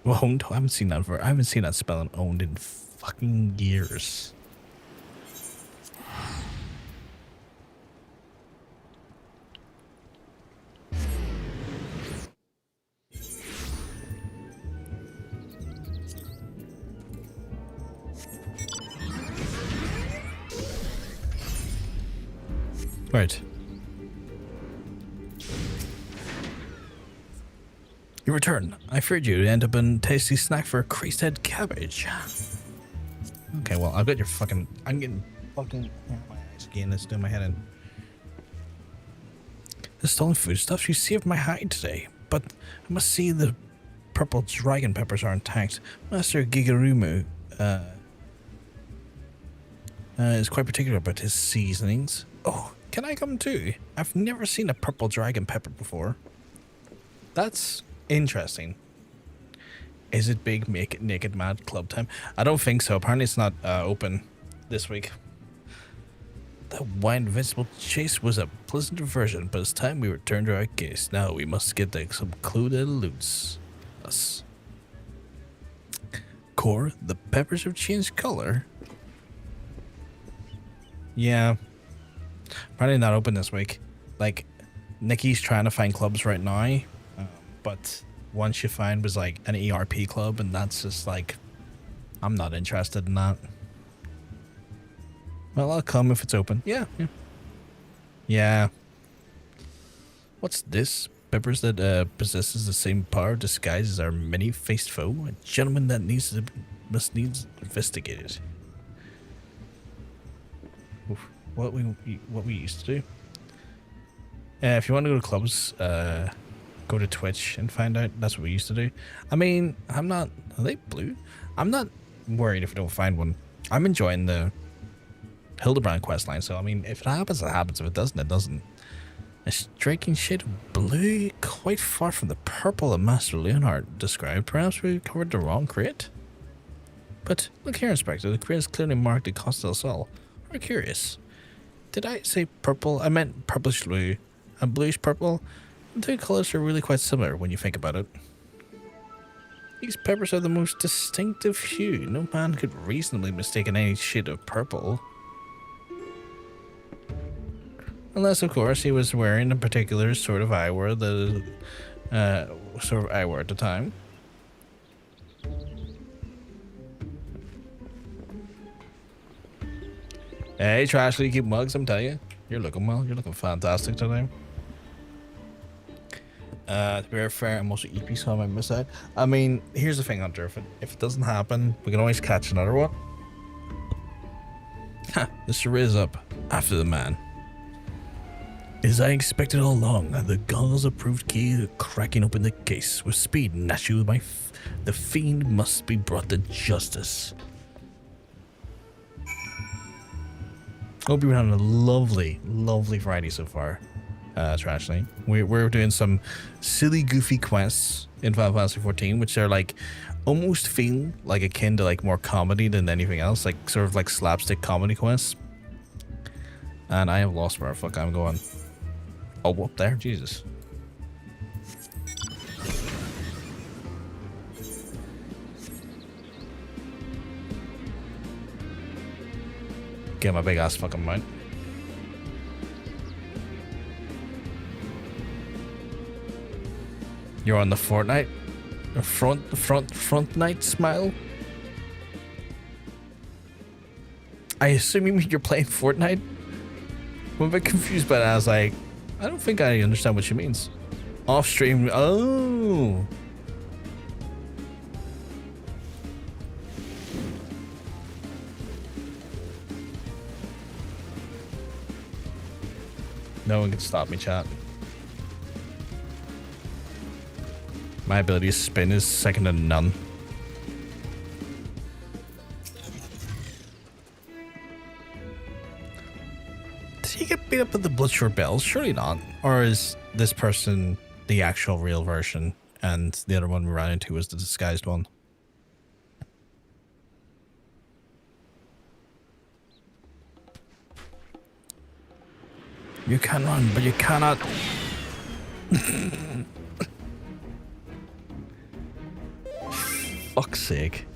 Well, owned. I haven't seen that spell in owned in fucking years. Right. You return. I feared you'd end up in a tasty snack for a creased head cabbage. Okay, well, I'll get your fucking... I'm getting fucking... my eyes again. Let's do my head in. The stolen foodstuffs you saved my hide today, but I must see the purple dragon peppers are intact. Master Gigarumu is quite particular about his seasonings. Oh, can I come too? I've never seen a purple dragon pepper before. That's interesting. Is it big naked mad club time? I don't think so. Apparently it's not open this week. That wide invincible chase was a pleasant diversion, but it's time we return to our case. Now we must get some clue that eludes us. Core, the peppers have changed color. Yeah. Probably not open this week. Like, Nikki's trying to find clubs right now, but one she found was like an ERP club, and that's just like, I'm not interested in that. Well, I'll come if it's open. Yeah. Yeah. What's this? Peppers that possesses the same power disguised as our many-faced foe. A gentleman that must needs investigated. Oof. What we used to do. If you want to go to clubs, go to Twitch and find out. That's what we used to do. I mean, I'm not. Are they blue? I'm not worried if we don't find one. I'm enjoying the Hildebrand questline. So I mean, if it happens, it happens. If it doesn't, it doesn't. A striking shade of blue, quite far from the purple that Master Leonhardt described. Perhaps we covered the wrong crate? But look here, Inspector. The crate is clearly marked at Costa del Sol. We're curious. Did I say purple? I meant purplish blue. And bluish purple? The two colors are really quite similar when you think about it. These peppers are the most distinctive hue. No man could reasonably mistake any shade of purple. Unless, of course, he was wearing a particular sort of eyewear at the time. Hey, Trashley, keep mugs, I'm telling you. You're looking well. You're looking fantastic today. To be very fair, I'm also EP, so I might miss out. I mean, here's the thing, Hunter. If it doesn't happen, we can always catch another one. Ha! The charade is up. After the man. As I expected all along, the goggles approved key to cracking open the case. With speed, Nashu, the fiend must be brought to justice. Hope you're having a lovely, lovely Friday so far, Trashley. We're doing some silly, goofy quests in Final Fantasy 14, which are like almost feel like akin to like more comedy than anything else, like sort of like slapstick comedy quests. And I have lost where the fuck I'm going. Oh, up there, Jesus. Get my big ass fucking mount. You're on the Fortnite? Front night smile? I assume you mean you're playing Fortnite? I'm a bit confused by that. I was like, I don't think I understand what she means. Off stream. Oh. No one can stop me, chat. My ability to spin is second to none. Did he get beat up with the Bloodshore Bells? Surely not. Or is this person the actual real version and the other one we ran into was the disguised one? You can run, but you cannot. Fuck's sake.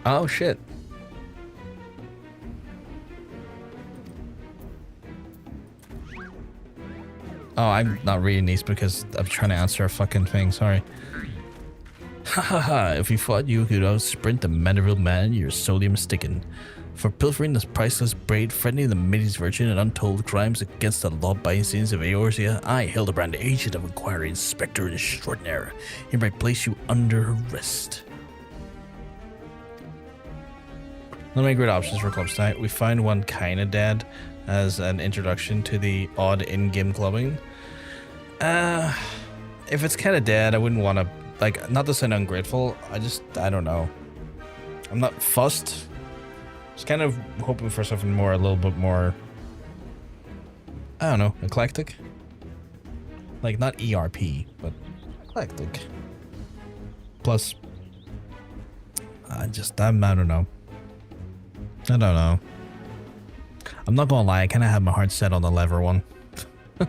Oh shit. Oh, I'm not reading these because I'm trying to answer a fucking thing, sorry. Hahaha, if you thought you could out-sprint the Manderville man, you're sorely mistaken. For pilfering this priceless braid, threatening the Maiden's virgin, and untold crimes against the law-abiding citizens of Eorzea, I, Hildebrand, agent of inquiry, inspector extraordinaire, hereby place you under arrest. Not many great options for clubs tonight. We find one kinda dead as an introduction to the odd in-game clubbing. If it's kinda dead, I wouldn't want to, like, not to sound ungrateful, I don't know. I'm not fussed. Just kind of hoping for something more, a little bit more, I don't know, eclectic. Like, not ERP, but eclectic. Plus, I don't know. I don't know. I'm not gonna lie, I kind of have my heart set on the lever one. But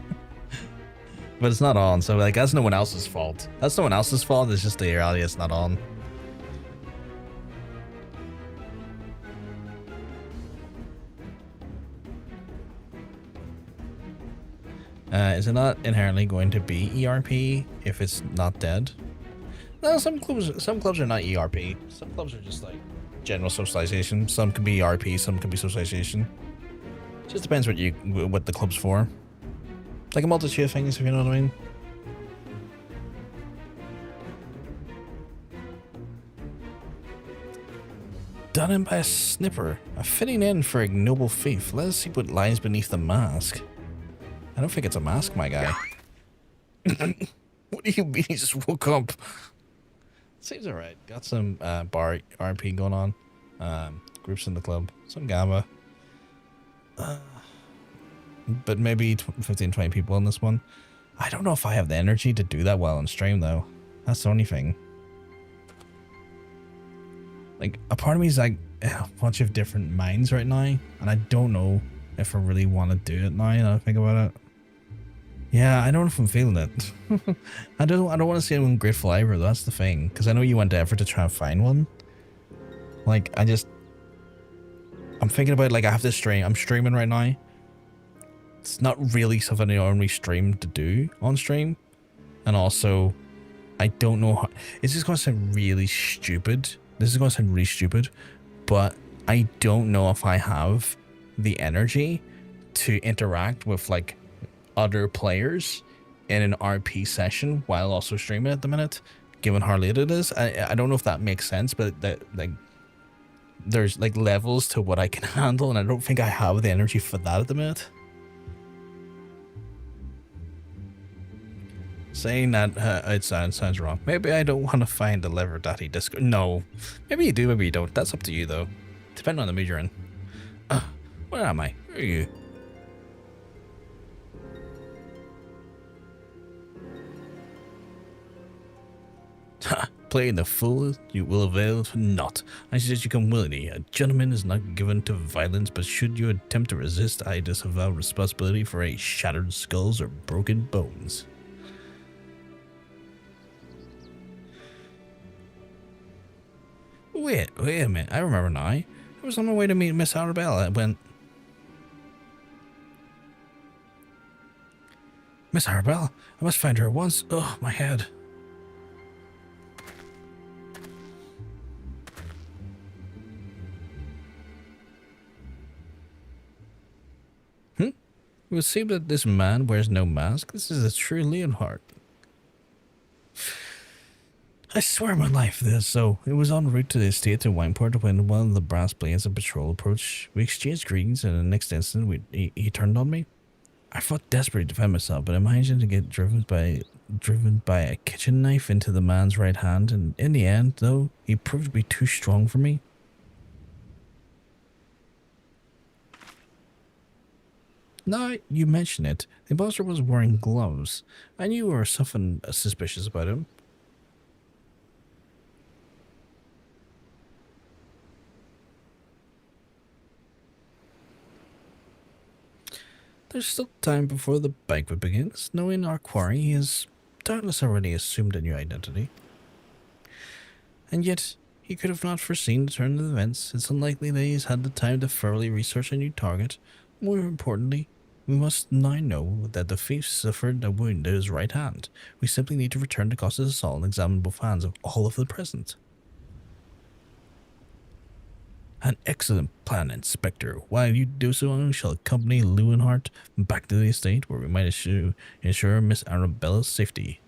it's not on, so like that's no one else's fault. That's no one else's fault, it's just the reality it's not on. Is it not inherently going to be ERP if it's not dead? No, some clubs are not ERP. Some clubs are just like general socialization. Some can be ERP, some can be socialization. Just depends what the club's for. Like a multitude of things, if you know what I mean. Done in by a snipper. A fitting end for ignoble thief. Let us see what lies beneath the mask. I don't think it's a mask, my guy. What do you mean he just woke up? Seems alright. Got some bar RP going on. Groups in the club. Some gamma. But maybe 15, 20 people in this one. I don't know if I have the energy to do that well on stream, though. That's the only thing. Like, a part of me is like a bunch of different minds right now, and I don't know if I really want to do it now that I think about it. Yeah, I don't know if I'm feeling it. I don't want to see anyone grateful either, though. That's the thing. Because I know you went to effort to try and find one. Like, I'm thinking about, like, I have this stream. I'm streaming right now. It's not really something I normally stream to do on stream. And also, I don't know how... It's just going to sound really stupid. This is going to sound really stupid. But I don't know if I have the energy to interact with, like, other players in an RP session while also streaming at the minute, given how late it is. I don't know if that makes sense, but like there's like levels to what I can handle, and I don't think I have the energy for that at the minute. Saying that it sounds wrong. Maybe I don't want to find the lever daddy disco. No, maybe you do, maybe you don't. That's up to you though, depending on the mood you're in. Where am I? Where are you? Ha! Playing the fool, you will avail not. I suggest you come willingly. A gentleman is not given to violence, but should you attempt to resist, I disavow responsibility for any shattered skulls or broken bones. Wait a minute. I remember now. I was on my way to meet Miss Arabella when... Miss Arabella? I must find her at once. Oh, my head. It would seem that this man wears no mask. This is a true Leonhardt. I swear my life this. So, it was en route to the estate to Wineport when one of the brass blades of patrol approached. We exchanged greetings, and in the next instant, he turned on me. I fought desperately to defend myself, but I managed to get driven by a kitchen knife into the man's right hand, and in the end, though, he proved to be too strong for me. Now you mention it, the imposter was wearing gloves. I knew you were something suspicious about him. There's still time before the banquet begins. Knowing our quarry, he has doubtless already assumed a new identity. And yet, he could have not foreseen the turn of events. It's unlikely that he's had the time to thoroughly research a new target. More importantly, we must now know that the thief suffered a wound to his right hand. We simply need to return to Costas' assault and examine both hands of all of the present. An excellent plan, Inspector. While you do so, I shall accompany Leonhardt back to the estate, where we might ensure Miss Arabella's safety.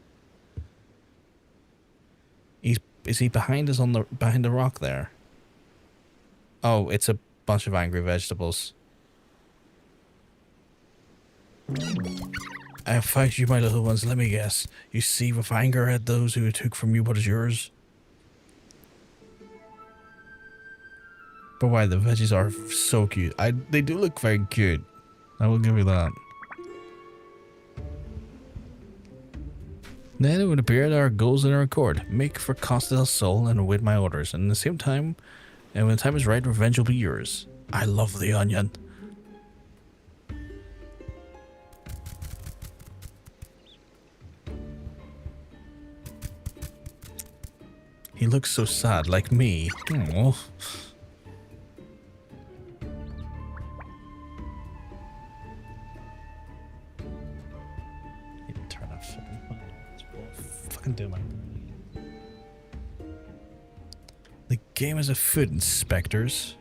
Is he behind us behind the rock there? Oh, it's a bunch of angry vegetables. I have found you, my little ones. Let me guess. You see with anger at those who took from you what is yours? But why, the veggies are so cute. They do look very cute. I will give you that. Then it would appear that our goals in our accord. Make for Costadel's soul and await my orders. And at the same time, and when the time is right, revenge will be yours. I love the onion. He looks so sad, like me. Oh. Turn off. Fucking do my. The game is afoot, inspectors.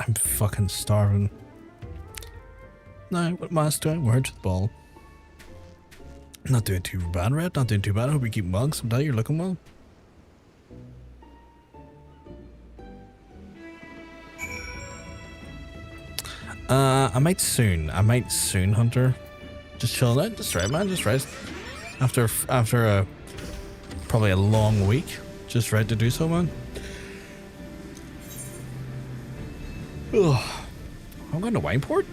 I'm fucking starving. No, what must I word to the ball? Not doing too bad, Red. Not doing too bad. I hope you keep well. Someday you're looking well. I might soon, Hunter. Just chill out. Just right, man. Just rest. After a probably a long week, just right to do so, man. Ugh. I'm going to Wineport.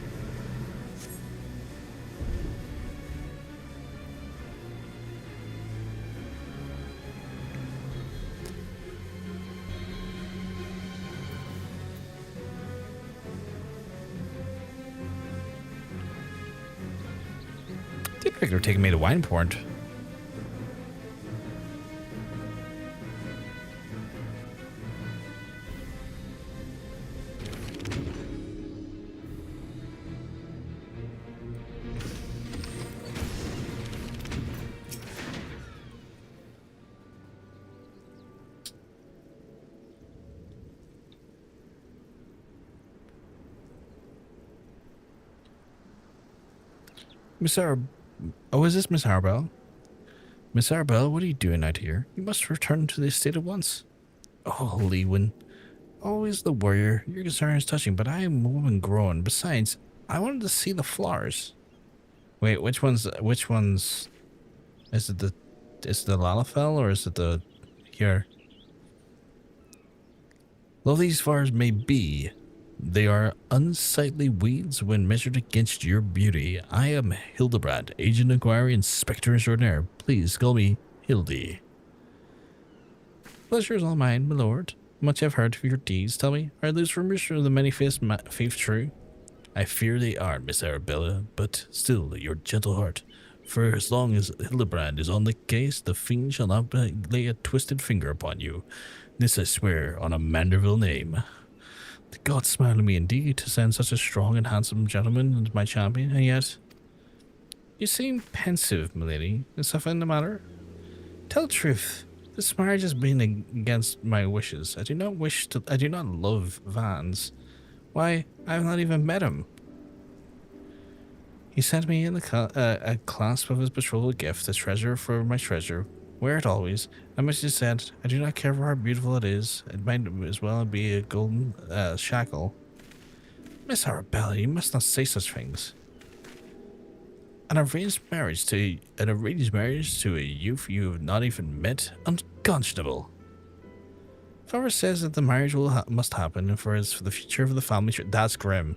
Didn't think they were taking me to Wineport. Miss Arab... Oh, is this Miss Arbel? Miss Arbel, what are you doing out here? You must return to the estate at once. Oh, Lewin. Always the warrior. Your concern is touching, but I am a woman grown. Besides, I wanted to see the flowers. Wait, which ones... Is it the Lalafell, or is it the... Here? Though these flowers may be, they are unsightly weeds when measured against your beauty. I am Hildebrand, Agent Inquiry, Inspector Extraordinaire. Please call me Hildy. Pleasure is all mine, my lord. Much I've heard of your deeds. Tell me, are those rumors of the many-faced thief true? I fear they are, Miss Arabella, but still, your gentle heart. For as long as Hildebrand is on the case, the fiend shall not lay a twisted finger upon you. This I swear on a Manderville name. The gods smile on me indeed to send such a strong and handsome gentleman as my champion, and yet... You seem pensive, milady. Is something the matter? Tell the truth. This marriage has been against my wishes. I do not love Vance. Why, I have not even met him. He sent me in a clasp of his betrothal gift, a treasure for my treasure. Wear it always. I must have said, I do not care for how beautiful it is. It might as well be a golden shackle. Miss Arabella, you must not say such things. An arranged marriage to a youth you have not even met? Unconscionable. Father says that the marriage must happen, and for the future of the family. That's grim.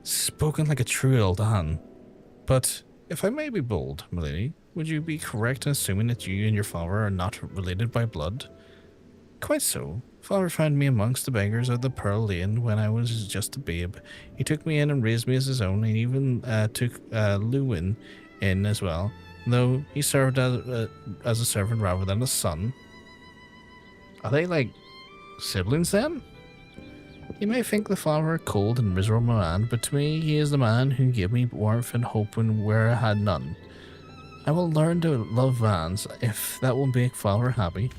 Spoken like a true old han. But if I may be bold, milady, would you be correct in assuming that you and your father are not related by blood? Quite so. Father found me amongst the beggars of the Pearl Lane when I was just a babe. He took me in and raised me as his own, and even took Lewin in as well, though he served as a servant rather than a son. Are they like siblings then? You may think the father a cold and miserable man, but to me he is the man who gave me warmth and hope where I had none. I will learn to love Vance if that will make father happy.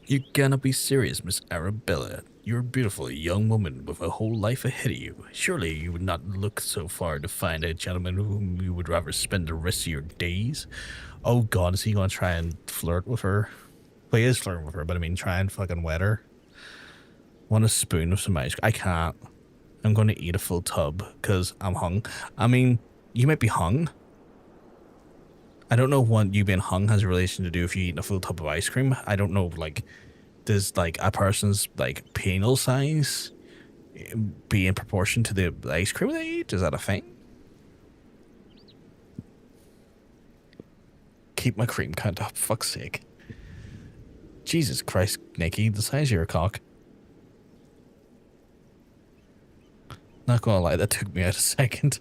You cannot be serious, Miss Arabella. You're a beautiful young woman with a whole life ahead of you. Surely you would not look so far to find a gentleman whom you would rather spend the rest of your days. Oh god, is he going to try and flirt with her? Well, he is flirting with her, but I mean try and fucking wed her. Want a spoon of some ice cream? I can't. I'm going to eat a full tub because I'm hung. I mean, you might be hung. I don't know what you being hung has a relation to do if you eat a full tub of ice cream. I don't know, like, does, like, a person's, like, penal size be in proportion to the ice cream they eat? Is that a thing? Keep my cream count up, fuck's sake. Jesus Christ, Nikki, the size of your cock. Not gonna lie, that took me out a second.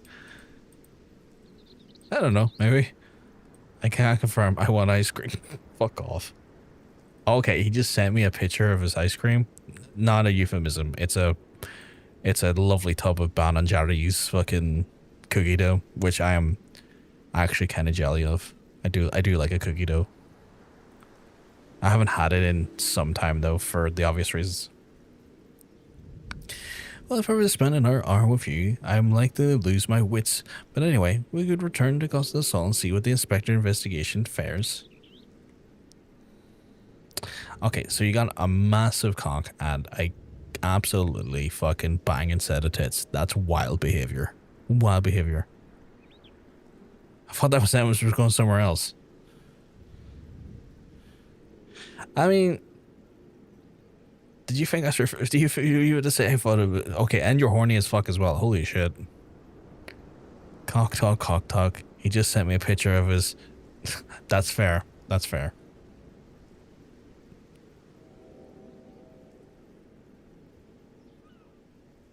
I don't know, maybe. I can't confirm. I want ice cream. Fuck off. Okay, he just sent me a picture of his ice cream. Not a euphemism. It's a lovely tub of Ben and Jerry's fucking cookie dough, which I am actually kind of jelly of. I do like a cookie dough. I haven't had it in some time though, for the obvious reasons. Well, if I were to spend another hour with you, I'm like to lose my wits. But anyway, we could return to Costa del Sol and see what the Inspector investigation fares. Okay, so you got a massive cock and a absolutely fucking banging set of tits. That's wild behavior. Wild behavior. I thought that was going somewhere else. I mean, did you think do you were to say I thought it was, okay, and you're horny as fuck as well. Holy shit. Cock talk. He just sent me a picture of his. That's fair. That's fair.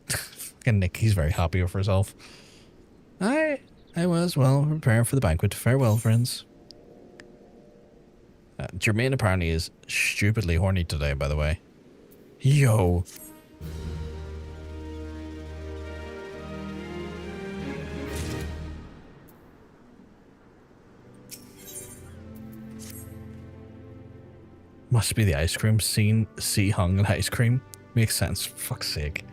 Fucking Nick, he's very happy with herself. I was, well, preparing for the banquet. Farewell, friends. Jermaine apparently is stupidly horny today, by the way. Yo. Must be the ice cream scene. Sea hung and ice cream. Makes sense. For fuck's sake.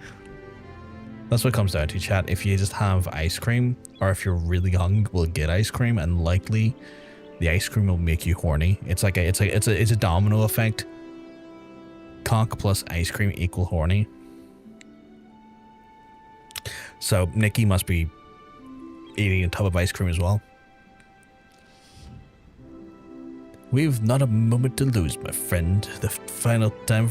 That's what it comes down to, chat. If you just have ice cream, or if you're really young, will get ice cream, and likely the ice cream will make you horny. It's like it's a domino effect. Cock plus ice cream equal horny. So Nikki must be eating a tub of ice cream as well. We've not a moment to lose, my friend. The time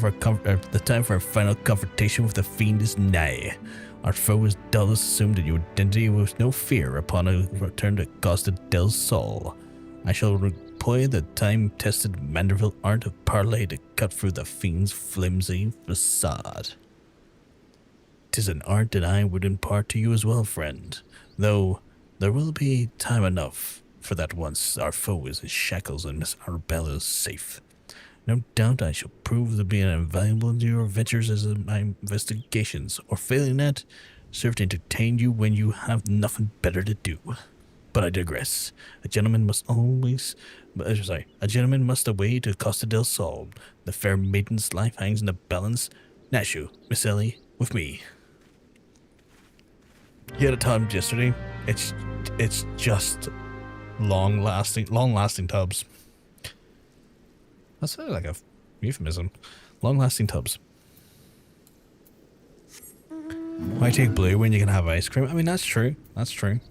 for a final confrontation with the fiend is nigh. Our foe is doubtless assumed your identity with no fear upon a return to Costa del Sol. I shall employ the time-tested Manderville art of Parlay to cut through the fiend's flimsy facade. 'Tis an art that I would impart to you as well, friend, though there will be time enough for that once our foe is in shackles and Miss Arabella is safe. No doubt I shall prove to be invaluable in your ventures as in my investigations, or failing that, serve to entertain you when you have nothing better to do. But I digress. A gentleman must away to Costa del Sol. The fair maiden's life hangs in the balance. Nashu, Miss Ellie, with me. You had a tub yesterday. It's just long lasting tubs. That sounded like a euphemism. Long lasting tubs. Why take blue when you can have ice cream? I mean, that's true. That's true.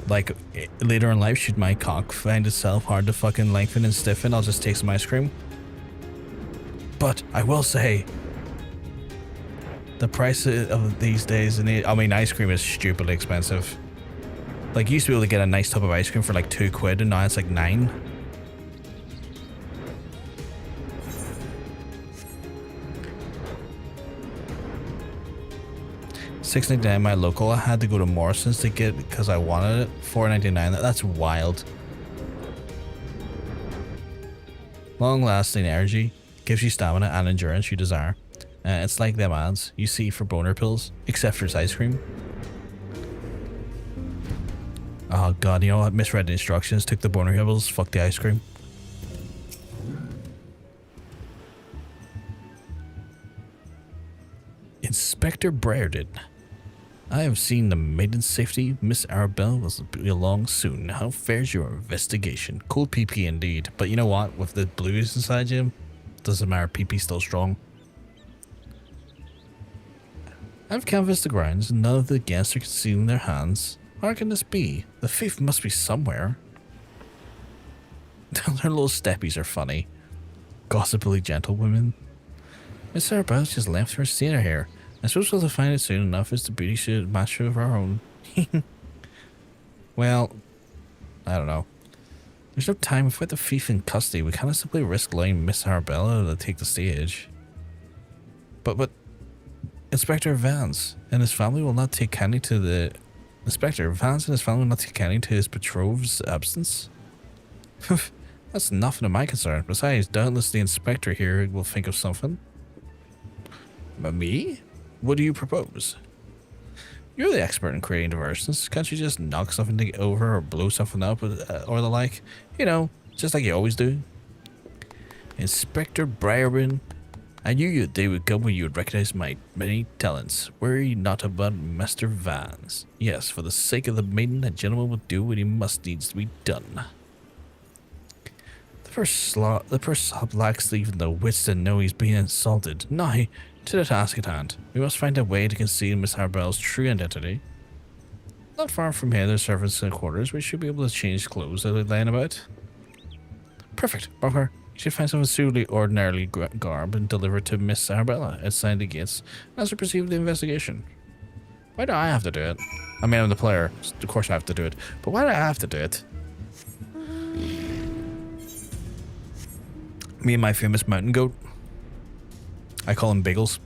Like, later in life, should my cock find itself hard to fucking lengthen and stiffen, I'll just take some ice cream. But I will say, the price of these days, I mean, ice cream is stupidly expensive. Like, you used to be able to get a nice tub of ice cream for like £2, and now it's like $9. $6.99 my local. I had to go to Morrison's to get it because I wanted it. $4.99. That's wild. Long-lasting energy gives you stamina and endurance you desire. It's like them ads you see for boner pills, except for its ice cream. Oh god, you know what? Misread the instructions, took the boner pills, fuck the ice cream. Inspector Briardien. I have seen the Maiden's safety. Miss Arabelle will be along soon. How fares your investigation? Cool PP indeed. But you know what? With the blues inside you, doesn't matter. PP still strong. I've canvassed the grounds, and none of the guests are concealing their hands. How can this be? The thief must be somewhere. Their little steppies are funny. Gossipily gentlewomen. Miss Arabella's just left her theatre here. I suppose we'll find it soon enough as the beauty should match of our own. Well, I don't know. There's no time. If we have the thief in custody, we cannot simply risk letting Miss Arabella to take the stage. But Inspector Vance and his family will not take kindly to the... Inspector Vance and his family will not take kindly to his betrothed's absence? That's nothing of my concern. Besides, doubtless the inspector here will think of something. Me? What do you propose? You're the expert in creating diversions. Can't you just knock something over or blow something up or the like? You know, just like you always do. Inspector Briardien, I knew your day would come when you would recognize my many talents. Worry not about Master Vance. Yes, for the sake of the maiden, a gentleman will do what he must needs to be done. The poor sod lacks even the wits to know he's being insulted. Now, to the task at hand. We must find a way to conceal Miss Arabella's true identity. Not far from here, there's servants' quarters. We should be able to change clothes as we laying about. Perfect. Barker, you should find something suitably ordinarily garb and deliver it to Miss Arabella outside the gates as we proceed with the investigation. Why do I have to do it? I mean, I'm the player. Of course I have to do it. But why do I have to do it? Me and my famous mountain goat. I call him Biggles.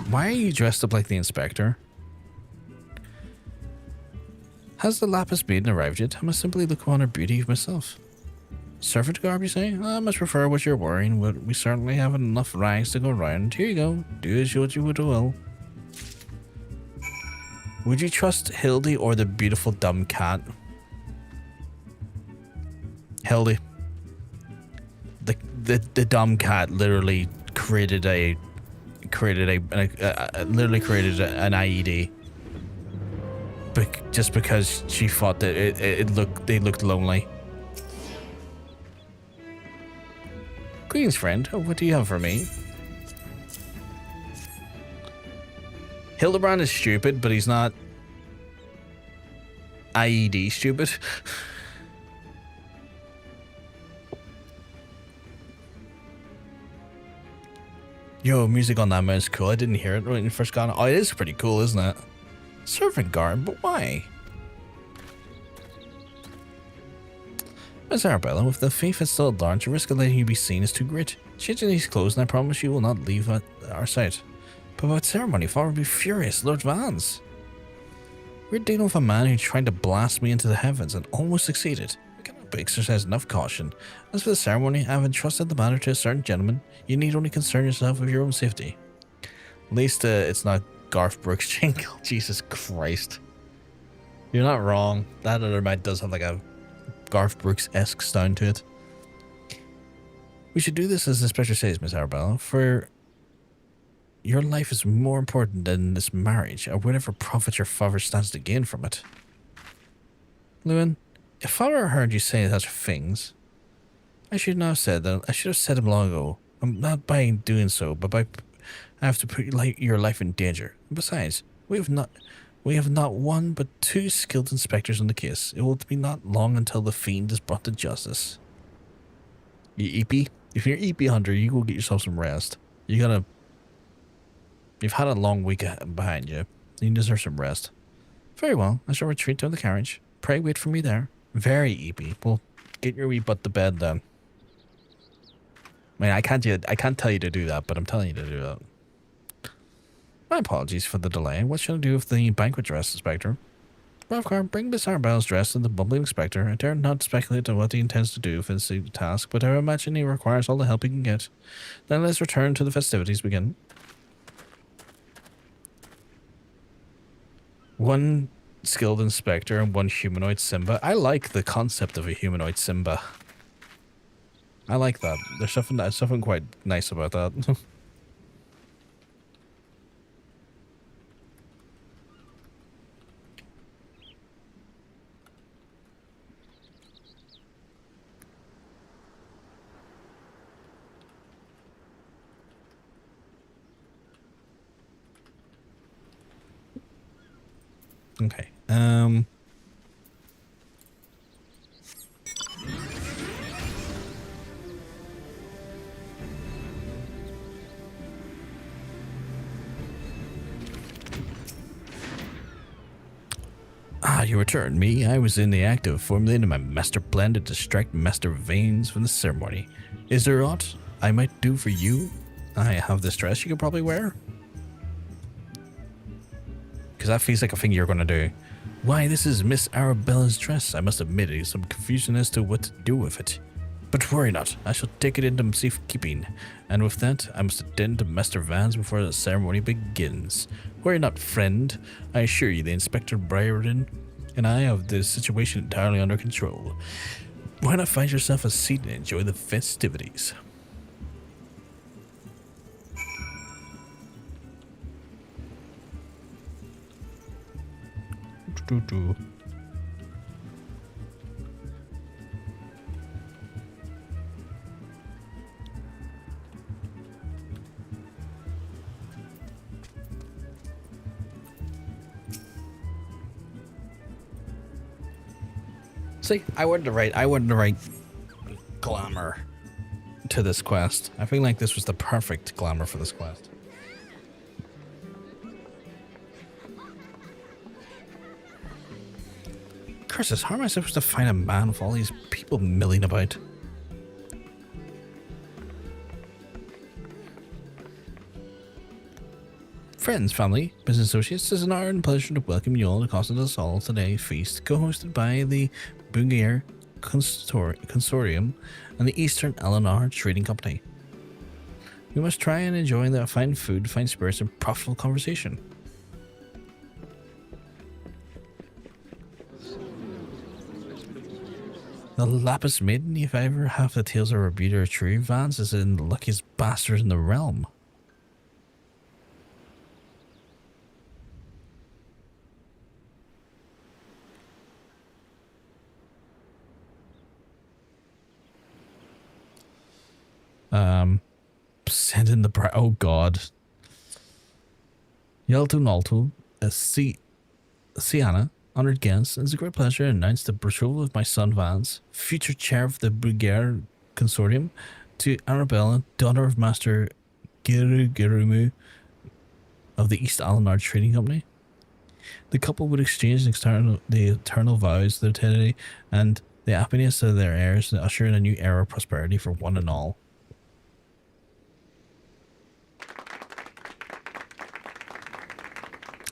Why are you dressed up like the inspector? Has the Lapis Maiden arrived yet? I must simply look upon her beauty myself. Servant garb, you say? I much prefer what you're wearing, but we certainly have enough rags to go round. Here you go. Do as you would will. Would you trust Hildy or the beautiful dumb cat? Hildy. The dumb cat literally created an IED, just because she thought that they looked lonely. Greetings, friend. What do you have for me? Hildebrand is stupid, but he's not IED stupid. Yo, music on that mouse is cool. I didn't hear it when it first got on. Oh, it is pretty cool, isn't it? Servant guard, but why? Miss Arabella, if the thief is still at large, the risk of letting you be seen is too great. Change these clothes and I promise you will not leave our sight. But about ceremony, Father would be furious, Lord Vance. We're dealing with a man who tried to blast me into the heavens and almost succeeded. We cannot exercise enough caution. As for the ceremony, I have entrusted the matter to a certain gentleman. You need only concern yourself with your own safety. At least it's not Garth Brooks jingle. Jesus Christ. You're not wrong. That other man does have like a Garth Brooks-esque sound to it. We should do this as the inspector says, Miss Arabella, for your life is more important than this marriage, or whatever profit your father stands to gain from it. Lewin, if father heard you say such things, I should not have said that. I should have said them long ago. Not by doing so, but by I have to put your life in danger. Besides, we have not one but two skilled inspectors on the case. It will be not long until the fiend is brought to justice. You EP? If you're EP hunter, you go get yourself some rest. You've had a long week behind you. You deserve some rest. Very well. I shall retreat to the carriage. Pray wait for me there. Very EP. Well, get your wee butt to bed then. I mean, I can't tell you to do that, but I'm telling you to do that. My apologies for the delay. What should I do with the banquet dress, Inspector? Ravcar, bring Miss Arabella's dress to the bumbling Inspector. I dare not speculate on what he intends to do for this task, but I imagine he requires all the help he can get. Then let's return to the festivities begin. One skilled Inspector and one humanoid Simba. I like the concept of a humanoid Simba. I like that. There's something quite nice about that. Okay. Ah, you returned me. I was in the act of formulating my master plan to distract Master Vanes from the ceremony. Is there aught I might do for you? I have this dress you could probably wear. Because that feels like a thing you're going to do. Why, this is Miss Arabella's dress. I must admit, there's some confusion as to what to do with it. But worry not, I shall take it into safekeeping. And with that, I must attend to Master Vans before the ceremony begins. Worry not, friend. I assure you, the Inspector Briardien and I have the situation entirely under control. Why not find yourself a seat and enjoy the festivities? See, I wanted to write glamour to this quest. I feel like this was the perfect glamour for this quest. Curses, how am I supposed to find a man with all these people milling about? Friends, family, business associates, it is an honor and pleasure to welcome you all to Costa del Sol today's feast, co-hosted by the Bungair Consortium and the Eastern Eleanor Trading Company. We must try and enjoy the fine food, fine spirits, and profitable conversation. The Lapis Maiden, if ever half the tales are a beauty or true, Vance is in the luckiest bastard in the realm. Send in the oh god. Yalto Nalto, Sienna, honored guest, it's a great pleasure to announce the betrothal of my son Vance, future chair of the Brigadier Consortium, to Arabella, daughter of Master Girumu of the East Alanard Trading Company. The couple would exchange the eternal vows, their tenacity, and the happiness of their heirs to usher in a new era of prosperity for one and all.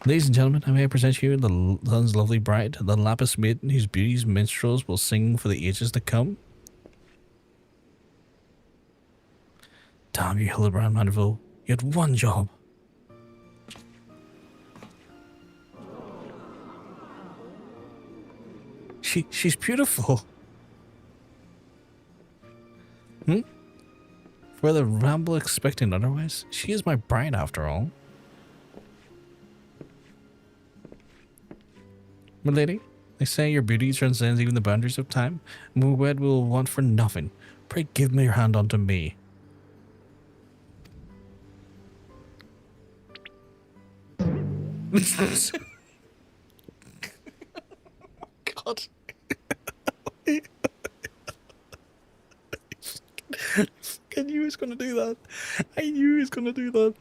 Ladies and gentlemen, I may present you the son's lovely bride, the Lapis Maiden, whose beauties minstrels will sing for the ages to come. Damn you, Hildebrand, Manderville. You had one job. She's beautiful. For the ramble expecting otherwise, she is my bride after all. My lady, they say your beauty transcends even the boundaries of time, and when we wed we will want for nothing. Pray give me your hand unto me. God. I knew he was going to do that. I knew he was going to do that.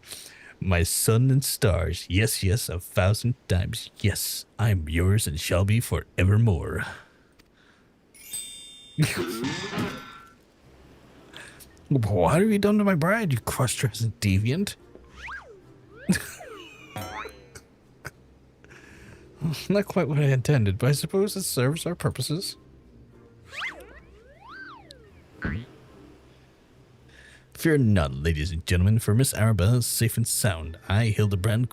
My sun and stars, yes, yes, 1,000 times, yes, I'm yours and shall be forevermore. What have you done to my bride, you cross-dressing deviant? Not quite what I intended, but I suppose it serves our purposes. Fear not, ladies and gentlemen, for Miss Arabella is safe and sound. I, Hildebrand,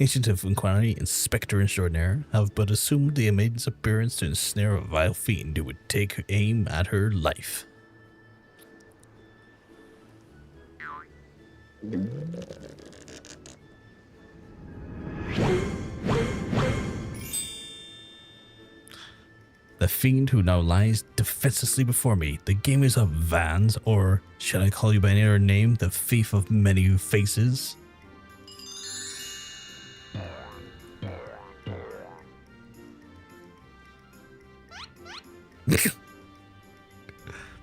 Agent of Inquiry, Inspector Extraordinaire, have but assumed the maiden's appearance to ensnare a vile fiend who would take aim at her life. The fiend who now lies defenselessly before me, the gamers of Vans, or should I call you by any other name, the thief of many faces?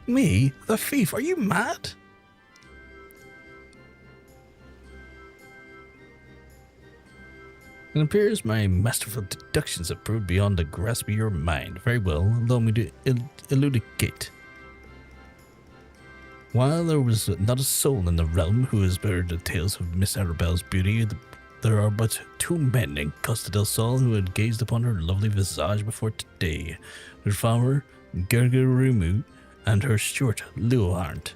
Me? The thief? Are you mad? It appears my masterful deductions have proved beyond the grasp of your mind. Very well, allow me to elucidate. While there was not a soul in the realm who has heard the tales of Miss Arabella's beauty, there are but two men in Costa del Sol who had gazed upon her lovely visage before today. Her flower, Gergerumu, and her steward, Leohard.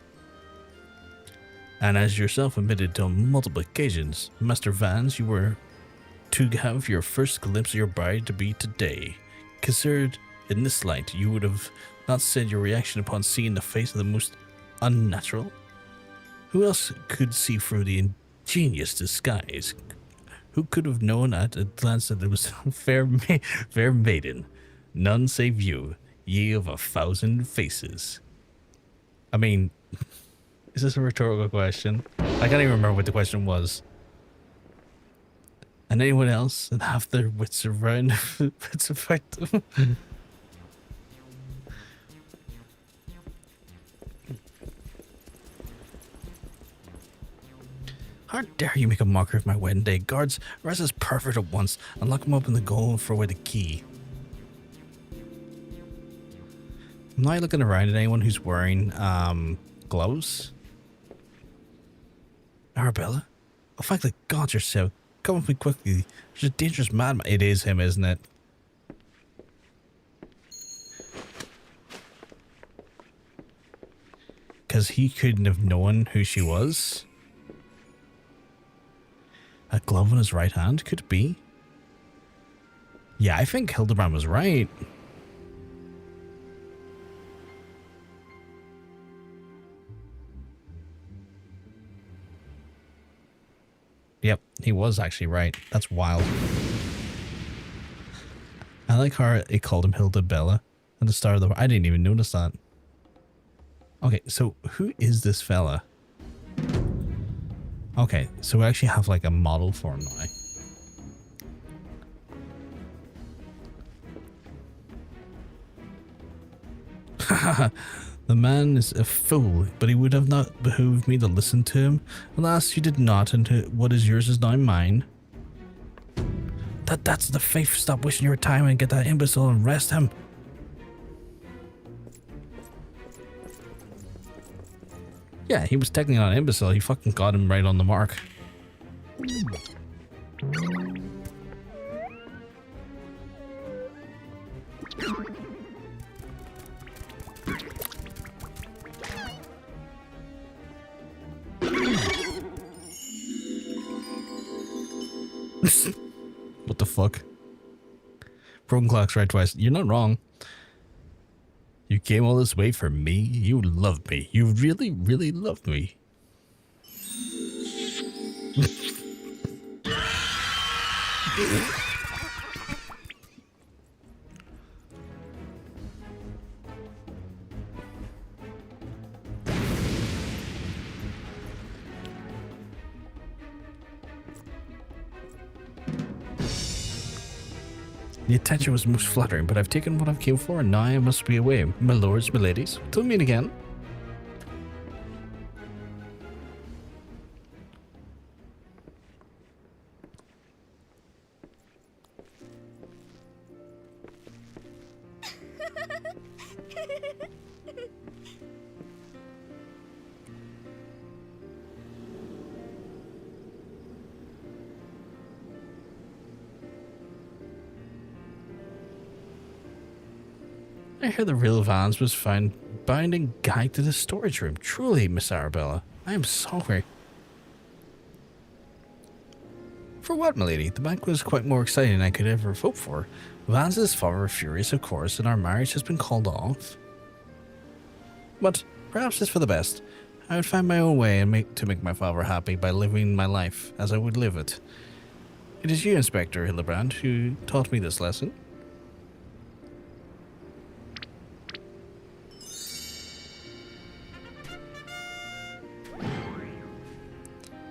And as yourself admitted on multiple occasions, Master Vance, you were to have your first glimpse of your bride to be today. Considered in this light, you would have not said your reaction upon seeing the face of the most unnatural. Who else could see through the ingenious disguise? Who could have known at a glance that it was fair maiden? None save you, ye of 1,000 faces. I mean, is this a rhetorical question? I can't even remember what the question was. And anyone else that have their wits around it's effective. How dare you make a mockery of my wedding day? Guards, arrest this pervert at once and lock him up in the goal and throw away the key. I'm not looking around at anyone who's wearing gloves. Arabella? Oh, thank the gods you're so. Come with me quickly. There's a dangerous madman. It is him, isn't it? Because he couldn't have known who she was. A glove on his right hand? Could it be? Yeah, I think Hildebrand was right. Yep, he was actually right. That's wild. I like how it called him Hildebella at the start of the... I didn't even notice that. Okay, so who is this fella? Okay, so we actually have like a model for him now. The man is a fool, but he would have not behooved me to listen to him. Alas, you did not, and what is yours is now mine. That's the faith. Stop wasting your time and get that imbecile and arrest him. Yeah, he was technically not an imbecile. He fucking got him right on the mark. What the fuck? Broken clocks right twice. You're not wrong. You came all this way for me? You loved me. You really, really loved me. The attention was most flattering, but I've taken what I came for, and now I must be away. My lords, my ladies, till we meet again. I hear the real Vance was found bound and gagged to the storage room. Truly, Miss Arabella, I am sorry. For what, milady? The banquet was quite more exciting than I could ever have hoped for. Vance's father are furious, of course, and our marriage has been called off. But perhaps it's for the best. I would find my own way and to make my father happy by living my life as I would live it. It is you, Inspector Hildebrand, who taught me this lesson.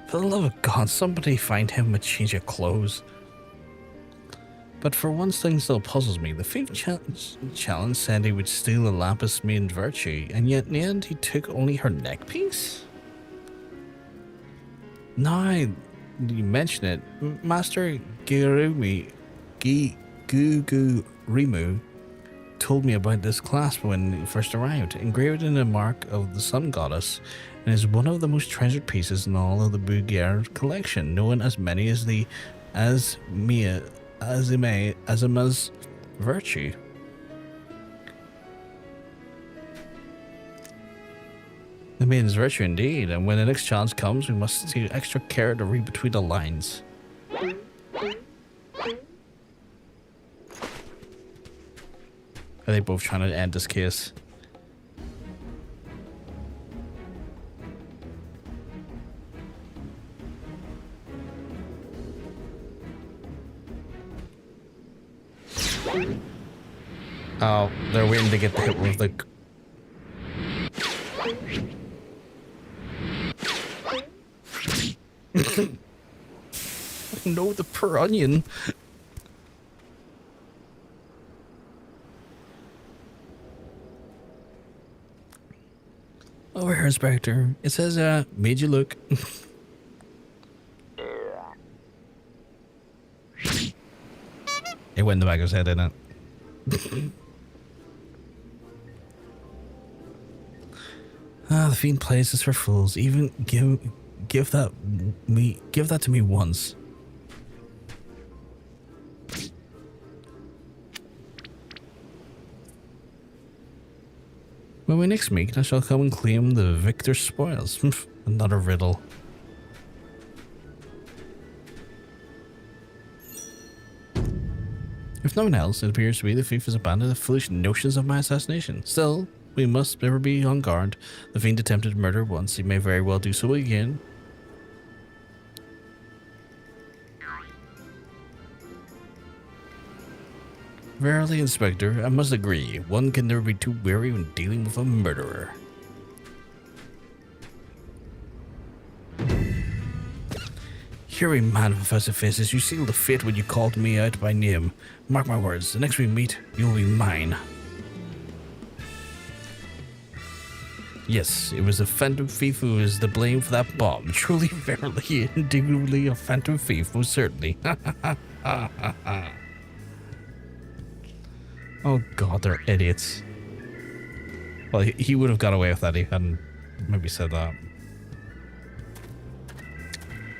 For the love of God, somebody find him a change of clothes. But for one thing still puzzles me. The Thief challenge said he would steal a Lapis main virtue, and yet in the end he took only her neck piece? Now you mention it, Master Gurumi Rimu told me about this clasp when it first arrived, engraved in a mark of the Sun Goddess, and is one of the most treasured pieces in all of the Bulgarian collection, known as many as the Azima's virtue. The Maiden's virtue indeed, and when the next chance comes, we must take extra care to read between the lines. Are they both trying to end this case? Oh, they're waiting to get the hit with the... No, the per onion. Over here, Inspector. It says, made you look. It went in the back of his head, didn't it? The Fiend plays this for fools. Even give that to me once. When we next meet, I shall come and claim the victor's spoils. Another riddle. If no one else, it appears to me the thief has abandoned the foolish notions of my assassination. Still, we must never be on guard. The Fiend attempted murder once, he may very well do so again. Verily, Inspector, I must agree, one can never be too wary when dealing with a murderer. Here, man with offensive faces, you sealed the fate when you called me out by name. Mark my words, the next we meet, you'll be mine. Yes, it was the Phantom Thief who was to blame for that bomb. Truly, verily, indubitably a Phantom Thief, most certainly. Oh god, they're idiots. Well, he would have got away with that if he hadn't maybe said that.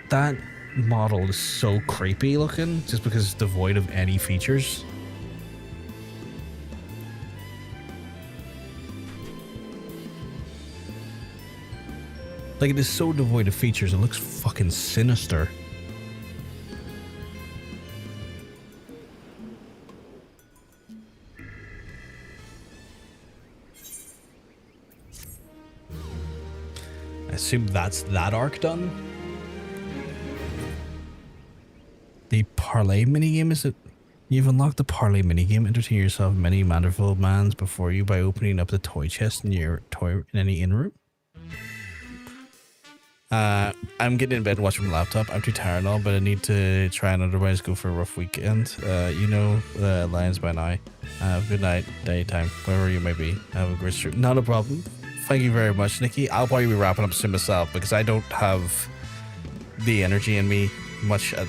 That model is so creepy looking, just because it's devoid of any features. Like, it is so devoid of features, it looks fucking sinister. I assume that's that arc done. The Parlay minigame, is it? You've unlocked the Parlay minigame. Entertain yourself many Manderville mans before you by opening up the toy chest in your toy in any in-room. I'm getting in bed and watching my laptop. I'm too tired now, but I need to try and otherwise go for a rough weekend. You know, Lions by now. Good night, daytime, wherever you may be. Have a great stream. Not a problem. Thank you very much, Nikki. I'll probably be wrapping up soon myself because I don't have the energy in me much. I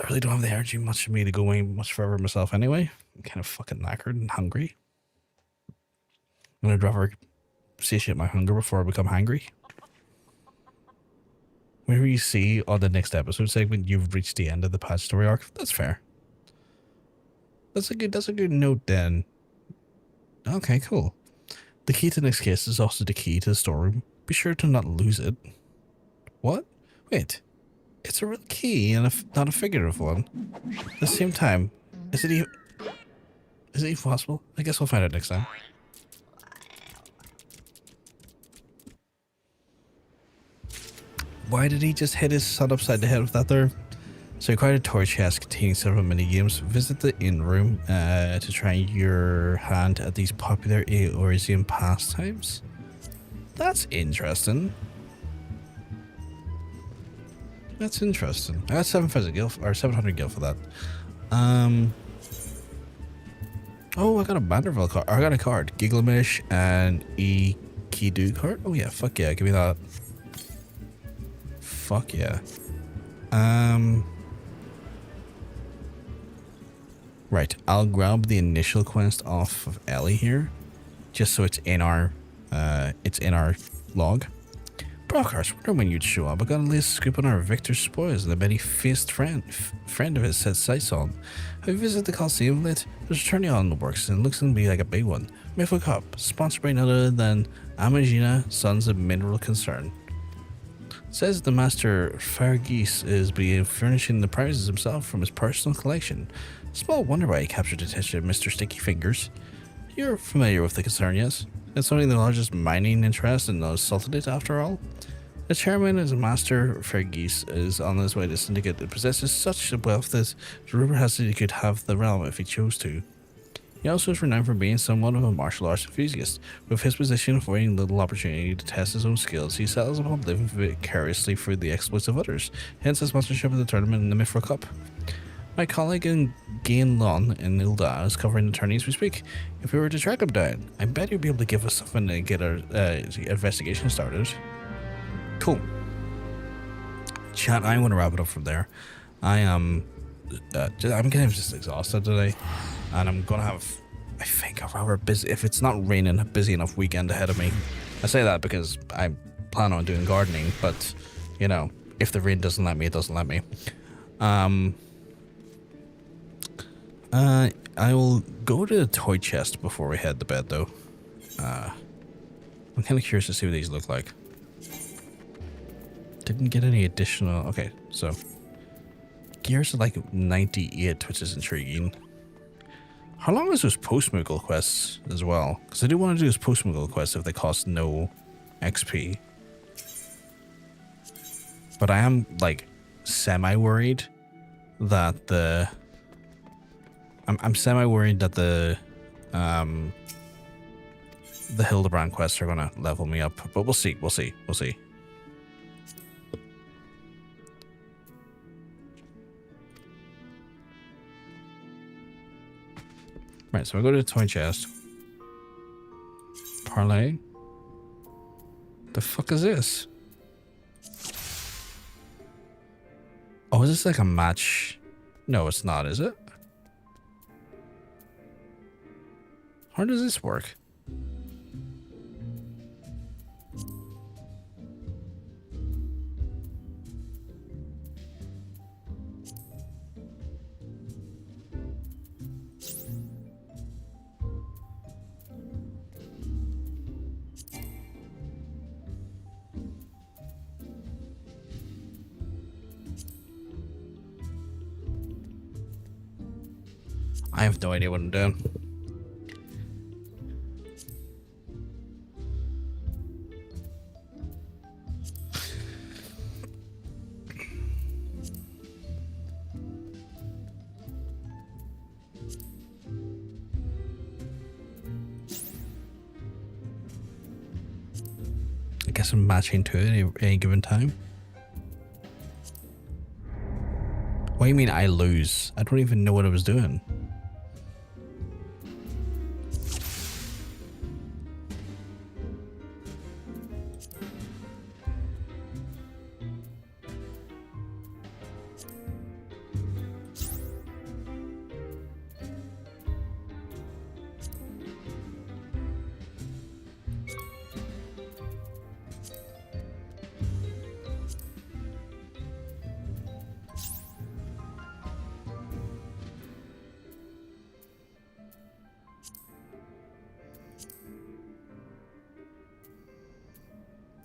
really don't have the energy much in me to go any much further myself anyway. I'm kind of fucking knackered and hungry. I'm gonna rather satiate my hunger before I become hangry. Whenever you see on the next episode segment you've reached the end of the patch story arc, that's fair. That's a good note then. Okay, cool. The key to the next case is also the key to the storeroom. Be sure to not lose it. What? Wait. It's a real key and not a figurative one. At the same time, is it even possible? I guess we'll find out next time. Why did he just hit his son upside the head with that there? So you acquired a toy chest containing several mini-games. Visit the in-room to try your hand at these popular Eorzean pastimes. That's interesting. That's interesting. I got 7,000 gil or 700 gil for that. Oh, I got a Manderville card. I got a card. Gilgamesh and Kidu card. Oh yeah, fuck yeah, give me that. Fuck yeah. Right, I'll grab the initial quest off of Ellie here, just so it's in our log. Brockhurst, wondering when you'd show up. I got a latest scoop on our Victor's spoils and the many-faced friend of his set sights on. Have you visited the Coliseum lately? There's a tourney on the works and it looks to be like a big one. Mythical Cup, sponsored by none other than Amagina, Sons of Mineral Concern. Says the master Fargeese is furnishing the prizes himself from his personal collection. Small wonder why he captured attention of Mr. Sticky Fingers. You're familiar with the concern, yes? It's only the largest mining interest in the Sultanate after all. The chairman is Master Fargeese is on his way to syndicate that possesses such wealth that the rumor has that he could have the realm if he chose to. He also is renowned for being somewhat of a martial arts enthusiast. With his position affording little opportunity to test his own skills, he settles upon living vicariously through the exploits of others, hence his sponsorship of the tournament in the Mythical Cup. My colleague in Gainlon in Ilda is covering the tourney as we speak. If we were to track him down, I bet he'd be able to give us something to get our investigation started. Cool. Chat, I'm going to wrap it up from there. I'm kind of just exhausted today, and I'm going to have, I think, a rather busy, if it's not raining, a busy enough weekend ahead of me. I say that because I plan on doing gardening, but, you know, if the rain doesn't let me, it doesn't let me. I will go to the toy chest before we head to bed, though. I'm kind of curious to see what these look like. Didn't get any additional... Okay, so... Gears are like 98, which is intriguing. How long is those post-Moogle quests as well? Because I do want to do those post-Moogle quests if they cost no XP. But I am, like, semi-worried that the... I'm semi-worried that the Hildebrand quests are gonna level me up, but we'll see. Right, so I go to the toy chest. Parlay. The fuck is this? Oh, is this like a match? No, it's not, is it? How does this work? I have no idea what I'm doing. I guess I'm matching to it at any given time. What do you mean I lose? I don't even know what I was doing.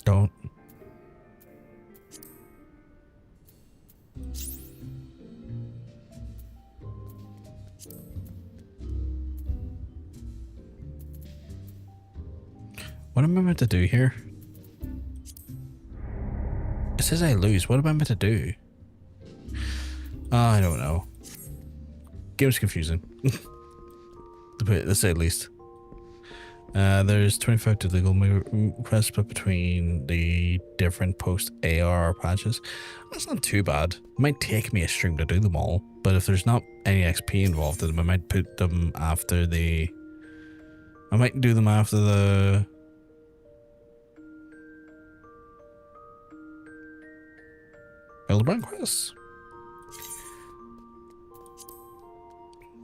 Don't. What am I meant to do here? It says I lose. What am I meant to do? I don't know. Game's confusing. To say at least. There's 25 to legal quests split between the different post-ARR patches. That's not too bad. It might take me a stream to do them all, but if there's not any XP involved in them, I might put them after the... I might do them after the... Hildebrand quests.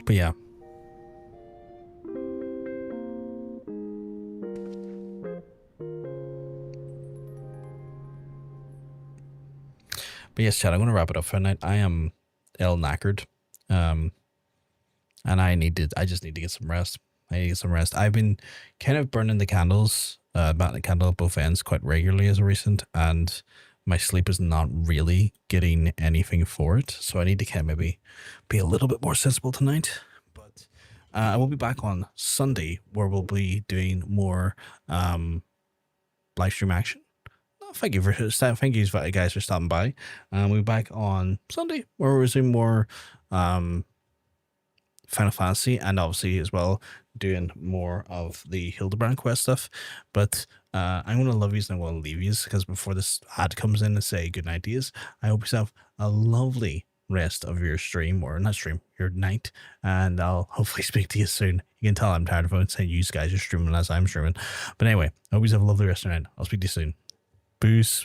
But yeah. But yes, Chad, I'm going to wrap it up for tonight. I am ill knackered. And I just need to get some rest. I need to get some rest. I've been kind of burning the candles, batting the candle at both ends quite regularly as of recent, and my sleep is not really getting anything for it. So I need to kind of maybe be a little bit more sensible tonight. But I will be back on Sunday, where we'll be doing more live stream action. Thank you guys for stopping by. We'll be back on Sunday, where we're doing more Final Fantasy, and obviously as well doing more of the Hildebrand quest stuff. But I'm going to love yous and I want to leave yous, because before this ad comes in and say good night to yous, I hope you have a lovely rest of your stream, or not stream, your night, and I'll hopefully speak to you soon. You can tell I'm tired of saying you guys are streaming as I'm streaming. But anyway, I hope you have a lovely rest of your night. I'll speak to you soon. Peace.